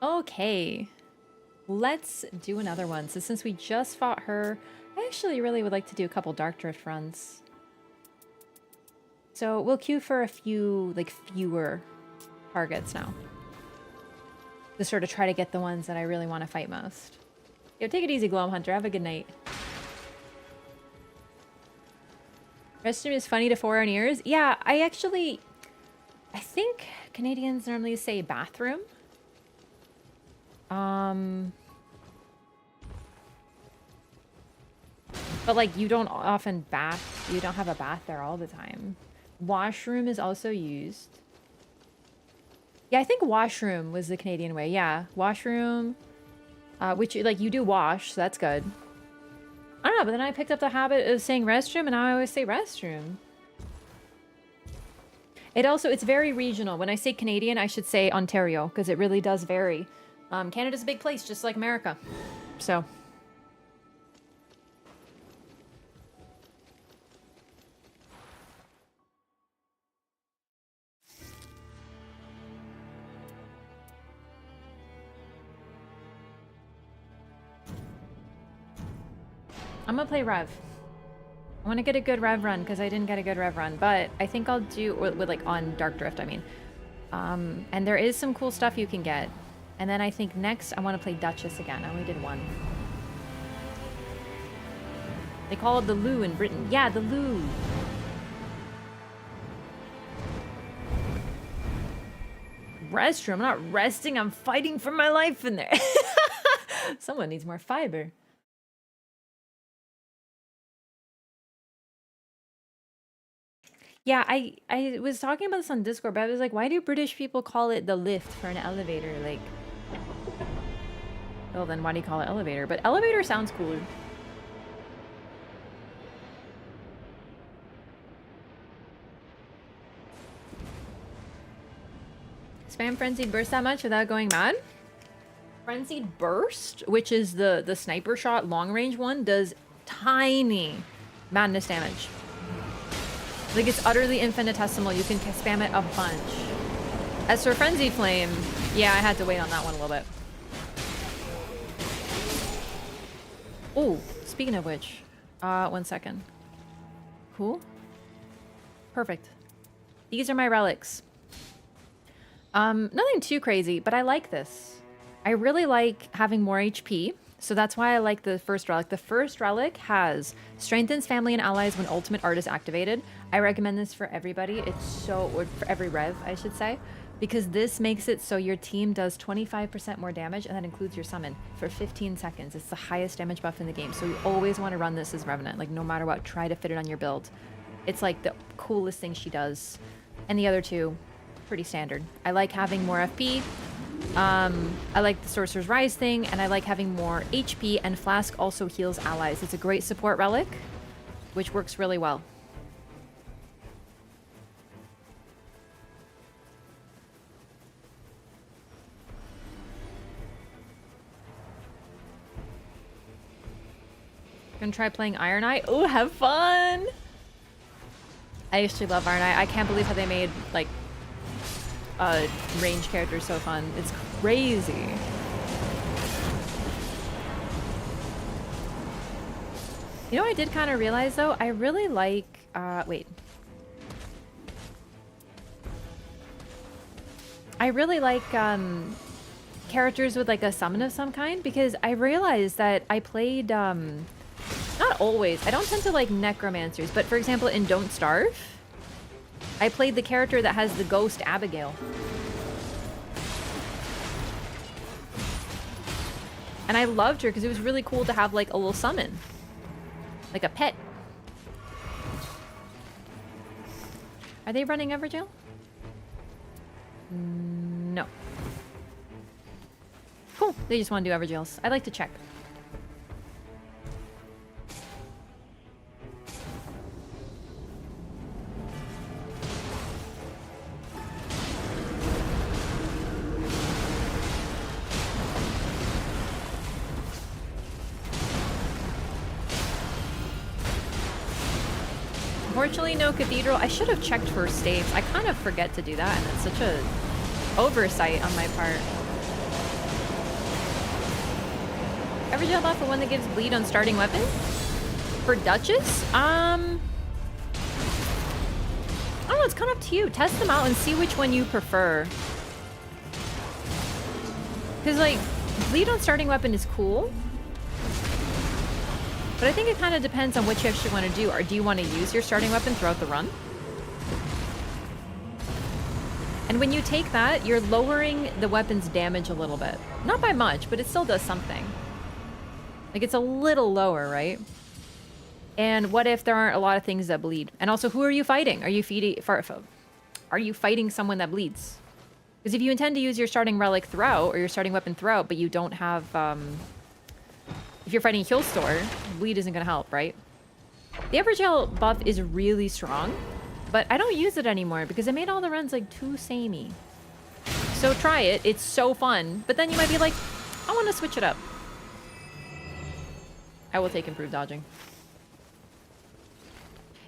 Okay, let's do another one. So since we just fought her, I actually really would like to do a couple Dark Drift runs. So we'll queue for a few, like, fewer targets now. To sort of try to get the ones that I really want to fight most. Yo, take it easy, Gloam Hunter. Have a good night. Restroom is funny to foreign ears. Yeah, I think Canadians normally say bathroom. But like, you don't often bath, you don't have a bath there all the time. Washroom is also used. Yeah, I think washroom was the Canadian way. Yeah, washroom, which like you do wash, so that's good. I don't know, but then I picked up the habit of saying restroom, and now I always say restroom. It's very regional. When I say Canadian, I should say Ontario, because it really does vary. Canada's a big place, just like America. So. I'm gonna play Rev. I want to get a good Rev run, because I didn't get a good Rev run, but I think I'll do, with like on Dark Drift, I mean. And there is some cool stuff you can get. And then I think next I want to play Duchess again. I only did one. They call it the loo in Britain. Yeah, the loo. Restroom. I'm not resting. I'm fighting for my life in there. Someone needs more fiber. Yeah, I was talking about this on Discord, but I was like, why do British people call it the lift for an elevator? Like, well, then why do you call it elevator? But elevator sounds cooler. Spam Frenzied Burst that much without going mad? Frenzied Burst, which is the sniper shot long range one, does tiny madness damage. Like, it's utterly infinitesimal. You can spam it a bunch. As for Frenzied Flame, yeah, I had to wait on that one a little bit. Oh, speaking of which, 1 second. Cool. Perfect. These are my relics. Nothing too crazy, but I like this. I really like having more HP, so that's why I like the first relic. The first relic has strengthens family and allies when ultimate art is activated. I recommend this for everybody. It's so, or for every rev, I should say, because this makes it so your team does 25% more damage, and that includes your summon for 15 seconds. It's the highest damage buff in the game, so you always want to run this as Revenant. Like, no matter what, try to fit it on your build. It's like the coolest thing she does. And the other two, pretty standard. I like having more FP. I like the Sorcerer's Rise thing, and I like having more HP, and Flask also heals allies. It's a great support relic, which works really well. Gonna try playing Iron Eye. Oh, have fun! I actually love Iron Eye. I can't believe how they made, like, range characters so fun. It's crazy. You know what I did kind of realize, though? I really like... wait. I really like, characters with, like, a summon of some kind, because I realized that I played, not always. I don't tend to like necromancers, but for example, in Don't Starve, I played the character that has the ghost Abigail. And I loved her because it was really cool to have like a little summon. Like a pet. Are they running Everjail? No. Cool. They just want to do Everjails. I like to check. Unfortunately, no cathedral. I should have checked for staves. I kind of forget to do that, and it's such a oversight on my part. Everjail buff for one that gives bleed on starting weapon? For Duchess? I don't know, it's kind of up to you. Test them out and see which one you prefer. Because, like, bleed on starting weapon is cool. But I think it kind of depends on what you actually want to do. Or do you want to use your starting weapon throughout the run? And when you take that, you're lowering the weapon's damage a little bit. Not by much, but it still does something. Like, it's a little lower, right? And what if there aren't a lot of things that bleed? And also, who are you fighting? Are you fighting someone that bleeds? Because if you intend to use your starting relic throughout, or your starting weapon throughout, but you don't have, if you're fighting Heal Store, bleed isn't going to help, right? The Everjail buff is really strong, but I don't use it anymore because it made all the runs, like, too samey. So try it. It's so fun. But then you might be like, I want to switch it up. I will take improved dodging.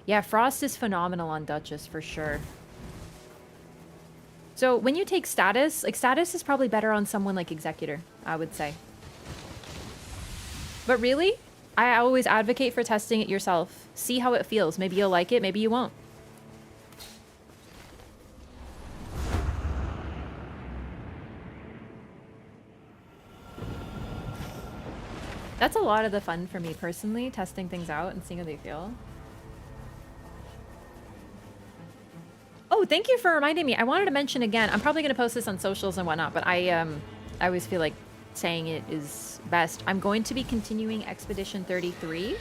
Yeah, Frost is phenomenal on Duchess for sure. So when you take status, like, status is probably better on someone like Executor, I would say. But really, I always advocate for testing it yourself. See how it feels. Maybe you'll like it, maybe you won't. That's a lot of the fun for me personally, testing things out and seeing how they feel. Oh, thank you for reminding me. I wanted to mention again, I'm probably going to post this on socials and whatnot, but I always feel like saying it is best. I'm going to be continuing Expedition 33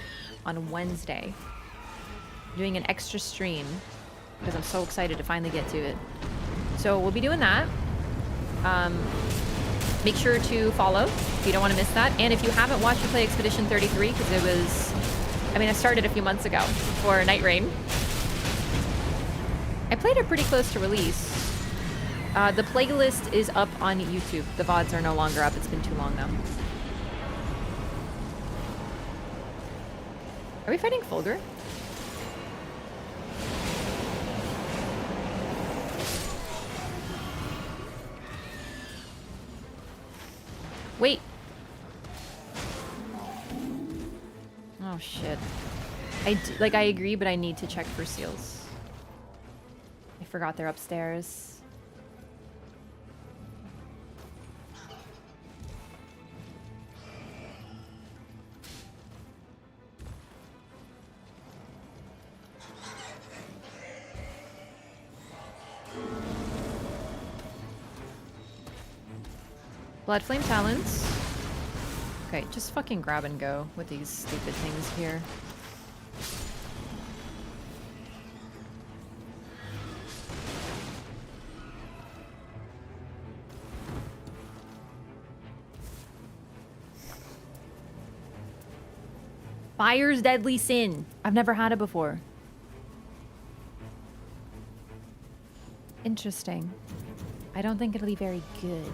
on Wednesday. Doing an extra stream because I'm so excited to finally get to it. So we'll be doing that. Make sure to follow if you don't want to miss that. And if you haven't watched me play Expedition 33, because it was, I mean, I started a few months ago for Nightreign. I played it pretty close to release. The playlist is up on YouTube. The VODs are no longer up. It's been too long now. Are we fighting Fulgur? Wait. Oh shit. I agree, but I need to check for seals. I forgot they're upstairs. Bloodflame Talons. Okay, just fucking grab and go with these stupid things here. Fire's Deadly Sin. I've never had it before. Interesting. I don't think it'll be very good.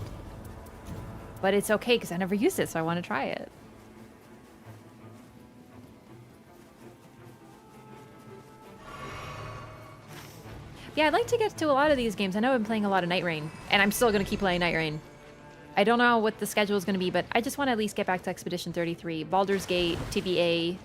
But it's okay because I never used it, so I want to try it. Yeah, I'd like to get to a lot of these games. I know I've been playing a lot of Nightreign, and I'm still going to keep playing Nightreign. I don't know what the schedule is going to be, but I just want to at least get back to Expedition 33. Baldur's Gate, TVA.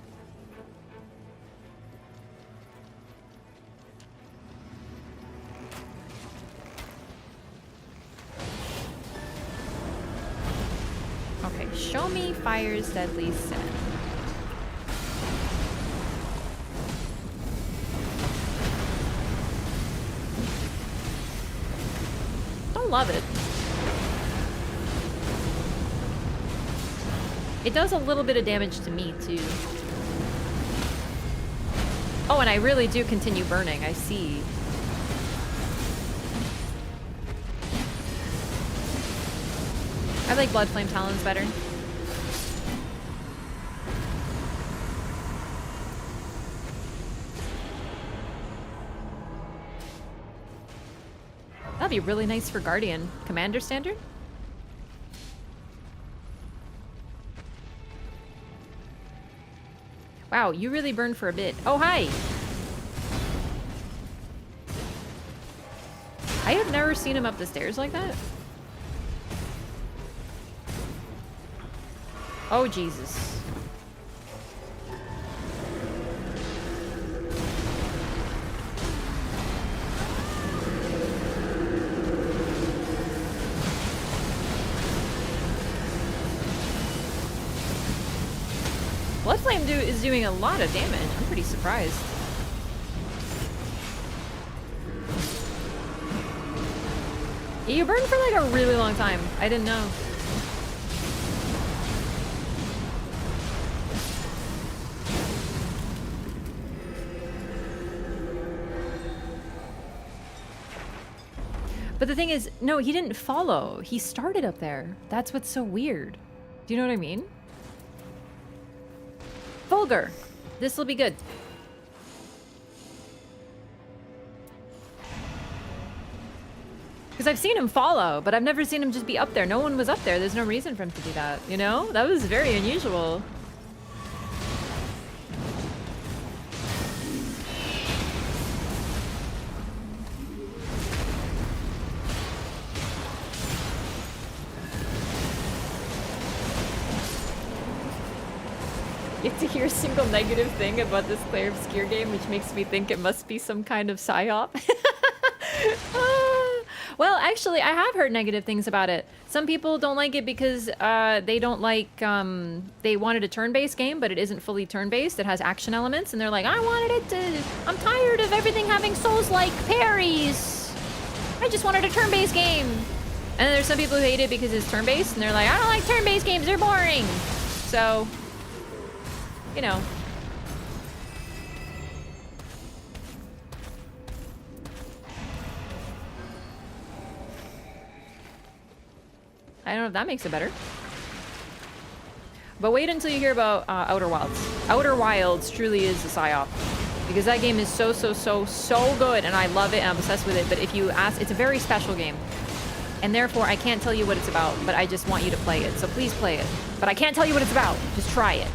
Okay, show me Fire's Deadly Sin. Don't love it. It does a little bit of damage to me, too. Oh, and I really do continue burning, I see. I like Bloodflame Talons better. That'd be really nice for Guardian. Commander Standard? Wow, you really burned for a bit. Oh, hi! I have never seen him up the stairs like that. Oh, Jesus. Bloodflame is doing a lot of damage. I'm pretty surprised. You burned for like a really long time. I didn't know. But the thing is, no, he didn't follow. He started up there. That's what's so weird. Do you know what I mean? Fulgur. This will be good. Because I've seen him follow, but I've never seen him just be up there. No one was up there. There's no reason for him to do that, you know? That was very unusual. Get to hear a single negative thing about this Claire Obscure game, which makes me think it must be some kind of psyop. Well, actually, I have heard negative things about it. Some people don't like it because they don't like, they wanted a turn-based game, but it isn't fully turn-based. It has action elements, and they're like, I wanted it to, I'm tired of everything having Souls-like parries. I just wanted a turn-based game. And then there's some people who hate it because it's turn-based, and they're like, I don't like turn-based games, they're boring. So, you know. I don't know if that makes it better. But wait until you hear about Outer Wilds. Outer Wilds truly is a psyop. Because that game is so good, and I love it, and I'm obsessed with it. But if you ask, it's a very special game. And therefore, I can't tell you what it's about, but I just want you to play it. So please play it. But I can't tell you what it's about. Just try it.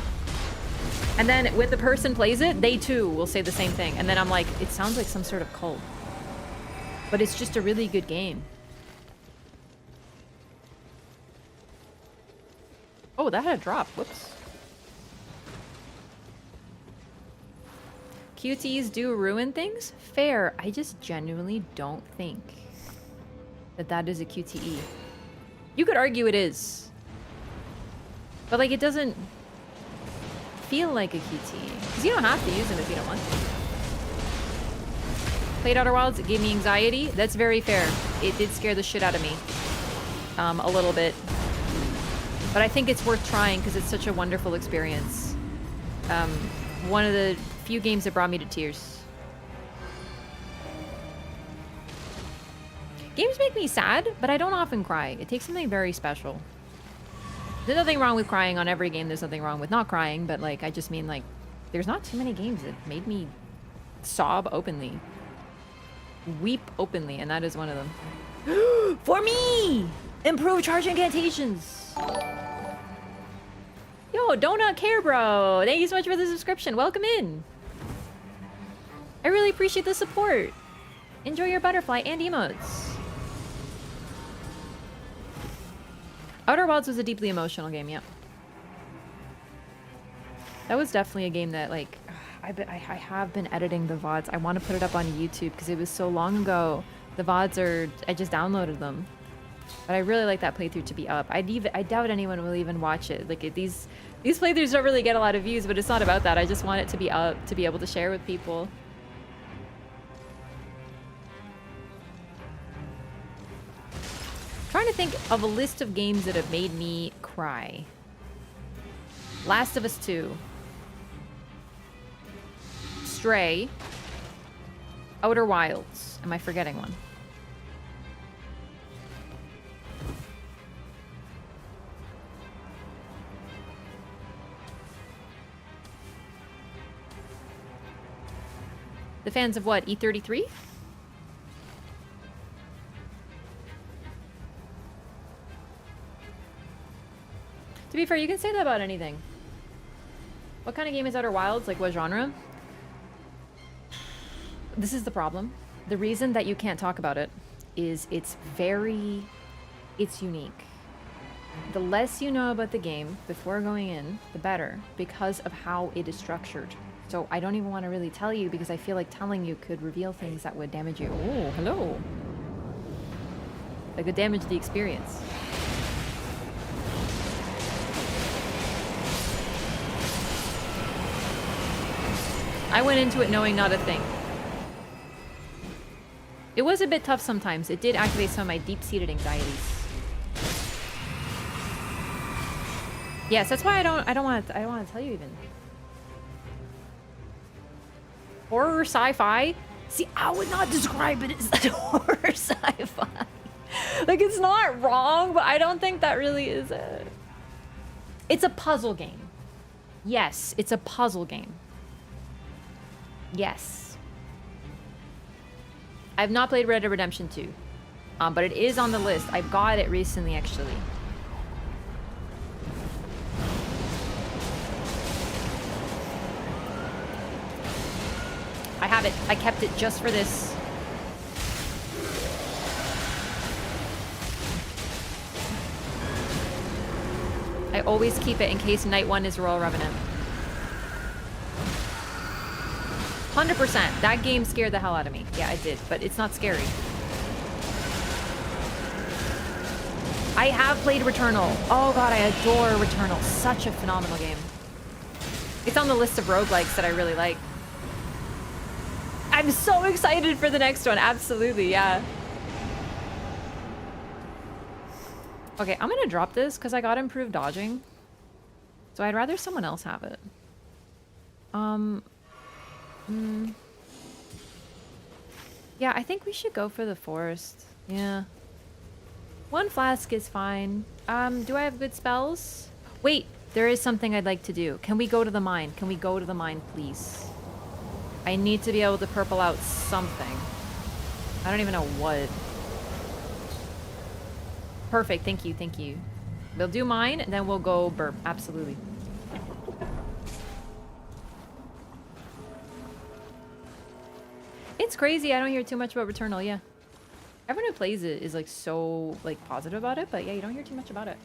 And then when the person plays it, they too will say the same thing. And then I'm like, it sounds like some sort of cult. But it's just a really good game. Oh, that had a drop. Whoops. QTs do ruin things? Fair. I just genuinely don't think that that is a QTE. You could argue it is. But, like, it doesn't feel like a QTE. Because you don't have to use them if you don't want to. Played Outer Wilds. It gave me anxiety. That's very fair. It did scare the shit out of me. A little bit. But I think it's worth trying because it's such a wonderful experience. One of the few games that brought me to tears. Games make me sad, but I don't often cry. It takes something very special. There's nothing wrong with crying on every game. There's nothing wrong with not crying, but like I just mean like there's not too many games that made me sob openly. Weep openly, and that is one of them. For me! Improve charge incantations! Yo, Donut Care Bro! Thank you so much for the subscription. Welcome in! I really appreciate the support. Enjoy your butterfly and emotes. Outer Wilds was a deeply emotional game, yeah. That was definitely a game that, like, I have been editing the VODs. I want to put it up on YouTube because it was so long ago. The VODs are, I just downloaded them. But I really like that playthrough to be up. I doubt anyone will even watch it. Like, these playthroughs don't really get a lot of views, but it's not about that. I just want it to be up to be able to share with people. Trying to think of a list of games that have made me cry. Last of Us 2. Stray. Outer Wilds. Am I forgetting one? The fans of what? E33? To be fair, you can say that about anything. What kind of game is Outer Wilds? Like, what genre? This is the problem. The reason that you can't talk about it is it's unique. The less you know about the game before going in, the better, because of how it is structured. So I don't even want to really tell you because I feel like telling you could reveal things that would damage you. Oh, hello. That could damage the experience. I went into it knowing not a thing. It was a bit tough sometimes. It did activate some of my deep-seated anxieties. Yes, that's why I don't want to tell you even. Horror sci-fi? See, I would not describe it as horror sci-fi. Like, it's not wrong, but I don't think that really is it. It's a puzzle game. Yes, it's a puzzle game. Yes. I've not played Red Dead Redemption 2. But it is on the list. I got it recently, actually. I have it. I kept it just for this. I always keep it in case night 1 is Royal Revenant. 100%. That game scared the hell out of me. Yeah, it did, but it's not scary. I have played Returnal. Oh god, I adore Returnal. Such a phenomenal game. It's on the list of roguelikes that I really like. I'm so excited for the next one. Absolutely, yeah. Okay, I'm gonna drop this because I got improved dodging. So I'd rather someone else have it. Yeah, I think we should go for the forest. Yeah. One flask is fine. Do I have good spells? Wait, there is something I'd like to do. Can we go to the mine? Can we go to the mine, please? I need to be able to purple out something. I don't even know what. Perfect, thank you, thank you. We'll do mine, and then we'll go burp. Absolutely. It's crazy, I don't hear too much about Returnal, yeah. Everyone who plays it is like so like positive about it, but yeah, you don't hear too much about it.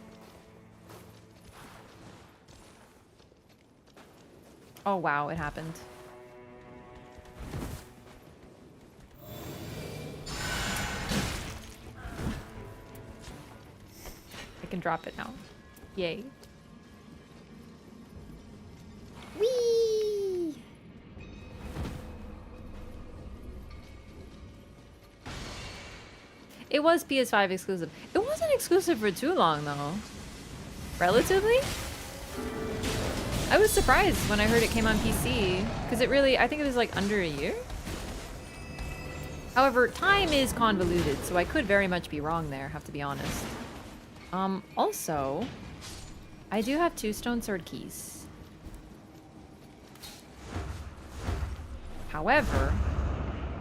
Oh wow, it happened. I can drop it now. Yay. Whee! It was PS5 exclusive. It wasn't exclusive for too long though. Relatively? I was surprised when I heard it came on PC because it really, I think it was like under a year. However, time is convoluted, so I could very much be wrong there, have to be honest. Also, I do have 2 stone sword keys. However,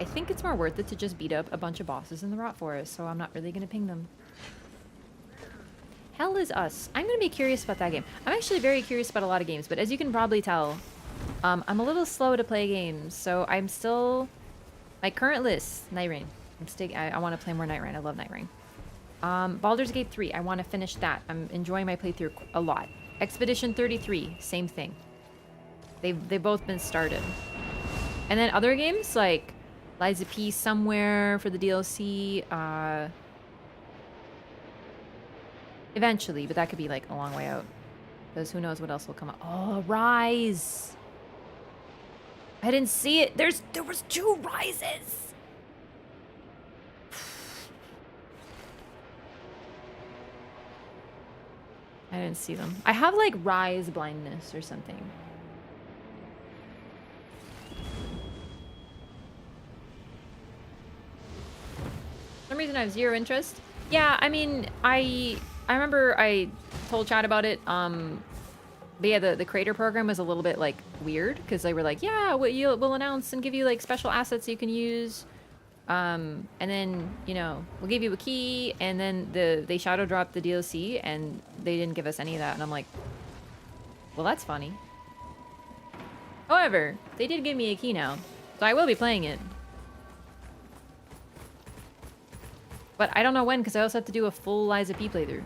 I think it's more worth it to just beat up a bunch of bosses in the Rot Forest, so I'm not really gonna ping them. Hell is Us. I'm gonna be curious about that game. I'm actually very curious about a lot of games, but as you can probably tell, I'm a little slow to play games, so I'm still... My current list, Nightreign. I want to play more Nightreign. I love Nightreign. Baldur's Gate 3, I want to finish that. I'm enjoying my playthrough a lot. Expedition 33, same thing. They've both been started. And then other games like Liza P somewhere for the DLC. Eventually, but that could be like a long way out. Because who knows what else will come up. Oh, Rise! I didn't see it. There was 2 Rises! I didn't see them. I have like Rise blindness or something. For some reason I have 0 interest. Yeah, I mean, I remember I told Chad about it. But yeah, the creator program was a little bit like weird because they were like, yeah, we'll announce and give you like special assets you can use. And then, you know, we'll give you a key, and then they shadow dropped the DLC and they didn't give us any of that, and I'm like, well, that's funny. However, they did give me a key now, so I will be playing it. But I don't know when, because I also have to do a full Liza P playthrough.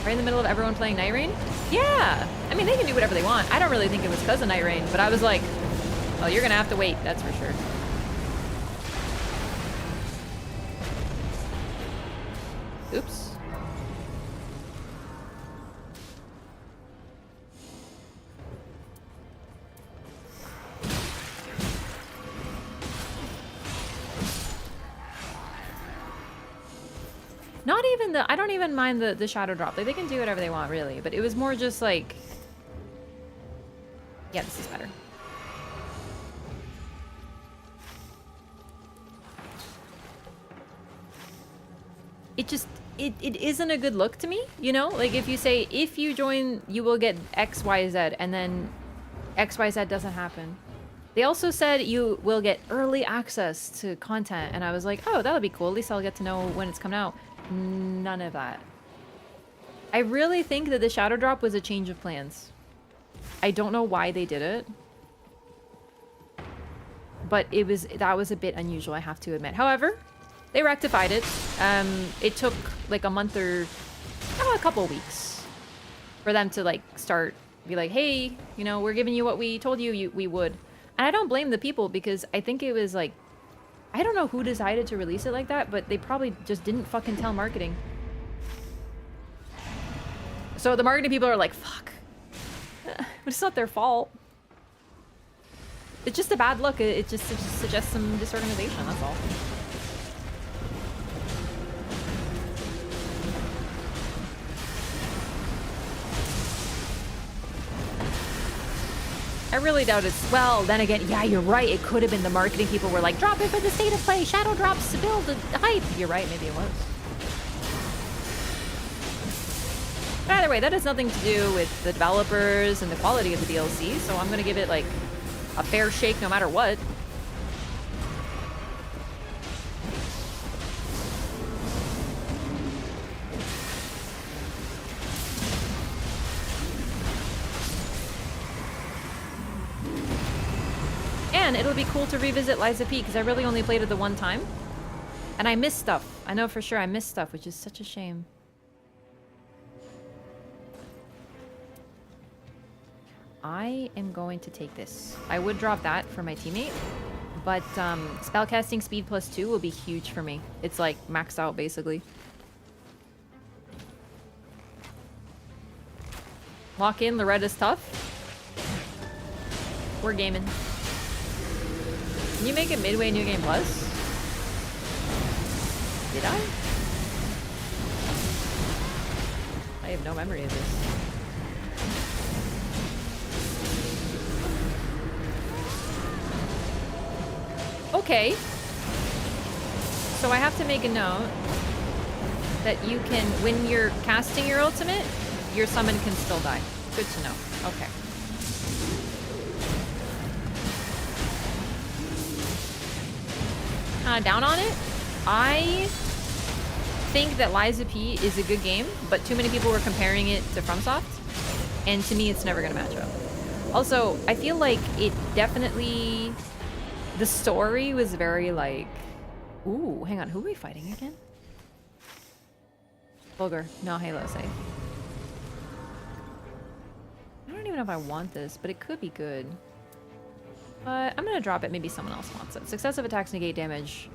Right in the middle of everyone playing Nightreign? Yeah! I mean, they can do whatever they want. I don't really think it was because of Nightreign, but I was like, oh, you're gonna have to wait, that's for sure. Oops. Not even I don't even mind the shadow drop. Like, they can do whatever they want, really. But it was more just like... Yeah, this is better. It isn't a good look to me, you know? Like, if you say, if you join, you will get X, Y, Z, and then X, Y, Z doesn't happen. They also said you will get early access to content, and I was like, oh, that'll be cool. At least I'll get to know when it's coming out. None of that. I really think that the shadow drop was a change of plans. I don't know why they did it, but that was a bit unusual, I have to admit. However, they rectified it. It took like a month or a couple weeks for them to like be like, hey, you know, we're giving you what we told you we would. And I don't blame the people because I think it was like, I don't know who decided to release it like that, but they probably just didn't fucking tell marketing. So the marketing people are like, fuck. But it's not their fault. It's just a bad look. It just suggests some disorganization, that's all. I really doubt it's... Well, then again, yeah, you're right. It could have been the marketing people were like, drop it for the state of play. Shadow drops to build the hype. You're right. Maybe it was. But either way, that has nothing to do with the developers and the quality of the DLC. So I'm going to give it, like, a fair shake no matter what. And it'll be cool to revisit Liza P because I really only played it the one time. And I missed stuff. I know for sure I missed stuff, which is such a shame. I am going to take this. I would drop that for my teammate, but spellcasting speed +2 will be huge for me. It's like maxed out basically. Lock in, Loretta's tough. We're gaming. Can you make it midway New Game Plus? Did I? I have no memory of this. Okay. So I have to make a note that you can, when you're casting your ultimate, your summon can still die. Good to know. Okay. Down on it. I think that Liza P is a good game, but too many people were comparing it to FromSoft, and to me it's never gonna match up. Also, I feel like it definitely... The story was very like... Ooh, hang on, who are we fighting again? Vulgar. No, Halo safe. I don't even know if I want this, but it could be good. But I'm gonna drop it, maybe someone else wants it. Successive attacks negate damage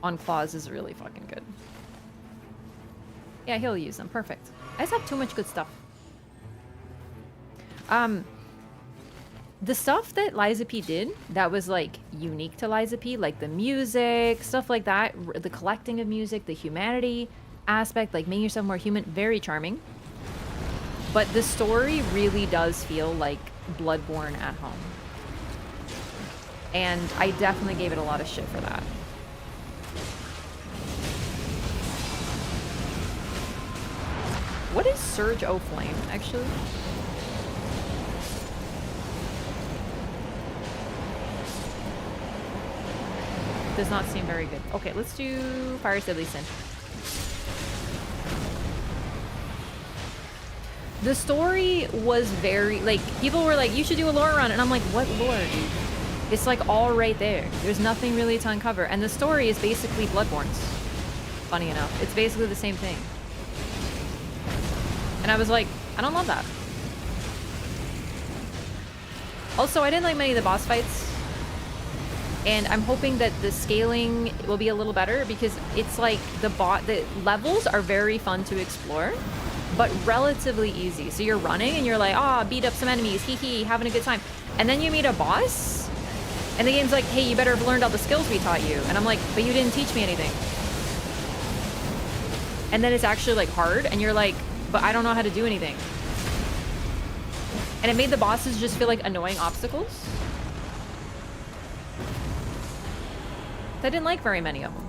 on claws is really fucking good. Yeah, he'll use them. Perfect. I just have too much good stuff. The stuff that Liza P did that was like unique to Liza P, like the music, stuff like that, the collecting of music, the humanity aspect, like making yourself more human, very charming. But the story really does feel like Bloodborne at home. And I definitely gave it a lot of shit for that. What is Surge O Flame, actually? Does not seem very good. Okay, let's do Fire's Deadly Sin. The story was very, like, people were like, you should do a lore run. And I'm like, what lore, dude? It's like all right there. There's nothing really to uncover. And the story is basically Bloodborne's. Funny enough. It's basically the same thing. And I was like, I don't love that. Also, I didn't like many of the boss fights. And I'm hoping that the scaling will be a little better because it's like the levels are very fun to explore, but relatively easy. So you're running and you're like, ah, beat up some enemies, hee hee, having a good time. And then you meet a boss and the game's like, hey, you better have learned all the skills we taught you. And I'm like, but you didn't teach me anything. And then it's actually like hard and you're like, but I don't know how to do anything. And it made the bosses just feel like annoying obstacles. I didn't like very many of them.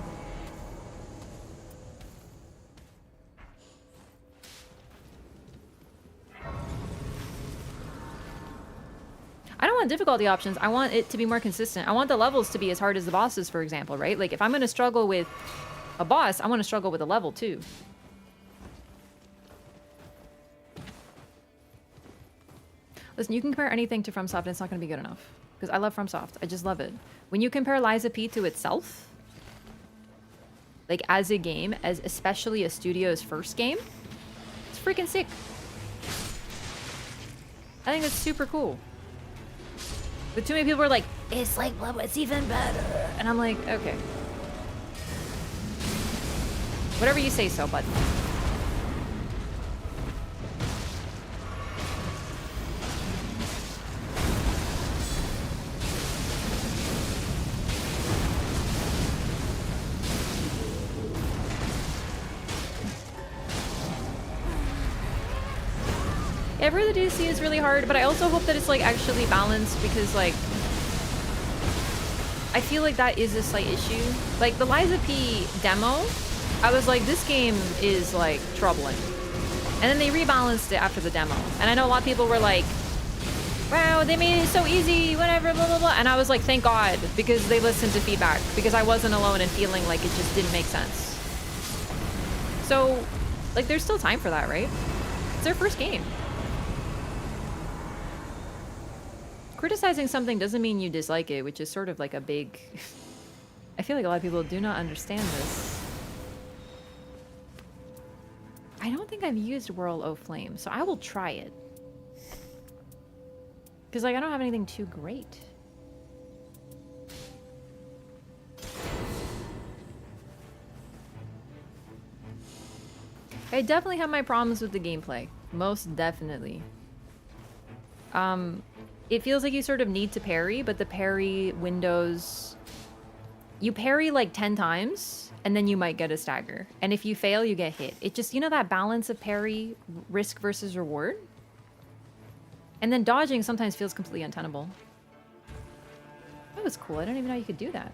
I don't want difficulty options. I want it to be more consistent. I want the levels to be as hard as the bosses, for example, right? Like if I'm going to struggle with a boss, I want to struggle with a level too. Listen, you can compare anything to FromSoft and it's not going to be good enough. Because I love FromSoft. I just love it. When you compare Liza P to itself, like as a game, as especially a studio's first game, it's freaking sick. I think it's super cool. But too many people were like, It's like Blood, it's even better. And I'm like, okay. Whatever you say so, bud. Ever the DC is really hard, but I also hope that it's like actually balanced because like I feel like that is a slight issue. Like the Liza P demo, I was like, this game is like troubling. And then they rebalanced it after the demo. And I know a lot of people were like, wow, they made it so easy, whatever, blah, blah, blah. And I was like, thank God, because they listened to feedback, because I wasn't alone in feeling like it just didn't make sense. So, like, there's still time for that, right? It's their first game. Criticizing something doesn't mean you dislike it, which is sort of like a big... I feel like a lot of people do not understand this. I don't think I've used Whirl O Flame, so I will try it. Because, like, I don't have anything too great. I definitely have my problems with the gameplay. Most definitely. It feels like you sort of need to parry, but the parry windows... You parry like 10 times, and then you might get a stagger. And if you fail, you get hit. It just, you know that balance of parry, risk versus reward? And then dodging sometimes feels completely untenable. That was cool. I don't even know you could do that.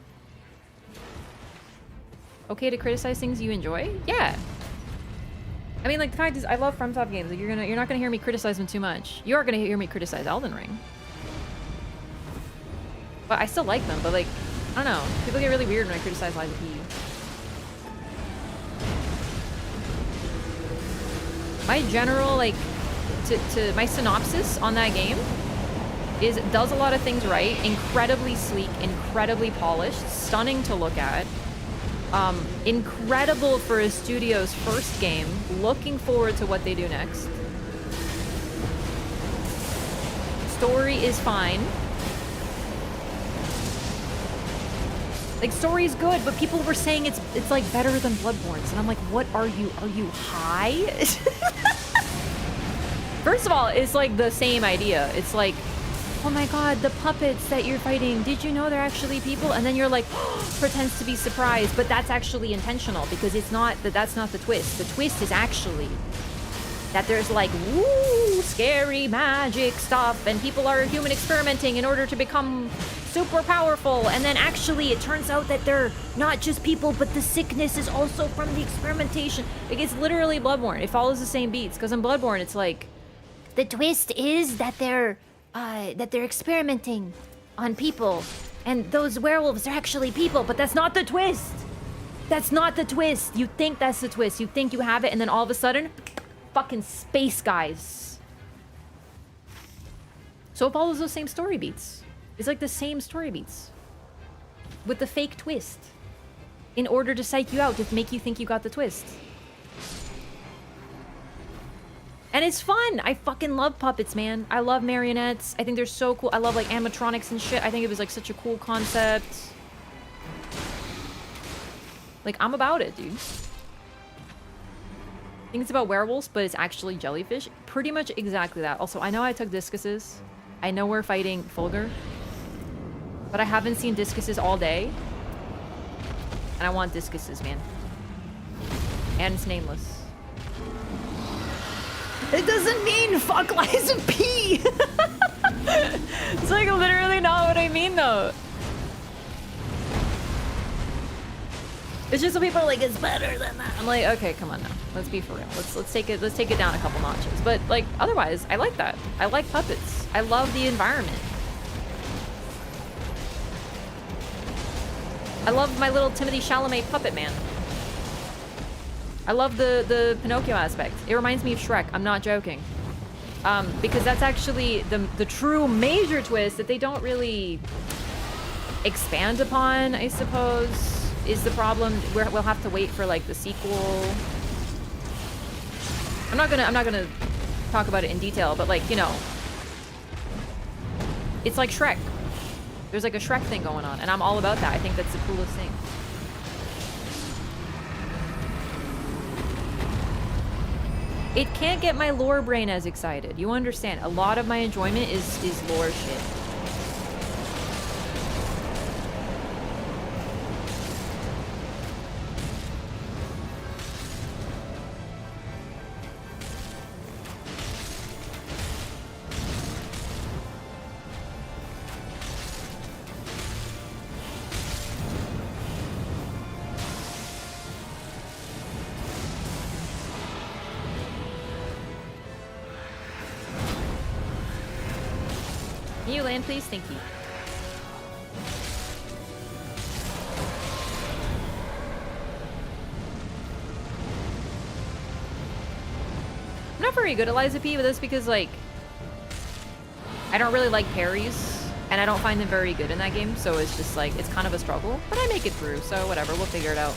Okay to criticize things you enjoy? Yeah. I mean, like, the fact is, I love FromSoft games. Like, you're not gonna hear me criticize them too much. You are gonna hear me criticize Elden Ring. But I still like them, but like, I don't know. People get really weird when I criticize Liza P. My general, like, to my synopsis on that game is it does a lot of things right, incredibly sleek, incredibly polished, stunning to look at. Incredible for a studio's first game. Looking forward to what they do next. Story is fine. Like, story is good, but people were saying it's like better than Bloodborne's, and I'm like, what are you? Are you high? First of all, it's like the same idea. It's like, oh my god, the puppets that you're fighting, did you know they're actually people? And then you're like, pretends to be surprised, but that's actually intentional because it's not, that's not the twist. The twist is actually that there's like, woo, scary magic stuff, and people are human experimenting in order to become super powerful, and then actually it turns out that they're not just people, but the sickness is also from the experimentation. Like, it's literally Bloodborne. It follows the same beats, because in Bloodborne it's like, the twist is that they're experimenting on people, and those werewolves are actually people, but that's not the twist. That's not the twist. You think that's the twist. You think you have it, and then all of a sudden, fucking space guys. So it follows those same story beats. It's like the same story beats with the fake twist in order to psych you out, to make you think you got the twist. And it's fun. I fucking love puppets, man. I love marionettes. I think they're so cool. I love like animatronics and shit. I think it was like such a cool concept. Like, I'm about it, dude. I think it's about werewolves, but it's actually jellyfish. Pretty much exactly that. Also, I know I took discuses. I know we're fighting Fulgur. But I haven't seen discuses all day. And I want discuses, man. And it's nameless. It doesn't mean fuck Liza P! It's like literally not what I mean, though. It's just so people are like, it's better than that. I'm like, okay, come on now. Let's be for real. Let's take it down a couple notches. But like, otherwise, I like that. I like puppets. I love the environment. I love my little Timothée Chalamet puppet man. I love the Pinocchio aspect. It reminds me of Shrek. I'm not joking. Because that's actually the true major twist that they don't really expand upon, I suppose, is the problem. We'll have to wait for like the sequel. I'm not gonna talk about it in detail, but like, you know, it's like Shrek. There's like a Shrek thing going on, and I'm all about that. I think that's the coolest thing. It can't get my lore brain as excited. You understand? A lot of my enjoyment is lore shit. Can you land, please? Thank you. I'm not very good at Liza P, but that's because, like, I don't really like parries, and I don't find them very good in that game, so it's just, like, it's kind of a struggle. But I make it through, so whatever, we'll figure it out.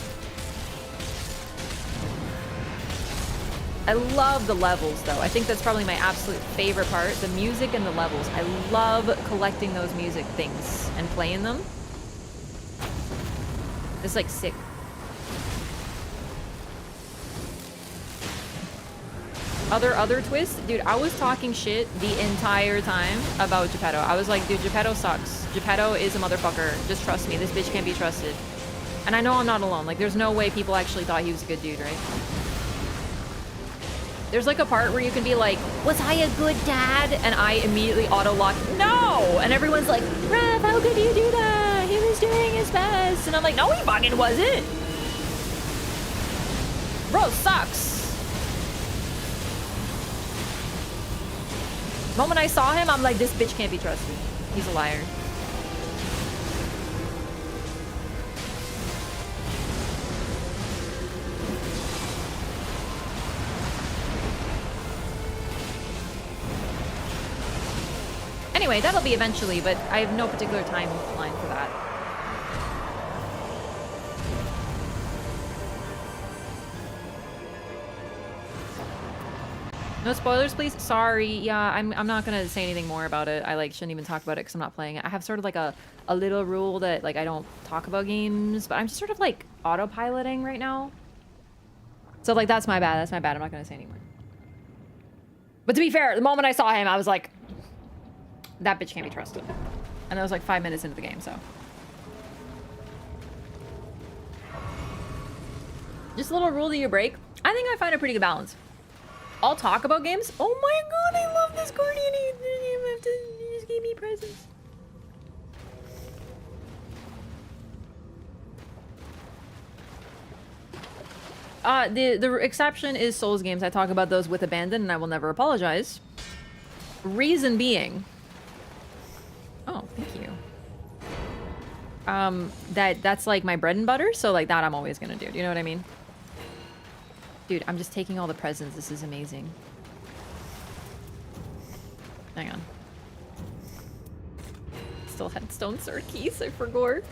I love the levels, though. I think that's probably my absolute favorite part. The music and the levels. I love collecting those music things and playing them. It's, like, sick. Other twist? Dude, I was talking shit the entire time about Geppetto. I was like, dude, Geppetto sucks. Geppetto is a motherfucker. Just trust me. This bitch can't be trusted. And I know I'm not alone. Like, there's no way people actually thought he was a good dude, right? There's like a part where you can be like, was I a good dad? And I immediately auto-lock, no! And everyone's like, Rev, how could you do that? He was doing his best. And I'm like, no, he fucking wasn't. Bro sucks. The moment I saw him, I'm like, this bitch can't be trusted. He's a liar. Anyway, that'll be eventually, but I have no particular timeline for that. No spoilers, please? Sorry. Yeah, I'm not gonna say anything more about it. I, like, shouldn't even talk about it because I'm not playing it. I have sort of, like, a little rule that, like, I don't talk about games, but I'm just sort of, like, autopiloting right now. So, like, that's my bad. That's my bad. I'm not gonna say anymore. But to be fair, the moment I saw him, I was like, that bitch can't be trusted. And that was like 5 minutes into the game, so. Just a little rule that you break. I think I find a pretty good balance. I'll talk about games. Oh my god, I love this Guardian. He just gave me presents. The exception is Souls games. I talk about those with abandon and I will never apologize. Reason being, oh, thank you. That's like my bread and butter, so like that I'm always gonna do. Do you know what I mean? Dude, I'm just taking all the presents. This is amazing. Hang on. Still headstone sword keys, I forgot.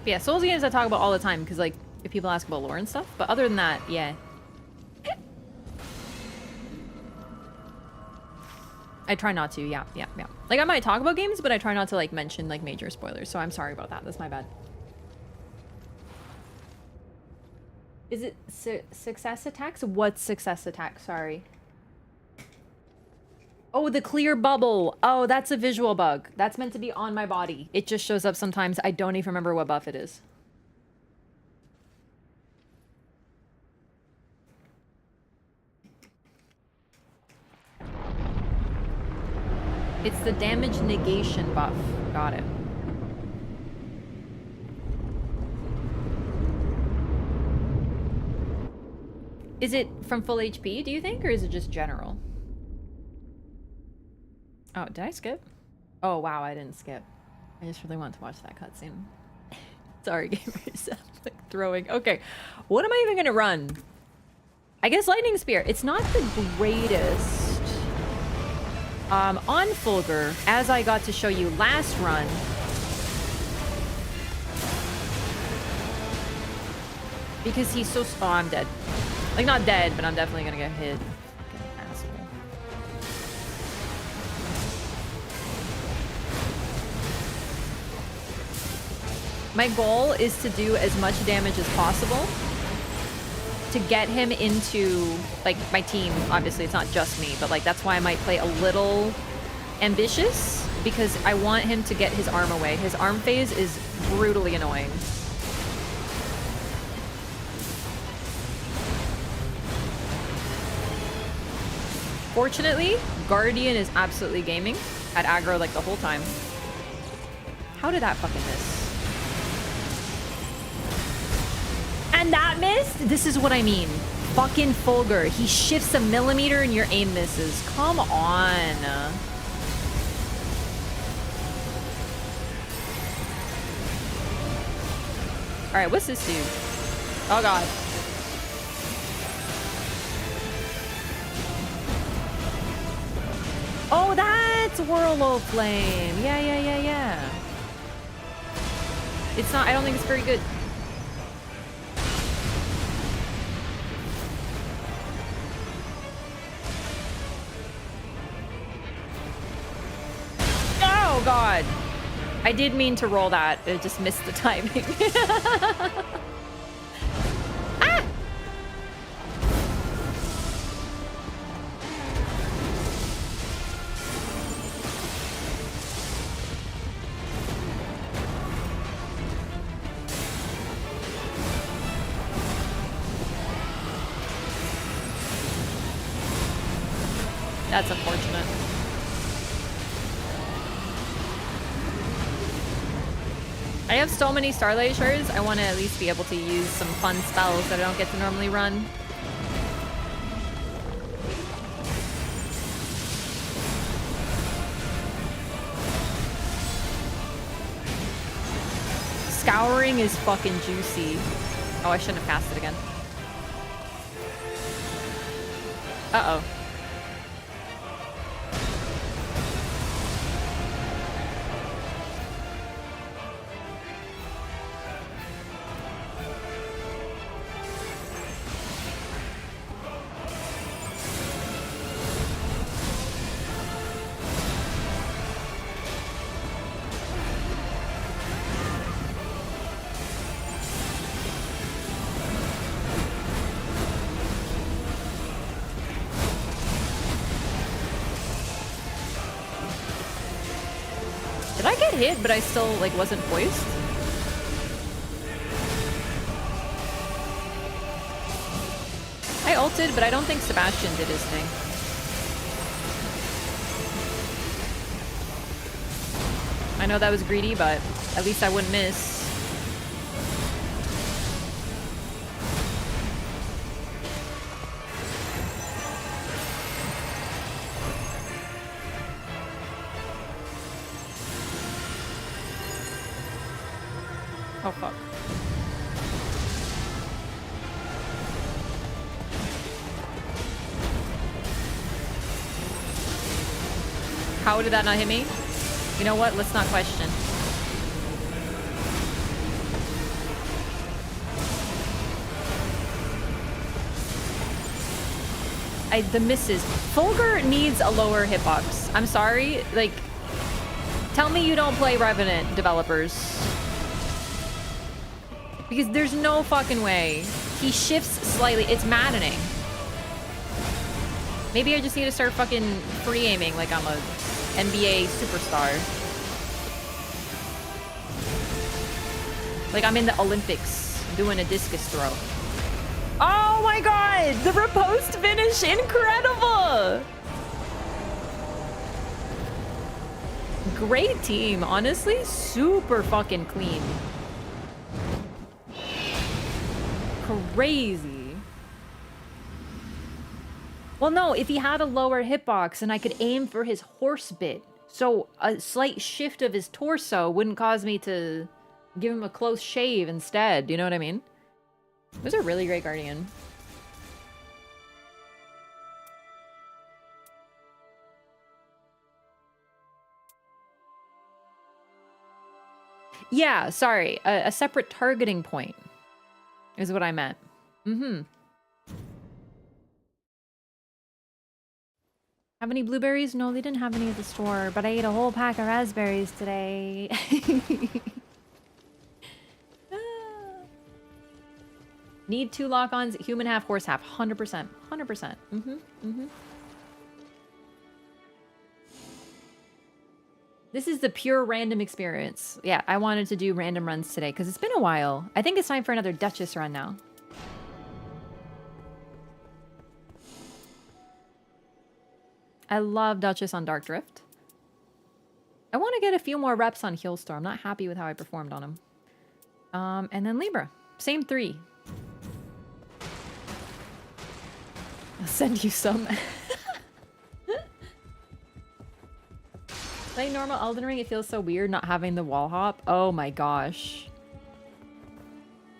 But yeah, Souls games I talk about all the time because, like, if people ask about lore and stuff. But other than that, yeah. I try not to, yeah. Like, I might talk about games, but I try not to, like, mention, like, major spoilers. So I'm sorry about that. That's my bad. Is it success attacks? What's success attack? Sorry. Oh, the clear bubble. Oh, that's a visual bug. That's meant to be on my body. It just shows up sometimes. I don't even remember what buff it is. It's the damage negation buff. Got it. Is it from full HP, do you think? Or is it just general? Oh, did I skip? Oh, wow, I didn't skip. I just really wanted to watch that cutscene. Sorry, gamers. I'm like throwing. Okay, what am I even gonna run? I guess Lightning Spear. It's not the greatest. On Fulgur, as I got to show you last run, because he's so... Oh, I'm dead. Like, not dead, but I'm definitely gonna get hit. Fucking asshole. My goal is to do as much damage as possible to get him into, like, my team. Obviously, it's not just me, but, like, that's why I might play a little ambitious, because I want him to get his arm away. His arm phase is brutally annoying. Fortunately, Guardian is absolutely gaming at aggro, like, the whole time. How did that fucking miss? And that missed? This is what I mean. Fucking Fulgur. He shifts a millimeter and your aim misses. Come on. Alright, what's this dude? Oh god. Oh, that's Whirl Flame. Yeah. It's not... I don't think it's very good. Oh god. I did mean to roll that. It just missed the timing. Ah! That's unfortunate. I have so many Starlight Shards, I want to at least be able to use some fun spells that I don't get to normally run. Scouring is fucking juicy. Oh, I shouldn't have cast it again. Uh-oh. Did I get hit, but I still, like, wasn't poised? I ulted, but I don't think Sebastian did his thing. I know that was greedy, but at least I wouldn't miss. Oh, fuck. How did that not hit me? You know what? Let's not question. The misses. Fulgur needs a lower hitbox. I'm sorry. Like, tell me you don't play Revenant, developers. Because there's no fucking way. He shifts slightly. It's maddening. Maybe I just need to start fucking free aiming like I'm a NBA superstar. Like I'm in the Olympics doing a discus throw. Oh my god! The riposte finish! Incredible! Great team, honestly. Super fucking clean. Crazy. Well, no, if he had a lower hitbox and I could aim for his horse bit, so a slight shift of his torso wouldn't cause me to give him a close shave instead. You know what I mean? It was a really great Guardian. Yeah, sorry. A separate targeting point is what I meant. Mm-hmm. Have any blueberries? No, they didn't have any at the store, but I ate a whole pack of raspberries today. Need 2 lock-ons, human half, horse half. 100%. 100%. Mm-hmm. Mm-hmm. This is the pure random experience. Yeah, I wanted to do random runs today because it's been a while. I think it's time for another Duchess run now. I love Duchess on Dark Drift. I want to get a few more reps on Healstorm. I'm not happy with how I performed on him. And then Libra. Same 3. I'll send you some. Playing normal Elden Ring, it feels so weird not having the wall hop. Oh my gosh.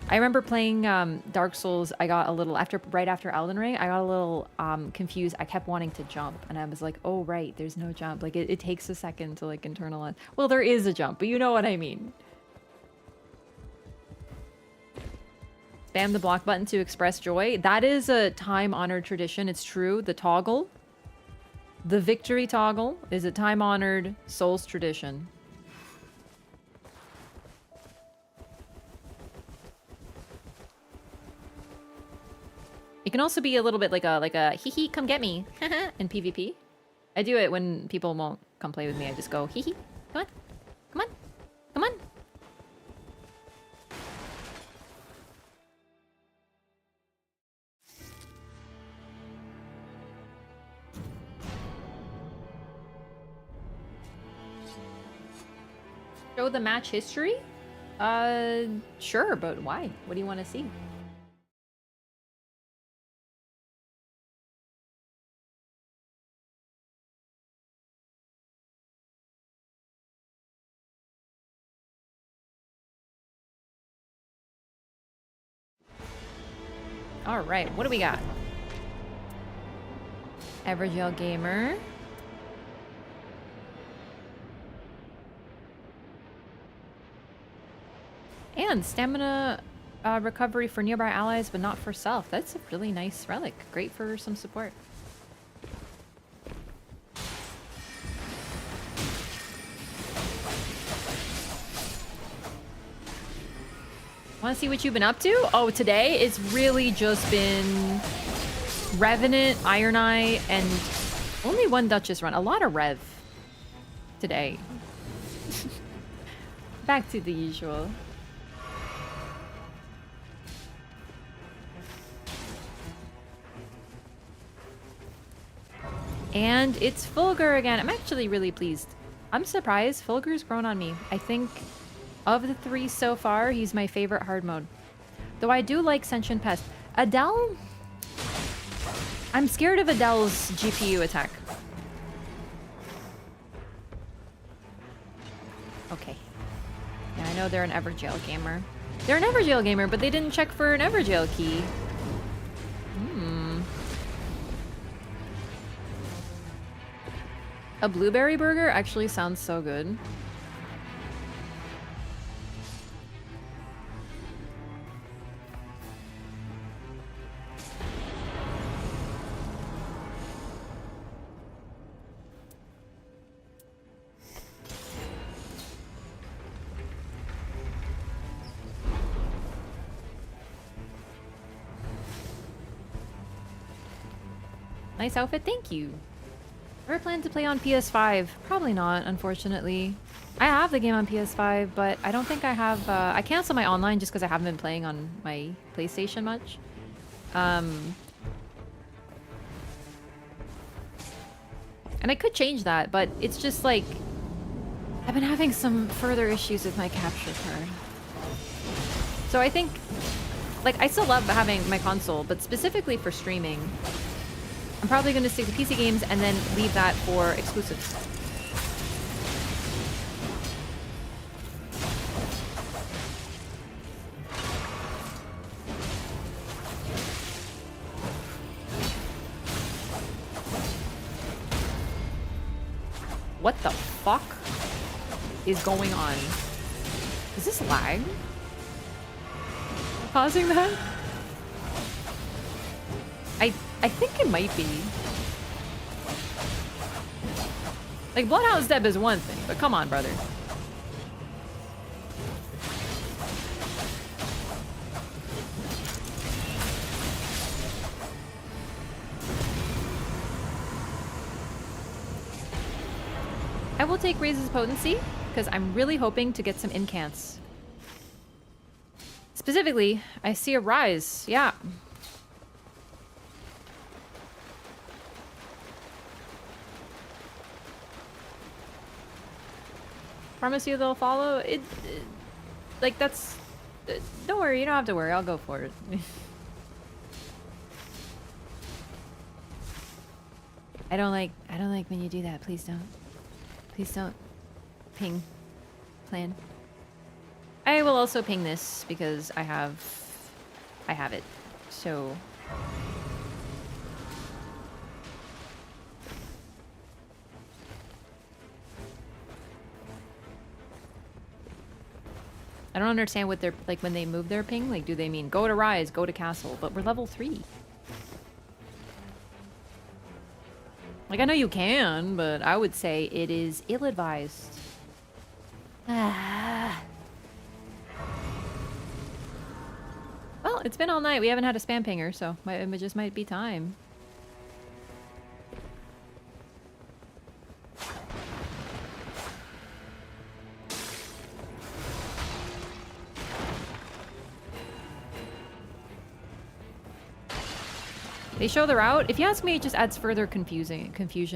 I remember playing Dark Souls. I got a little right after Elden Ring. I got a little confused. I kept wanting to jump, and I was like, "Oh right, there's no jump." Like it takes a second to like internalize. Well, there is a jump, but you know what I mean. Spam the block button to express joy. That is a time-honored tradition. It's true. The toggle, the victory toggle, is a time-honored Souls tradition. It can also be a little bit like a hee hee, come get me in PvP. I do it when people won't come play with me. I just go hee hee, come on, come on, come on. Show the match history? Sure, but why? What do you want to see? All right, what do we got? Evergel Gamer. And stamina recovery for nearby allies, but not for self. That's a really nice relic. Great for some support. Want to see what you've been up to? Oh, today it's really just been Revenant, Iron Eye, and only one Duchess run. A lot of Rev today. Back to the usual. And it's Fulgur again. I'm actually really pleased. I'm surprised. Fulgur's grown on me. I think of the 3 so far, he's my favorite hard mode. Though I do like Sentient Pest. Adele? I'm scared of Adele's GPU attack. Okay. Yeah, I know they're an Evergel gamer. They're an Evergel gamer, but they didn't check for an Evergel key. A blueberry burger actually sounds so good. Nice outfit, thank you. Ever plan to play on PS5? Probably not, unfortunately. I have the game on PS5, but I don't think I have... I canceled my online just because I haven't been playing on my PlayStation much. And I could change that, but it's just like... I've been having some further issues with my capture card. So I think... Like, I still love having my console, but specifically for streaming... I'm probably going to stick to PC games and then leave that for exclusives. What the fuck is going on? Is this lag? Causing that? I think it might be. Like, Bloodhound's Deb is one thing, but come on, brother. I will take Raise's Potency, because I'm really hoping to get some incants. Specifically, I see a Rise, yeah. Promise you they'll follow? Like, that's... don't worry, you don't have to worry, I'll go for it. I don't like when you do that, please don't. Please don't ping plan. I will also ping this because I have it. So I don't understand what they're like when they move their ping. Like, do they mean go to Rise, go to Castle? But we're level 3. Like, I know you can, but I would say it is ill-advised. Well, it's been all night. We haven't had a spam pinger, so it just might be time. They show the route. If you ask me, it just adds further confusion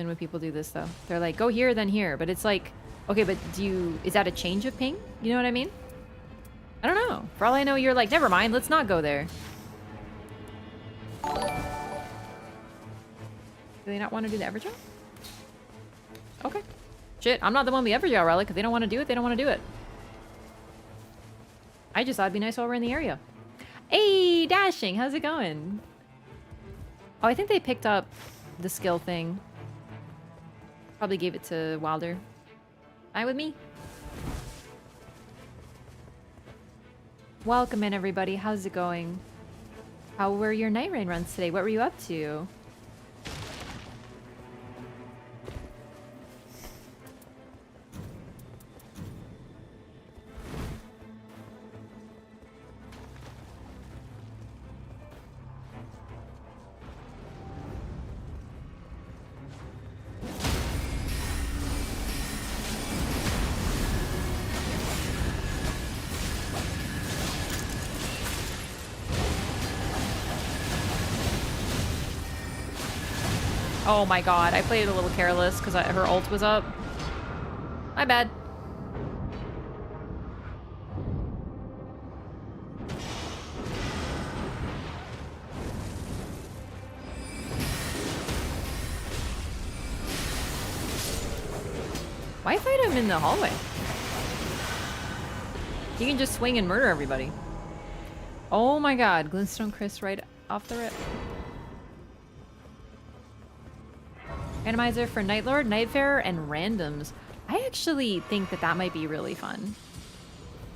when people do this, though. They're like, go here, then here. But it's like, okay, but is that a change of ping? You know what I mean? I don't know. For all I know, you're like, never mind, let's not go there. Do they not want to do the Everjaw? Okay. Shit, I'm not the one with the Everjaw relic. If they don't want to do it, they don't want to do it. I just thought it'd be nice while we're in the area. Hey, Dashing, how's it going? Oh, I think they picked up the skill thing. Probably gave it to Wilder. Fine with me. Welcome in, everybody. How's it going? How were your Nightreign runs today? What were you up to? Oh my god, I played a little careless because her ult was up. My bad. Why fight him in the hallway? You can just swing and murder everybody. Oh my god, Glintstone Chris right off the rip. Randomizer for Nightlord, Nightfarer, and randoms. I actually think that might be really fun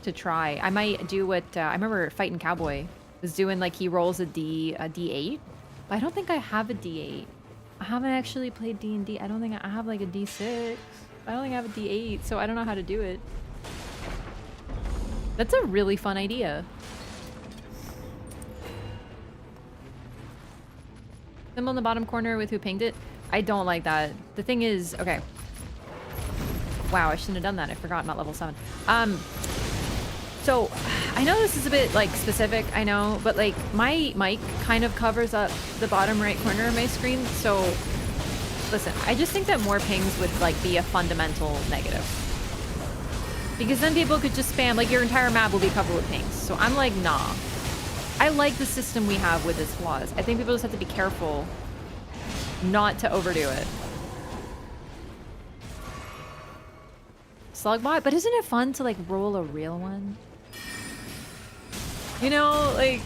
to try. I might do what I remember Fighting Cowboy was doing. Like, he rolls a D8, but I don't think I have a D8. I haven't actually played D&D. I don't think I have like a D6. I don't think I have a D8, so I don't know how to do it. That's a really fun idea. Symbol in the bottom corner with who pinged it. I don't like that. The thing is, okay. Wow, I shouldn't have done that. I forgot I'm at level 7. So I know this is a bit like specific, I know, but like my mic kind of covers up the bottom right corner of my screen. So listen, I just think that more pings would like be a fundamental negative. Because then people could just spam, like your entire map will be covered with pings. So I'm like, nah. I like the system we have with its flaws. I think people just have to be careful not to overdo it. Slugbot? But isn't it fun to like roll a real one? You know, like...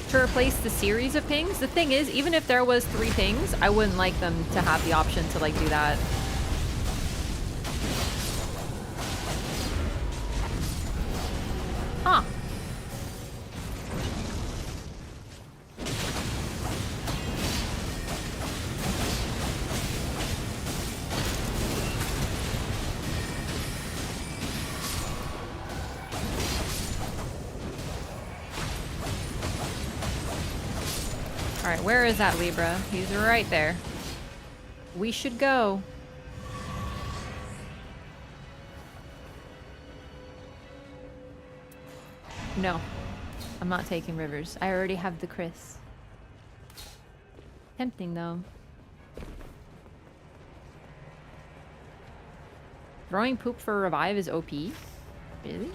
to replace the series of pings. The thing is, even if there was 3 pings, I wouldn't like them to have the option to like do that. Huh. Alright, where is that Libra? He's right there. We should go. No. I'm not taking rivers. I already have the Chris. Tempting though. Throwing poop for a revive is OP? Really?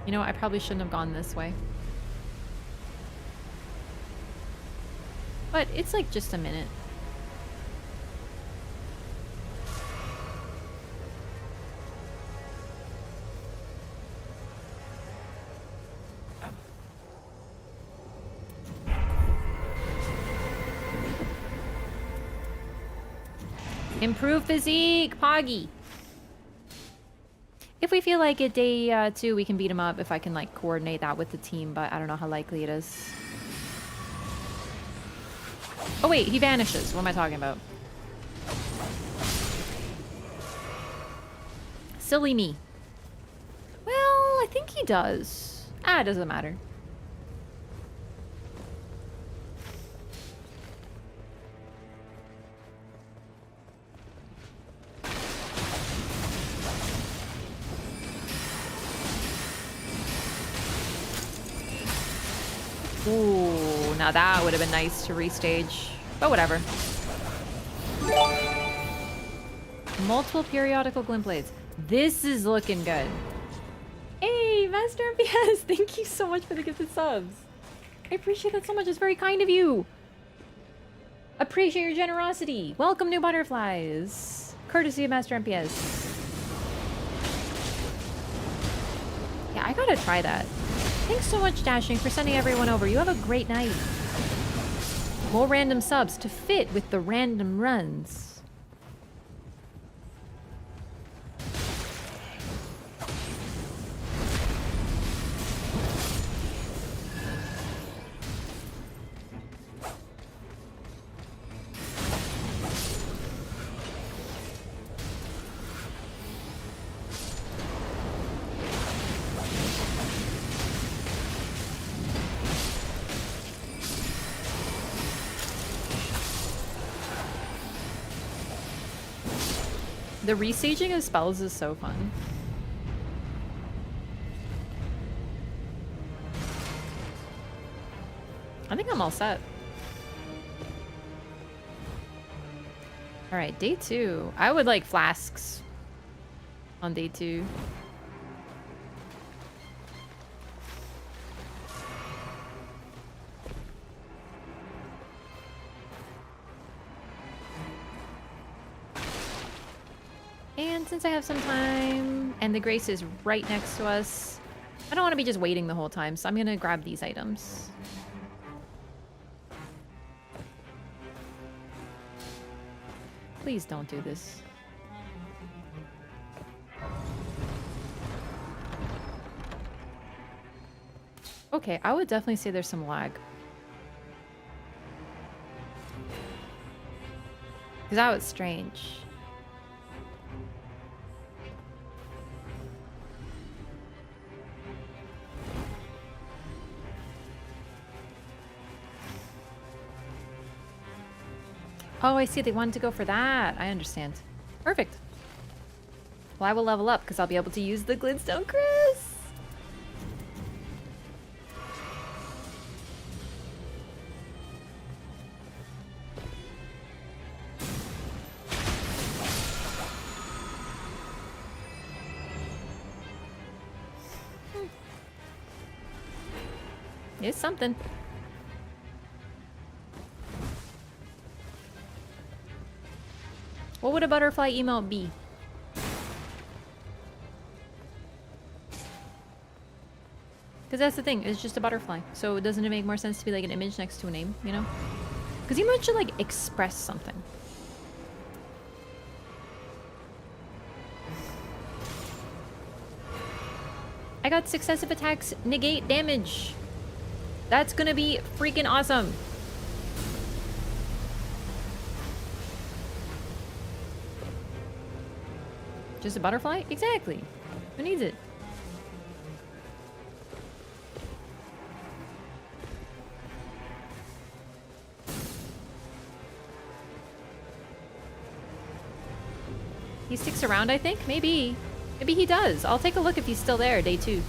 You know what? I probably shouldn't have gone this way. But it's like just a minute. Improve physique, Poggy. If we feel like it day 2, we can beat him up if I can like coordinate that with the team, but I don't know how likely it is. Oh wait, he vanishes. What am I talking about? Silly me. Well, I think he does. Ah, it doesn't matter. Ooh, now that would have been nice to restage. But whatever. Multiple periodical glint blades. This is looking good. Hey, Master MPS, thank you so much for the gifted subs. I appreciate that so much. It's very kind of you. Appreciate your generosity. Welcome, new butterflies. Courtesy of Master MPS. Yeah, I gotta try that. Thanks so much, Dashing, for sending everyone over. You have a great night. More random subs to fit with the random runs. The restaging of spells is so fun. I think I'm all set. Alright, day 2. I would like flasks on day 2. And since I have some time, and the Grace is right next to us, I don't want to be just waiting the whole time, so I'm going to grab these items. Please don't do this. Okay, I would definitely say there's some lag. Because that was strange. Oh, I see. They wanted to go for that. I understand. Perfect. Well, I will level up because I'll be able to use the Glintstone Chris. It's something. What would a butterfly emote be? Because that's the thing, it's just a butterfly. So doesn't it make more sense to be like an image next to a name, you know? Because you might should like express something. I got successive attacks negate damage. That's gonna be freaking awesome. Just a butterfly? Exactly. Who needs it? He sticks around, I think? Maybe. Maybe he does. I'll take a look if he's still there, day 2.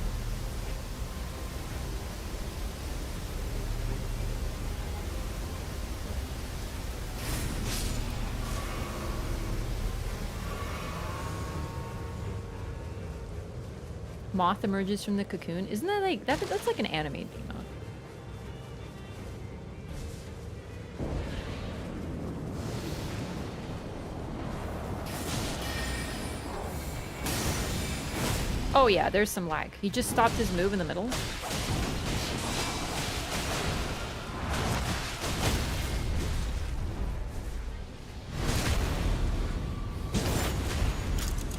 Moth emerges from the cocoon. Isn't that like that's like an anime thing, though. Oh yeah, there's some lag. He just stopped his move in the middle.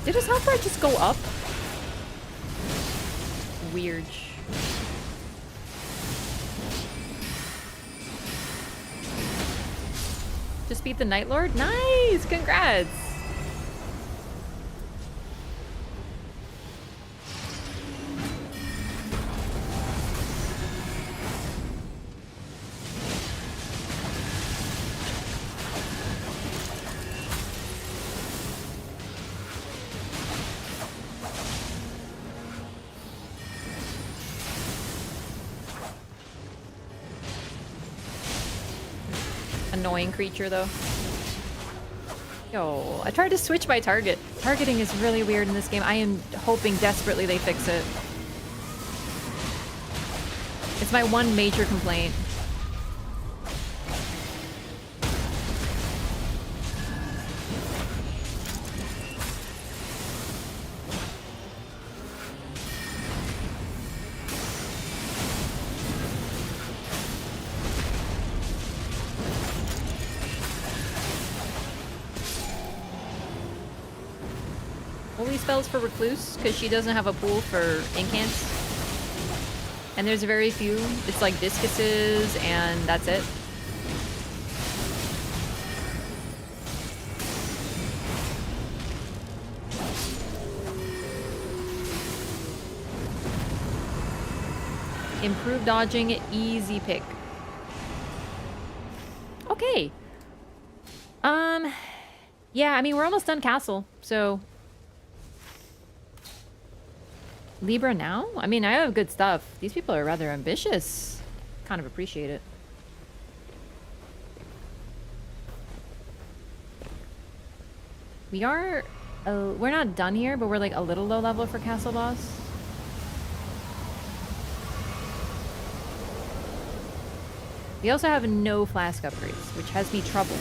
Did his health bar just go up? Weird. Just beat the Night Lord? Nice! Congrats! Annoying creature, though. Yo, I tried to switch my target. Targeting is really weird in this game. I am hoping desperately they fix it. It's my one major complaint. Holy spells for Recluse, because she doesn't have a pool for incants. And there's very few. It's like discuses, and that's it. Improved dodging, easy pick. Okay. Yeah, I mean, we're almost done castle, so... Libra now? I mean, I have good stuff. These people are rather ambitious. Kind of appreciate it. We are... we're not done here, but we're like a little low level for castle boss. We also have no flask upgrades, which has me troubled.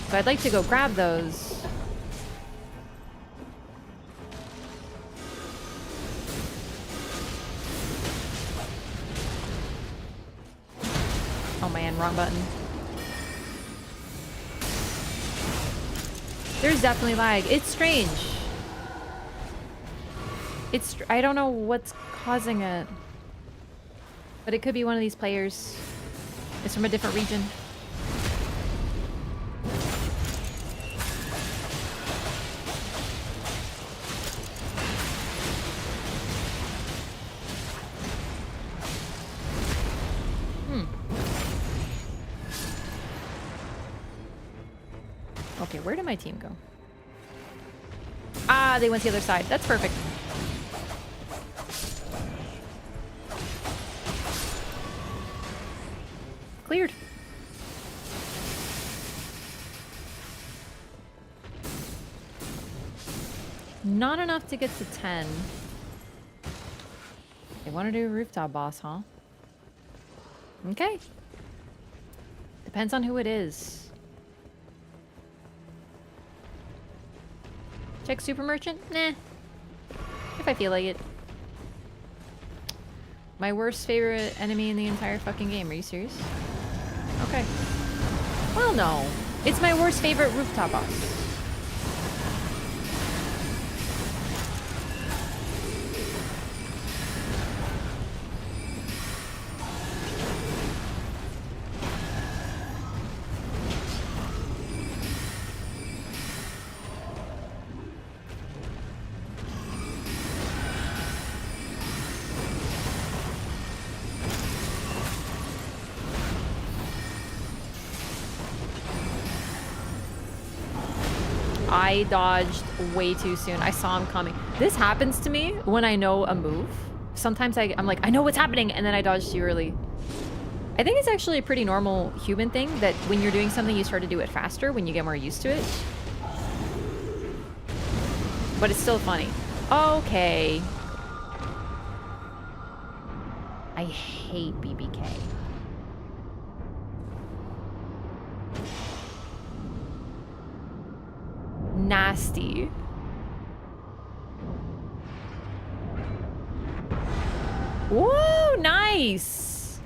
So I'd like to go grab those. Oh man, wrong button. There's definitely lag. It's strange. I don't know what's causing it. But it could be one of these players. It's from a different region. Okay, where did my team go? Ah, they went to the other side. That's perfect. Cleared. Not enough to get to 10. They want to do a rooftop boss, huh? Okay. Depends on who it is. Check Super Merchant? Nah. If I feel like it. My worst favorite enemy in the entire fucking game. Are you serious? Okay. Well, no. It's my worst favorite rooftop boss. I dodged way too soon. I saw him coming. This happens to me when I know a move. Sometimes I'm like, I know what's happening, and then I dodge too early. I think it's actually a pretty normal human thing that when you're doing something, you start to do it faster when you get more used to it. But it's still funny. Okay. I hate BBK. Nasty. Whoa, nice.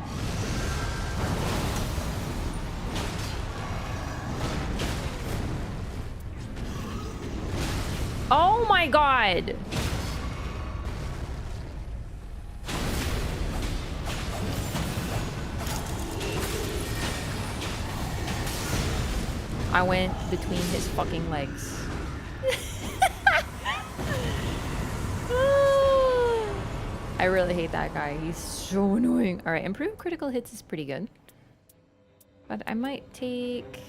Oh my god. I went between his fucking legs. I really hate that guy. He's so annoying. All right, improved critical hits is pretty good. But I might take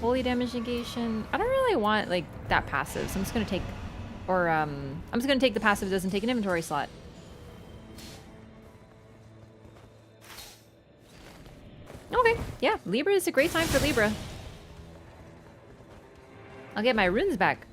holy damage negation. I don't really want like that passive, so I'm just gonna take, or I'm just gonna take the passive that doesn't take an inventory slot. Okay, yeah, Libra is a great time for Libra. I'll get my runes back.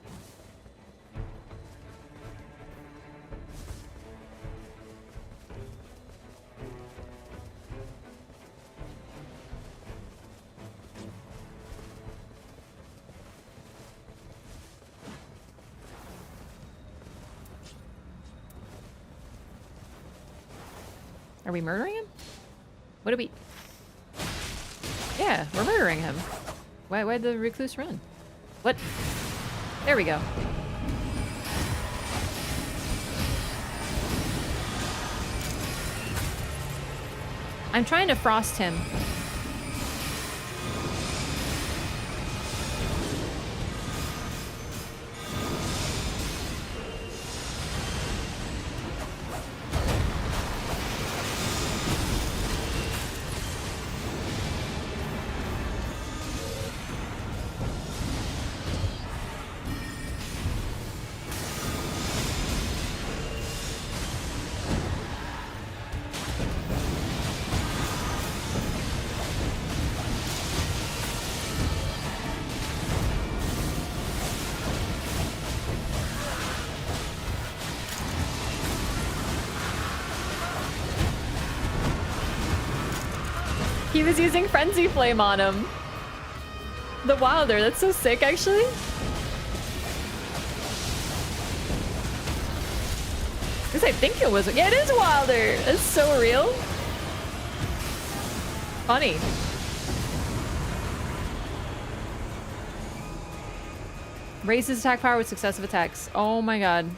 Are we murdering him? What do we... Yeah, we're murdering him. Why'd the recluse run? What? There we go. I'm trying to frost him. He was using Frenzy Flame on him. The Wilder, that's so sick, actually. Because I think it was... Yeah, it is Wilder! That's so real. Funny. Raises attack power with successive attacks. Oh my god.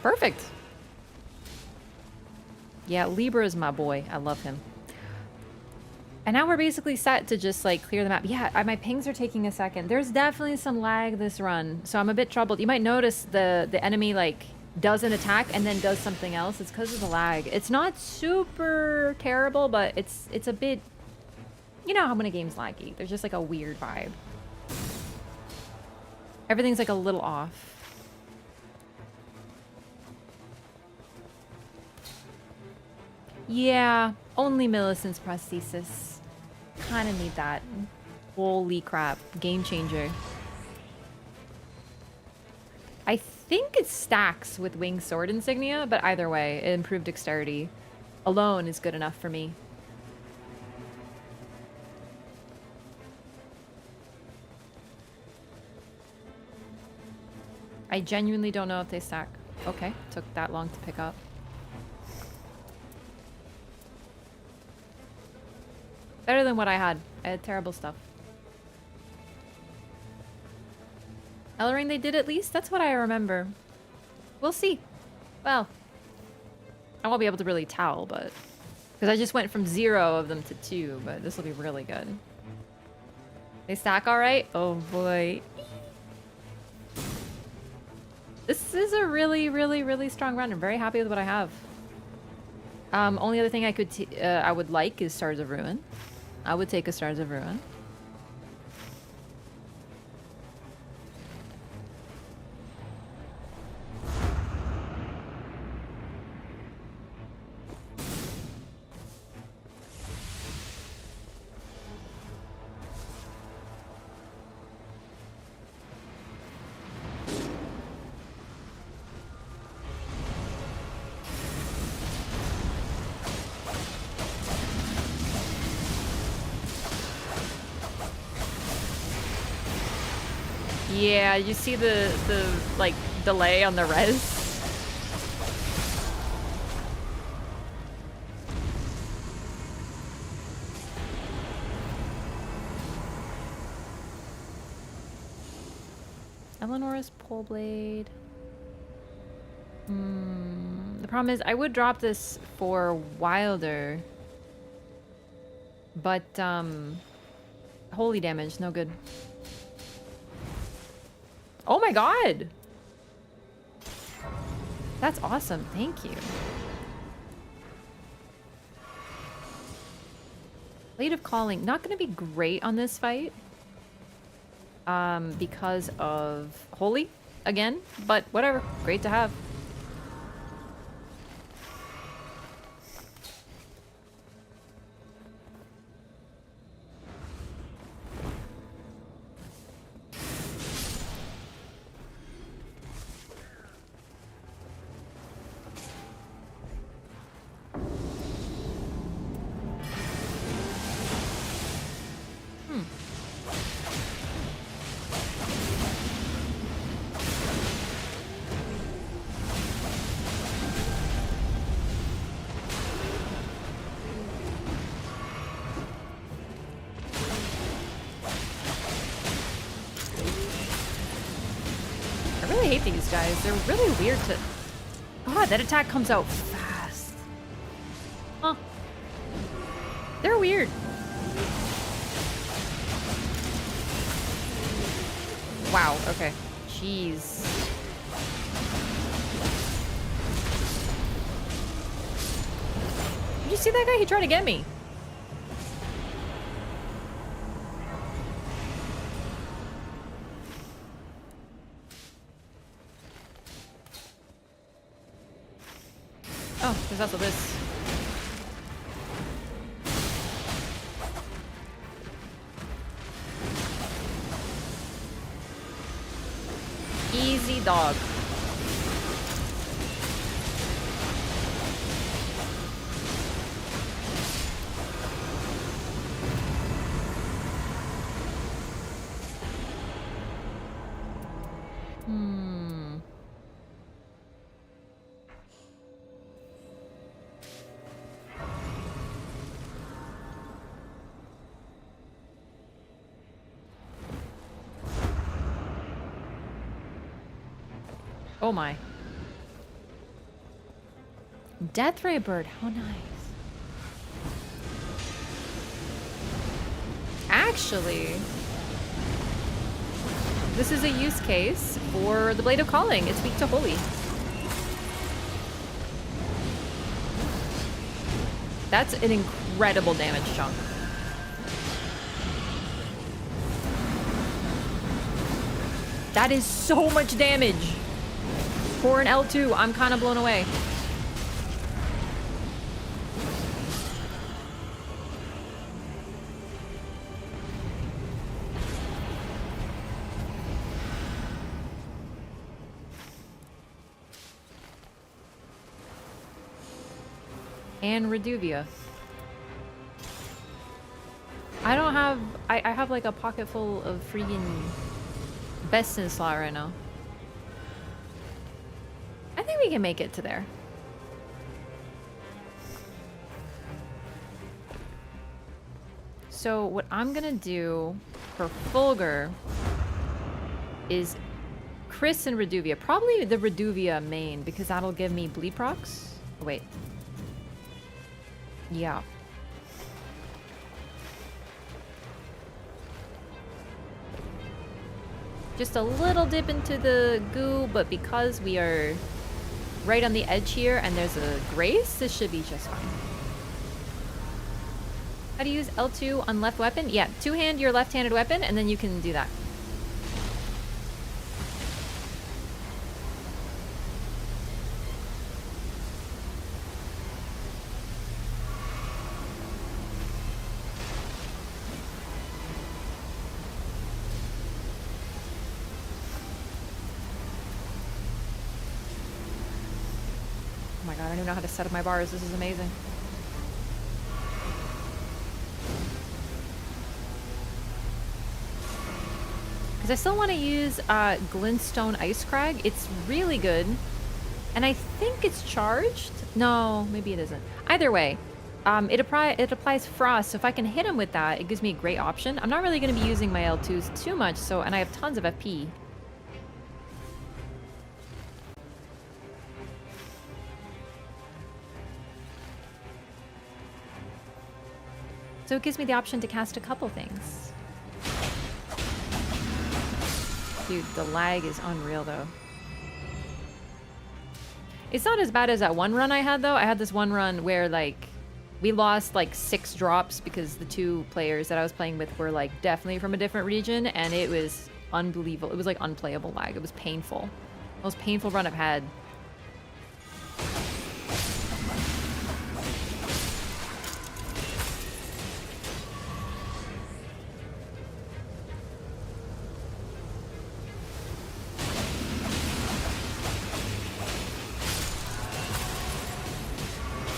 Perfect. Yeah, Libra is my boy. I love him. And now we're basically set to just like clear the map. Yeah, my pings are taking a second. There's definitely some lag this run, so I'm a bit troubled. You might notice the enemy like does an attack and then does something else. It's because of the lag. It's not super terrible, but it's a bit... You know how when a game's laggy. There's just like a weird vibe. Everything's like a little off. Yeah, only Millicent's prosthesis. Kind of need that. Holy crap. Game changer. I think it stacks with Winged Sword insignia, but either way, improved dexterity alone is good enough for me. I genuinely don't know if they stack. Okay, took that long to pick up. Better than what I had. I had terrible stuff. Ellering they did at least? That's what I remember. We'll see. Well, I won't be able to really tell, but... Because I just went from 0 of them to 2, but this will be really good. They stack alright? Oh boy. This is a really, really, really strong run. I'm very happy with what I have. Only other thing I would like is Stars of Ruin. I would take a Stars of Ruin. Yeah, you see the like delay on the res? Eleanor's pole blade. The problem is I would drop this for Wilder. But holy damage, no good. Oh my god! That's awesome, thank you. Blade of Calling, not gonna be great on this fight. Because of Holy, again, but whatever, great to have. These guys, they're really weird to... God, that attack comes out fast. Huh. They're weird. Wow, okay. Jeez. Did you see that guy? He tried to get me. Oh, there's also this. Easy dog. Oh my. Deathray bird, how nice. Actually, this is a use case for the Blade of Calling. It's weak to Holy. That's an incredible damage chunk. That is so much damage. For an L2, I'm kind of blown away. And Reduvia. I don't have... I have like a pocket full of freaking best in slot right now. I think we can make it to there. So what I'm gonna do for Fulgur is Chris and Reduvia. Probably the Reduvia main, because that'll give me bleed procs. Oh, wait. Yeah. Just a little dip into the goo, but because we are right on the edge here and there's a grace, this should be just fine. How to use L2 on left weapon? Yeah, two-hand your left-handed weapon, and then you can do that. Oh my god, I don't even know how to set up my bars. This is amazing. Because I still want to use Glintstone Ice Crag. It's really good. And I think it's charged? No, maybe it isn't. Either way, it applies Frost. So if I can hit him with that, it gives me a great option. I'm not really going to be using my L2s too much, and I have tons of FP. So it gives me the option to cast a couple things. Dude, the lag is unreal though. It's not as bad as that one run I had though. I had this one run where like we lost like 6 drops because the 2 players that I was playing with were like definitely from a different region, and it was unbelievable. It was like unplayable lag. It was painful. Most painful run I've had.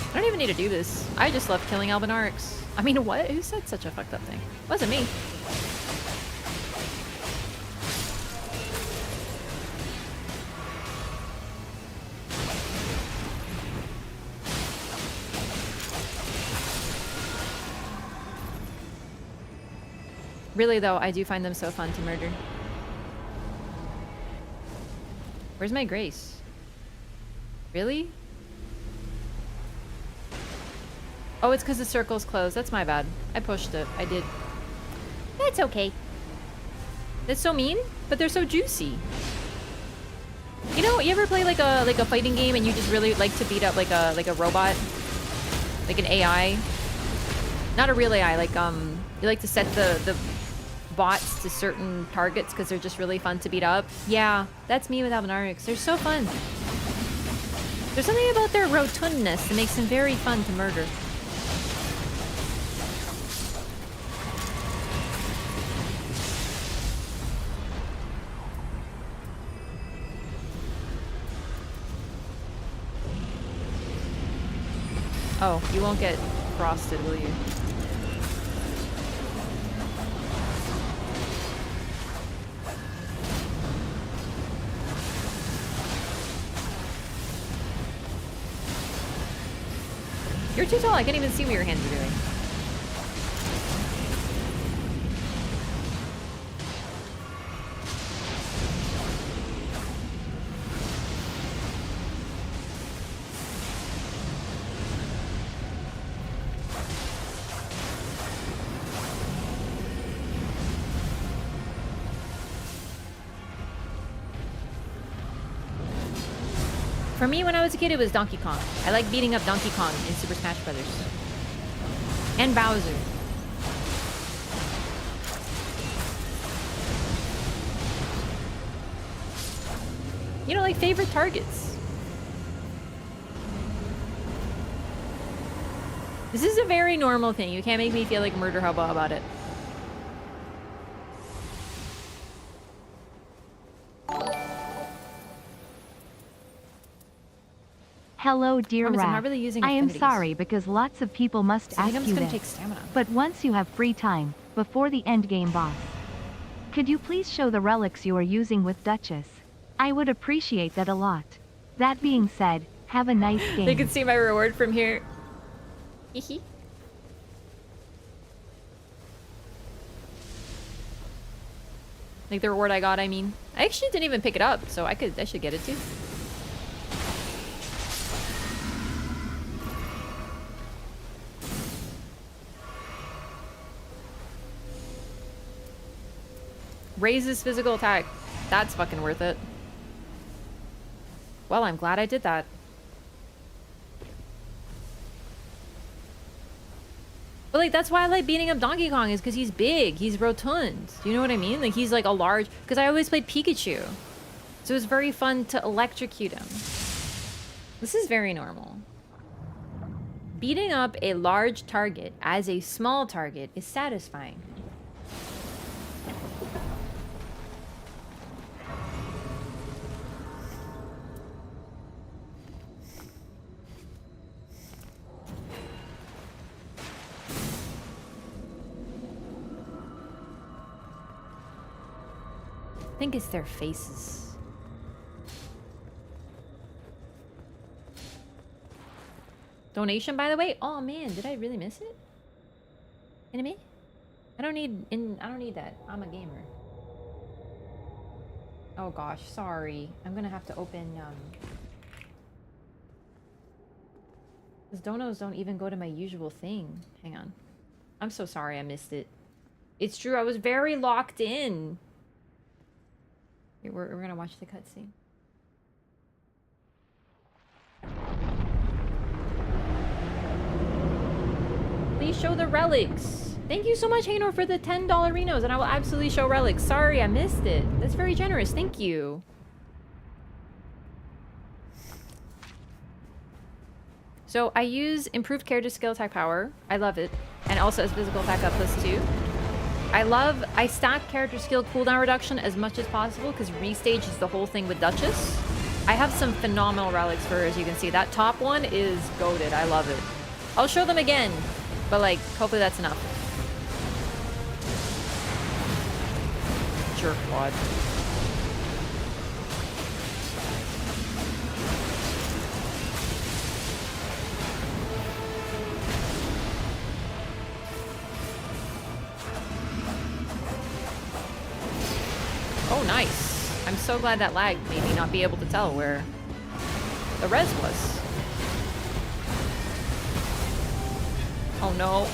I don't even need to do this. I just love killing Albinarix. I mean, what? Who said such a fucked up thing? Wasn't me. Really though, I do find them so fun to murder. Where's my grace? Really? Oh, it's because the circle's closed. That's my bad. I pushed it. I did. That's okay. That's so mean, but they're so juicy. You know, you ever play like a fighting game and you just really like to beat up like a robot? Like an AI? Not a real AI, like you like to set the bots to certain targets because they're just really fun to beat up. Yeah, that's me with Albinarix. They're so fun. There's something about their rotundness that makes them very fun to murder. Oh, you won't get frosted, will you? You're too tall. I can't even see what your hands are doing. For me, when I was a kid, it was Donkey Kong. I like beating up Donkey Kong in Super Smash Brothers. And Bowser. You know, like favorite targets. This is a very normal thing. You can't make me feel like murder hobo about it. Hello, dear Promise, I'm not Raph. really using I am affinities. sorry because lots of people must So I ask think I'm you just gonna this. take stamina. But once you have free time, before the endgame boss, could you please show the relics you are using with Duchess? I would appreciate that a lot. That being said, have a nice game. They can see my reward from here. Like the reward I got, I mean. I actually didn't even pick it up, so I should get it too. Raises physical attack. That's fucking worth it. Well, I'm glad I did that. But like, that's why I like beating up Donkey Kong, is because he's big, he's rotund. Do you know what I mean? Like, he's like a large, because I always played Pikachu. So it was very fun to electrocute him. This is very normal. Beating up a large target as a small target is satisfying. I think it's their faces. Donation, by the way? Oh man, did I really miss it? Enemy? I don't need that. I'm a gamer. Oh gosh, sorry. I'm gonna have to open those donos don't even go to my usual thing. Hang on. I'm so sorry I missed it. It's true, I was very locked in. We're gonna watch the cutscene. Please show the relics. Thank you so much, Haynor, for the $10 Renos, and I will absolutely show relics. Sorry, I missed it. That's very generous. Thank you. So I use improved character skill attack power. I love it. And also as physical attack up +2. I stack character skill cooldown reduction as much as possible because restage is the whole thing with Duchess. I have some phenomenal relics for her, as you can see. That top one is goated. I love it. I'll show them again, but like, hopefully that's enough. Jerkwad. Oh, nice. I'm so glad that lag made me not be able to tell where the res was. Oh no.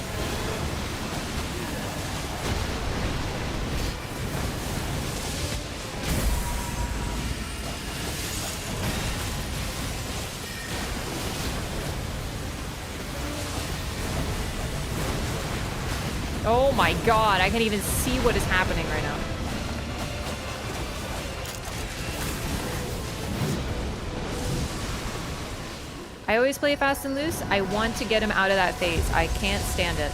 Oh my god, I can't even see what is happening right now. I always play fast and loose. I want to get him out of that phase. I can't stand it.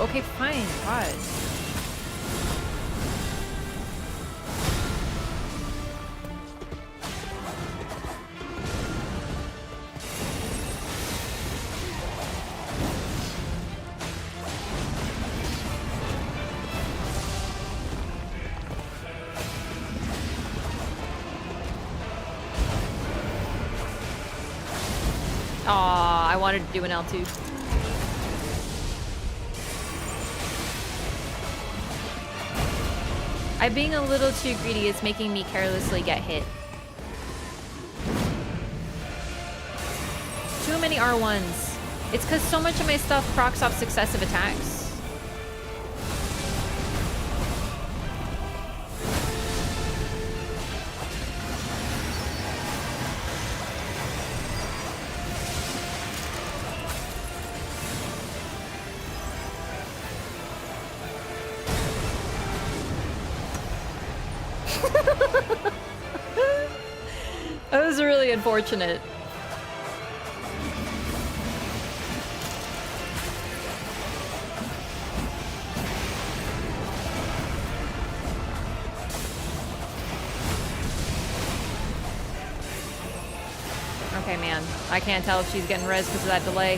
Okay, fine. God. Aw, I wanted to do an L2. I'm being a little too greedy. It's making me carelessly get hit. Too many R1s. It's because so much of my stuff procs off successive attacks. That was really unfortunate. I can't tell if she's getting res because of that delay.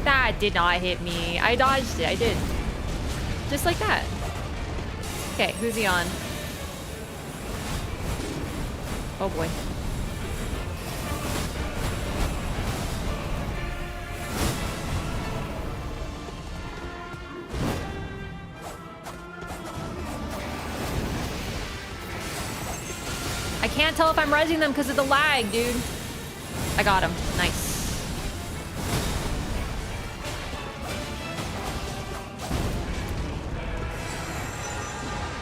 That did not hit me. I dodged it. I did. Just like that. Okay, who's he on? Oh boy. I can't tell if I'm resing them because of the lag, dude. I got him. Nice.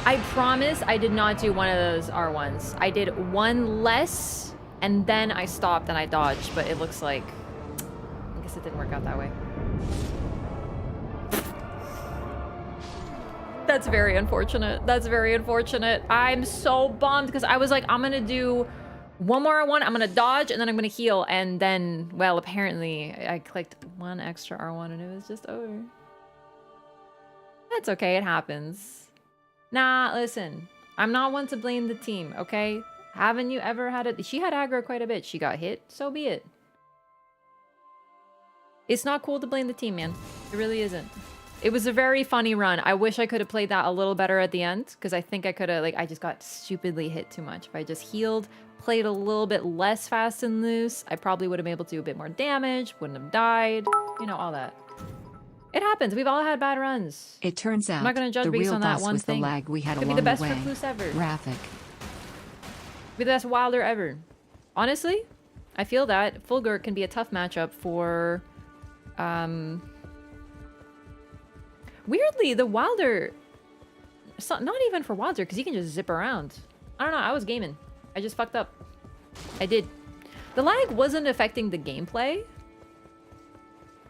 I promise I did not do one of those R1s. I did one less, and then I stopped and I dodged, but it looks like... I guess it didn't work out that way. That's very unfortunate. That's very unfortunate. I'm so bummed because I was like, I'm gonna do one more R1, I'm gonna dodge, and then I'm gonna heal, and then, well, apparently I clicked one extra R1 and it was just over. That's okay, it happens. Nah, listen. I'm not one to blame the team, okay? Haven't you ever had it? She had aggro quite a bit. She got hit. So be it. It's not cool to blame the team, man. It really isn't. It was a very funny run. I wish I could have played that a little better at the end. Because I think I could have, like, I just got stupidly hit too much. If I just healed, played a little bit less fast and loose, I probably would have been able to do a bit more damage. Wouldn't have died. You know, all that. It happens. We've all had bad runs. It turns out I'm not gonna judge the based real on that boss one was thing. the lag we had Could along be the best way. recluse ever. Raffic. Be the best wilder ever. Honestly, I feel that Fulgur can be a tough matchup for... Weirdly, the wilder... Not even for wilder, because he can just zip around. I don't know, I was gaming. I just fucked up. I did. The lag wasn't affecting the gameplay,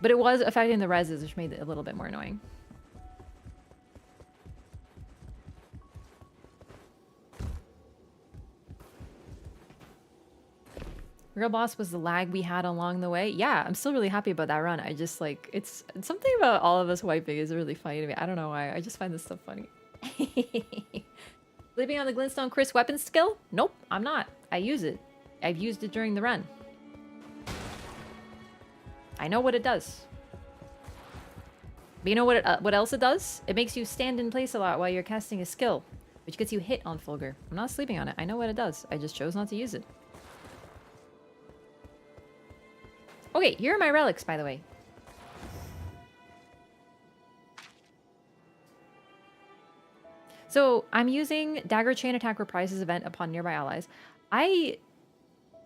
but it was affecting the reses, which made it a little bit more annoying. Real boss was the lag we had along the way. Yeah, I'm still really happy about that run. I just like, it's something about all of us wiping is really funny to me. I don't know why. I just find this stuff funny. Sleeping on the Glintstone Chris weapon skill? Nope, I'm not. I use it. I've used it during the run. I know what it does. But you know what else it does? It makes you stand in place a lot while you're casting a skill, which gets you hit on Fulgur. I'm not sleeping on it. I know what it does. I just chose not to use it. Okay, here are my relics, by the way. So I'm using Dagger Chain Attack Reprises event upon nearby allies. I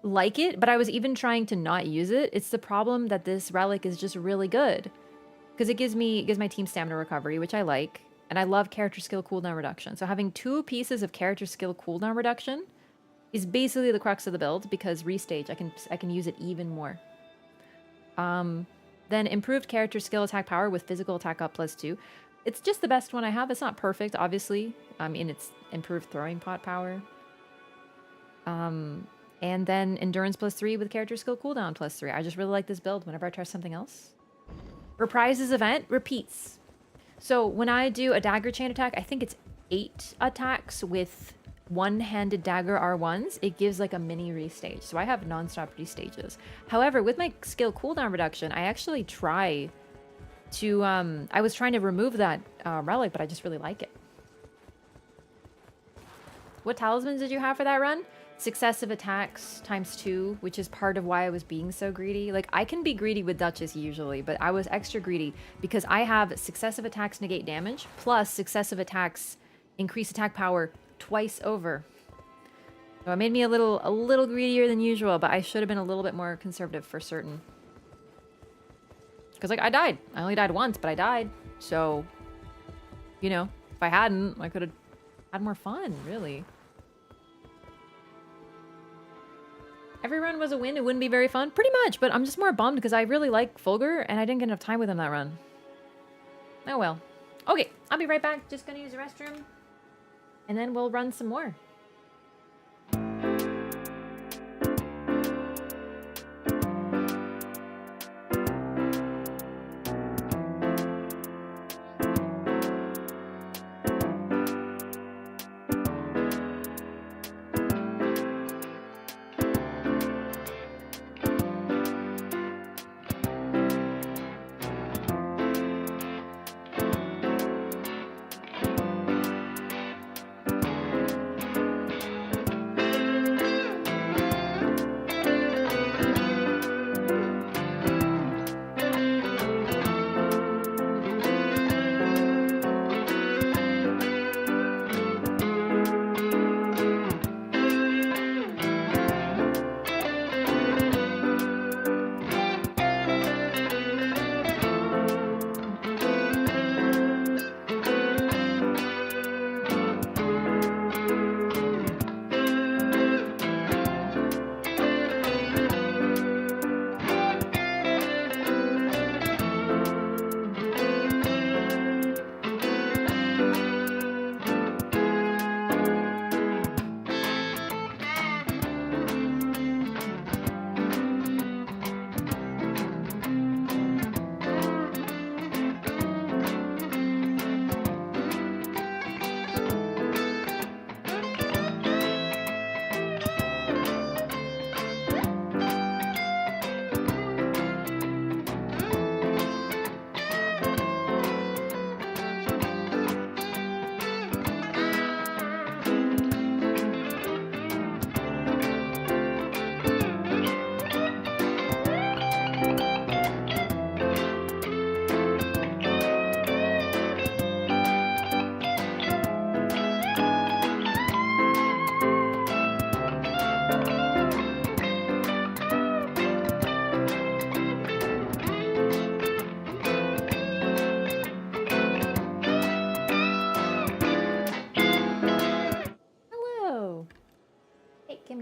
like it, but I was even trying to not use it. It's the problem that this relic is just really good. Because it gives my team stamina recovery, which I like. And I love character skill cooldown reduction. So having 2 pieces of character skill cooldown reduction is basically the crux of the build, because restage, I can use it even more. Then improved character skill attack power with physical attack up +2. It's just the best one I have. It's not perfect, obviously. I mean, it's improved throwing pot power. And then endurance +3 with character skill cooldown +3. I just really like this build whenever I try something else. Reprises event repeats. So when I do a dagger chain attack, I think it's 8 attacks with one-handed dagger R1s. It gives like a mini restage. So I have non-stop restages. However, with my skill cooldown reduction, I actually try to... I was trying to remove that relic, but I just really like it. What talismans did you have for that run? Successive attacks ×2, which is part of why I was being so greedy. Like, I can be greedy with Duchess usually, but I was extra greedy because I have successive attacks negate damage, plus successive attacks increase attack power twice over. So it made me a little greedier than usual, but I should have been a little bit more conservative for certain. Because, like, I died. I only died once, but I died. So, you know, if I hadn't, I could have had more fun, really. Every run was a win. It wouldn't be very fun. Pretty much, but I'm just more bummed because I really like Fulgur and I didn't get enough time with him that run. Oh well. Okay, I'll be right back. Just gonna use the restroom. And then we'll run some more.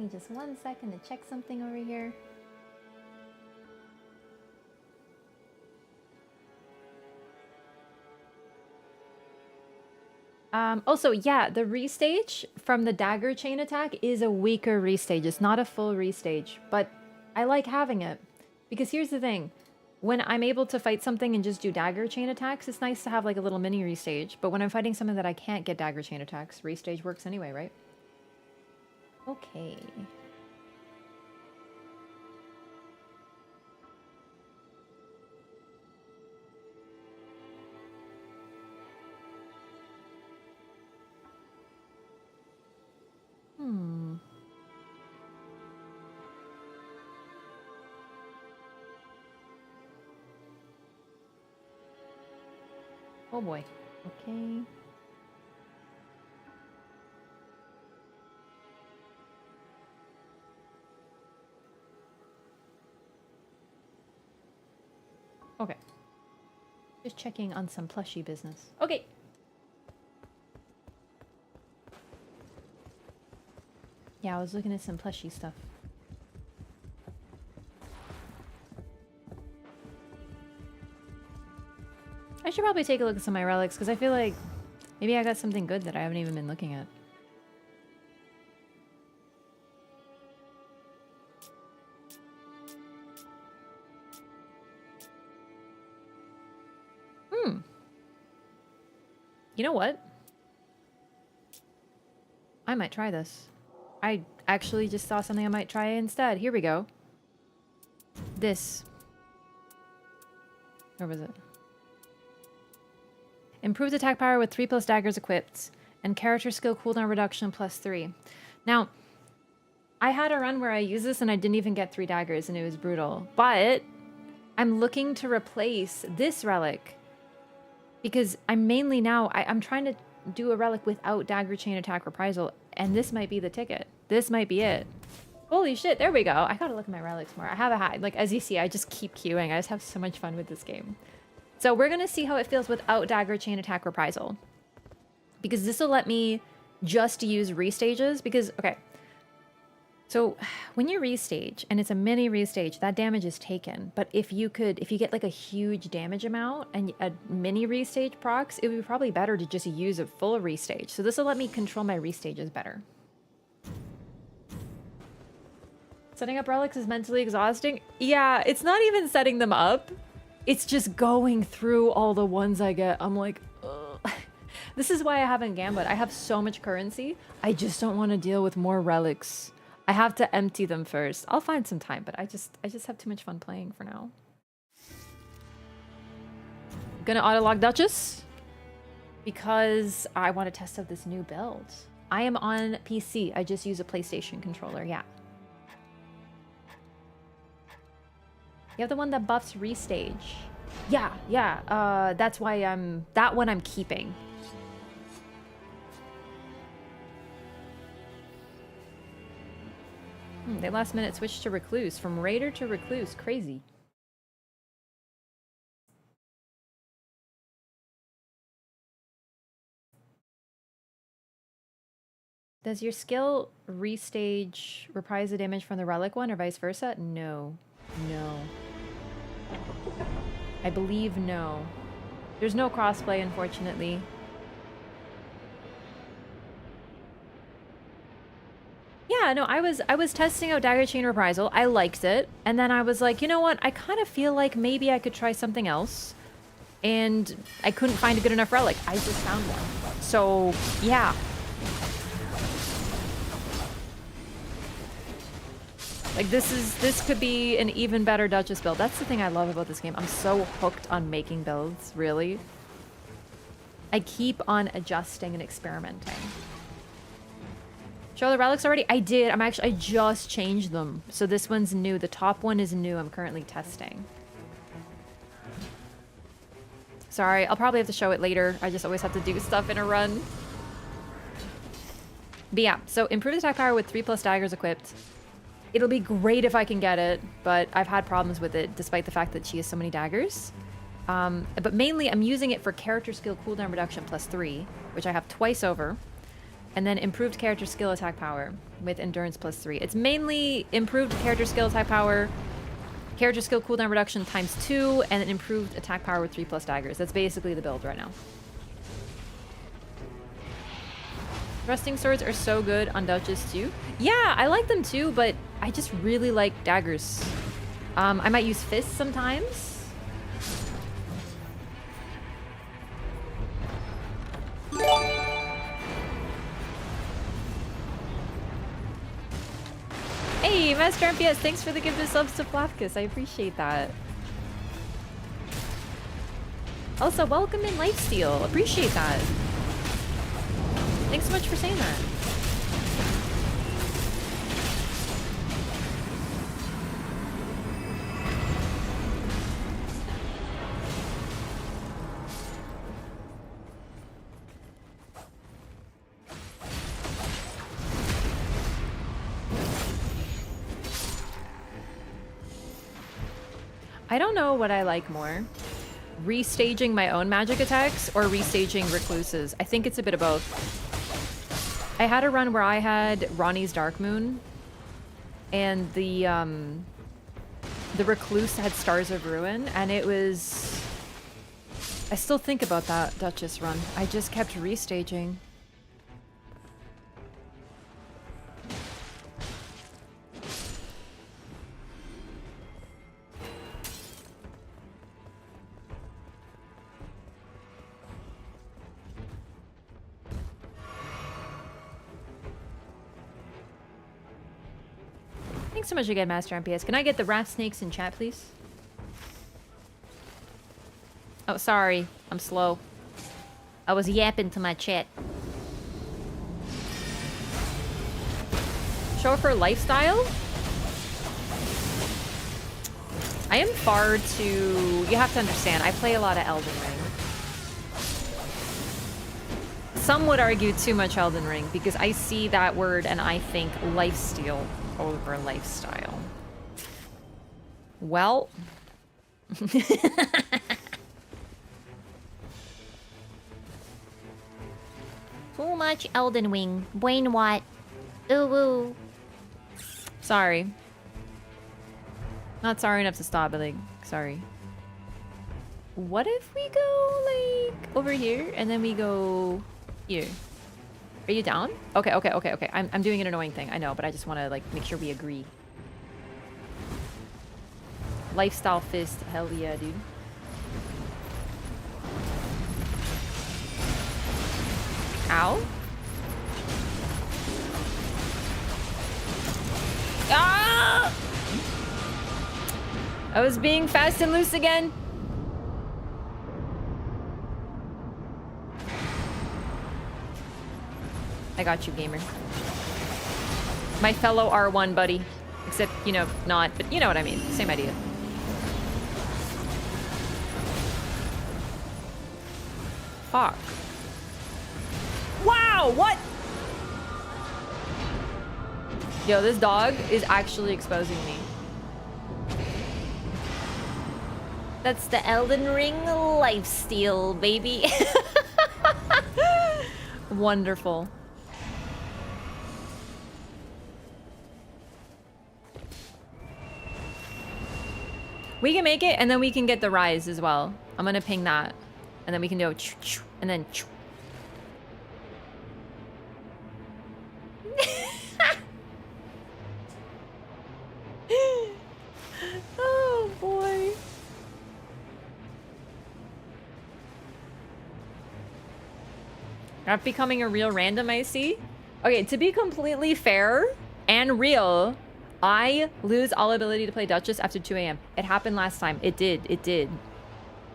me just 1 second to check something over here. Also, yeah, the restage from the dagger chain attack is a weaker restage. It's not a full restage, but I like having it. Because here's the thing. When I'm able to fight something and just do dagger chain attacks, it's nice to have like a little mini restage. But when I'm fighting something that I can't get dagger chain attacks, restage works anyway, right? Okay. Oh boy. Okay. Okay. Just checking on some plushie business. Okay. Yeah, I was looking at some plushie stuff. I should probably take a look at some of my relics, because I feel like maybe I got something good that I haven't even been looking at. You know what? I might try this. I actually just saw something I might try instead. Here we go. This. Where was it? Improves attack power with 3+ daggers equipped. And character skill cooldown reduction +3. Now, I had a run where I used this and I didn't even get 3 daggers and it was brutal. But I'm looking to replace this relic. Because I'm mainly now, I'm trying to do a relic without dagger chain attack reprisal. And this might be the ticket. This might be it. Holy shit, there we go. I gotta look at my relics more. I have a hat. Like, as you see, I just keep queuing. I just have so much fun with this game. So we're gonna see how it feels without dagger chain attack reprisal. Because this will let me just use restages. Because, okay. So when you restage, and it's a mini restage, that damage is taken. But if you get like a huge damage amount and a mini restage procs, it would be probably better to just use a full restage. So this will let me control my restages better. Setting up relics is mentally exhausting. Yeah, it's not even setting them up. It's just going through all the ones I get. I'm like, ugh. This is why I haven't gambled. I have so much currency. I just don't want to deal with more relics. I have to empty them first. I'll find some time, but I just have too much fun playing for now. Gonna autolog Duchess because I want to test out this new build. I am on PC. I just use a PlayStation controller. Yeah. You have the one that buffs restage. Yeah. That's why that one I'm keeping. They last minute switched to Recluse. From Raider to Recluse. Crazy. Does your skill restage reprise the damage from the relic one or vice versa? No. No. I believe no. There's no crossplay, unfortunately. Yeah, no, I was testing out Dagger Chain Reprisal. I liked it. And then I was like, you know what? I kind of feel like maybe I could try something else. And I couldn't find a good enough relic. I just found one. So, yeah. Like, this could be an even better Duchess build. That's the thing I love about this game. I'm so hooked on making builds, really. I keep on adjusting and experimenting. Show the relics already? I did. I just changed them. So this one's new. The top one is new. I'm currently testing. Sorry, I'll probably have to show it later. I just always have to do stuff in a run. But yeah, so improved attack power with 3+ daggers equipped. It'll be great if I can get it, but I've had problems with it despite the fact that she has so many daggers. But mainly I'm using it for character skill cooldown reduction +3, which I have twice over. And then improved character skill attack power with endurance +3. It's mainly improved character skill attack power, character skill cooldown reduction ×2, and an improved attack power with 3+ daggers. That's basically the build right now. Thrusting swords are so good on Duchess too. Yeah, I like them too, but I just really like daggers. I might use fists sometimes. Hey, Master MPS, thanks for the gift of subs to Flapkus. I appreciate that. Also, welcome in Lifesteal. Appreciate that. Thanks so much for saying that. I don't know what I like more. Restaging my own magic attacks or restaging Recluse's. I think it's a bit of both. I had a run where I had Ronnie's Dark Moon and the Recluse had Stars of Ruin, and it was... I still think about that Duchess run. I just kept restaging. Thanks so much again, Master MPS. Can I get the rat snakes in chat, please? Oh, sorry. I'm slow. I was yapping to my chat. Show for lifestyle? I am far too... You have to understand, I play a lot of Elden Ring. Some would argue too much Elden Ring, because I see that word and I think lifesteal over lifestyle. Well... Too much Elden Ring. Wayne Watt. Ooh woo. Sorry. Not sorry enough to stop, but like, sorry. What if we go, like, over here, and then we go here? Are you down? Okay, okay, okay, okay. I'm doing an annoying thing, I know, but I just want to, like, make sure we agree. Lifestyle fist, hell yeah, dude. Ow. Ah! I was being fast and loose again. I got you, gamer. My fellow R1 buddy. Except, you know, not, but you know what I mean. Same idea. Fuck. Wow, what? Yo, this dog is actually exposing me. That's the Elden Ring lifesteal, baby. Wonderful. We can make it, and then we can get the rise as well. I'm gonna ping that. And then we can do a and then oh boy. Not becoming a real random, I see. Okay, to be completely fair and real, I lose all ability to play Duchess after 2 AM. It happened last time. It did. It did.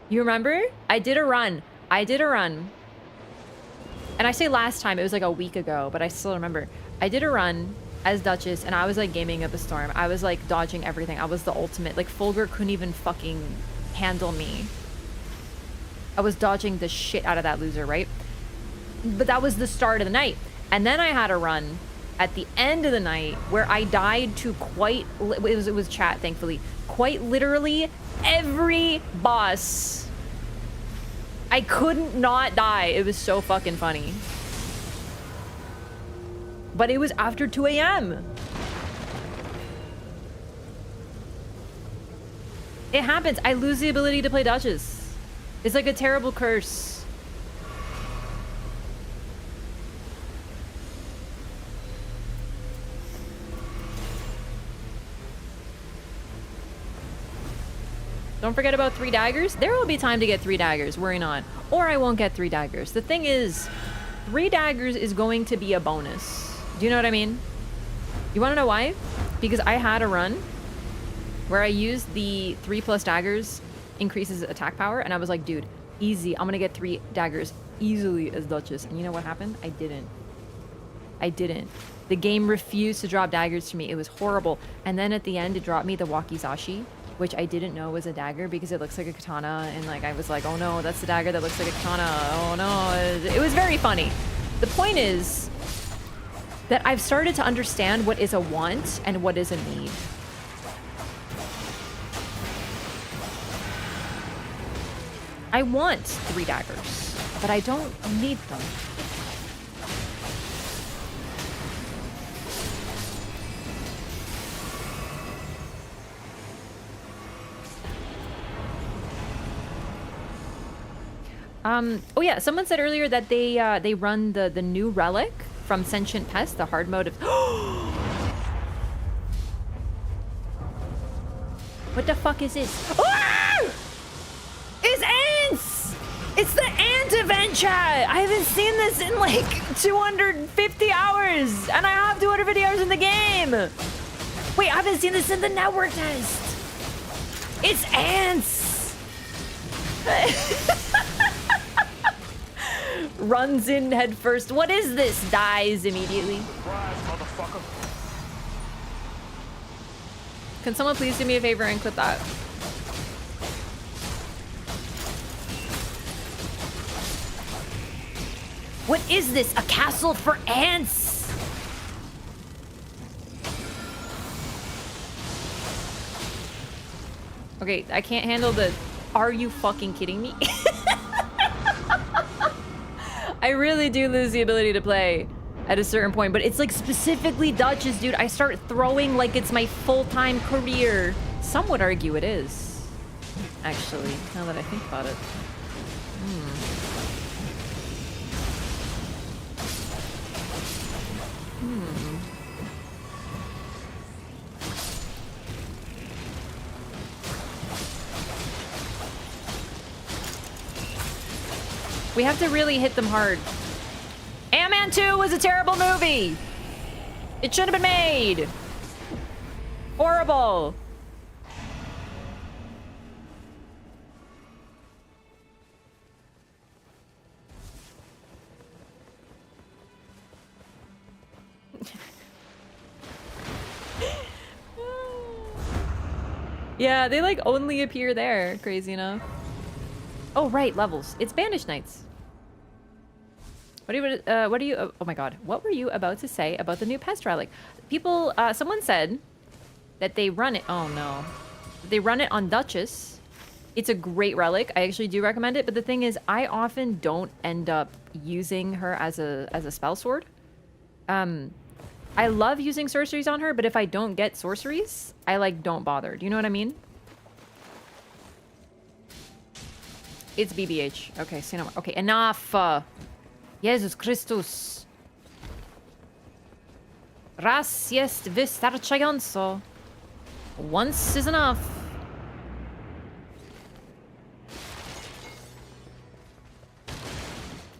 You remember? I did a run. And I say last time, it was like a week ago, but I still remember. I did a run as Duchess, and I was like gaming up a storm. I was like dodging everything. I was the ultimate. Like, Fulgur couldn't even fucking handle me. I was dodging the shit out of that loser, right? But that was the start of the night. And then I had a run at the end of the night where I died to quite... It was chat, thankfully. Quite literally every boss. I couldn't not die. It was so fucking funny. But it was after 2 a.m. It happens. I lose the ability to play Duchess. It's like a terrible curse. Don't forget about 3 daggers. There will be time to get 3 daggers. Worry not. Or I won't get 3 daggers. The thing is, 3 daggers is going to be a bonus. Do you know what I mean? You want to know why? Because I had a run where I used the 3+ daggers increases attack power, and I was like, dude, easy. I'm gonna get 3 daggers easily as Duchess. And you know what happened? I didn't. The game refused to drop daggers to me. It was horrible. And then at the end, it dropped me the wakizashi, which I didn't know was a dagger because it looks like a katana. And like, I was like, oh no, that's the dagger that looks like a katana. Oh no. It was very funny. The point is that I've started to understand what is a want and what is a need. I want 3 daggers, but I don't need them. Oh yeah, someone said earlier that they run the new relic from Sentient Pest, the hard mode of What the fuck is this? Ah! It's ants! It's the ant event, chat! I haven't seen this in like 250 hours! And I have 250 hours in the game! Wait, I haven't seen this in the network test! It's ants! Runs in head first. What is this? Dies immediately. Surprise, motherfucker. Can someone please do me a favor and clip that? What is this? A castle for ants? Okay, I can't handle the... Are you fucking kidding me? I really do lose the ability to play at a certain point, but it's like specifically Duchess, dude. I start throwing like it's my full-time career. Some would argue it is, actually, now that I think about it. We have to really hit them hard. Ant-Man 2 was a terrible movie. It should have been made. Horrible. Yeah, they like only appear there. Crazy enough. Oh, right, levels. It's Banished Knights. What are you, oh my god. What were you about to say about the new pest relic? People, someone said that they run it, oh no. They run it on Duchess. It's a great relic. I actually do recommend it, but the thing is, I often don't end up using her as a spell sword. I love using sorceries on her, but if I don't get sorceries, I like don't bother. Do you know what I mean? It's BBH. Okay, say no more. Okay, enough. Jesus Christus. Raz jest wystarczająco. Once is enough.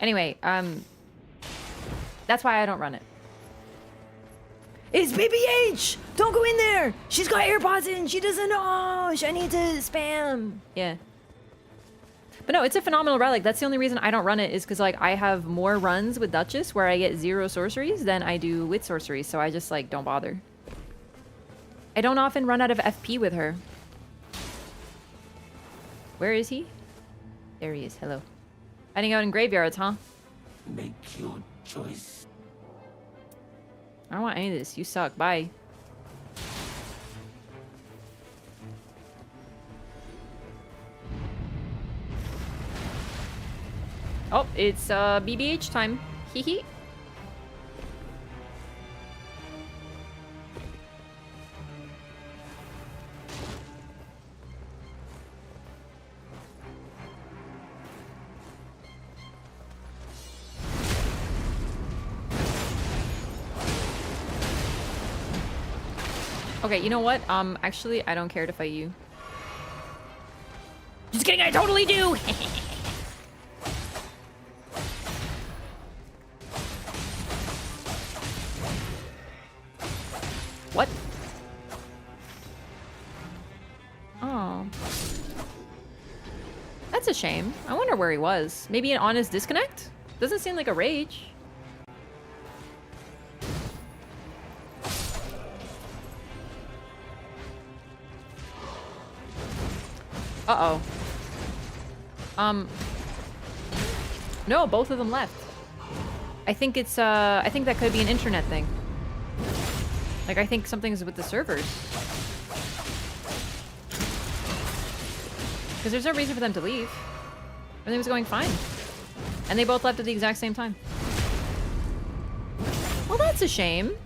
Anyway, that's why I don't run it. It's BBH! Don't go in there! She's got AirPods in! She doesn't know! I need to spam! Yeah. But no, it's a phenomenal relic. That's the only reason I don't run it is because, like, I have more runs with Duchess where I get 0 sorceries than I do with sorceries, so I just, like, don't bother. I don't often run out of FP with her. Where is he? There he is. Hello. Hiding out in graveyards, huh? Make your choice. I don't want any of this. You suck. Bye. Oh, it's BBH time. Hee hee. Okay, you know what? Actually, I don't care to fight you. Just kidding, I totally do! What? Oh. That's a shame. I wonder where he was. Maybe an honest disconnect? Doesn't seem like a rage. Uh-oh. No, both of them left. I think it's, I think that could be an internet thing. Like, I think something's with the servers. Because there's no reason for them to leave. Everything was going fine. And they both left at the exact same time. Well, that's a shame.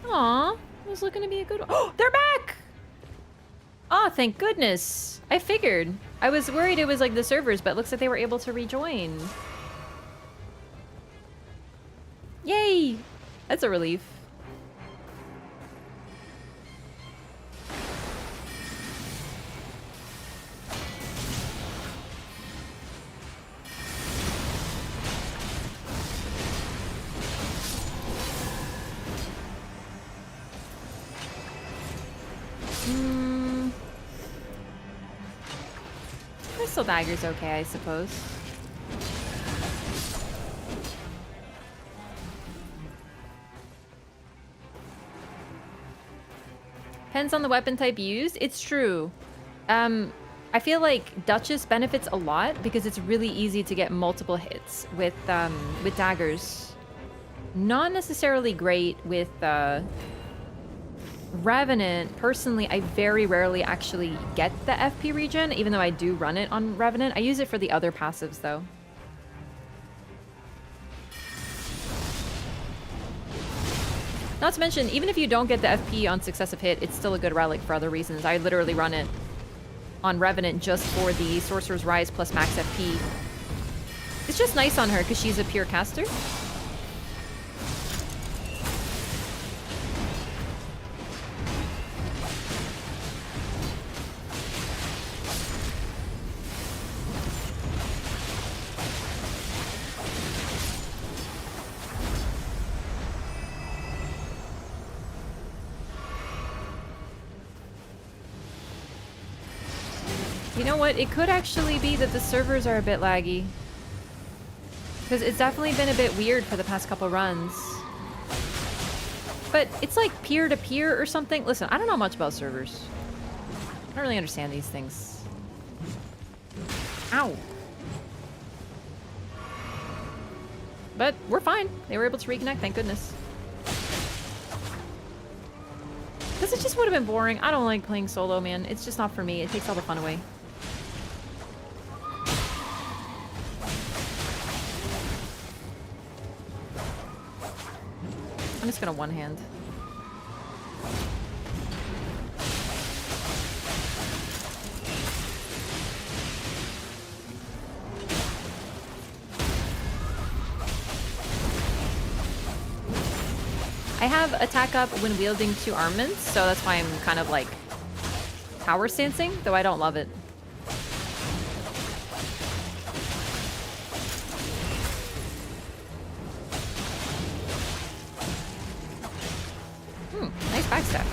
Aw, it was looking to be a good one. Oh, they're back! Oh, thank goodness. I figured. I was worried it was like the servers, but it looks like they were able to rejoin. Yay! That's a relief. Crystal Dagger's okay, I suppose. Depends on the weapon type used. It's true. I feel like Duchess benefits a lot because it's really easy to get multiple hits with daggers. Not necessarily great with Revenant. Personally, I very rarely actually get the FP regen, even though I do run it on Revenant. I use it for the other passives, though. Not to mention, even if you don't get the FP on successive hit, it's still a good relic for other reasons. I literally run it on Revenant just for the Sorcerer's Rise plus max FP. It's just nice on her because she's a pure caster. You know what? It could actually be that the servers are a bit laggy. Because it's definitely been a bit weird for the past couple runs. But it's like peer-to-peer or something. Listen, I don't know much about servers. I don't really understand these things. Ow. But we're fine. They were able to reconnect, thank goodness. Because it just would have been boring. I don't like playing solo, man. It's just not for me. It takes all the fun away. I'm just gonna one-hand. I have attack up when wielding 2 armaments, so that's why I'm kind of like power stancing, though I don't love it. Nice backstab.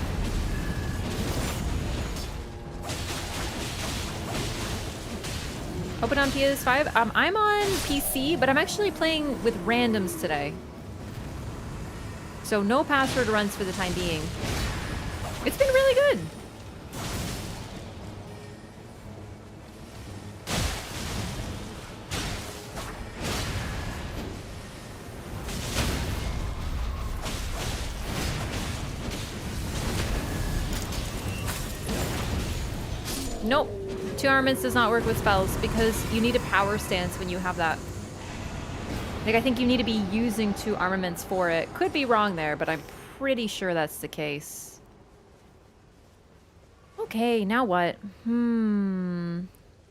Open on PS5. I'm on PC, but I'm actually playing with randoms today. So no password runs for the time being. It's been really good. Nope. 2 armaments does not work with spells because you need a power stance when you have that. Like, I think you need to be using 2 armaments for it. Could be wrong there, but I'm pretty sure that's the case. Okay, now what?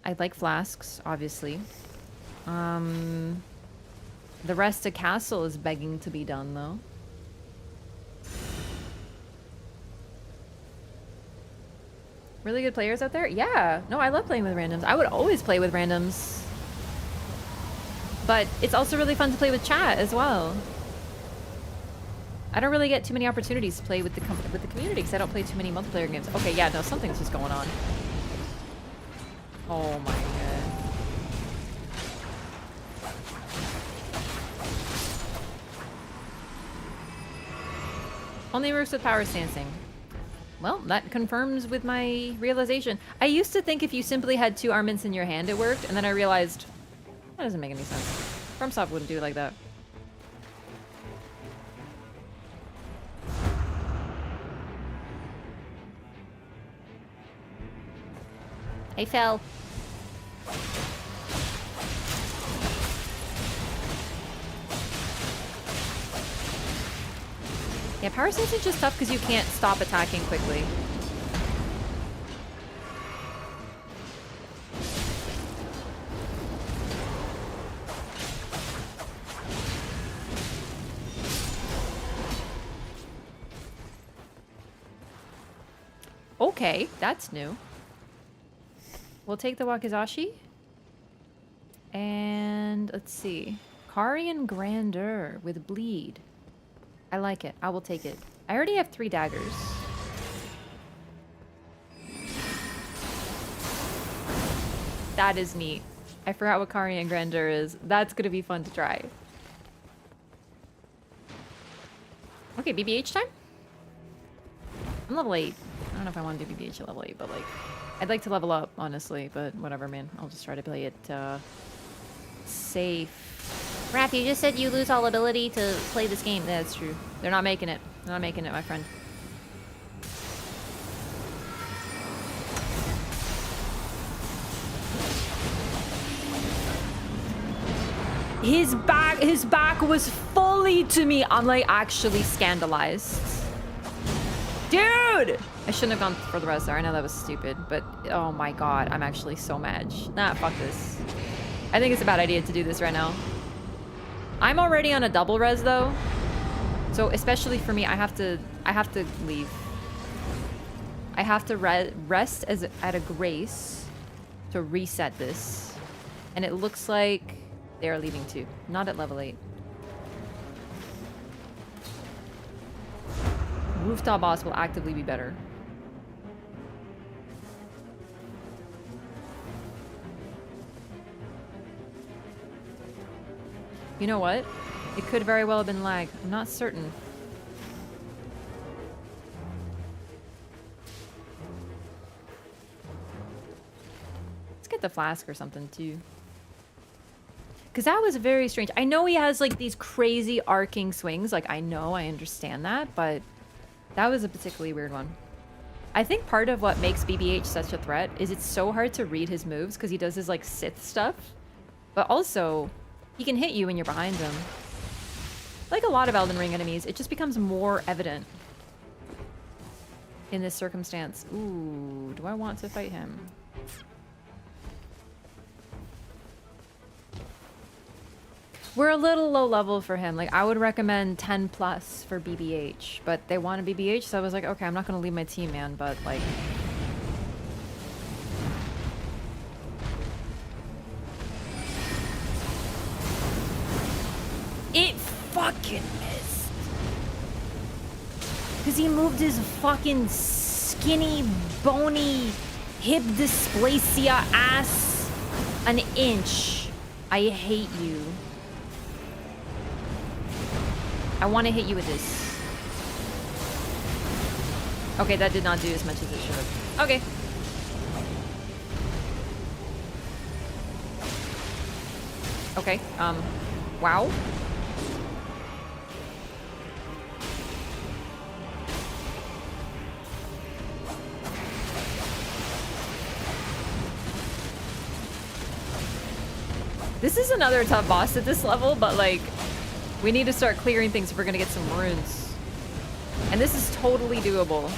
I'd like flasks, obviously. The rest of castle is begging to be done, though. Really good players out there? Yeah. No, I love playing with randoms. I would always play with randoms. But it's also really fun to play with chat as well. I don't really get too many opportunities to play with the community because I don't play too many multiplayer games. Okay, yeah, no, something's just going on. Oh my god. Only works with power stancing. Well, that confirms with my realization. I used to think if you simply had 2 armaments in your hand, it worked, and then I realized that doesn't make any sense. FromSoft wouldn't do it like that. Hey, Phil. Yeah, power stancing is just tough because you can't stop attacking quickly. Okay, that's new. We'll take the Wakizashi. And let's see. Karian Grandeur with bleed. I like it. I will take it. I already have 3 daggers. That is neat. I forgot what Karian Grandeur is. That's gonna be fun to try. Okay, BBH time? I'm level 8. I don't know if I want to do BBH at level 8, but like... I'd like to level up, honestly, but whatever, man. I'll just try to play it, safe. Raph, you just said you lose all ability to play this game. That's true. They're not making it. They're not making it, my friend. His back was fully to me. I'm like actually scandalized. Dude! I shouldn't have gone for the res there. I know that was stupid, but oh my god, I'm actually so mad. Nah, fuck this. I think it's a bad idea to do this right now. I'm already on a double res though. So especially for me, I have to leave. I have to rest at a grace to reset this. And it looks like they are leaving too. Not at level 8. Rooftop boss will actively be better. You know what? It could very well have been lag. I'm not certain. Let's get the flask or something too. Because that was very strange. I know he has like these crazy arcing swings. Like I know, I understand that, but that was a particularly weird one. I think part of what makes BBH such a threat is it's so hard to read his moves because he does his like Sith stuff. But also, he can hit you when you're behind him. Like a lot of Elden Ring enemies, it just becomes more evident in this circumstance. Ooh, do I want to fight him? We're a little low level for him. Like, I would recommend 10 plus for BBH, but they want a BBH, so I was like, okay, I'm not gonna leave my team, man, but like... It fucking missed! Because he moved his fucking skinny, bony, hip dysplasia ass an inch. I hate you. I want to hit you with this. Okay, that did not do as much as it should have. Okay. Okay, wow. This is another tough boss at this level, but like, we need to start clearing things if we're gonna get some runes. And this is totally doable.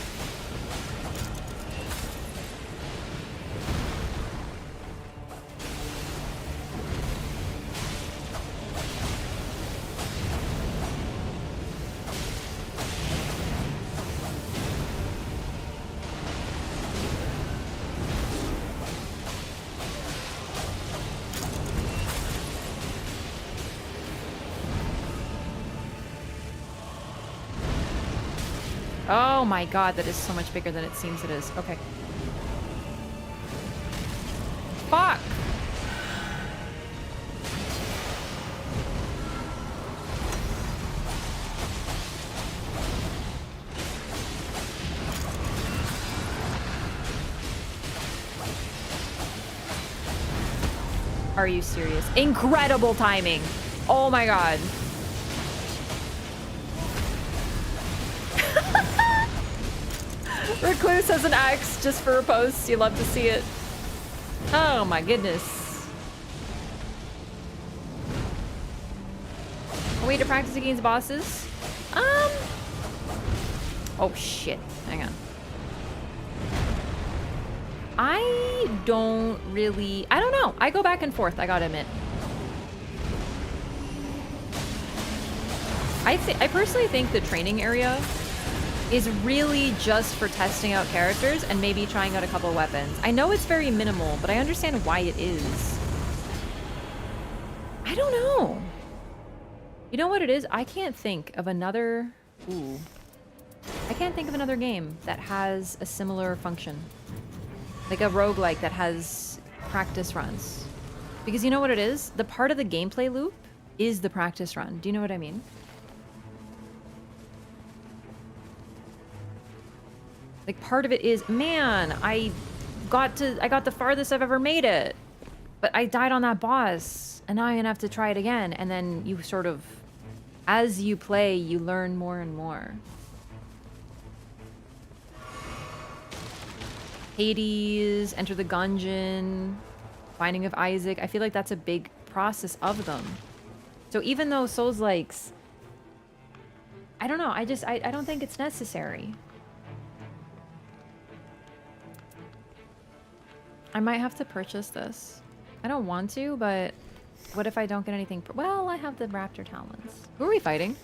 Oh my god, that is so much bigger than it seems it is. Okay. Fuck! Are you serious? Incredible timing! Oh my god. Recluse has an axe just for a post. You love to see it. Oh my goodness. A way to practice against bosses? Oh shit. Hang on. I don't know. I go back and forth, I gotta admit. I personally think the training area is really just for testing out characters and maybe trying out a couple weapons. I know it's very minimal, but I understand why it is. I don't know. You know what it is? I can't think of another... Ooh. I can't think of another game that has a similar function. Like a roguelike that has practice runs. Because you know what it is? The part of the gameplay loop is the practice run. Do you know what I mean? Like part of it is, man, I got the farthest I've ever made it. But I died on that boss. And now I'm gonna have to try it again. And then you sort of, as you play, you learn more and more. Hades, Enter the Gungeon, Binding of Isaac. I feel like that's a big process of them. So even though Souls-likes, I don't know, I don't think it's necessary. I might have to purchase this. I don't want to, but what if I don't get anything? Well, I have the raptor talons. Who are we fighting?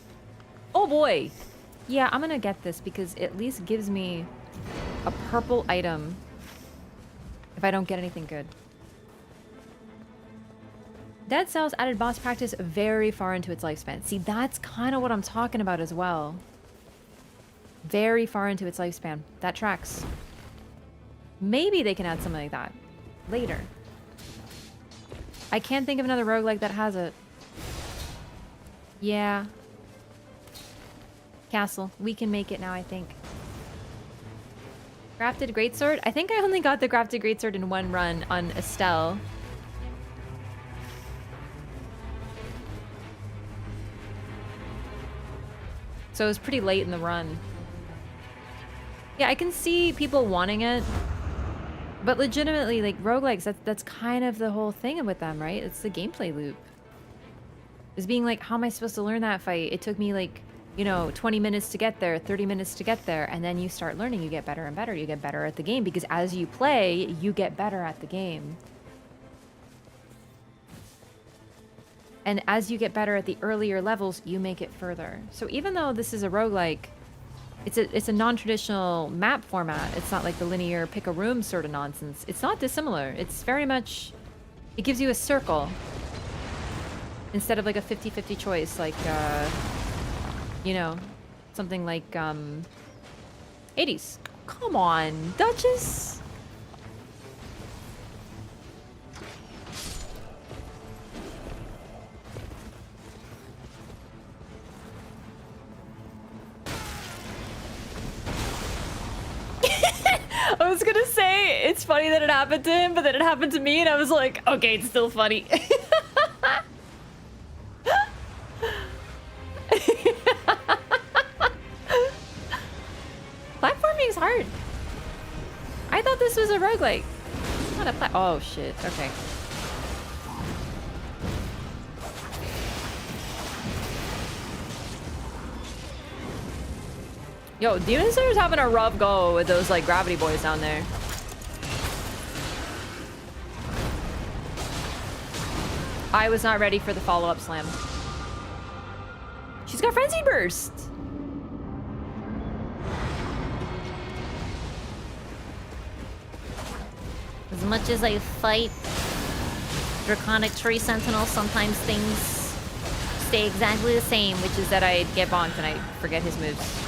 Oh boy! Yeah, I'm gonna get this because it at least gives me a purple item if I don't get anything good. Dead Cells added boss practice very far into its lifespan. See, that's kind of what I'm talking about as well. Very far into its lifespan. That tracks. Maybe they can add something like that later. I can't think of another roguelike that has it. Yeah. Castle. We can make it now, I think. Crafted greatsword? I think I only got the crafted greatsword in one run on Estelle. So it was pretty late in the run. Yeah, I can see people wanting it. But legitimately, like, roguelikes, that's kind of the whole thing with them, right? It's the gameplay loop. It's being like, how am I supposed to learn that fight? It took me, like, you know, 20 minutes to get there, 30 minutes to get there, and then you start learning. You get better and better. You get better at the game, because as you play, you get better at the game. And as you get better at the earlier levels, you make it further. So even though this is a roguelike, it's a non-traditional map format. It's not like the linear pick a room sort of nonsense. It's not dissimilar. It's very much, it gives you a circle instead of like a 50-50 choice, like, you know, something like, Hades. Come on, Duchess. I was gonna say, it's funny that it happened to him, but then it happened to me, and I was like, okay, it's still funny. Platforming is hard. I thought this was a roguelike. It's not a oh shit, okay. Yo, Demon Slayer's having a rough go with those, like, gravity boys down there. I was not ready for the follow-up slam. She's got Frenzy Burst! As much as I fight Draconic Tree Sentinel, sometimes things stay exactly the same, Which is that I get bonked and I forget his moves.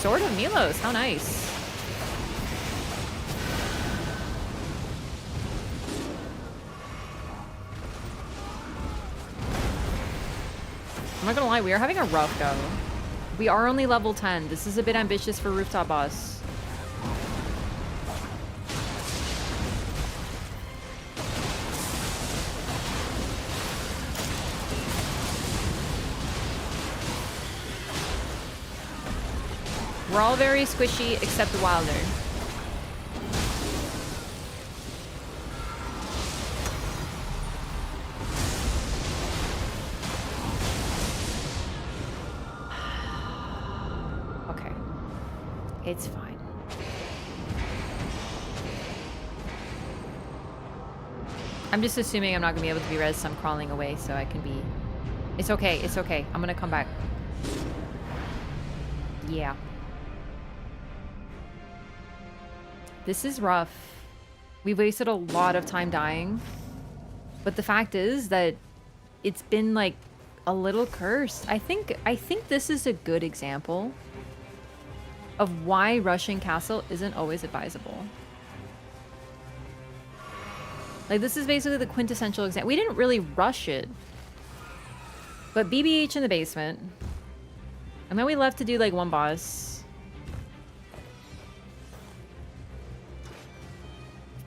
Sword of Milos. How nice. I'm not gonna lie, we are having a rough go. We are only level 10. This is a bit ambitious for rooftop boss. We're all very squishy except the Wilder. Okay. It's fine. I'm just assuming I'm not gonna be able to be res, so I'm crawling away so I can be... It's okay, it's okay. I'm gonna come back. Yeah. This is rough. We've wasted a lot of time dying. But the fact is that it's been like a little cursed. I think this is a good example of why rushing castle isn't always advisable. Like, this is basically the quintessential example. We didn't really rush it. But BBH in the basement. And then we left to do like one boss.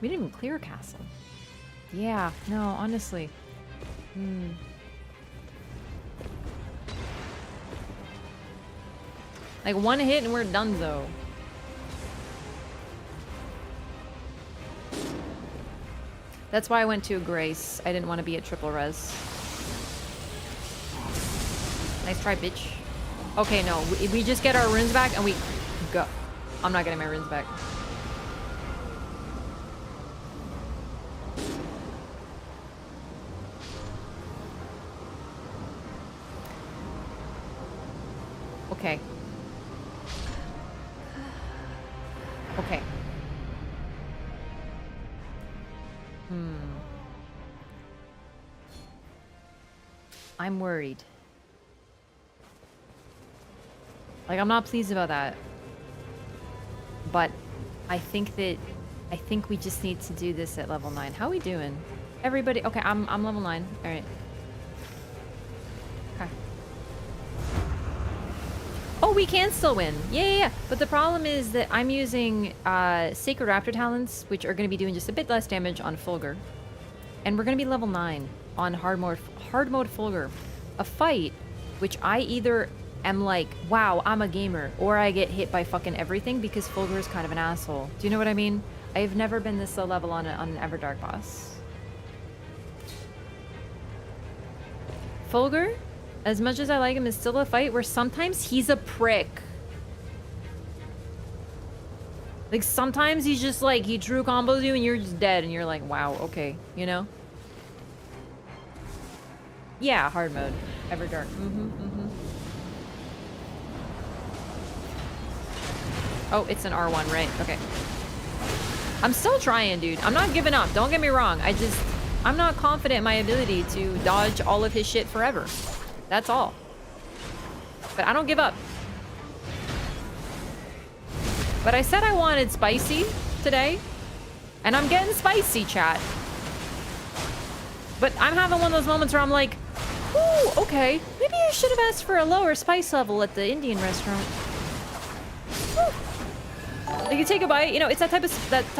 We didn't even clear a castle. Yeah, no, honestly. Like one hit and we're done though. That's why I went to a Grace. I didn't want to be at triple res. Nice try, bitch. Okay, no, we just get our runes back and we go. I'm not getting my runes back. Okay. Okay. I'm worried. Like, I'm not pleased about that. But I think we just need to do this at level 9. How are we doing? Everybody, okay, I'm level 9. All right. Okay. Oh, we can still win. Yeah. But the problem is that I'm using Sacred Raptor Talents, which are going to be doing just a bit less damage on Fulgur. And we're going to be level 9 on hard mode Fulgur. A fight, which I either am like, wow, I'm a gamer, or I get hit by fucking everything because Fulgur is kind of an asshole. Do you know what I mean? I've never been this low level on an Everdark boss. Fulgur, as much as I like him, is still a fight where sometimes he's a prick. Like, sometimes he's just like, he true combos you and you're just dead and you're like, wow, okay, you know? Yeah, hard mode. Everdark. Oh, it's an R1, right? Okay. I'm still trying, dude. I'm not giving up. Don't get me wrong. I'm not confident in my ability to dodge all of his shit forever. That's all. But I don't give up. But I said I wanted spicy today. And I'm getting spicy, chat. But I'm having one of those moments where I'm like, ooh, okay. Maybe I should have asked for a lower spice level at the Indian restaurant. Woo. Like, you take a bite, you know, it's that type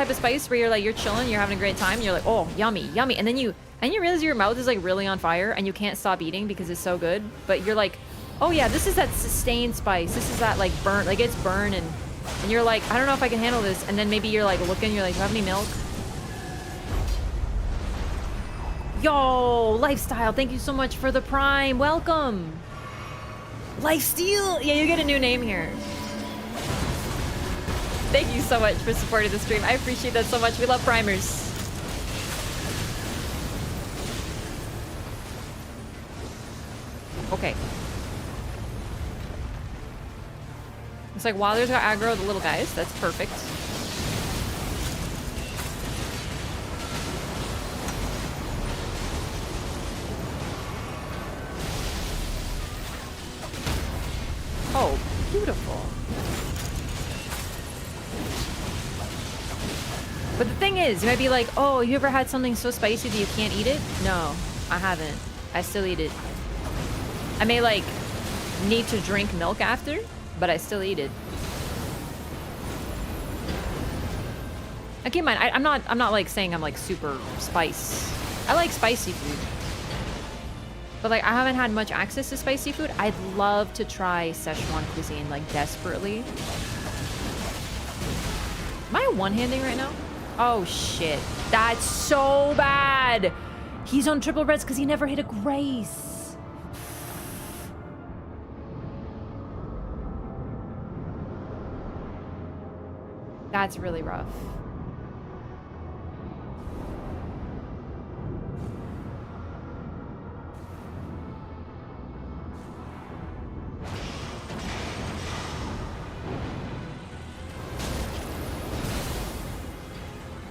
of spice where you're like, you're chilling, you're having a great time, and you're like, oh, yummy, yummy. And then you realize your mouth is like really on fire and you can't stop eating because it's so good. But you're like, oh yeah, this is that sustained spice. This is that like burnt, like it's burn, and you're like, I don't know if I can handle this. And then maybe you're like looking, you're like, do you have any milk? Yo, Lifestyle, thank you so much for the Prime. Welcome. Lifesteal. Yeah, you get a new name here. Thank you so much for supporting the stream. I appreciate that so much. We love primers. Okay. It's like Wilder's got aggro the little guys. That's perfect. Oh, beautiful. is, you might be like, oh, you ever had something so spicy that you can't eat it? No, I haven't. I still eat it. I may like need to drink milk after, but I still eat it. Now, keep in mind, I'm not like saying I'm like super spice. I like spicy food. But like I haven't had much access to spicy food. I'd love to try Szechuan cuisine like desperately. Am I one-handing right now? Oh shit. That's so bad. He's on triple reds because he never hit a grace. That's really rough.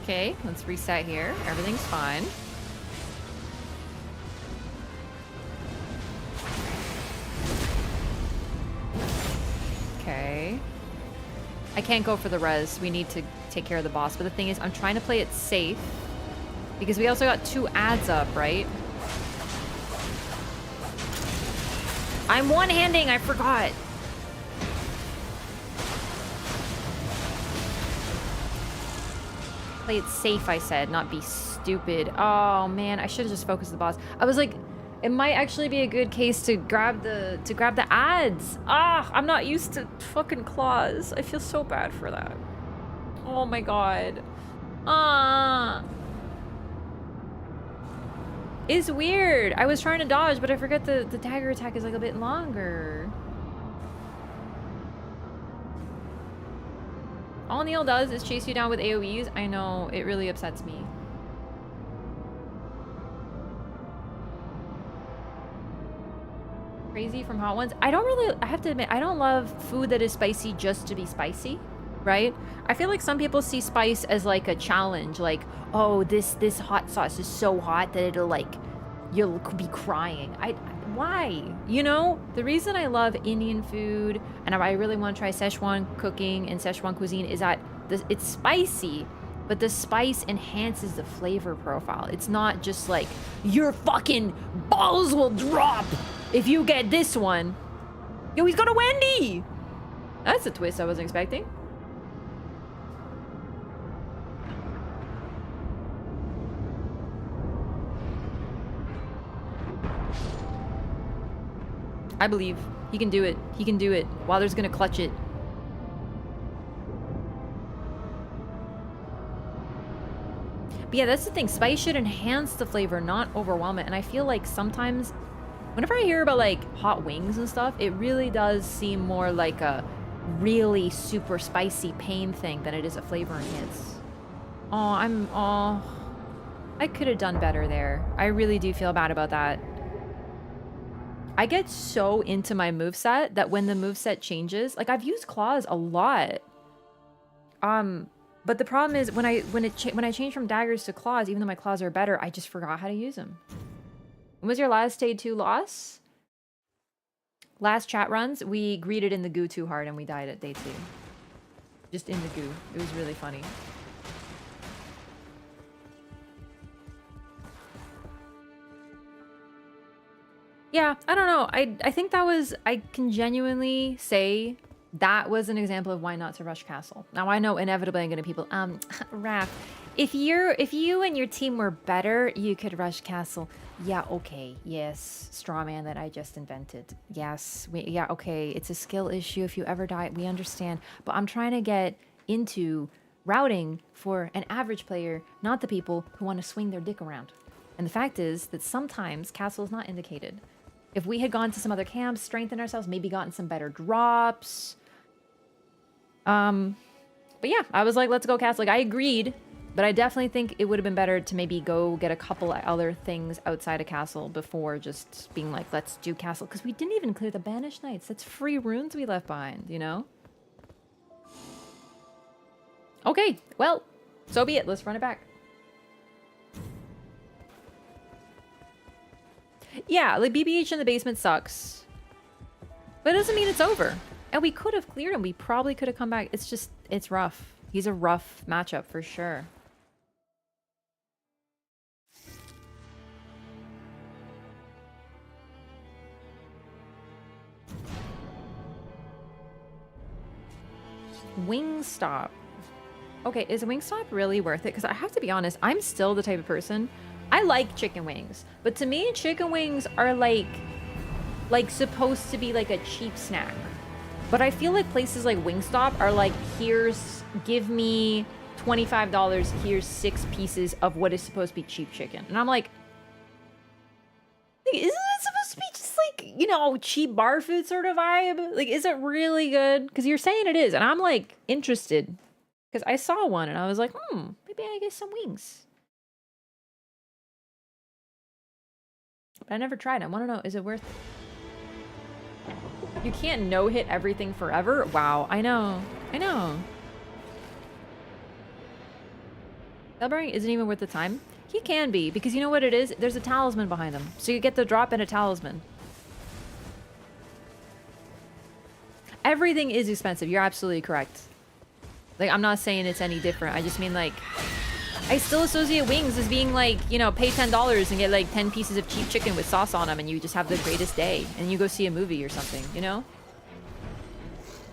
Okay, let's reset here. Everything's fine. Okay. I can't go for the res. We need to take care of the boss. But the thing is, I'm trying to play it safe. Because we also got 2 ads up, right? I'm one-handing, I forgot. Play it safe, I said, not be stupid. Oh man, I should have just focused the boss. I was like, it might actually be a good case to grab the ads. Ah, I'm not used to fucking claws. I feel so bad for that. Oh my god. Ah. It's weird. I was trying to dodge, but I forget the dagger attack is like a bit longer. All Neil does is chase you down with AoEs. I know, it really upsets me. Crazy from Hot Ones. I have to admit, I don't love food that is spicy just to be spicy, right? I feel like some people see spice as like a challenge, like, oh, this hot sauce is so hot that it'll like, you'll be crying. Why? You know, the reason I love Indian food and I really want to try Szechuan cooking and Szechuan cuisine is that it's spicy, but the spice enhances the flavor profile. It's not just like, your fucking balls will drop if you get this one. Yo, he's got a Wendy! That's a twist I wasn't expecting. I believe. He can do it. He can do it. Wilder's gonna clutch it. But yeah, that's the thing. Spice should enhance the flavor, not overwhelm it. And I feel like sometimes, whenever I hear about like hot wings and stuff, it really does seem more like a really super spicy pain thing than it is a flavor enhance. Oh, I could have done better there. I really do feel bad about that. I get so into my moveset that when the moveset changes, like I've used claws a lot. But the problem is when I change from daggers to claws, even though my claws are better, I just forgot how to use them. When was your last day 2 loss? Last chat runs, we greeted in the goo too hard and we died at day 2. Just in the goo. It was really funny. Yeah, I don't know. I think that was, I can genuinely say that was an example of why not to rush castle. Now I know inevitably I'm gonna people, Raph, if you and your team were better, you could rush castle. Yeah, okay, yes, straw man that I just invented. Yes, yeah, okay, it's a skill issue. If you ever die, we understand. But I'm trying to get into routing for an average player, not the people who want to swing their dick around. And the fact is that sometimes castle is not indicated. If we had gone to some other camps, strengthened ourselves, maybe gotten some better drops. But yeah, I was like, let's go castle. Like, I agreed, but I definitely think it would have been better to maybe go get a couple other things outside of castle before just being like, let's do castle. Because we didn't even clear the Banished Knights. That's free runes we left behind, you know? Okay, well, so be it. Let's run it back. Yeah, like BBH in the basement sucks. But it doesn't mean it's over. And we could have cleared him. We probably could have come back. It's just, it's rough. He's a rough matchup for sure. Wingstop. Okay, is Wingstop really worth it? Because I have to be honest, I'm still the type of person, I like chicken wings, but to me, chicken wings are like supposed to be like a cheap snack. But I feel like places like Wingstop are like, give me $25, here's 6 pieces of what is supposed to be cheap chicken. And I'm like, isn't it supposed to be just like, you know, cheap bar food sort of vibe? Like, is it really good? Because you're saying it is, and I'm like interested. Because I saw one and I was like, maybe I get some wings. But I never tried. I want to know, is it worth it? You can't no-hit everything forever? Wow, I know. I know. Celebrating isn't even worth the time. He can be, because you know what it is? There's a talisman behind him. So you get the drop and a talisman. Everything is expensive. You're absolutely correct. Like, I'm not saying it's any different. I just mean, like, I still associate wings as being like, you know, pay $10 and get like 10 pieces of cheap chicken with sauce on them and you just have the greatest day. And you go see a movie or something, you know?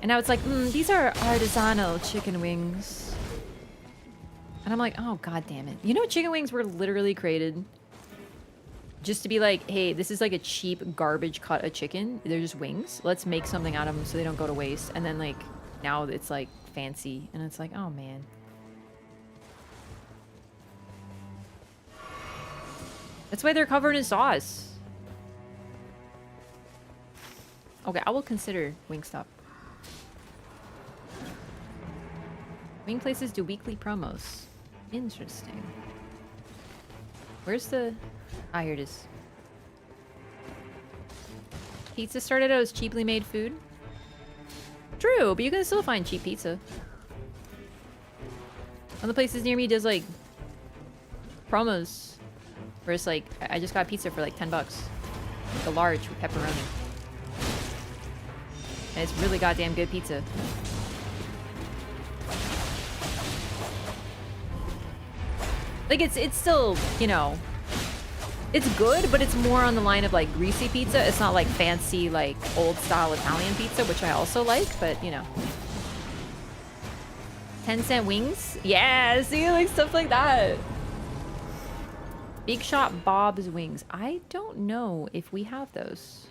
And now it's like, these are artisanal chicken wings. And I'm like, oh, god damn it. You know, chicken wings were literally created just to be like, hey, this is like a cheap garbage cut of chicken. They're just wings. Let's make something out of them so they don't go to waste. And then, like, now it's like fancy. And it's like, oh, man. That's why they're covered in sauce. Okay, I will consider Wingstop. Wing places do weekly promos. Interesting. Where's the... Ah, here it is. Pizza started out as cheaply made food. True, but you can still find cheap pizza. One of the places near me does, like, promos. Where it's like, I just got pizza for like 10 bucks. Like a large with pepperoni. And it's really goddamn good pizza. Like, it's still, you know, it's good, but it's more on the line of like greasy pizza. It's not like fancy, like old style Italian pizza, which I also like, but you know. 10-cent wings? Yeah, see, like stuff like that. Big Shot Bob's Wings. I don't know if we have those.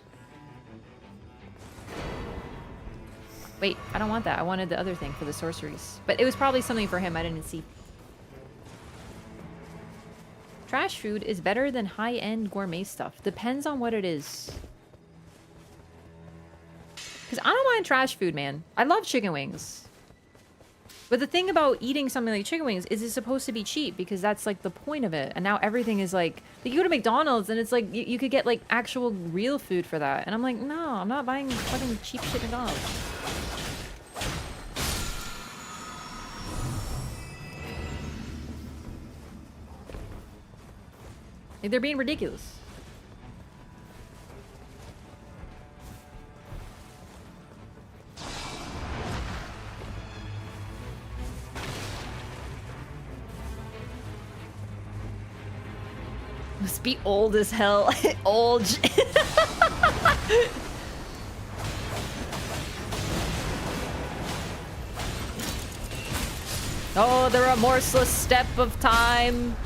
Wait, I don't want that. I wanted the other thing for the sorceries. But it was probably something for him I didn't see. Trash food is better than high-end gourmet stuff. Depends on what it is. Because I don't mind trash food, man. I love chicken wings. But the thing about eating something like chicken wings is it's supposed to be cheap because that's like the point of it. And now everything is like you go to McDonald's and it's like you could get like actual real food for that. And I'm like, no, I'm not buying fucking cheap shit at McDonald's. Like, they're being ridiculous. Must be old as hell. Old. Oh, the remorseless step of time.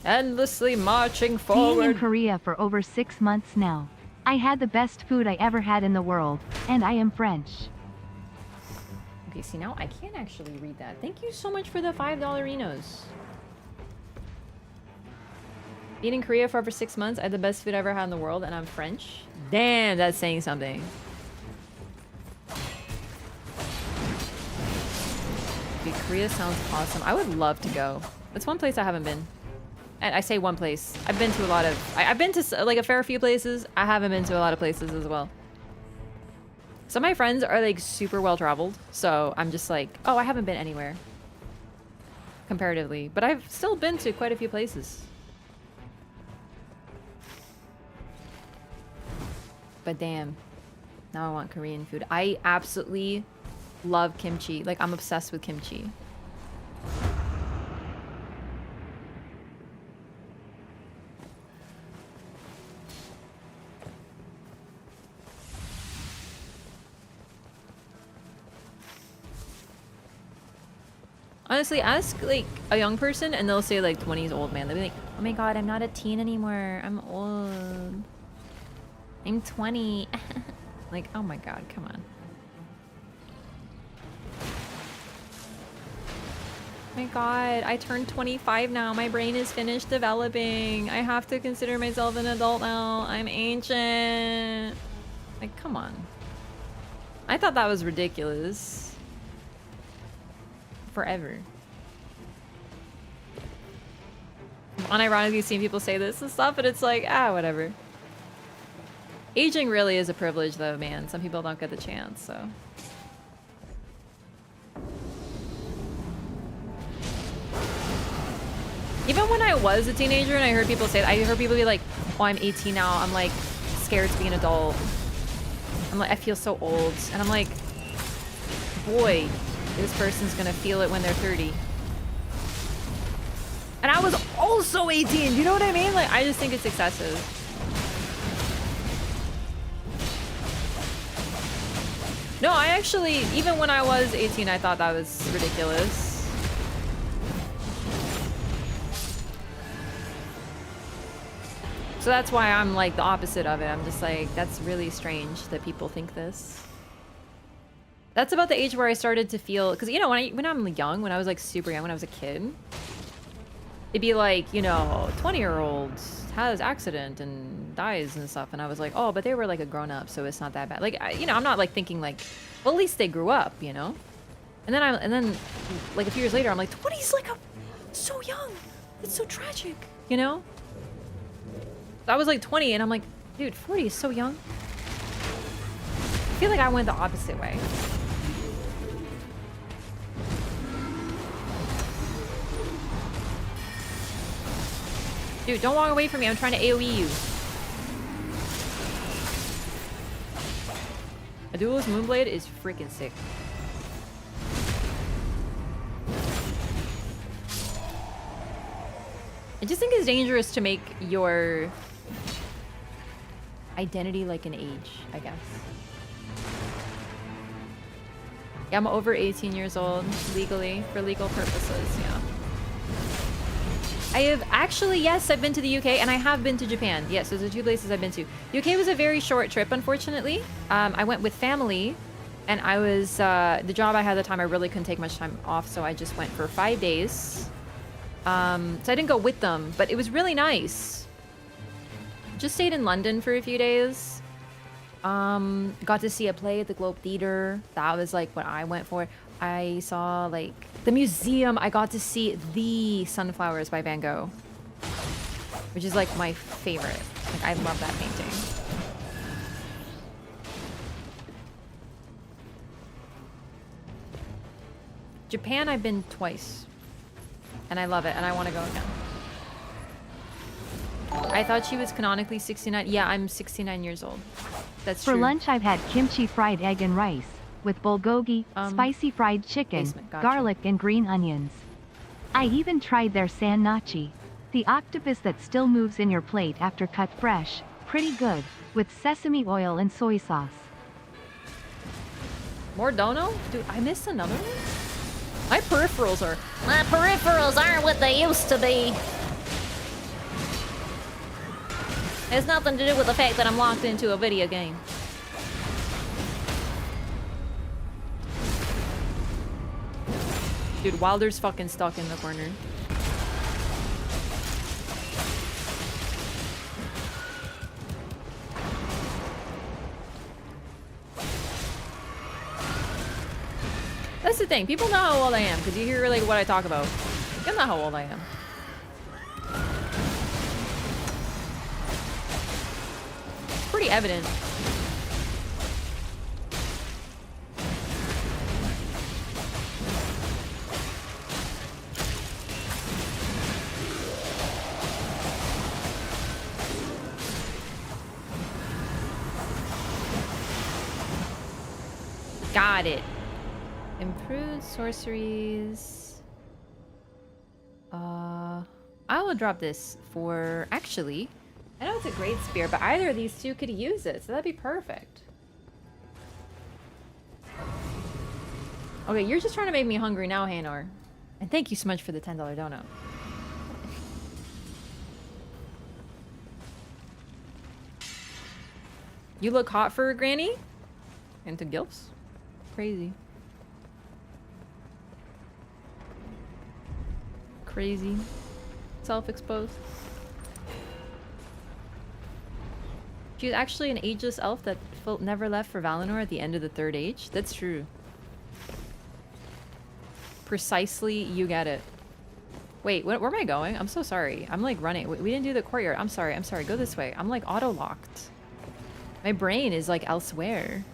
Endlessly marching forward. Being in Korea for over 6 months now. I had the best food I ever had in the world, and I am French. Okay, see, now I can't actually read that. Thank you so much for the $5 Enos. Being in Korea for over 6 months, I had the best food I ever had in the world, and I'm French. Damn, that's saying something. Okay, Korea sounds awesome. I would love to go. It's one place I haven't been. And I say one place. I've been to a lot of... I've been to like a fair few places. I haven't been to a lot of places as well. Some of my friends are like super well traveled. So I'm just like, oh, I haven't been anywhere. Comparatively. But I've still been to quite a few places. But damn. Now I want Korean food. I absolutely love kimchi. Like, I'm obsessed with kimchi. Honestly, ask like a young person and they'll say like 20s old man. They'll be like, oh my god, I'm not a teen anymore. I'm old. I'm 20. Like, oh my god, come on. Oh my god, I turned 25 now. My brain is finished developing. I have to consider myself an adult now. I'm ancient. Like, come on. I thought that was ridiculous. Forever. Unironically seeing people say this and stuff, but it's like, ah, whatever. Aging really is a privilege though, man. Some people don't get the chance, so. Even when I was a teenager and I heard people say that, I heard people be like, oh, I'm 18 now. I'm like scared to be an adult. I'm like, I feel so old. And I'm like, boy, this person's gonna feel it when they're 30. And I was also 18. You know what I mean? Like, I just think it's excessive. No, I actually, even when I was 18, I thought that was ridiculous. So that's why I'm like the opposite of it. I'm just like, that's really strange that people think this. That's about the age where I started to feel, because you know, when I'm young, when I was like super young, when I was a kid, it'd be like, you know, 20-year-old has accident and dies and stuff, and I was like, oh, but they were like a grown-up, so it's not that bad. Like, you know, I'm not like thinking like, well, at least they grew up, you know. And then like a few years later, I'm like, 20's like so young. It's so tragic, you know. I was like 20 and I'm like, dude, 40 is so young. I feel like I went the opposite way. Dude, don't walk away from me. I'm trying to AoE you. A duelist Moonblade is freaking sick. I just think it's dangerous to make your identity like an age, I guess. Yeah, I'm over 18 years old legally for legal purposes, yeah. I have actually, yes, I've been to the UK and I have been to Japan. Yes, those are two places I've been to. UK was a very short trip, unfortunately. I went with family and I was, the job I had at the time, I really couldn't take much time off, so I just went for 5 days. So I didn't go with them, but it was really nice. Just stayed in London for a few days. Got to see a play at the Globe Theatre. That was like what I went for. I saw like the museum. I got to see The Sunflowers by Van Gogh, which is like my favorite. Like, I love that painting. Japan, I've been twice. And I love it, and I want to go again. I thought she was canonically 69. Yeah, I'm 69 years old. That's true. For lunch, I've had kimchi fried egg and rice with bulgogi, spicy fried chicken, Gotcha. garlic, and green onions. I even tried their san nachi, the octopus that still moves in your plate after cut fresh. Pretty good, with sesame oil and soy sauce. More dono? Dude, I missed another one? My peripherals aren't what they used to be. It has nothing to do with the fact that I'm locked into a video game. Dude, Wilder's fucking stuck in the corner. That's the thing. People know how old I am because you hear like what I talk about. You know how old I am. It's pretty evident. Got it. Improved sorceries. I will drop this for, actually, I know it's a great spear, but either of these two could use it, so that'd be perfect. Okay, you're just trying to make me hungry now, Hanor. And thank you so much for the $10 donut. You look hot for a granny? Into gilfs? Crazy. Crazy. Self-exposed. She's actually an ageless elf that never left for Valinor at the end of the Third Age. That's true. Precisely, you get it. Wait, where am I going? I'm so sorry. I'm like running. We didn't do the courtyard. I'm sorry. I'm sorry. Go this way. I'm like auto-locked. My brain is like elsewhere.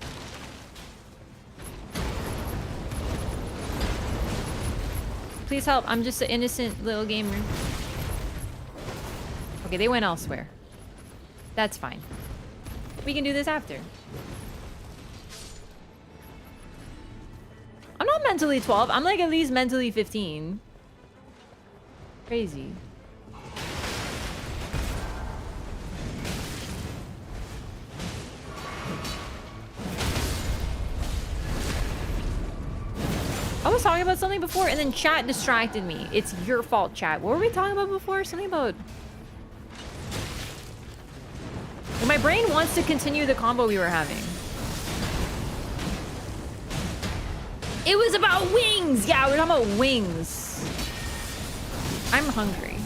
Please help. I'm just an innocent little gamer. Okay, they went elsewhere. That's fine. We can do this after. I'm not mentally 12. I'm like at least mentally 15. Crazy. I was talking about something before and then chat distracted me. It's your fault, chat. What were we talking about before? Something about... My brain wants to continue the combo we were having. It was about wings! Yeah, we're talking about wings. I'm hungry.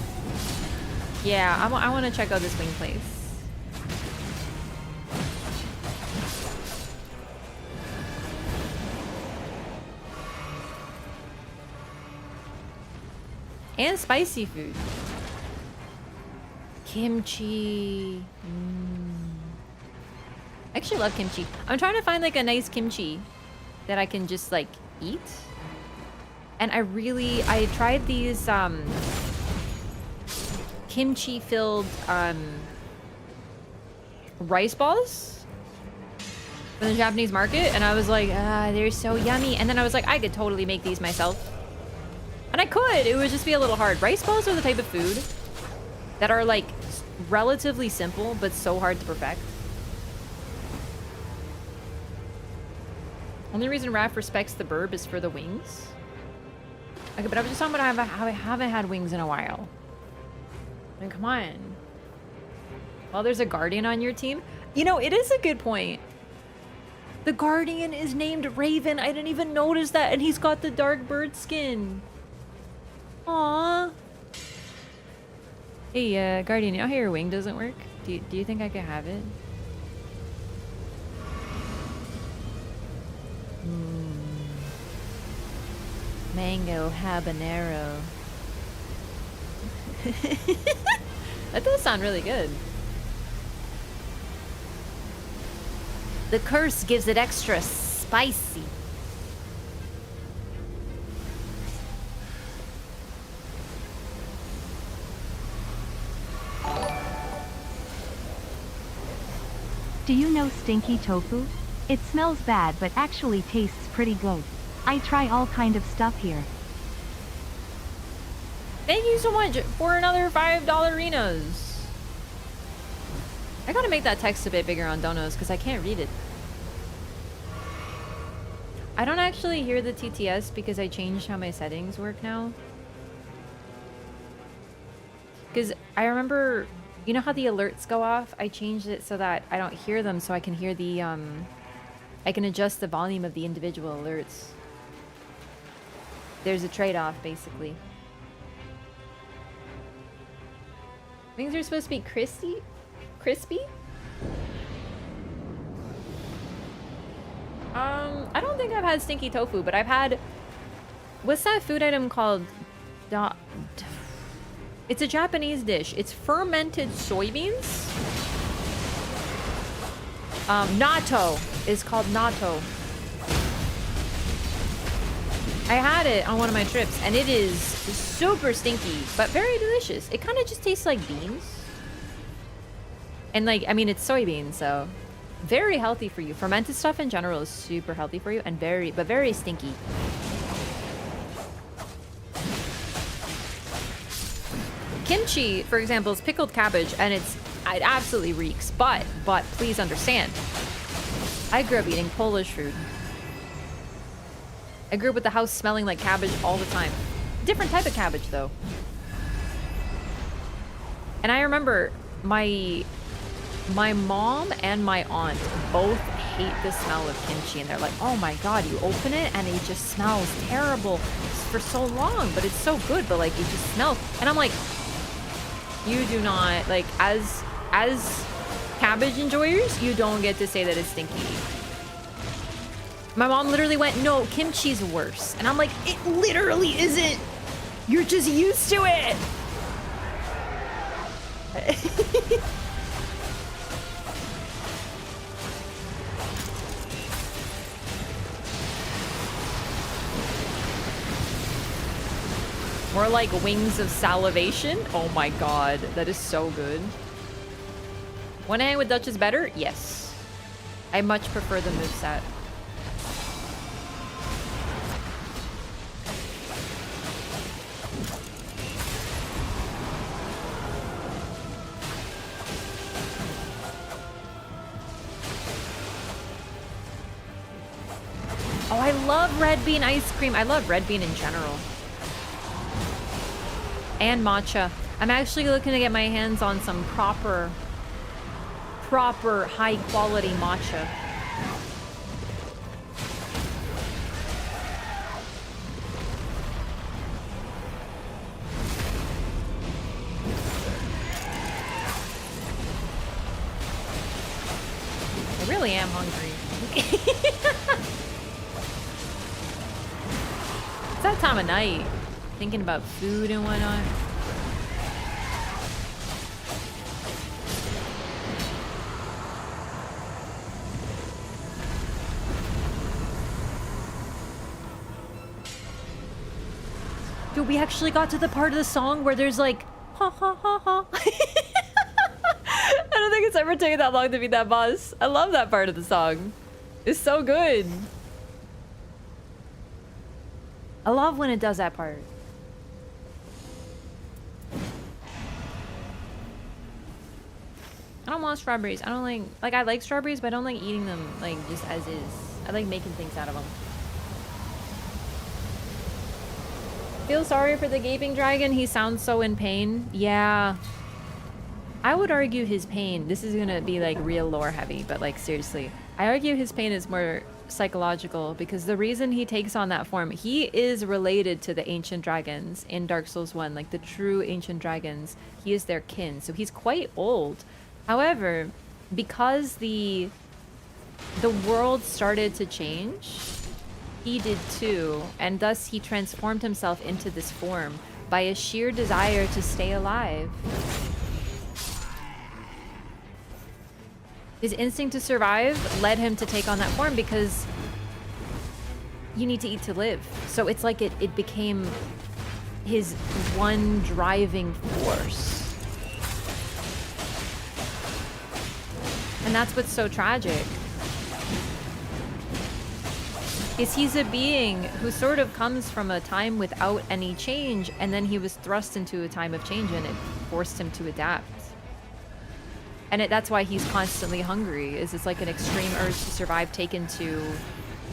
Yeah, I want to check out this wing place. And spicy food. Kimchi. I actually love kimchi. I'm trying to find like a nice kimchi that I can just like eat. And I tried these kimchi filled rice balls from the Japanese market, and I was like, they're so yummy. And then I was like, I could totally make these myself. And I could. It would just be a little hard. Rice balls are the type of food that are like relatively simple but so hard to perfect. Only reason Raph respects the burb is for the wings. Okay, but I was just talking about how I haven't had wings in a while. I mean, come on. Well, there's a guardian on your team. You know, it is a good point. The guardian is named Raven. I didn't even notice that, and he's got the dark bird skin. Aww. Hey, guardian, you know how your wing doesn't work? Do you think I could have it? Mango habanero. That does sound really good. The curse gives it extra spicy. Do you know stinky tofu? It smells bad but actually tastes pretty good. I try all kind of stuff here. Thank you so much for another $5 Renos. I gotta make that text a bit bigger on donos because I can't read it. I don't actually hear the TTS because I changed how my settings work now. Because I remember, you know how the alerts go off? I changed it so that I don't hear them, so I can hear the, I can adjust the volume of the individual alerts. There's a trade-off, basically. Wings are supposed to be crispy? Crispy? I don't think I've had stinky tofu, but I've had... What's that food item called? It's a Japanese dish. It's fermented soybeans. Natto is called natto. I had it on one of my trips, and it is super stinky, but very delicious. It kind of just tastes like beans. And like, I mean, it's soybeans, so very healthy for you. Fermented stuff in general is super healthy for you, and very stinky. Kimchi, for example, is pickled cabbage, and it absolutely reeks. But please understand, I grew up eating Polish food. I grew up with the house smelling like cabbage all the time. Different type of cabbage though. And I remember my mom and my aunt both hate the smell of kimchi, and they're like, oh my god, you open it and it just smells terrible for so long, but it's so good, but like it just smells. And I'm like, you do not, like, as cabbage enjoyers, you don't get to say that it's stinky. My mom literally went, no, kimchi's worse. And I'm like, it literally isn't. You're just used to it. More like wings of salivation. Oh my god, that is so good. One hand with Dutch is better? Yes. I much prefer the moveset. Oh, I love red bean ice cream. I love red bean in general. And matcha. I'm actually looking to get my hands on some proper high quality matcha. I really am hungry. It's that time of night. Thinking about food and whatnot. Dude, we actually got to the part of the song where there's like, ha ha ha ha. I don't think it's ever taken that long to beat that boss. I love that part of the song. It's so good. I love when it does that part. I don't want strawberries. I don't like I like strawberries, but I don't like eating them like just as is. I like making things out of them. Feel sorry for the gaping dragon. He sounds so in pain. Yeah. I would argue his pain. This is gonna be like real lore heavy, but like seriously. I argue his pain is more psychological because the reason he takes on that form, he is related to the ancient dragons in Dark Souls 1, like the true ancient dragons. He is their kin. So he's quite old. However, because the world started to change, he did too, and thus he transformed himself into this form by a sheer desire to stay alive. His instinct to survive led him to take on that form because you need to eat to live. So it's like it became his one driving force. And that's what's so tragic. Is he's a being who sort of comes from a time without any change, and then he was thrust into a time of change and it forced him to adapt. And that's why he's constantly hungry, is it's like an extreme urge to survive taken to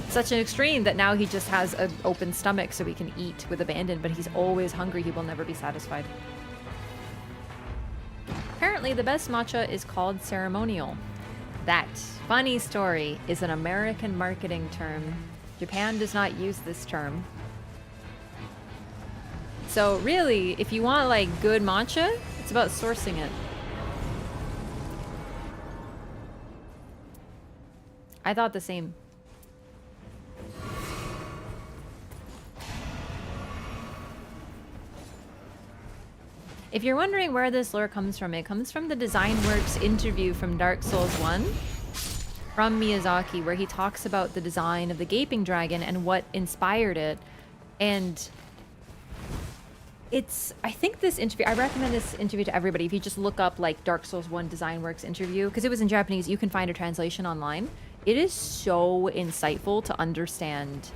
such an extreme that now he just has an open stomach so he can eat with abandon, but he's always hungry, he will never be satisfied. Apparently the best matcha is called ceremonial. That, funny story, is an American marketing term. Japan does not use this term. So really, if you want like good matcha, it's about sourcing it. I thought the same. If you're wondering where this lore comes from, it comes from the Designworks interview from Dark Souls 1 from Miyazaki, where he talks about the design of the Gaping Dragon and what inspired it. And it's, I think this interview, I recommend this interview to everybody. If you just look up like Dark Souls 1 Designworks interview, because it was in Japanese, you can find a translation online. It is so insightful to understand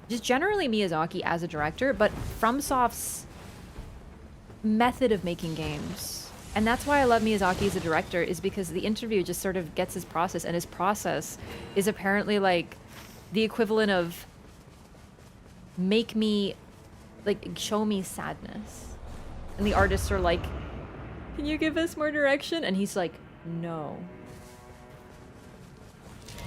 just generally Miyazaki as a director, but FromSoft's method of making games. And that's why I love Miyazaki as a director, is because the interview just sort of gets his process, and his process is apparently like the equivalent of make me Like, show me sadness. And the artists are like, can you give us more direction? And he's like, no.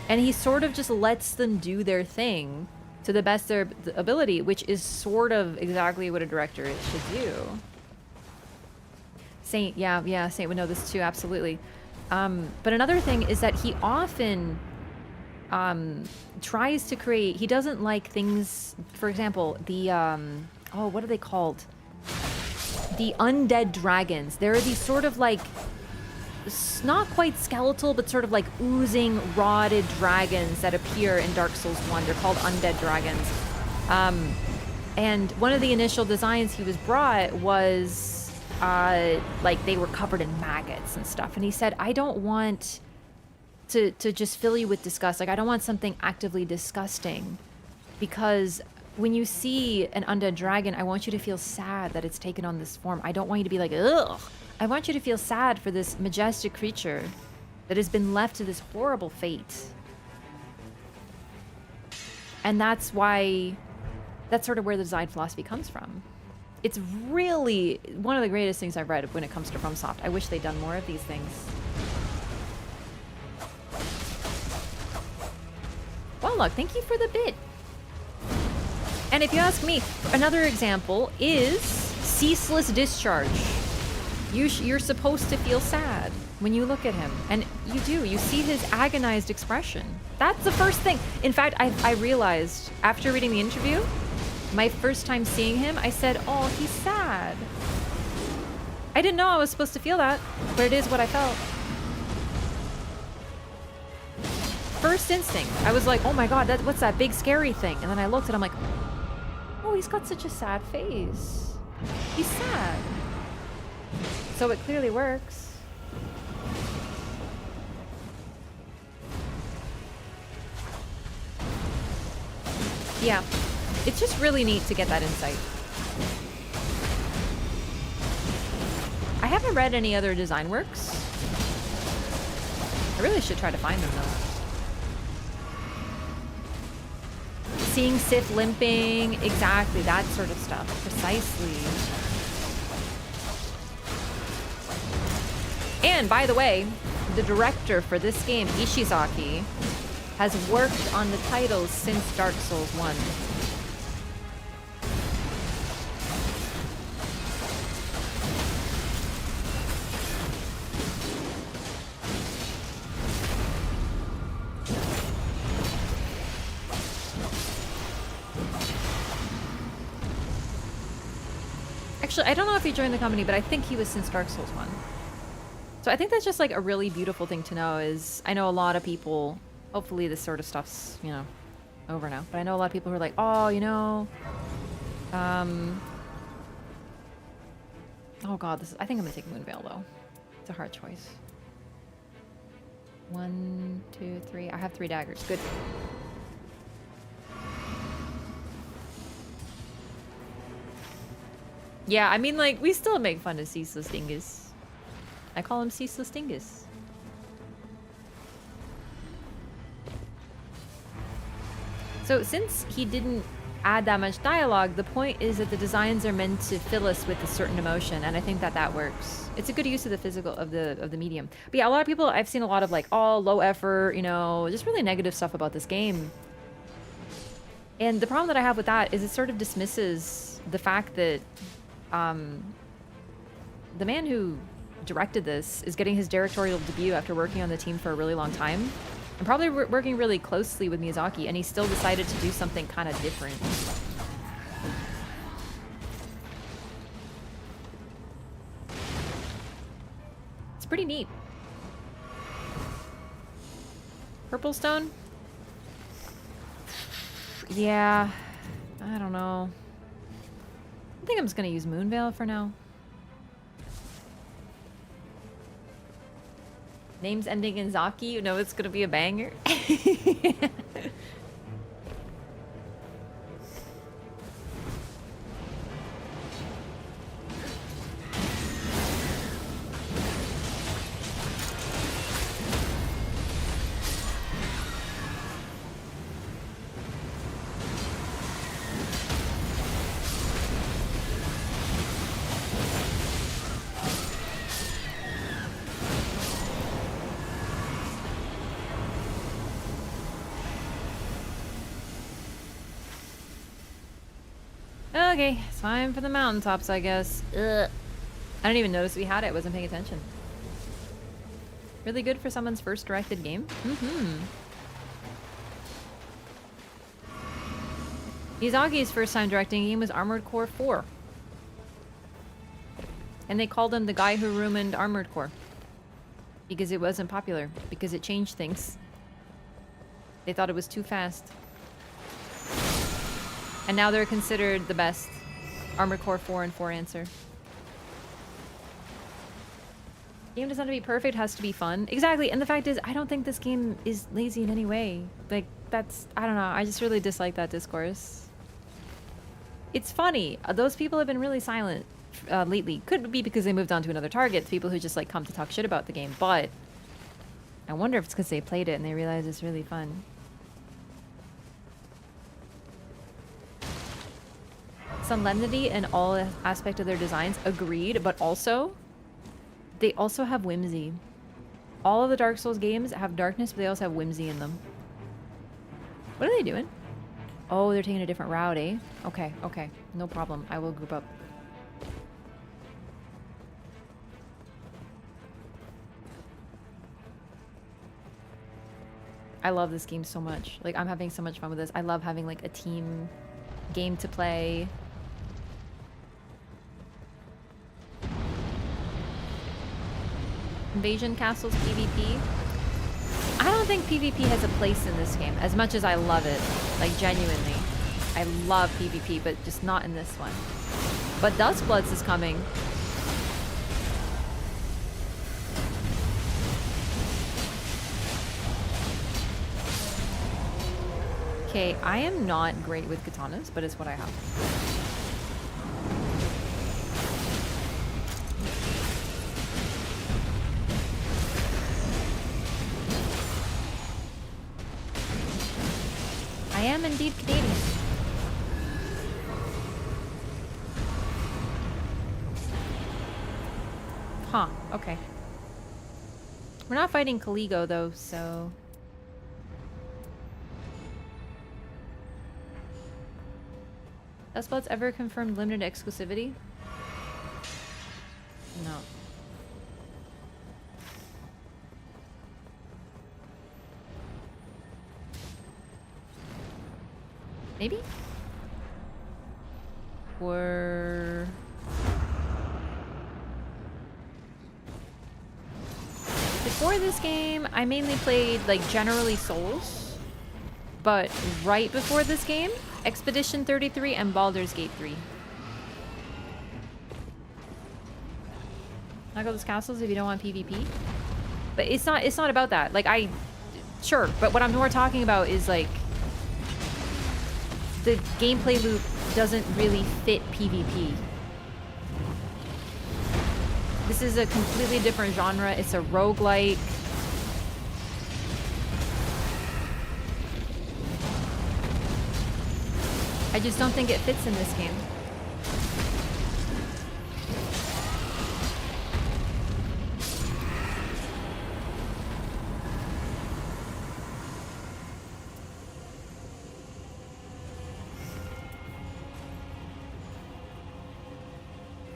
And he sort of just lets them do their thing to the best of their ability, which is sort of exactly what a director should do. Saint, yeah, Saint would know this too, absolutely. But another thing is that he often tries to create, he doesn't like things, for example, the, oh, what are they called? The undead dragons. There are these sort of like, not quite skeletal, but sort of like oozing, rotted dragons that appear in Dark Souls 1. They're called undead dragons. And one of the initial designs he was brought was like they were covered in maggots and stuff. And he said, I don't want to just fill you with disgust. Like, I don't want something actively disgusting, because when you see an undead dragon, I want you to feel sad that it's taken on this form. I don't want you to be like, ugh. I want you to feel sad for this majestic creature that has been left to this horrible fate. And that's sort of where the design philosophy comes from. It's really one of the greatest things I've read when it comes to FromSoft. I wish they'd done more of these things. Well, look, thank you for the bit. And if you ask me, another example is Ceaseless Discharge. You're supposed to feel sad when you look at him. And you do. You see his agonized expression. That's the first thing. In fact, I realized after reading the interview, my first time seeing him, I said, oh, he's sad. I didn't know I was supposed to feel that, but it is what I felt. First instinct. I was like, oh my god, what's that big scary thing? And then I looked and I'm like, oh, he's got such a sad face. He's sad. So it clearly works. Yeah, it's just really neat to get that insight. I haven't read any other design works. I really should try to find them though. Seeing Sif limping, exactly, that sort of stuff, precisely. And by the way, the director for this game, Ishizaki, has worked on the titles since Dark Souls 1. Actually, I don't know if he joined the company, but I think he was since Dark Souls 1. So I think that's just like a really beautiful thing to know. Is I know a lot of people, hopefully this sort of stuff's, you know, over now, but I know a lot of people who are like, oh, you know, oh god, I think I'm gonna take Moonveil though. It's a hard choice. 1, 2, 3. I have 3 daggers. Good. Yeah, I mean, like, we still make fun of Ceaseless Dingus. I call him Ceaseless Dingus. So since he didn't add that much dialogue, the point is that the designs are meant to fill us with a certain emotion, and I think that works. It's a good use of the physical of the medium. But yeah, a lot of people, I've seen a lot of like, oh, low effort, you know, just really negative stuff about this game. And the problem that I have with that is it sort of dismisses the fact that the man who directed this is getting his directorial debut after working on the team for a really long time and probably working really closely with Miyazaki, and he still decided to do something kind of different. It's pretty neat. Purple stone? Yeah, I don't know. I think I'm just gonna use Moonveil for now. Names ending in Zaki, you know it's gonna be a banger. Okay, it's time for the mountaintops, I guess. Ugh. I didn't even notice we had it. I wasn't paying attention. Really good for someone's first directed game. Miyazaki's first time directing a game was Armored Core 4. And they called him the guy who ruined Armored Core. Because it wasn't popular. Because it changed things. They thought it was too fast. And now they're considered the best. Armored Core 4 and 4 answer. Game doesn't have to be perfect, it has to be fun. Exactly, and the fact is, I don't think this game is lazy in any way. Like, that's, I don't know, I just really dislike that discourse. It's funny. Those people have been really silent lately. Could be because they moved on to another target, people who just like come to talk shit about the game, but I wonder if it's because they played it and they realize it's really fun. Solemnity in all aspect of their designs, agreed, but also they also have whimsy. All of the Dark Souls games have darkness, but they also have whimsy in them. What are they doing? Oh, they're taking a different route, eh? Okay, okay. No problem. I will group up. I love this game so much. Like, I'm having so much fun with this. I love having, like, a team game to play. Invasion Castles PvP. I don't think PvP has a place in this game, as much as I love it. Like, genuinely. I love PvP, but just not in this one. But Dustbloods is coming. Okay, I am not great with katanas, but it's what I have. I am indeed Canadian. Huh, okay. We're not fighting Caligo though, so... Dustbloods ever confirmed limited exclusivity? No. Maybe? Or... Before this game, I mainly played, like, generally Souls. But right before this game, Expedition 33 and Baldur's Gate 3. Not go to those castles if you don't want PvP. But it's not about that. Like, sure, but what I'm more talking about is, like, the gameplay loop doesn't really fit PvP. This is a completely different genre. It's a roguelike. I just don't think it fits in this game.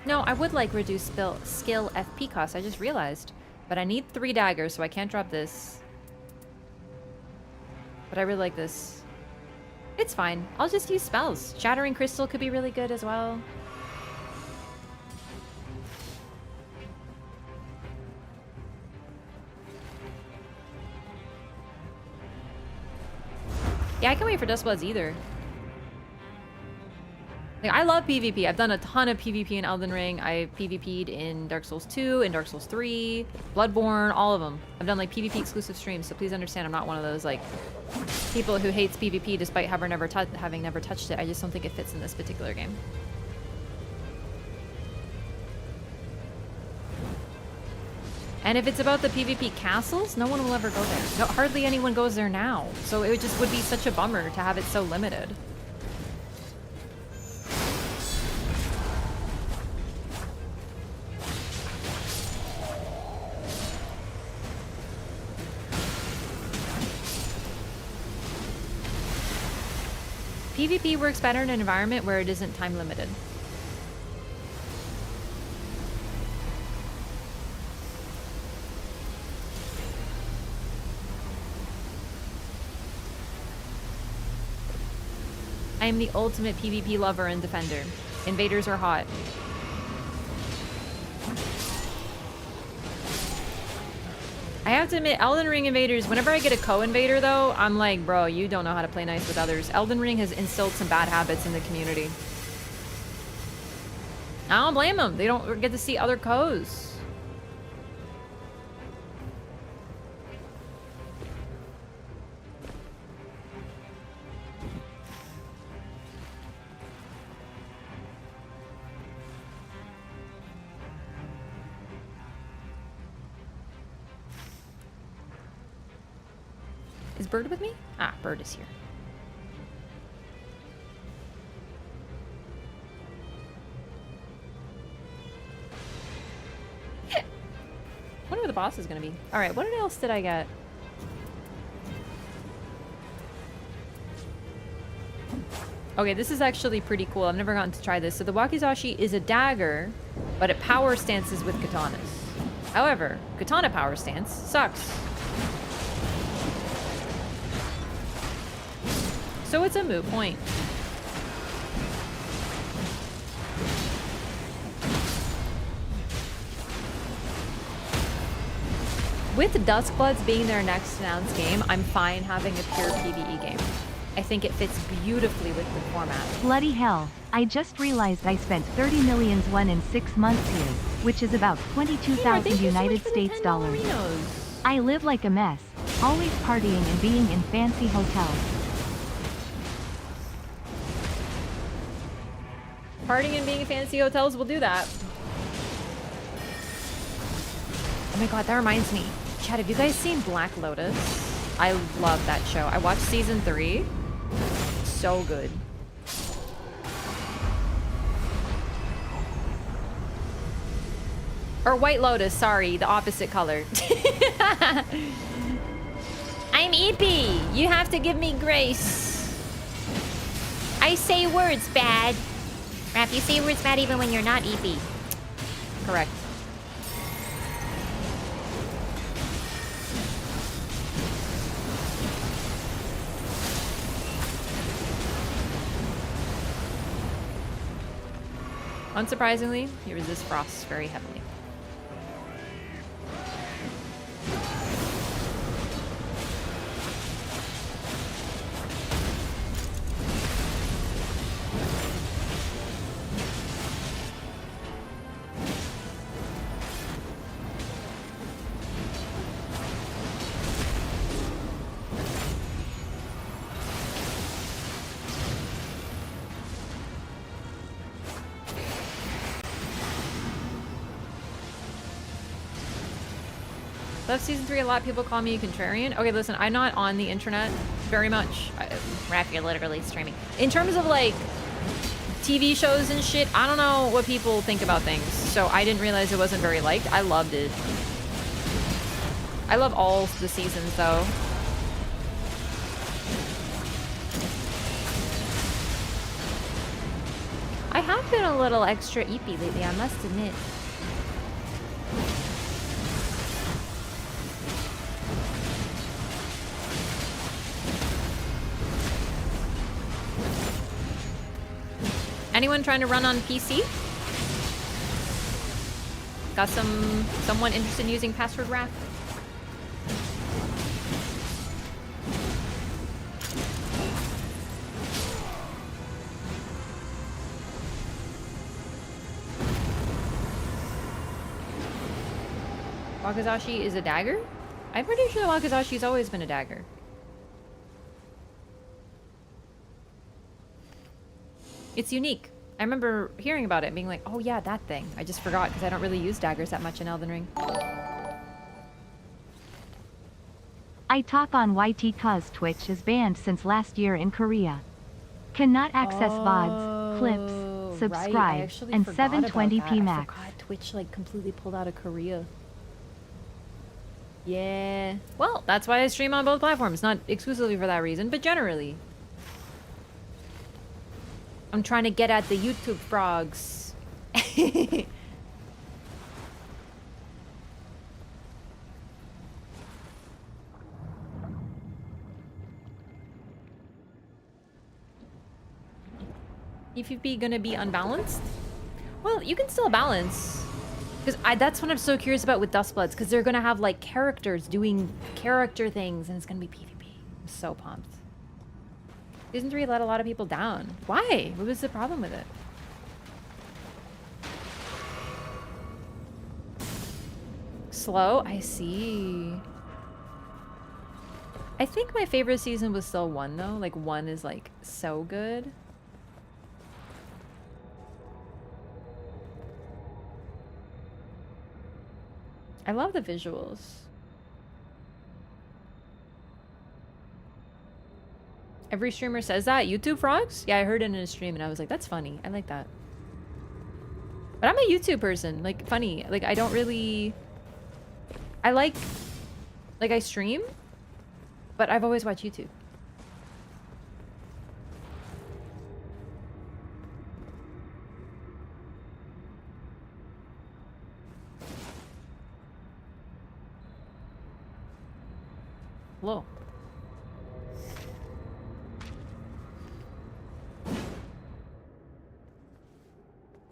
No, I would like reduced skill FP cost, I just realized. But I need 3 daggers, so I can't drop this. But I really like this. It's fine. I'll just use spells. Shattering Crystal could be really good as well. Yeah, I can't wait for Dustbloods either. Like, I love PvP. I've done a ton of PvP in Elden Ring. I PvP'd in Dark Souls 2, in Dark Souls 3, Bloodborne, all of them. I've done like PvP exclusive streams, so please understand I'm not one of those like people who hates PvP despite having never touched it. I just don't think it fits in this particular game. And if it's about the PvP castles, no one will ever go there. No, hardly anyone goes there now. So it would be such a bummer to have it so limited. PvP works better in an environment where it isn't time limited. I am the ultimate PvP lover and defender. Invaders are hot. I have to admit, Elden Ring invaders, whenever I get a co-invader though, I'm like, bro, you don't know how to play nice with others. Elden Ring has instilled some bad habits in the community. I don't blame them. They don't get to see other co's. Is Bird with me? Ah, Bird is here. I wonder where the boss is gonna be. Alright, what else did I get? Okay, this is actually pretty cool. I've never gotten to try this. So the wakizashi is a dagger, but it power stances with katanas. However, katana power stance sucks. So it's a moot point. With Duskbloods being their next announced game, I'm fine having a pure PvE game. I think it fits beautifully with the format. Bloody hell, I just realized I spent 30 millions won in 6 months here, which is about 22,000 United States dollars. I live like a mess, always partying and being in fancy hotels. Partying and being in fancy hotels will do that. Oh my god, that reminds me. Chad, have you guys seen Black Lotus? I love that show. I watched season 3. So good. Or White Lotus, sorry, the opposite color. I'm Eepy. You have to give me grace. I say words bad. Raph, you say words bad even when you're not Eepy. Correct. Unsurprisingly, he resists frost very heavily. Love season 3 a lot. People call me a contrarian. Okay, listen, I'm not on the internet very much. Raph, you're literally streaming. In terms of like TV shows and shit, I don't know what people think about things. So I didn't realize it wasn't very liked. I loved it. I love all the seasons though. I have been a little extra eepy lately, I must admit. Anyone trying to run on PC? Got someone interested in using password wrap? Wakizashi is a dagger? I'm pretty sure Wakizashi's always been a dagger. It's unique. I remember hearing about it and being like, oh yeah, that thing. I just forgot because I don't really use daggers that much in Elden Ring. I talk on YT cause Twitch is banned since last year in Korea. Cannot access VODs, clips, subscribe, and 720p max. I forgot Twitch like completely pulled out of Korea. Yeah. Well, that's why I stream on both platforms. Not exclusively for that reason, but generally. I'm trying to get at the YouTube frogs. PvP gonna be unbalanced? Well, you can still balance. Because that's what I'm so curious about with Dustbloods, because they're gonna have like characters doing character things and it's gonna be PvP. I'm so pumped. Season 3 let a lot of people down. Why? What was the problem with it? Slow? I see. I think my favorite season was still 1 though. Like 1 is like so good. I love the visuals. Every streamer says that. YouTube frogs? Yeah, I heard it in a stream and I was like, that's funny. I like that. But I'm a YouTube person. Like, funny. Like, I don't really... I like I stream, but I've always watched YouTube. Hello.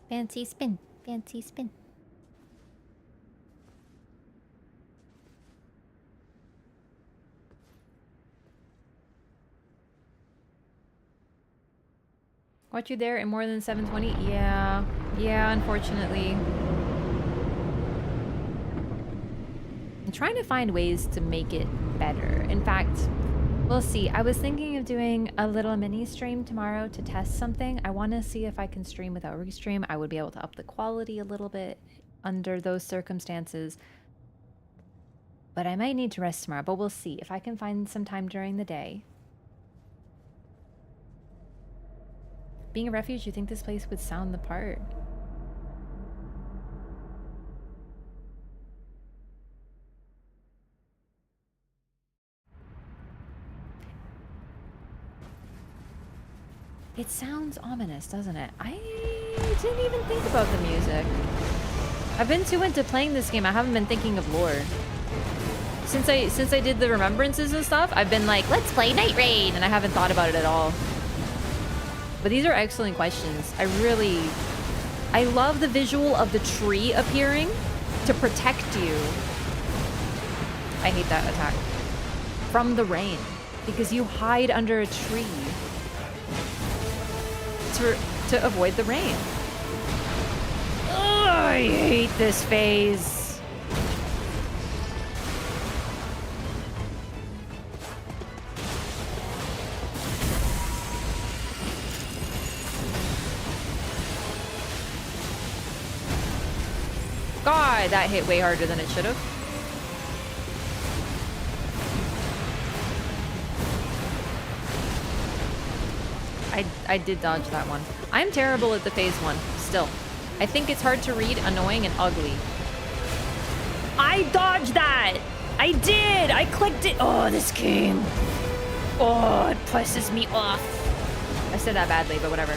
Fancy spin. Fancy spin. Watch you there in more than 720? Yeah. Yeah, unfortunately. I'm trying to find ways to make it better. In fact, we'll see. I was thinking of doing a little mini stream tomorrow to test something. I want to see if I can stream without restream. I would be able to up the quality a little bit under those circumstances. But I might need to rest tomorrow, but we'll see if I can find some time during the day. Being a refuge, you think this place would sound the part? It sounds ominous, doesn't it? I didn't even think about the music. I've been too into playing this game. I haven't been thinking of lore. Since I did the remembrances and stuff, I've been like, let's play Nightreign, and I haven't thought about it at all. But these are excellent questions. I love the visual of the tree appearing to protect you. I hate that attack. From the rain. Because you hide under a tree to avoid the rain. Ugh, I hate this phase. God, that hit way harder than it should have. I did dodge that one. I'm terrible at the phase one, still. I think it's hard to read, annoying, and ugly. I dodged that! I did! I clicked it! Oh, this game. Oh, it pisses me off. I said that badly, but whatever.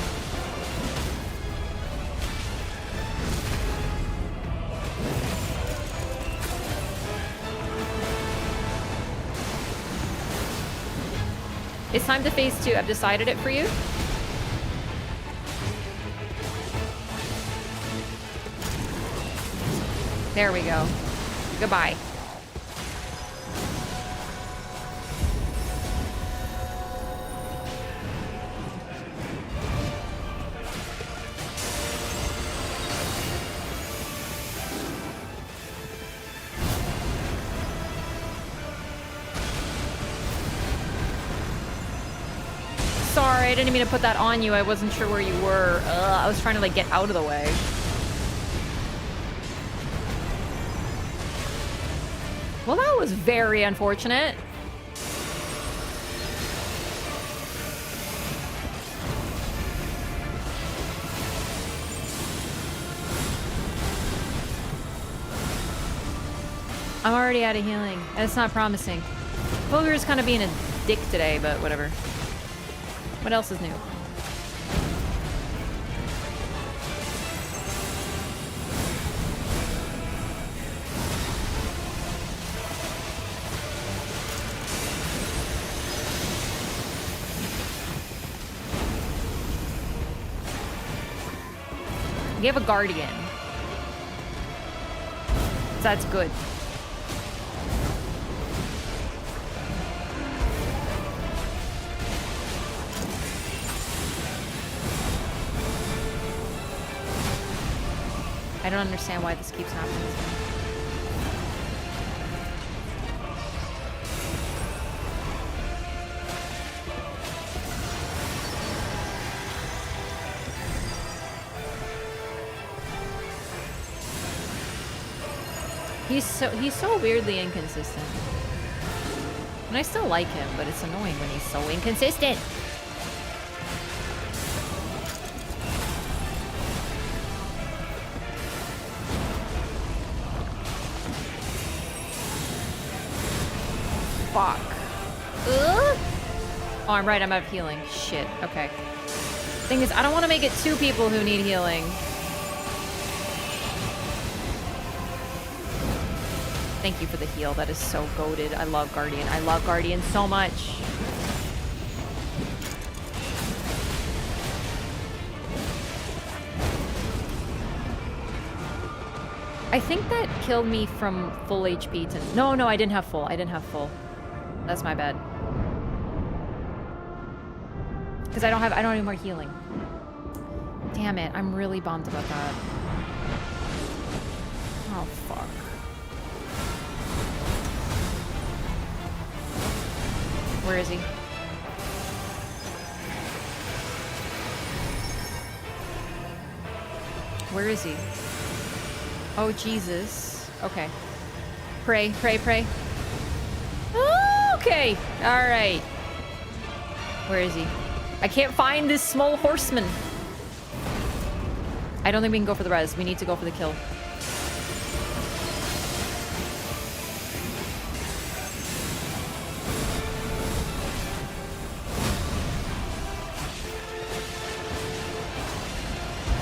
It's time to phase 2. I've decided it for you. There we go. Goodbye. Sorry, I didn't mean to put that on you. I wasn't sure where you were. I was trying to like get out of the way. Well, that was very unfortunate. I'm already out of healing. It's not promising. Fulgur's kind of being a dick today, but whatever. What else is new? We have a Guardian. So that's good. I don't understand why this keeps happening to me. He's so weirdly inconsistent. And I still like him, but it's annoying when he's so inconsistent. Fuck. Ugh. Oh, I'm right. I'm out of healing. Shit. Okay. Thing is, I don't want to make it two people who need healing. Thank you for the heal. That is so goated. I love Guardian. I love Guardian so much. I think that killed me from full HP to... No, I didn't have full. I didn't have full. That's my bad. Because I don't have any more healing. Damn it. I'm really bummed about that. Oh, fuck. Where is he? Where is he? Oh, Jesus. Okay. Pray, pray, pray. Okay. All right. Where is he? I can't find this small horseman. I don't think we can go for the res. We need to go for the kill.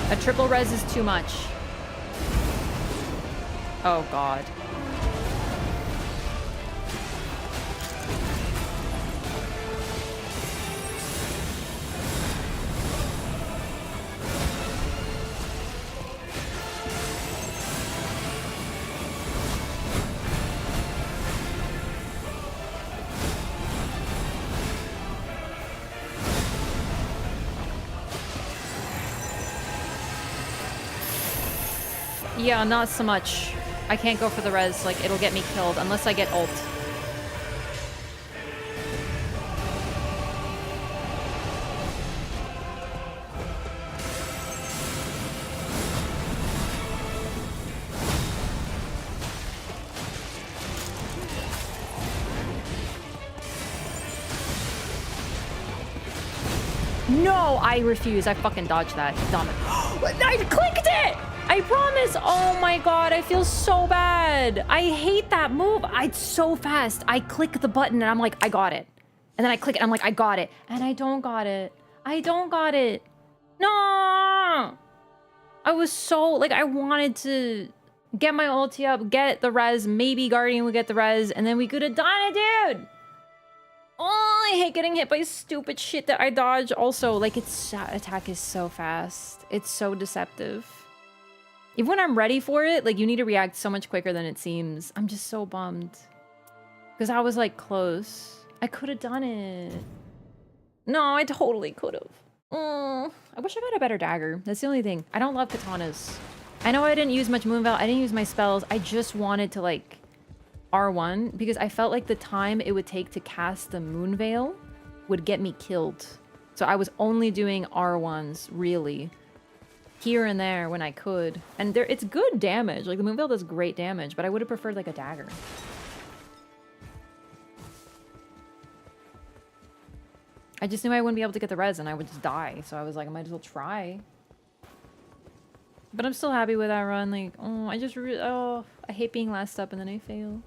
A triple res is too much. Oh, God. Yeah, not so much. I can't go for the res, like, it'll get me killed unless I get ult. No, I refuse. I fucking dodged that. Dumb it. I clicked it! I promise. Oh my God, I feel so bad. I hate that move. It's so fast. I click the button and I'm like, I got it. And then I click it and I'm like, I got it. And I don't got it. I don't got it. No. I was so, like, I wanted to get my ulti up, get the res. Maybe Guardian would get the res. And then we could have done it, dude. Oh, I hate getting hit by stupid shit that I dodge. Also, like, its attack is so fast. It's so deceptive. Even when I'm ready for it, like, you need to react so much quicker than it seems. I'm just so bummed. Because I was, like, close. I could have done it. No, I totally could have. I wish I got a better dagger. That's the only thing. I don't love katanas. I know I didn't use much Moonveil. I didn't use my spells. I just wanted to, like, R1. Because I felt like the time it would take to cast the Moonveil would get me killed. So I was only doing R1s, really. Here and there when I could. And it's good damage. Like, the Moonveil does great damage, but I would have preferred, like, a dagger. I just knew I wouldn't be able to get the res and I would just die. So I was like, I might as well try. But I'm still happy with that run. Like, I hate being last up and then I fail.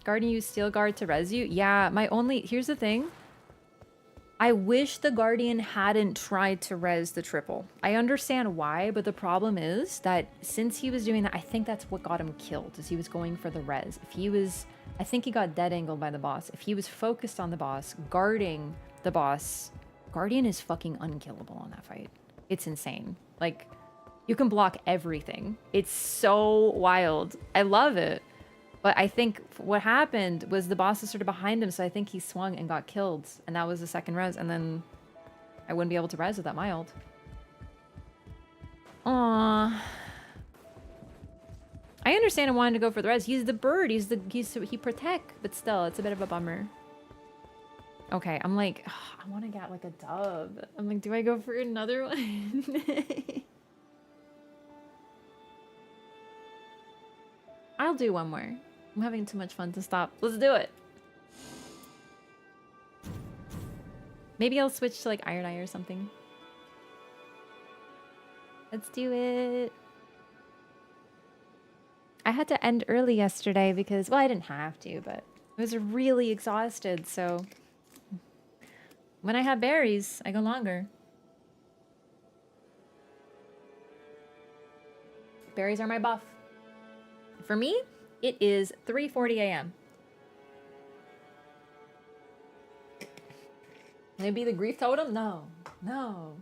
Guardian used Steel Guard to res you? Yeah, here's the thing. I wish the Guardian hadn't tried to res the triple. I understand why, but the problem is that since he was doing that, I think that's what got him killed, is he was going for the res. If he was, I think he got dead angled by the boss. If he was focused on the boss, guarding the boss, Guardian is fucking unkillable on that fight. It's insane. Like, you can block everything. It's so wild. I love it. But I think what happened was the boss was sort of behind him, so I think he swung and got killed. And that was the second res, and then I wouldn't be able to res with that mild. Aww. I understand I wanted to go for the res. He's the bird. He protect, but still, it's a bit of a bummer. Okay, I'm like, I want to get like a dub. I'm like, do I go for another one? I'll do one more. I'm having too much fun to stop. Let's do it. Maybe I'll switch to like Iron Eye or something. Let's do it. I had to end early yesterday because, well, I didn't have to, but I was really exhausted, so when I have berries, I go longer. Berries are my buff. For me, it is 3:40 a.m. Maybe the grief totem? No. No.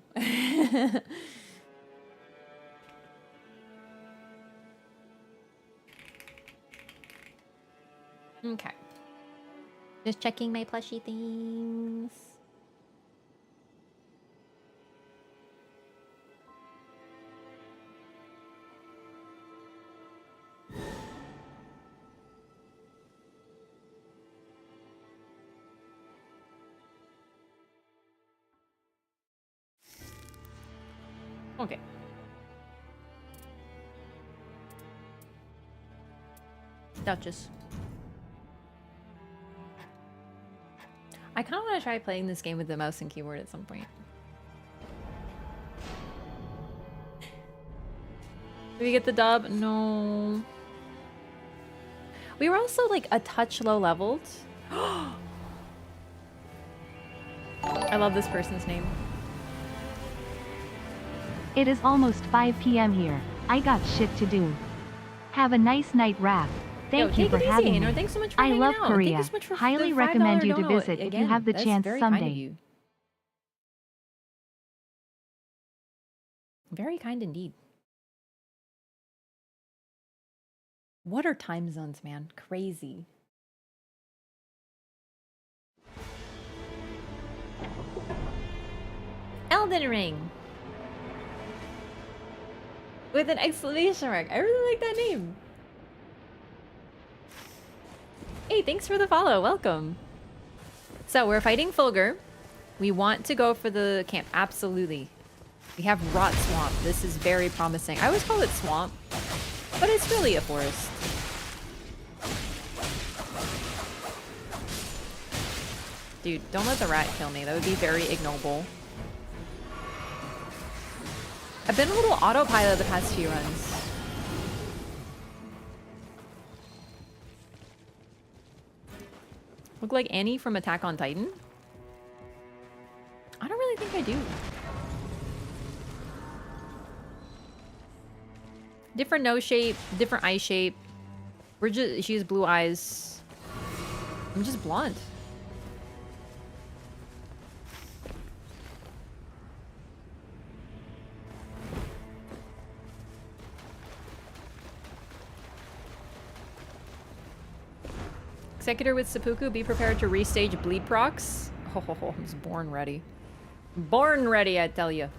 Okay. Just checking my plushie things. Okay. Duchess. I kind of want to try playing this game with the mouse and keyboard at some point. Did we get the dub? No. We were also like a touch low leveled. I love this person's name. It is almost 5 p.m. here. I got shit to do. Have a nice night, Raph. Thank you for having me. Thanks so much for I hanging love out. Korea. Thank you so much for Highly the $5 recommend you to dono. visit if Again, you have the that's chance very kind of someday. you. Very kind indeed. What are time zones, man? Crazy. Elden Ring! With an exclamation mark. I really like that name. Hey, thanks for the follow. Welcome. So we're fighting Fulgur. We want to go for the camp. Absolutely. We have Rot Swamp. This is very promising. I always call it swamp, but it's really a forest. Dude, don't let the rat kill me. That would be very ignoble. I've been a little autopilot the past few runs. Look like Annie from Attack on Titan? I don't really think I do. Different nose shape, different eye shape. She has blue eyes. I'm just blonde. Executor with Seppuku, be prepared to restage bleed procs. Oh, I was born ready. Born ready, I tell you.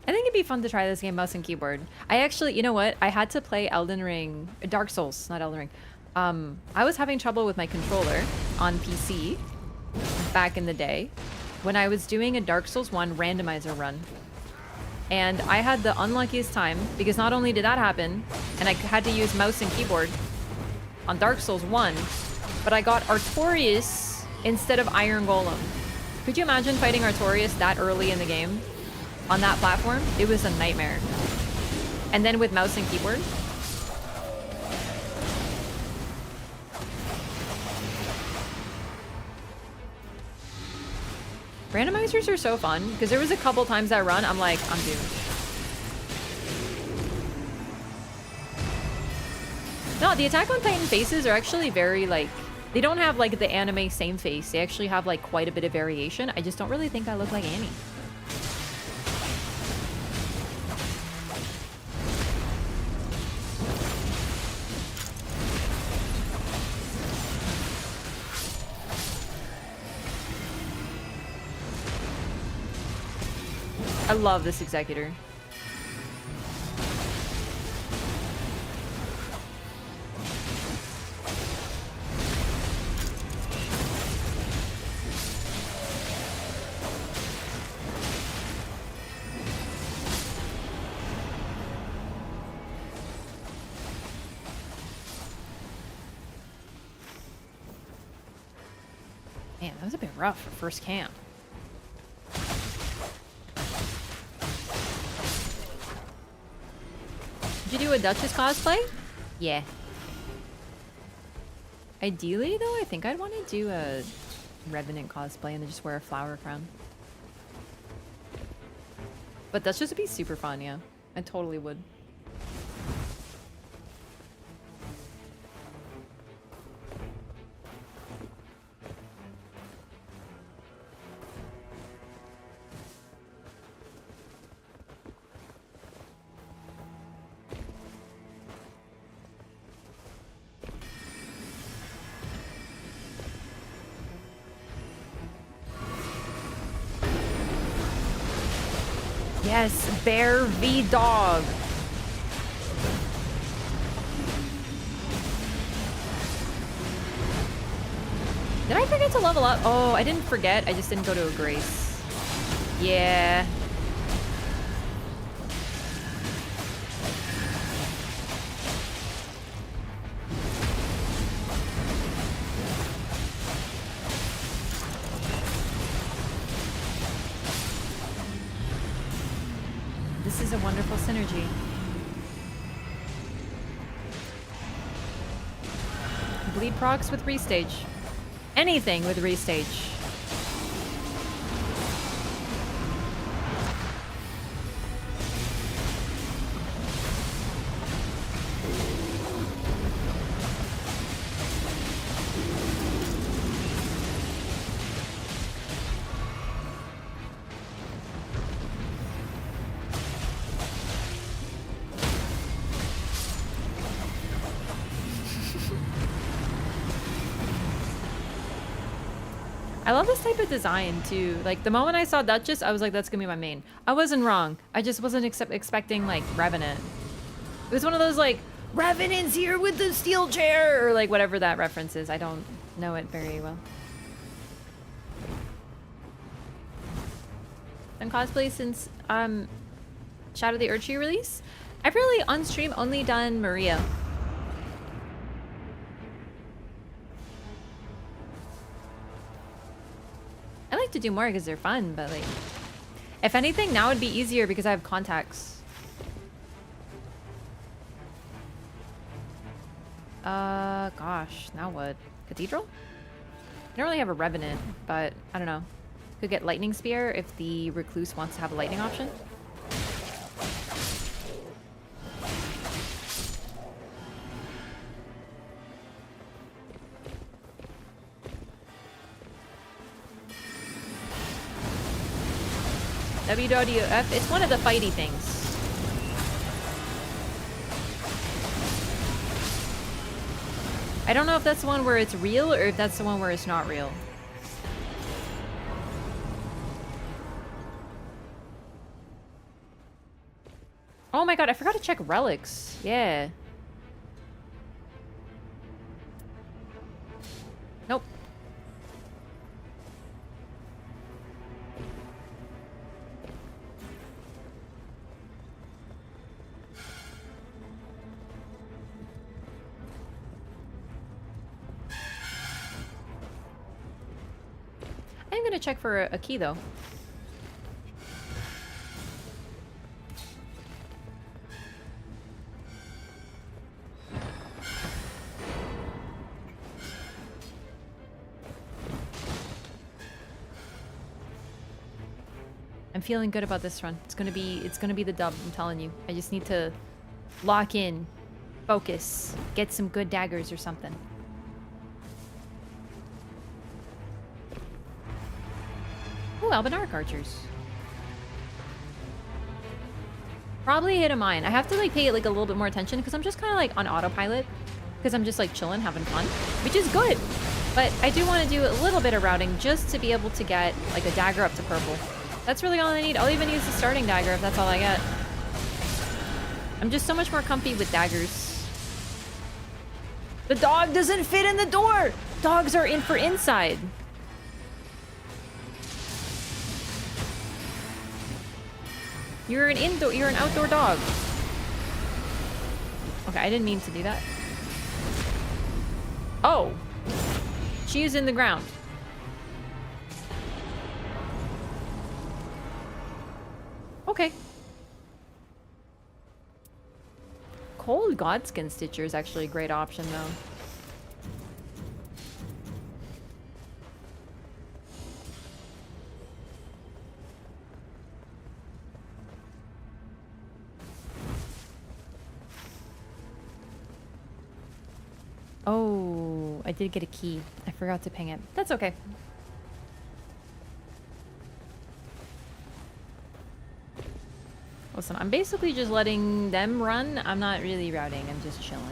I think it'd be fun to try this game mouse and keyboard. I actually, you know what? I had to play Elden Ring, Dark Souls, not Elden Ring. I was having trouble with my controller on PC back in the day when I was doing a Dark Souls 1 randomizer run. And I had the unluckiest time because not only did that happen, and I had to use mouse and keyboard on Dark Souls 1, but I got Artorias instead of Iron Golem. Could you imagine fighting Artorias that early in the game on that platform? It was a nightmare. And then with mouse and keyboard. Randomizers are so fun, because there was a couple times I run, I'm like, I'm doomed. No, the Attack on Titan faces are actually very, like, they don't have, like, the anime same face. They actually have, like, quite a bit of variation. I just don't really think I look like Annie. I love this Executor. Man, that was a bit rough for first camp. Did you do a Duchess cosplay? Yeah. Ideally, though, I think I'd want to do a Revenant cosplay and then just wear a flower crown. But Duchess would be super fun, yeah. I totally would. Yes, bear v dog. Did I forget to level up? Oh, I didn't forget. I just didn't go to a Grace. Yeah. This is a wonderful synergy. Bleed procs with restage. Anything with restage. I love this type of design too. Like the moment I saw Duchess, I was like, that's gonna be my main. I wasn't wrong. I just wasn't expecting like Revenant. It was one of those like, Revenant's here with the steel chair, or like whatever that reference is. I don't know it very well. Done cosplay since Shadow the Urchi release? I've really on stream only done Maria. I like to do more because they're fun, but like, if anything, now would be easier because I have contacts. Gosh, now what? Cathedral? I don't really have a Revenant, but I don't know. Could get Lightning Spear if the Recluse wants to have a lightning option. WWF, it's one of the fighty things. I don't know if that's the one where it's real or if that's the one where it's not real. Oh my god, I forgot to check relics. Yeah. Nope. I'm gonna check for a key though. I'm feeling good about this run. It's gonna be the dub, I'm telling you. I just need to lock in. Focus. Get some good daggers or something. Ooh, Albinaric archers. Probably hit a mine. I have to like pay like a little bit more attention because I'm just kind of like on autopilot because I'm just like chilling, having fun, which is good. But I do want to do a little bit of routing just to be able to get like a dagger up to purple. That's really all I need. I'll even use the starting dagger if that's all I get. I'm just so much more comfy with daggers. The dog doesn't fit in the door! Dogs are in for inside. You're an outdoor dog. Okay, I didn't mean to do that. Oh. She is in the ground. Okay. Cold Godskin Stitcher is actually a great option, though. Oh, I did get a key. I forgot to ping it. That's okay. Listen, I'm basically just letting them run. I'm not really routing. I'm just chilling.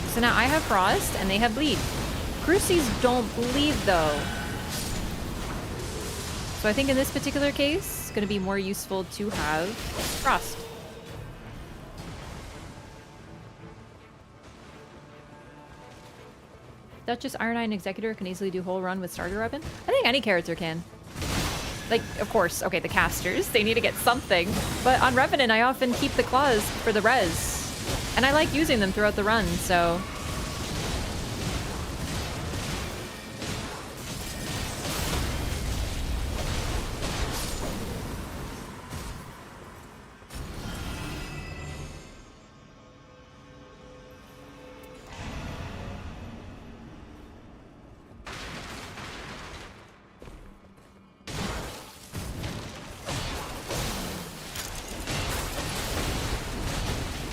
So now I have Frost and they have Bleed. Crucies don't bleed though. So I think in this particular case, it's going to be more useful to have Frost. Duchess, Iron Eye, and Executor can easily do whole run with starter weapon. I think any character can. Like, of course, okay, the casters, they need to get something. But on Revenant, I often keep the claws for the res. And I like using them throughout the run, so...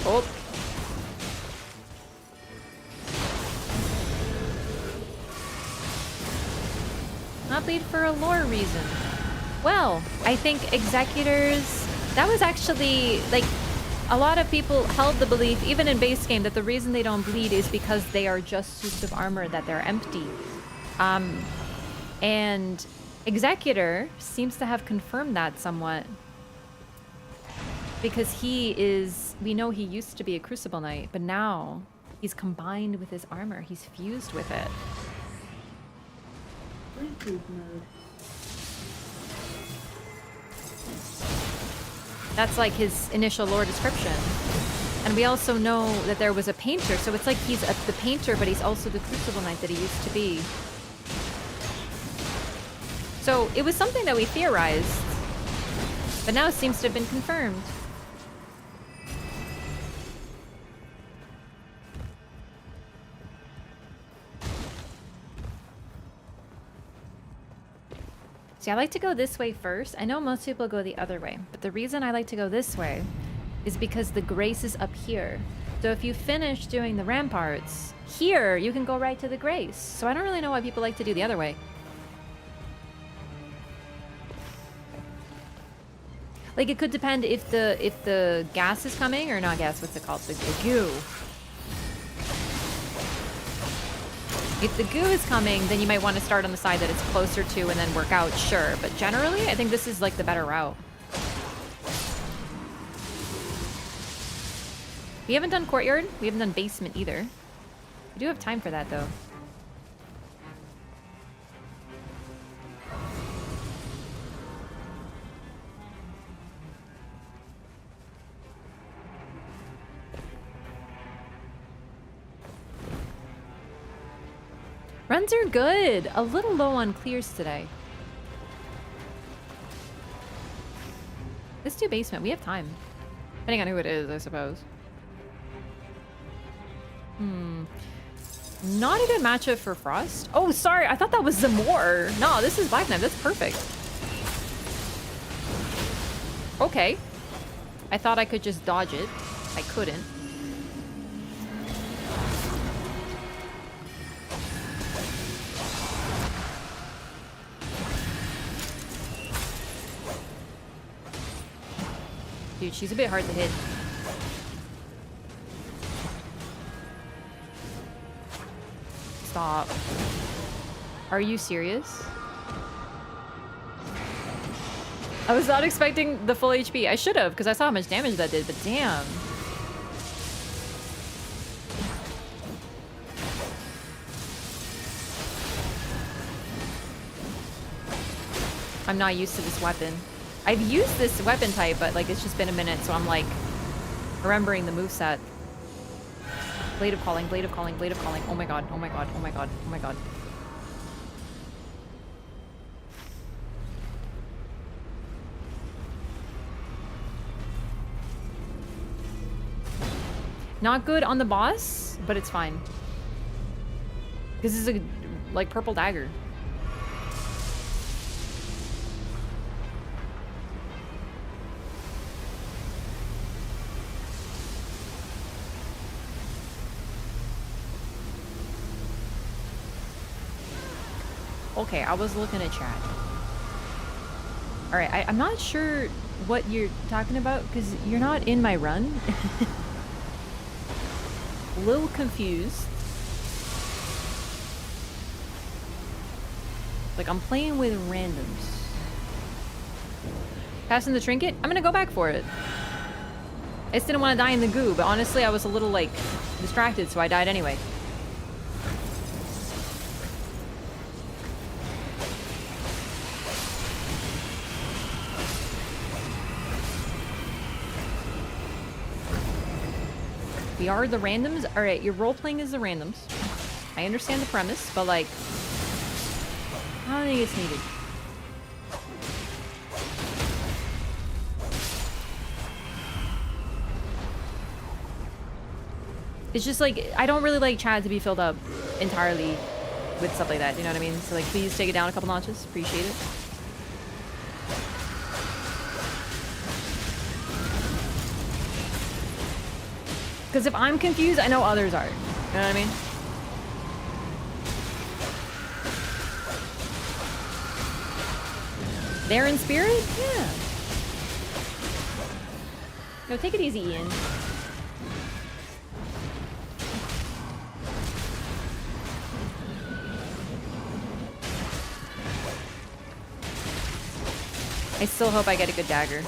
Oh. Not bleed for a lore reason. Well, I think Executors... That was actually, like, a lot of people held the belief, even in base game, that the reason they don't bleed is because they are just suits of armor, that they're empty. And Executor seems to have confirmed that somewhat. Because he is... We know he used to be a Crucible Knight, but now he's combined with his armor. He's fused with it. Bluetooth mode. That's like his initial lore description. And we also know that there was a painter, so it's like he's the painter, but he's also the Crucible Knight that he used to be. So it was something that we theorized, but now it seems to have been confirmed. See, I like to go this way first. I know most people go the other way, but the reason I like to go this way is because the Grace is up here. So if you finish doing the ramparts, here you can go right to the Grace. So I don't really know why people like to do the other way. Like, it could depend if the gas is coming, or not gas, what's it called? The goo. If the goo is coming, then you might want to start on the side that it's closer to and then work out, sure. But generally, I think this is like the better route. We haven't done courtyard. We haven't done basement either. We do have time for that, though. Runs are good. A little low on clears today. Let's do basement. We have time. Depending on who it is, I suppose. Not a good matchup for Frost. Oh, sorry. I thought that was Zamor. No, this is Vibe Knife. That's perfect. Okay. I thought I could just dodge it. I couldn't. Dude, she's a bit hard to hit. Stop. Are you serious? I was not expecting the full HP. I should have, because I saw how much damage that did, but damn. I'm not used to this weapon. I've used this weapon type, but like it's just been a minute, so I'm like remembering the moveset. Blade of Calling, Blade of Calling, Blade of Calling. Oh my god, oh my god, oh my god, oh my god. Not good on the boss, but it's fine. This is a like purple dagger. Okay, I was looking at chat. Alright, I'm not sure what you're talking about because you're not in my run. A little confused. Like, I'm playing with randoms. Passing the trinket? I'm gonna go back for it. I just didn't want to die in the goo, but honestly, I was a little, like, distracted, so I died anyway. We are the randoms. Alright, your role-playing is the randoms. I understand the premise, but like, I don't think it's needed. It's just like, I don't really like chat to be filled up entirely with stuff like that, you know what I mean? So like, please take it down a couple notches. Appreciate it. Because if I'm confused, I know others are. You know what I mean? They're in spirit? Yeah. No, take it easy, Ian. I still hope I get a good dagger.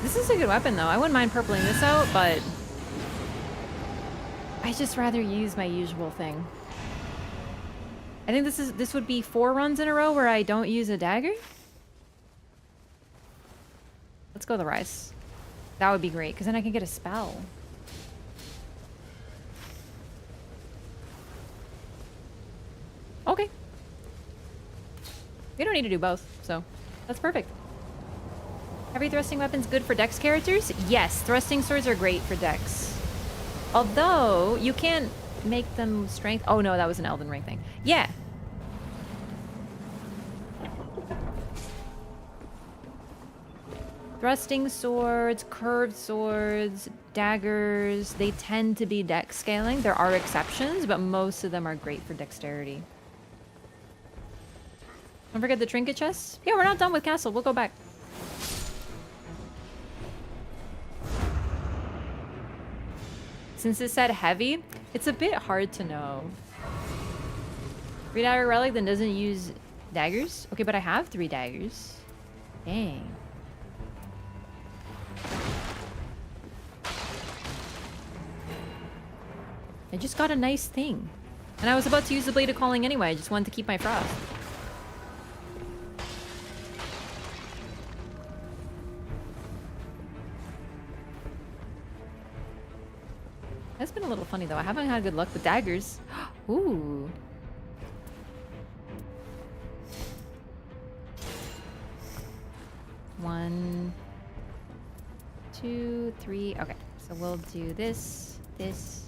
This is a good weapon, though. I wouldn't mind purpling this out, but I just rather use my usual thing. I think this would be 4 runs in a row where I don't use a dagger. Let's go the Rise. That would be great, because then I can get a spell. Okay. We don't need to do both, so that's perfect. Heavy thrusting weapons good for dex characters? Yes, thrusting swords are great for dex. Although, you can't make them strength... Oh no, that was an Elden Ring thing. Yeah. Thrusting swords, curved swords, daggers, they tend to be dex scaling. There are exceptions, but most of them are great for dexterity. Don't forget the trinket chest. Yeah, we're not done with castle. We'll go back. Since it said heavy, it's a bit hard to know. 3-dagger relic then doesn't use daggers? Okay, but I have 3 daggers. Dang. I just got a nice thing. And I was about to use the Blade of Calling anyway. I just wanted to keep my frost. That's been a little funny though. I haven't had good luck with daggers. Ooh. One, 2, 3. Okay, so we'll do this, this.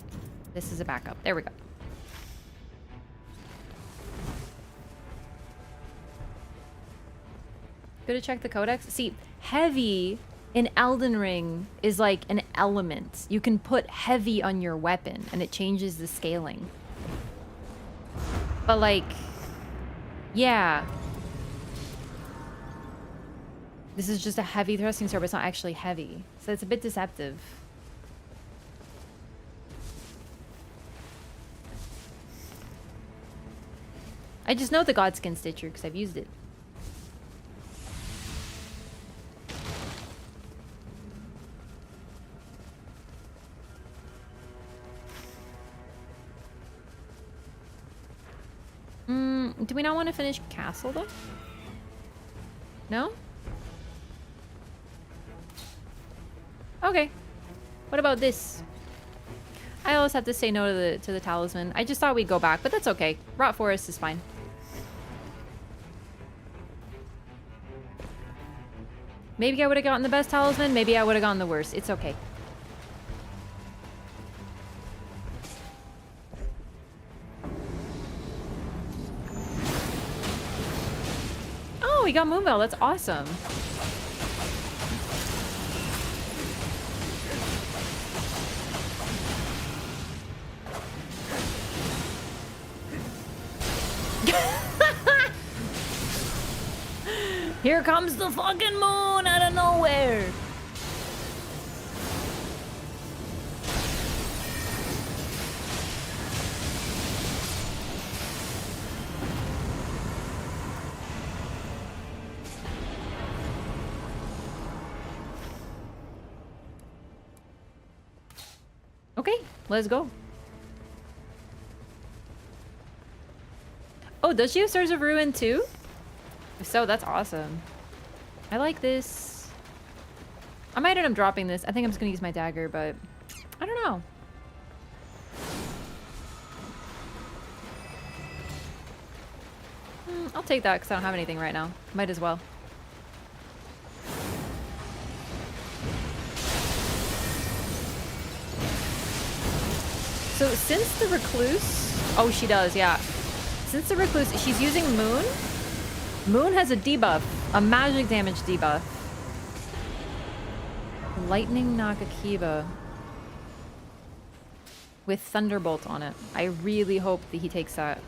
This is a backup. There we go. Go to check the codex. See, heavy in Elden Ring is like an element. You can put heavy on your weapon and it changes the scaling. But like, yeah. This is just a heavy thrusting sword, but it's not actually heavy. So it's a bit deceptive. I just know the Godskin Stitcher because I've used it. Do we not want to finish Castle though? No? Okay. What about this? I always have to say no to the talisman. I just thought we'd go back, but that's okay. Rot Forest is fine. Maybe I would have gotten the best talisman. Maybe I would have gotten the worst. It's okay. Oh, we got Moonbell. That's awesome. Here comes the fucking moon out of nowhere. Okay, let's go. Oh, does she have Stars of Ruin too? If so, that's awesome. I like this. I might end up dropping this. I think I'm just gonna use my dagger, but I don't know. I'll take that because I don't have anything right now. Might as well. So since the Recluse... Oh, she does, yeah. Since the Recluse, she's using Moon. Moon has a debuff, a magic damage debuff. Lightning Nakakiba. With Thunderbolt on it. I really hope that he takes that.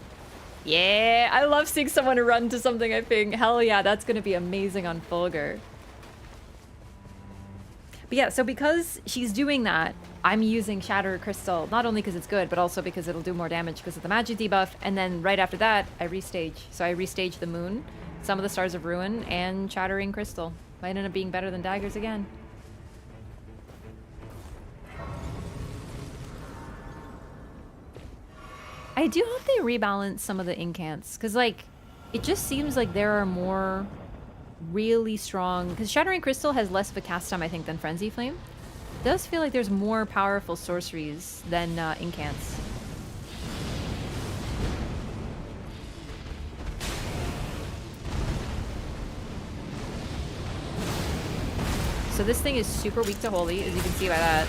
Yeah, I love seeing someone run to something, I think. Hell yeah, that's gonna be amazing on Fulgur. But yeah, so because she's doing that, I'm using Shatter Crystal, not only because it's good, but also because it'll do more damage because of the magic debuff, and then right after that, I restage. So I restage the Moon, some of the Stars of Ruin, and Shattering Crystal. Might end up being better than daggers again. I do hope they rebalance some of the incants, because like, it just seems like there are more really strong, because Shattering Crystal has less of a cast time, I think, than Frenzy Flame. It does feel like there's more powerful sorceries than incants. So this thing is super weak to Holy, as you can see by that.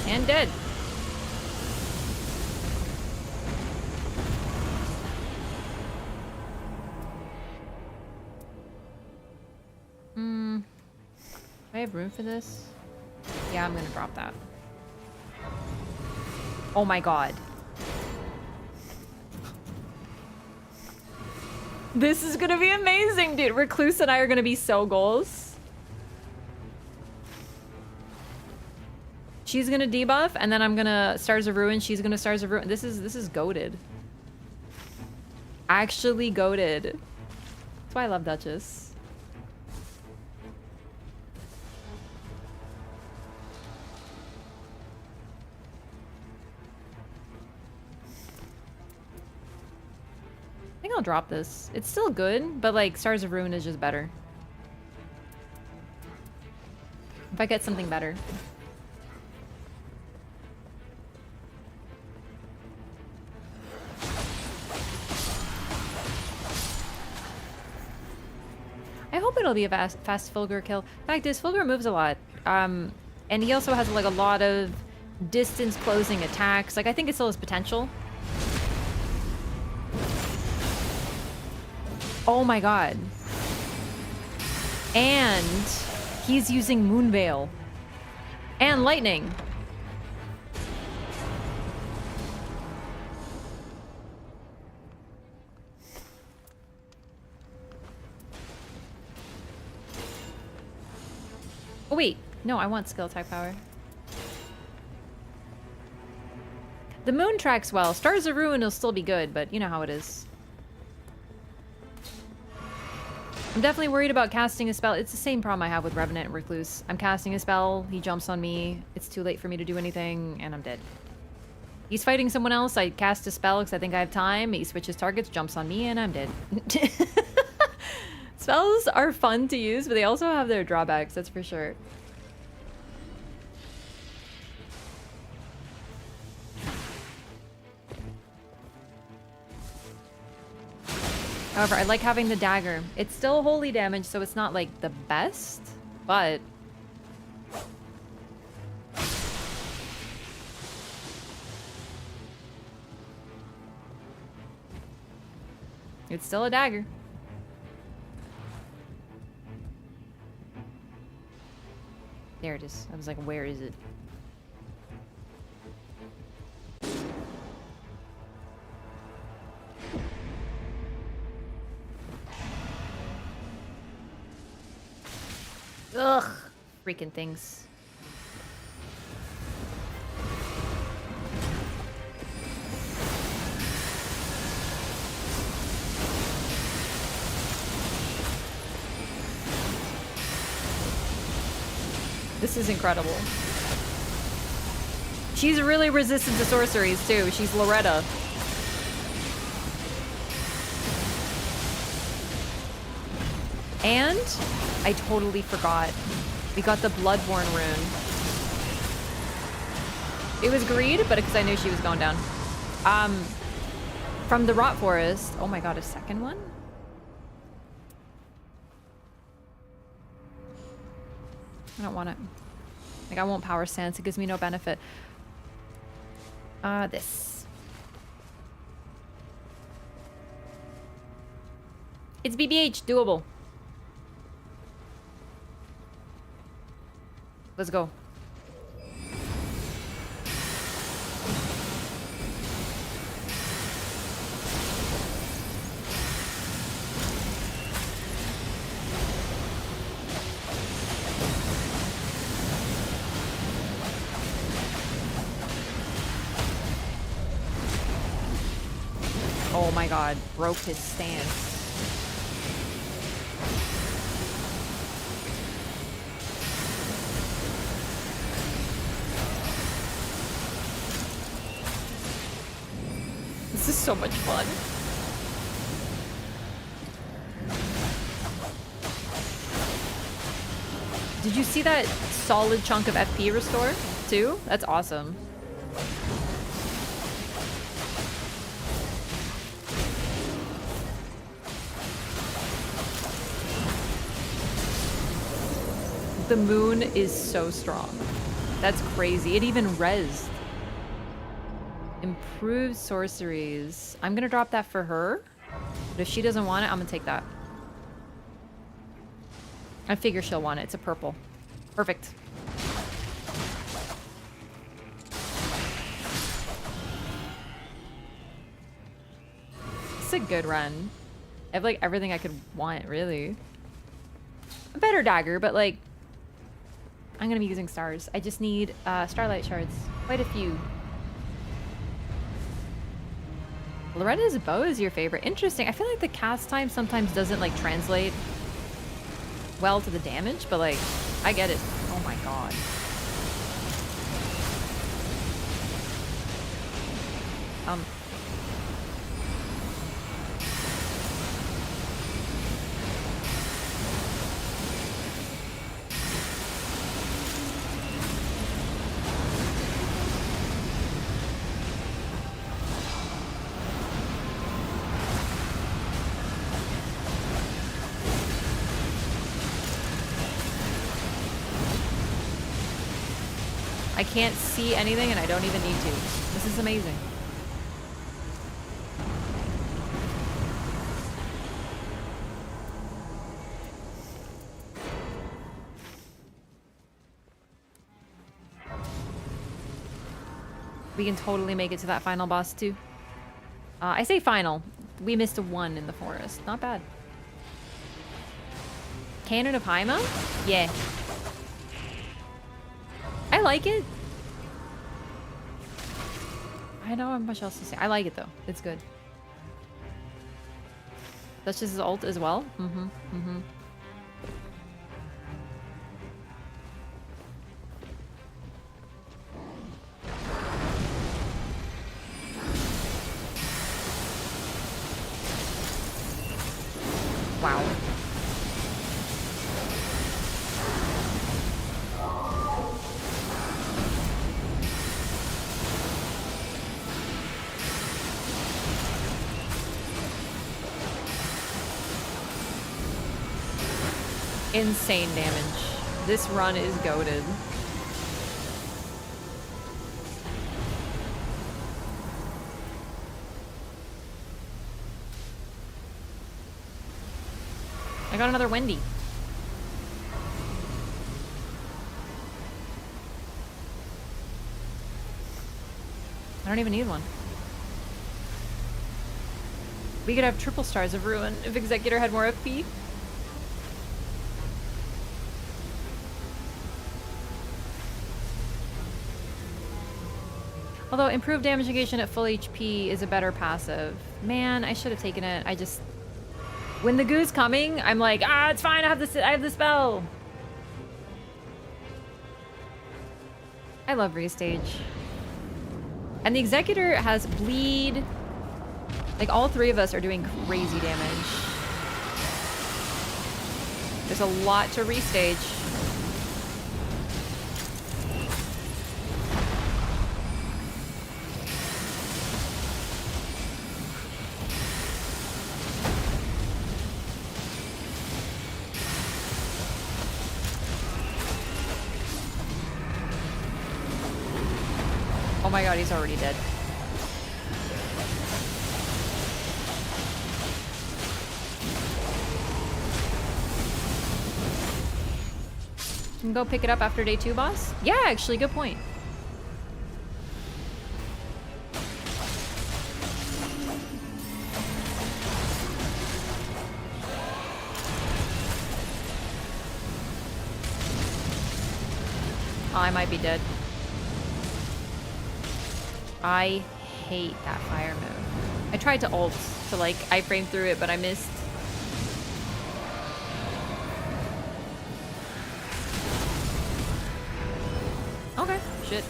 And dead. Do I have room for this? Yeah, I'm gonna drop that. Oh my god. This is gonna be amazing, dude. Recluse and I are gonna be so goals. She's gonna debuff, and then I'm gonna Stars of Ruin. She's gonna Stars of Ruin. This is goated. Actually goated. That's why I love Duchess. I think I'll drop this. It's still good, but like Stars of Ruin is just better. If I get something better. I hope it'll be a fast Fulgur kill. Fact is, Fulgur moves a lot. And he also has like a lot of distance closing attacks. Like I think it still has potential. Oh my god. And he's using Moonveil. And Lightning. Oh wait, no, I want skill attack power. The moon tracks well. Stars of Ruin will still be good, but you know how it is. I'm definitely worried about casting a spell. It's the same problem I have with Revenant and Recluse. I'm casting a spell, he jumps on me, it's too late for me to do anything, and I'm dead. He's fighting someone else, I cast a spell because I think I have time, he switches targets, jumps on me, and I'm dead. Spells are fun to use, but they also have their drawbacks, that's for sure. However, I like having the dagger. It's still holy damage, so it's not like the best, but it's still a dagger. There it is. I was like, where is it? Ugh, freaking things. This is incredible. She's really resistant to sorceries too. She's Loretta. And I totally forgot. We got the Bloodborne rune. It was greed, but because I knew she was going down. From the Rot Forest. Oh my god, a second one? I don't want it. Like, I won't power stance. It gives me no benefit. This. It's BBH. Doable. Let's go. Oh my god, broke his stance. This is so much fun. Did you see that solid chunk of FP restore too? That's awesome. The moon is so strong. That's crazy. It even rezzed. Improved sorceries. I'm gonna drop that for her. But if she doesn't want it, I'm gonna take that. I figure she'll want it. It's a purple. Perfect. It's a good run. I have like everything I could want, really. A better dagger, but like I'm gonna be using stars. I just need Starlight shards. Quite a few. Loretta's bow is your favorite. Interesting. I feel like the cast time sometimes doesn't like translate well to the damage, but like I get it. Oh my god. I can't see anything and I don't even need to. This is amazing. We can totally make it to that final boss too. I say final. We missed a 1 in the forest. Not bad. Cannon of Haima? Yeah. I like it. I don't have much else to say. I like it though. It's good. That's just his ult as well? Wow. Insane damage. This run is goated. I got another Wendy. I don't even need one. We could have triple stars of Ruin if Executor had more FP. Although improved damage negation at full HP is a better passive. Man, I should have taken it. I just... When the goo's coming, I'm like, ah, it's fine, I have the spell. I love restage. And the Executor has bleed. Like, all 3 of us are doing crazy damage. There's a lot to restage. Oh my god, he's already dead. Can go pick it up after day 2, boss? Yeah, actually, good point. Oh, I might be dead. I hate that fire move. I tried to ult to like iframe through it, but I missed. Okay, shit.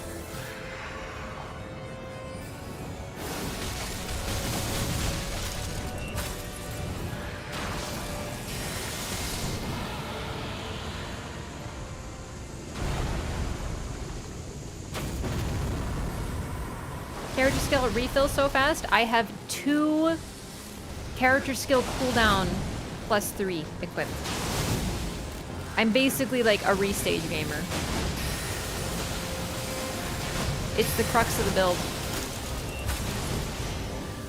Character skill refill so fast. I have 2 character skill cooldown plus 3 equipped. I'm basically like a restage gamer. It's the crux of the build.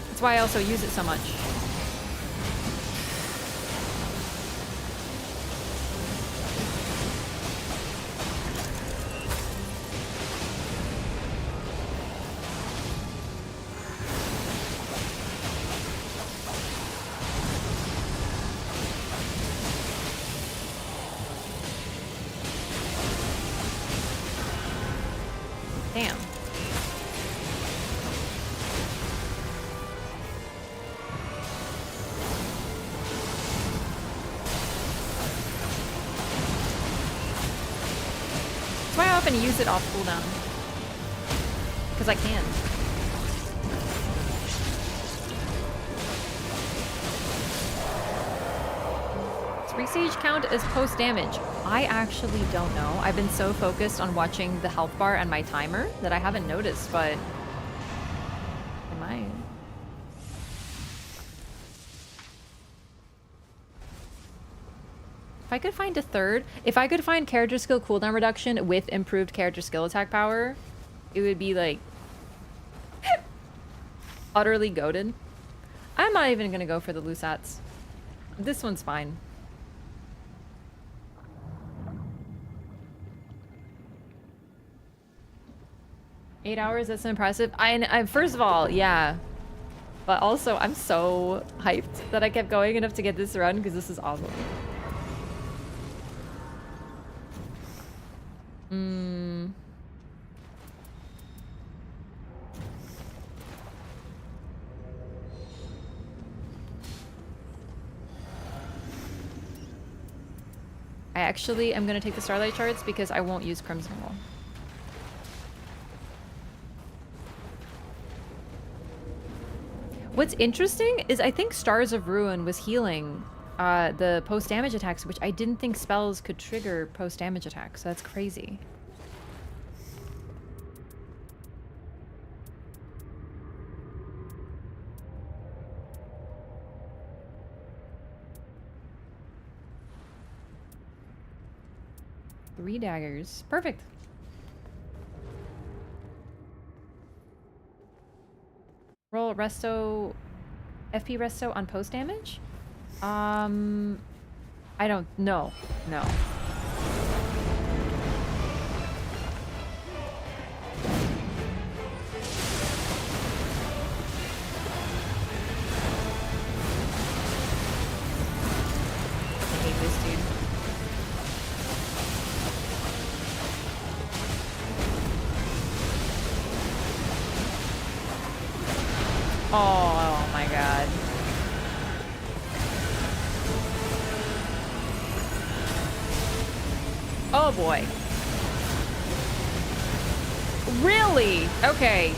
That's why I also use it so much. Damn. That's why I often use it off cooldown. Because I can. Does Restage count as post damage? I actually don't know. I've been so focused on watching the health bar and my timer that I haven't noticed, but I might. If I could find a third, if I could find character skill cooldown reduction with improved character skill attack power, it would be like utterly goated. I'm not even gonna go for the Lusats. This one's fine. Eight hours, that's impressive. I first of all, yeah. But also, I'm so hyped that I kept going enough to get this run because this is awesome. I actually am going to take the Starlight Shards because I won't use Crimson Wool. What's interesting is I think Stars of Ruin was healing the post-damage attacks, which I didn't think spells could trigger post-damage attacks, so that's crazy. Three daggers. Perfect. Roll resto, FP resto on post damage? I don't know. No. I hate this dude. Oh my god. Oh boy. Really? Okay.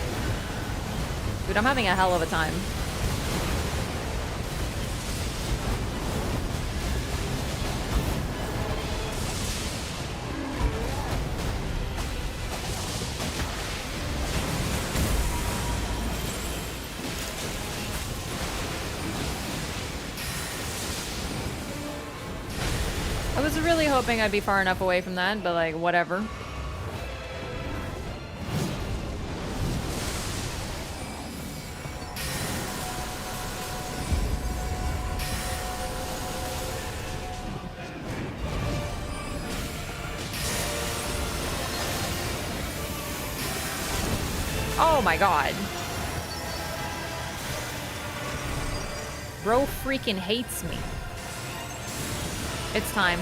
Dude, I'm having a hell of a time. I was really hoping I'd be far enough away from that, but like, whatever. Oh my god. Bro freaking hates me. It's time.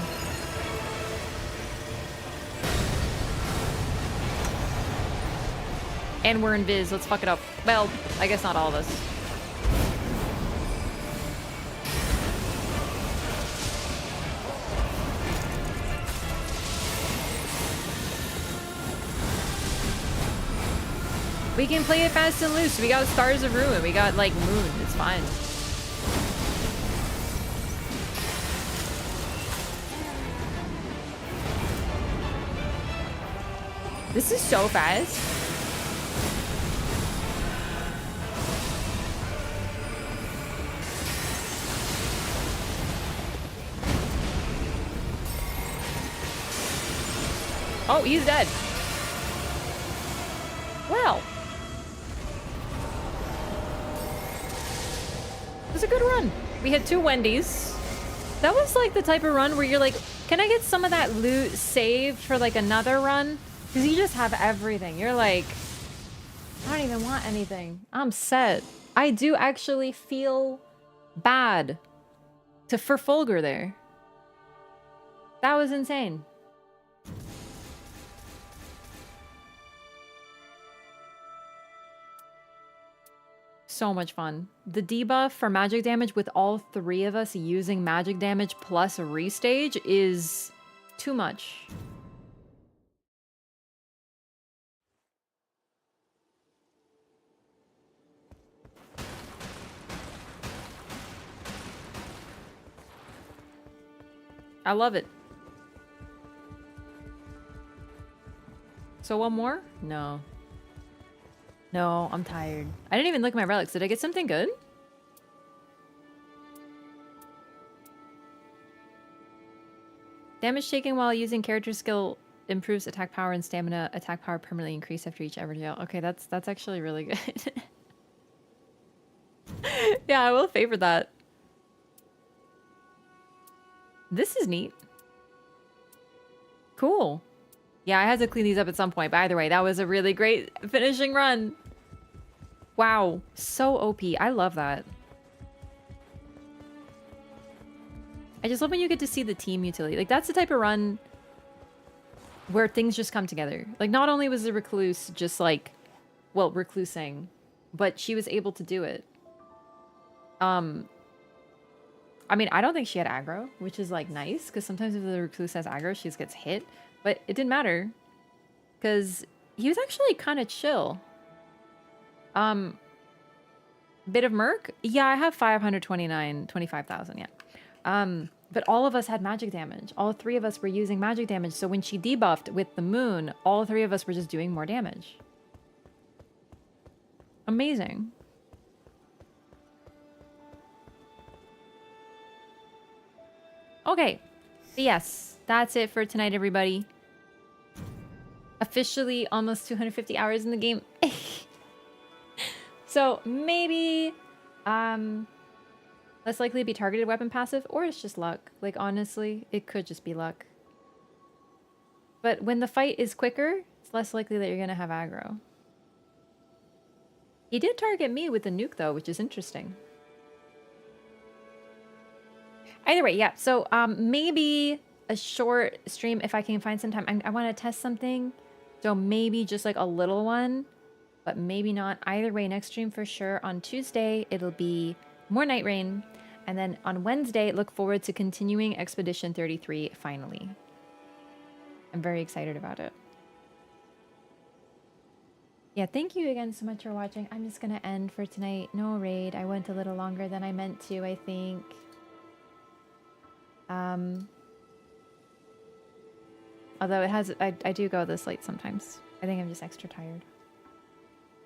And we're in Viz. Let's fuck it up. Well, I guess not all of us. We can play it fast and loose. We got Stars of Ruin. We got, like, Moon. It's fine. This is so fast. Oh, he's dead. Well. It was a good run. We had 2 Wendy's. That was like the type of run where you're like, can I get some of that loot saved for like another run? Because you just have everything. You're like, I don't even want anything. I'm set. I do actually feel bad for Fulgur there. That was insane. So much fun. The debuff for magic damage with all 3 of us using magic damage plus restage is too much. I love it. So one more? No. No, I'm tired. I didn't even look at my relics. Did I get something good? Damage taken while using character skill improves attack power and stamina. Attack power permanently increase after each average heal. Okay, that's actually really good. Yeah, I will favor that. This is neat. Cool. Yeah, I had to clean these up at some point. But either way, that was a really great finishing run. Wow. So OP. I love that. I just love when you get to see the team utility. Like, that's the type of run where things just come together. Like, not only was the recluse just like, well, reclusing, but she was able to do it. I mean, I don't think she had aggro, which is like nice, because sometimes if the recluse has aggro, she just gets hit. But it didn't matter, because he was actually kind of chill. Bit of Merc? Yeah, I have 25,000, yeah. But all of us had magic damage. All three of us were using magic damage, so when she debuffed with the moon, all three of us were just doing more damage. Amazing. Okay, but yes, that's it for tonight, everybody. Officially almost 250 hours in the game. So maybe less likely to be targeted weapon passive, or it's just luck. Like, honestly, it could just be luck. But when the fight is quicker, it's less likely that you're gonna have aggro. He did target me with the nuke though, which is interesting. Either way, yeah. So maybe a short stream if I can find some time. I want to test something. So maybe just like a little one, but maybe not. Either way, next stream for sure. On Tuesday, it'll be more Nightreign. And then on Wednesday, look forward to continuing Expedition 33 finally. I'm very excited about it. Yeah, thank you again so much for watching. I'm just going to end for tonight. No raid. I went a little longer than I meant to, I think. Although it has, I do go this late sometimes. I think I'm just extra tired.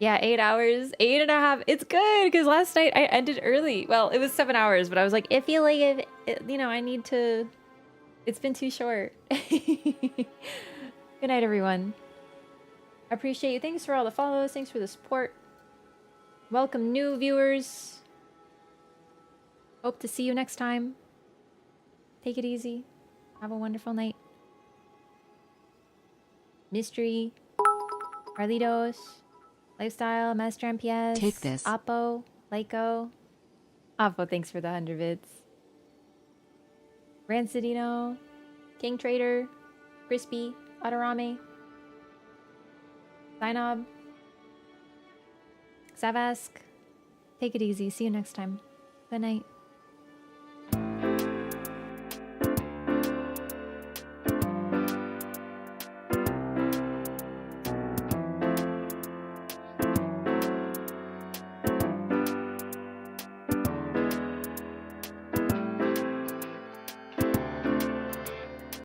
Yeah, 8 hours, 8.5. It's good because last night I ended early. Well, it was 7 hours, but I was like, I feel like you know, I need to. It's been too short. Good night, everyone. I appreciate you. Thanks for all the follows. Thanks for the support. Welcome new viewers. Hope to see you next time. Take it easy. Have a wonderful night. Mystery, Carlitos, Lifestyle, Master MPS, Take this. Oppo, Lyco. Oppo, thanks for the 100 bits. Rancidino, King Trader, Crispy, Adarame, Zainob, Savask. Take it easy. See you next time. Good night.